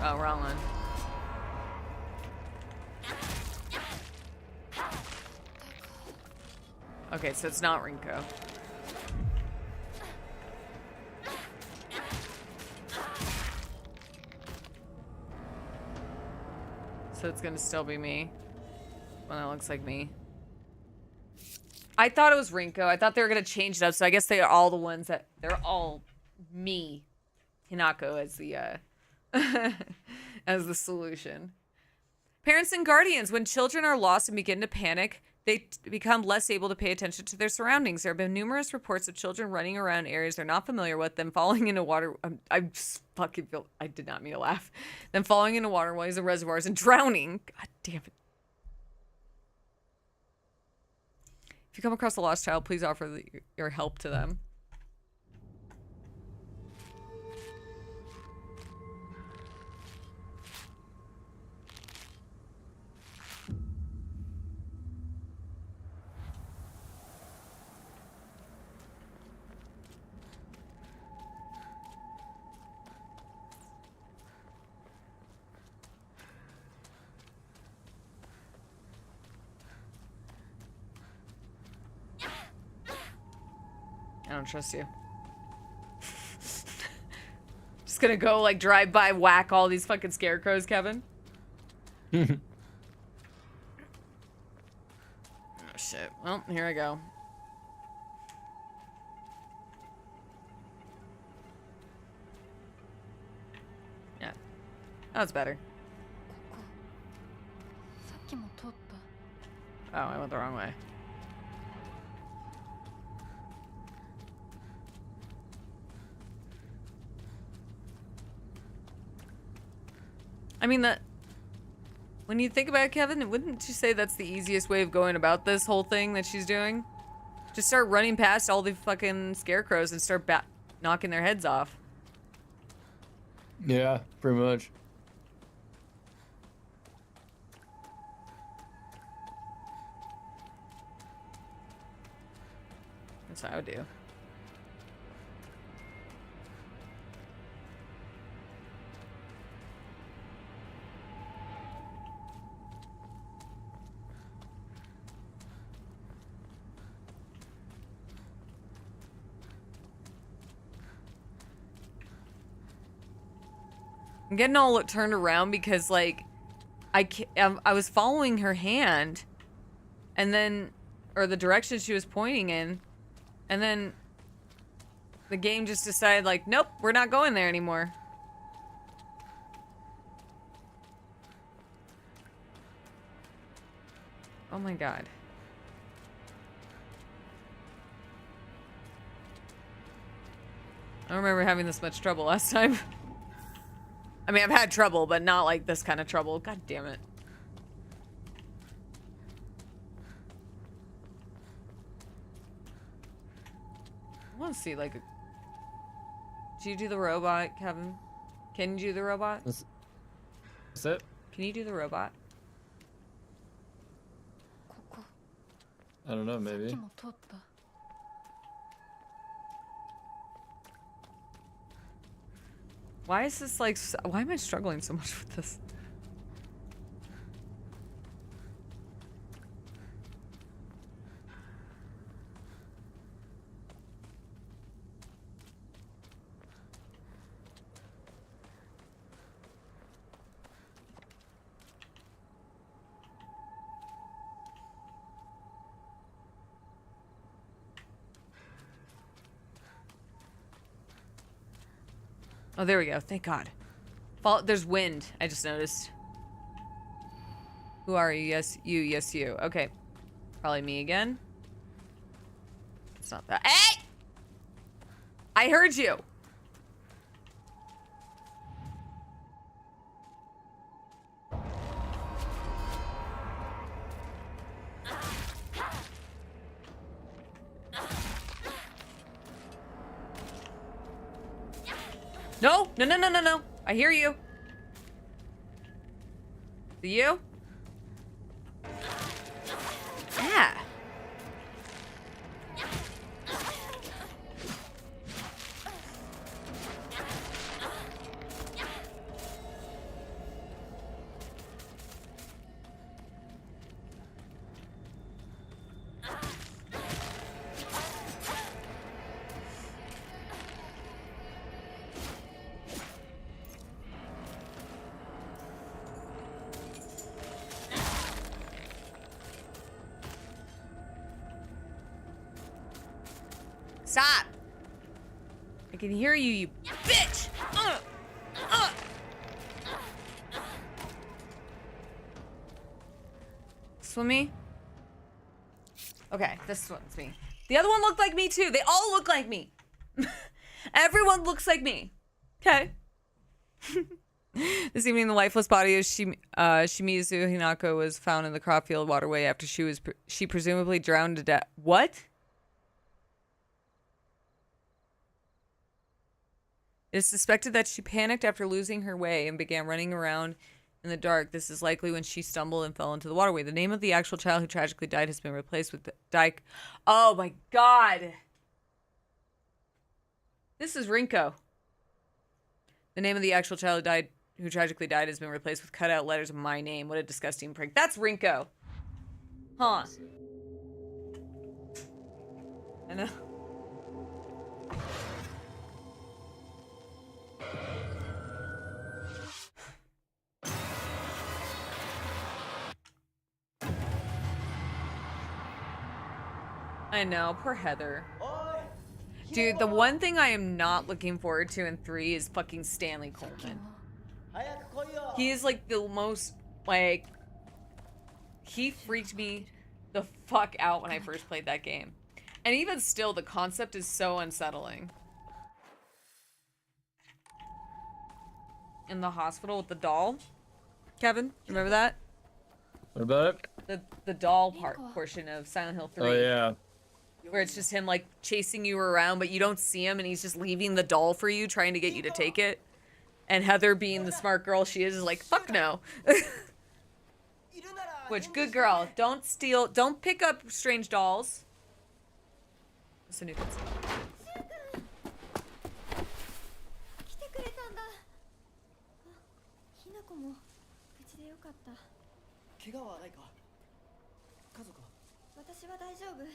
Oh, wrong one. Okay, so it's not Rinko. So it's gonna still be me. Well, that looks like me. I thought it was Rinko. I thought they were gonna change it up, so I guess they are all the ones that they're all me. Hinako as the as the solution. Parents and guardians, when children are lost and begin to panic, they become less able to pay attention to their surroundings. There have been numerous reports of children running around areas they're not familiar with, them falling into water. I just fucking feel, I did not mean to laugh. Them falling into waterways and reservoirs and drowning. God damn it. If you come across a lost child, please offer your help to them. I don't trust you. Just gonna go like drive by, whack all these fucking scarecrows, Kevin. Oh shit. Well, here I go. Yeah. That's better. さっきも通った Oh, I went the wrong way. I mean, that... When you think about it, Kevin, wouldn't you say that's the easiest way of going about this whole thing that she's doing? Just start running past all the fucking scarecrows and start knocking their heads off. Yeah, pretty much. That's what I would do. I'm getting all turned around because, like, I was following her hand, and then, or the direction she was pointing in, and then the game just decided, like, nope, we're not going there anymore. Oh my god. I don't remember having this much trouble last time. I mean, I've had trouble, but not like this kind of trouble. God damn it. I want to see, like... Do you do the robot, Kevin? Can you do the robot? That's it? Can you do the robot? ここ I don't know, さっ maybe. きも通った Why is this like... Why am I struggling so much with this? Oh, there we go. Thank God. There's wind. I just noticed. Who are you? Yes, you. Yes, you. Okay. Probably me again. It's not that. Hey! I heard you. No, no, no, no, no, no. I hear you. Do you? Yeah. Stop! I can hear you, you bitch! This one me? Okay, this one's me. The other one looked like me too. They all look like me. Everyone looks like me. Okay. This evening, the lifeless body of Shimizu Hinako was found in the crop field waterway after she presumably drowned to death. What? It is suspected that she panicked after losing her way and began running around in the dark. This is likely when she stumbled and fell into the waterway. The name of the actual child who tragically died has been replaced with Dyke. Oh my god. This is Rinko. The name of the actual child who tragically died has been replaced with cutout letters of my name. What a disgusting prank. That's Rinko. Huh. I know. I know, poor Heather. Dude, the one thing I am not looking forward to in 3 is fucking Stanley Coleman. He is like the most, like, he freaked me the fuck out when I first played that game. And even still, the concept is so unsettling. In the hospital with the doll. Kevin, remember that? What about it? The doll portion of Silent Hill 3. Oh, yeah. Where it's just him, like, chasing you around, but you don't see him, and he's just leaving the doll for you, trying to get you to take it. And Heather, being the smart girl she is like, fuck no. Which, good girl. Don't pick up strange dolls. That's a new concept. 来てくれたんだ。ひなこも無事でよかった。怪我はないか？家族は？私は大丈夫。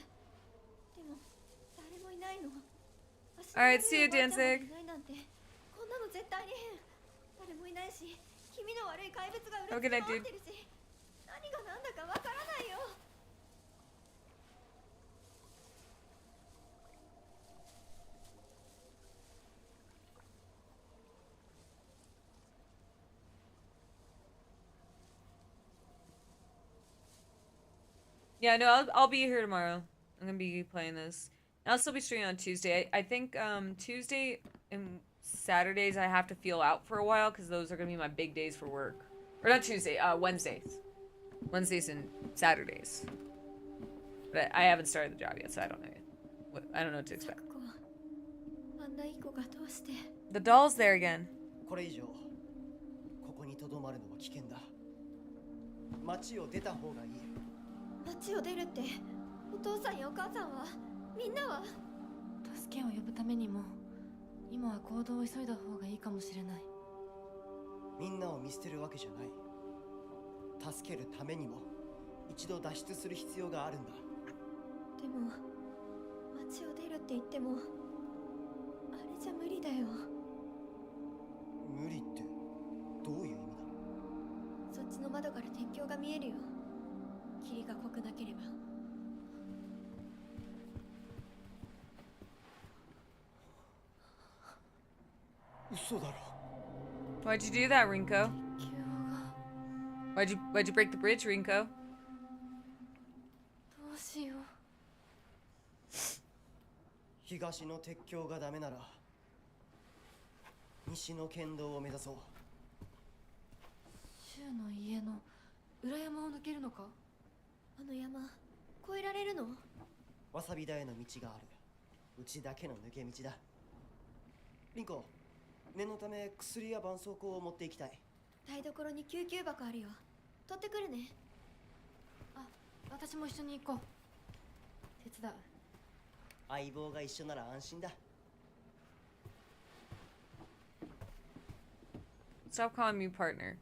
でも誰もいないの。 Alright, see you, Danzig. こんなの絶対に変。誰もいないし、気味の悪い怪物がう Have る a つ good night, 回っ dude. てるし、何が何だかわからないよ。Yeah, no, I'll be here tomorrow. I'm gonna be playing this. And I'll still be streaming on Tuesday. I think Tuesday and Saturdays I have to feel out for a while because those are gonna be my big days for work. Or not Tuesday, Wednesdays. Wednesdays and Saturdays. But I haven't started the job yet, so I don't know yet. I don't know what to expect. The doll's there again. これ以上ここにとどまるのは危険だ。町を出た方がいい。町を出るって、お父さんやお母さんは、みんなは。助けを呼ぶためにも今は行動を急いだ方がいいかもしれない。みんなを見捨てるわけじゃない。助けるためにも一度脱出する必要があるんだ。でも町を出るって言ってもあれじゃ無理だよ。無理ってどういう意味だ？そっちの窓から天井が見えるよ。霧が濃くなければ。嘘だろ。 Why'd you do that, Rinko? Why'd you break the bridge, Rinko? どうしよう。東の鉄橋がダメなら西の県道を目指そう。柊の家の裏山を抜けるのか？あの山越えられるの？わさび田への道がある。うちだけの抜け道だ。リンコ、念のため薬や絆創膏を持っていきたい。台所に救急箱あるよ。取ってくるね。あ、私も一緒に行こう。手伝う。相棒が一緒なら安心だ。 Stop calling me partner.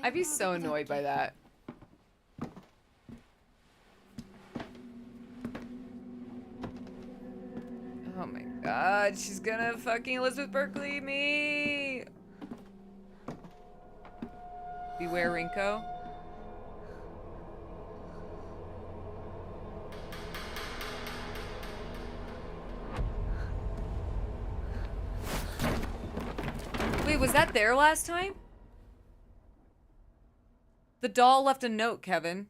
I'd be so annoyed by that. Oh my god, she's gonna fucking Elizabeth Berkley me! Beware, Rinko. was that there last time? The doll left a note, Kevin.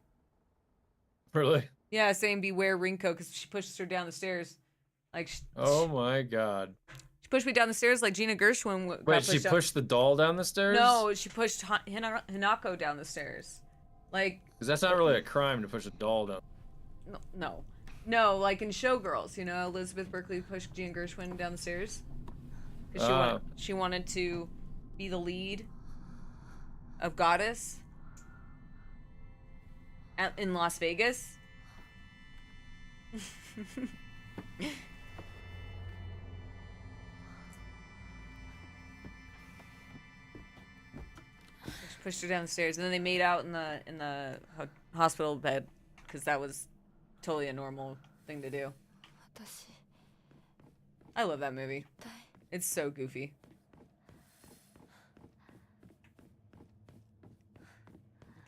Really? Yeah, saying beware Rinko because she pushes her down the stairs. Like, Oh my god. she pushed me down the stairs like Gina Gershwin got Wait, she pushed down. pushed the doll down the stairs? No, she pushed Hinako down the stairs. Like, Because that's not really a crime to push a doll down. no, like in Showgirls, you know, Elizabeth Berkley pushed Gina Gershwin down the stairs because she wanted to be the lead of Goddess in Las Vegas. She pushed her down the stairs, and then they made out in the hospital bed because that was totally a normal thing to do. I love that movie. It's so goofy.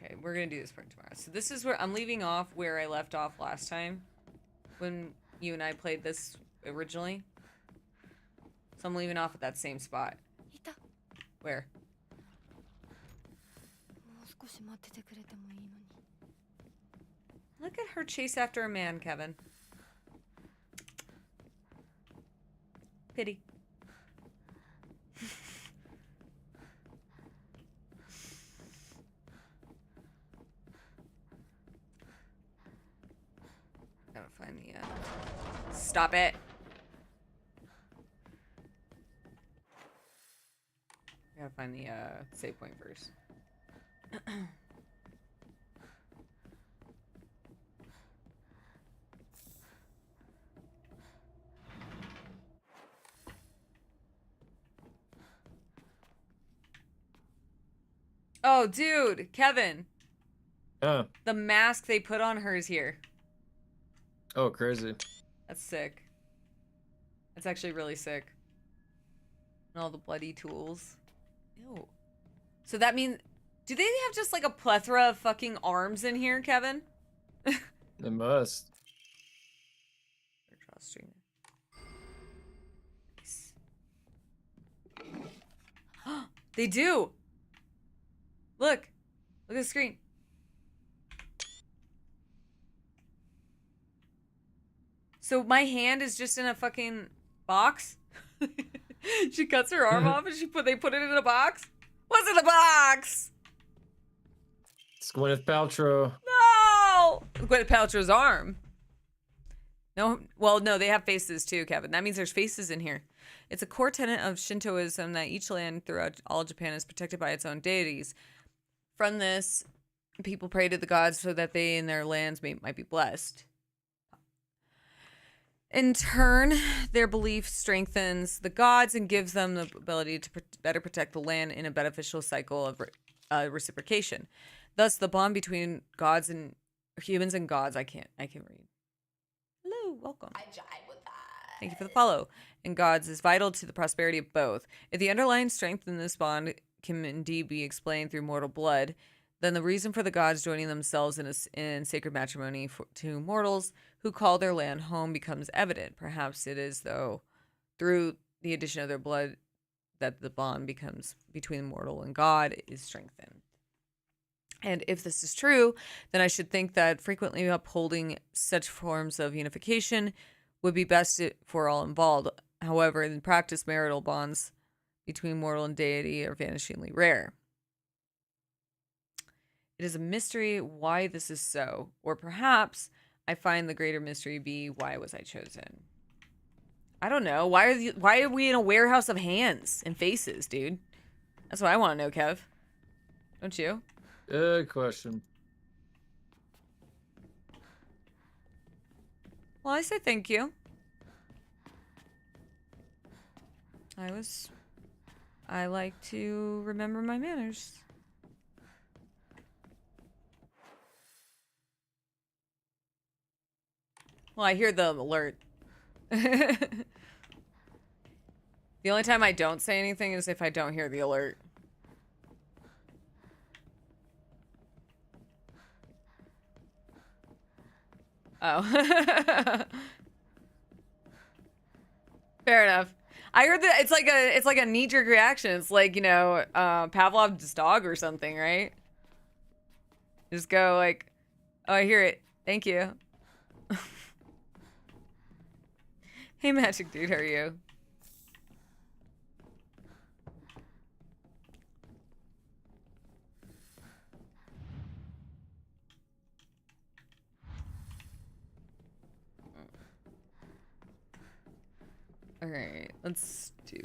Okay, we're gonna do this part tomorrow. So this is where I'm leaving off where I left off last time when you and I played this originally. So I'm leaving off at that same spot. Where? Look at her chase after a man, Kevin. Pity. Gotta find the, Stop it! Gotta find the, save point first. Oh, dude, Kevin. Yeah. The mask they put on her is here. Oh, crazy. That's sick. That's actually really sick. And all the bloody tools. Ew. So that means... Do they have just like a plethora of fucking arms in here, Kevin? They must. Nice. They do! Look! Look at the screen. So my hand is just in a fucking box? She cuts her arm off and they put it in a box? What's in the box? It's Gwyneth Paltrow. No! Gwyneth Paltrow's arm. No, well, no, they have faces too, Kevin. That means there's faces in here. It's a core tenet of Shintoism that each land throughout all Japan is protected by its own deities. From this, people pray to the gods so that they and their lands might be blessed. In turn, their belief strengthens the gods and gives them the ability to better protect the land in a beneficial cycle of reciprocation. Thus, the bond between gods and humans and gods, I can't read. Hello, welcome. I jive with that. Thank you for the follow. And gods is vital to the prosperity of both. If the underlying strength in this bond can indeed be explained through mortal blood, then the reason for the gods joining themselves in sacred matrimony to mortals who call their land home becomes evident. Perhaps it is, though, through the addition of their blood that the bond becomes between mortal and God is strengthened. And if this is true, then I should think that frequently upholding such forms of unification would be best for all involved. However, in practice, marital bonds between mortal and deity are vanishingly rare. It is a mystery why this is so, or perhaps I find the greater mystery be why was I chosen? I don't know. Why are we in a warehouse of hands and faces, dude? That's what I want to know, Kev. Don't you? Good question. Well, I said thank you. I like to remember my manners. Well, I hear the alert. The only time I don't say anything is if I don't hear the alert. Oh. Fair enough. I heard that it's like a knee-jerk reaction. It's like, you know, Pavlov's dog or something, right? Just go like, oh, I hear it. Thank you. Hey, Magic Dude, how are you? Alright, let's do...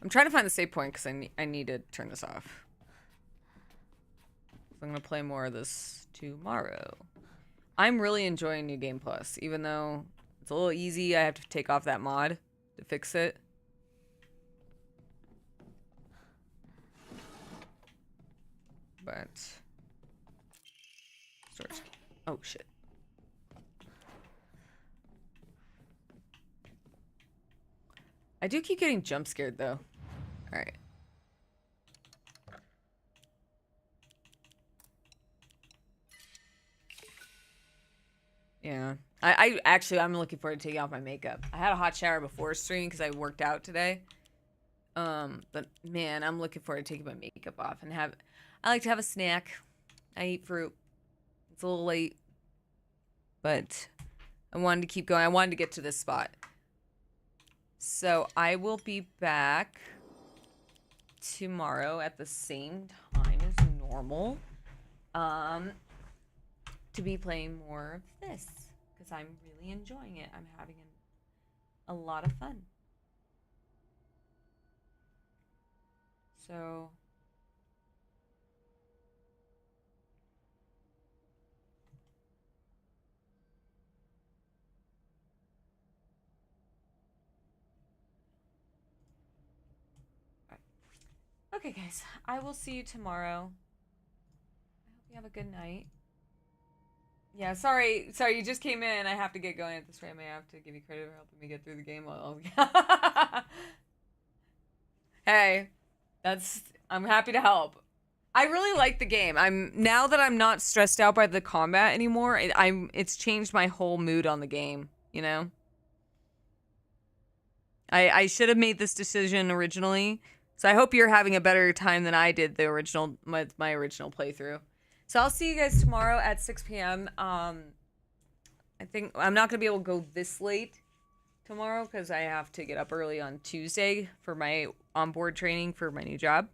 I'm trying to find the save point because I need to turn this off. So I'm going to play more of this tomorrow. I'm really enjoying New Game Plus, even though it's a little easy. I have to take off that mod to fix it. But... Start. Oh, shit. I do keep getting jump scared though. Alright. Yeah. I'm looking forward to taking off my makeup. I had a hot shower before streaming because I worked out today. But man, I'm looking forward to taking my makeup off and I like to have a snack. I eat fruit. It's a little late. But I wanted to keep going. I wanted to get to this spot. So I will be back tomorrow at the same time as normal to be playing more of this because I'm really enjoying it. I'm having a lot of fun. So okay, guys, I will see you tomorrow. I hope you have a good night. Yeah, sorry, you just came in. I have to get going at this rate. I have to give you credit for helping me get through the game. Hey, I'm happy to help. I really like the game. Now that I'm not stressed out by the combat anymore, it's changed my whole mood on the game, you know? I should have made this decision originally. So I hope you're having a better time than I did with my original playthrough. So I'll see you guys tomorrow at 6 p.m. I think I'm not going to be able to go this late tomorrow because I have to get up early on Tuesday for my onboard training for my new job.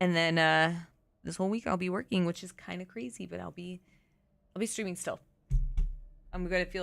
And then this whole week I'll be working, which is kind of crazy, but I'll be streaming still. I'm going to feel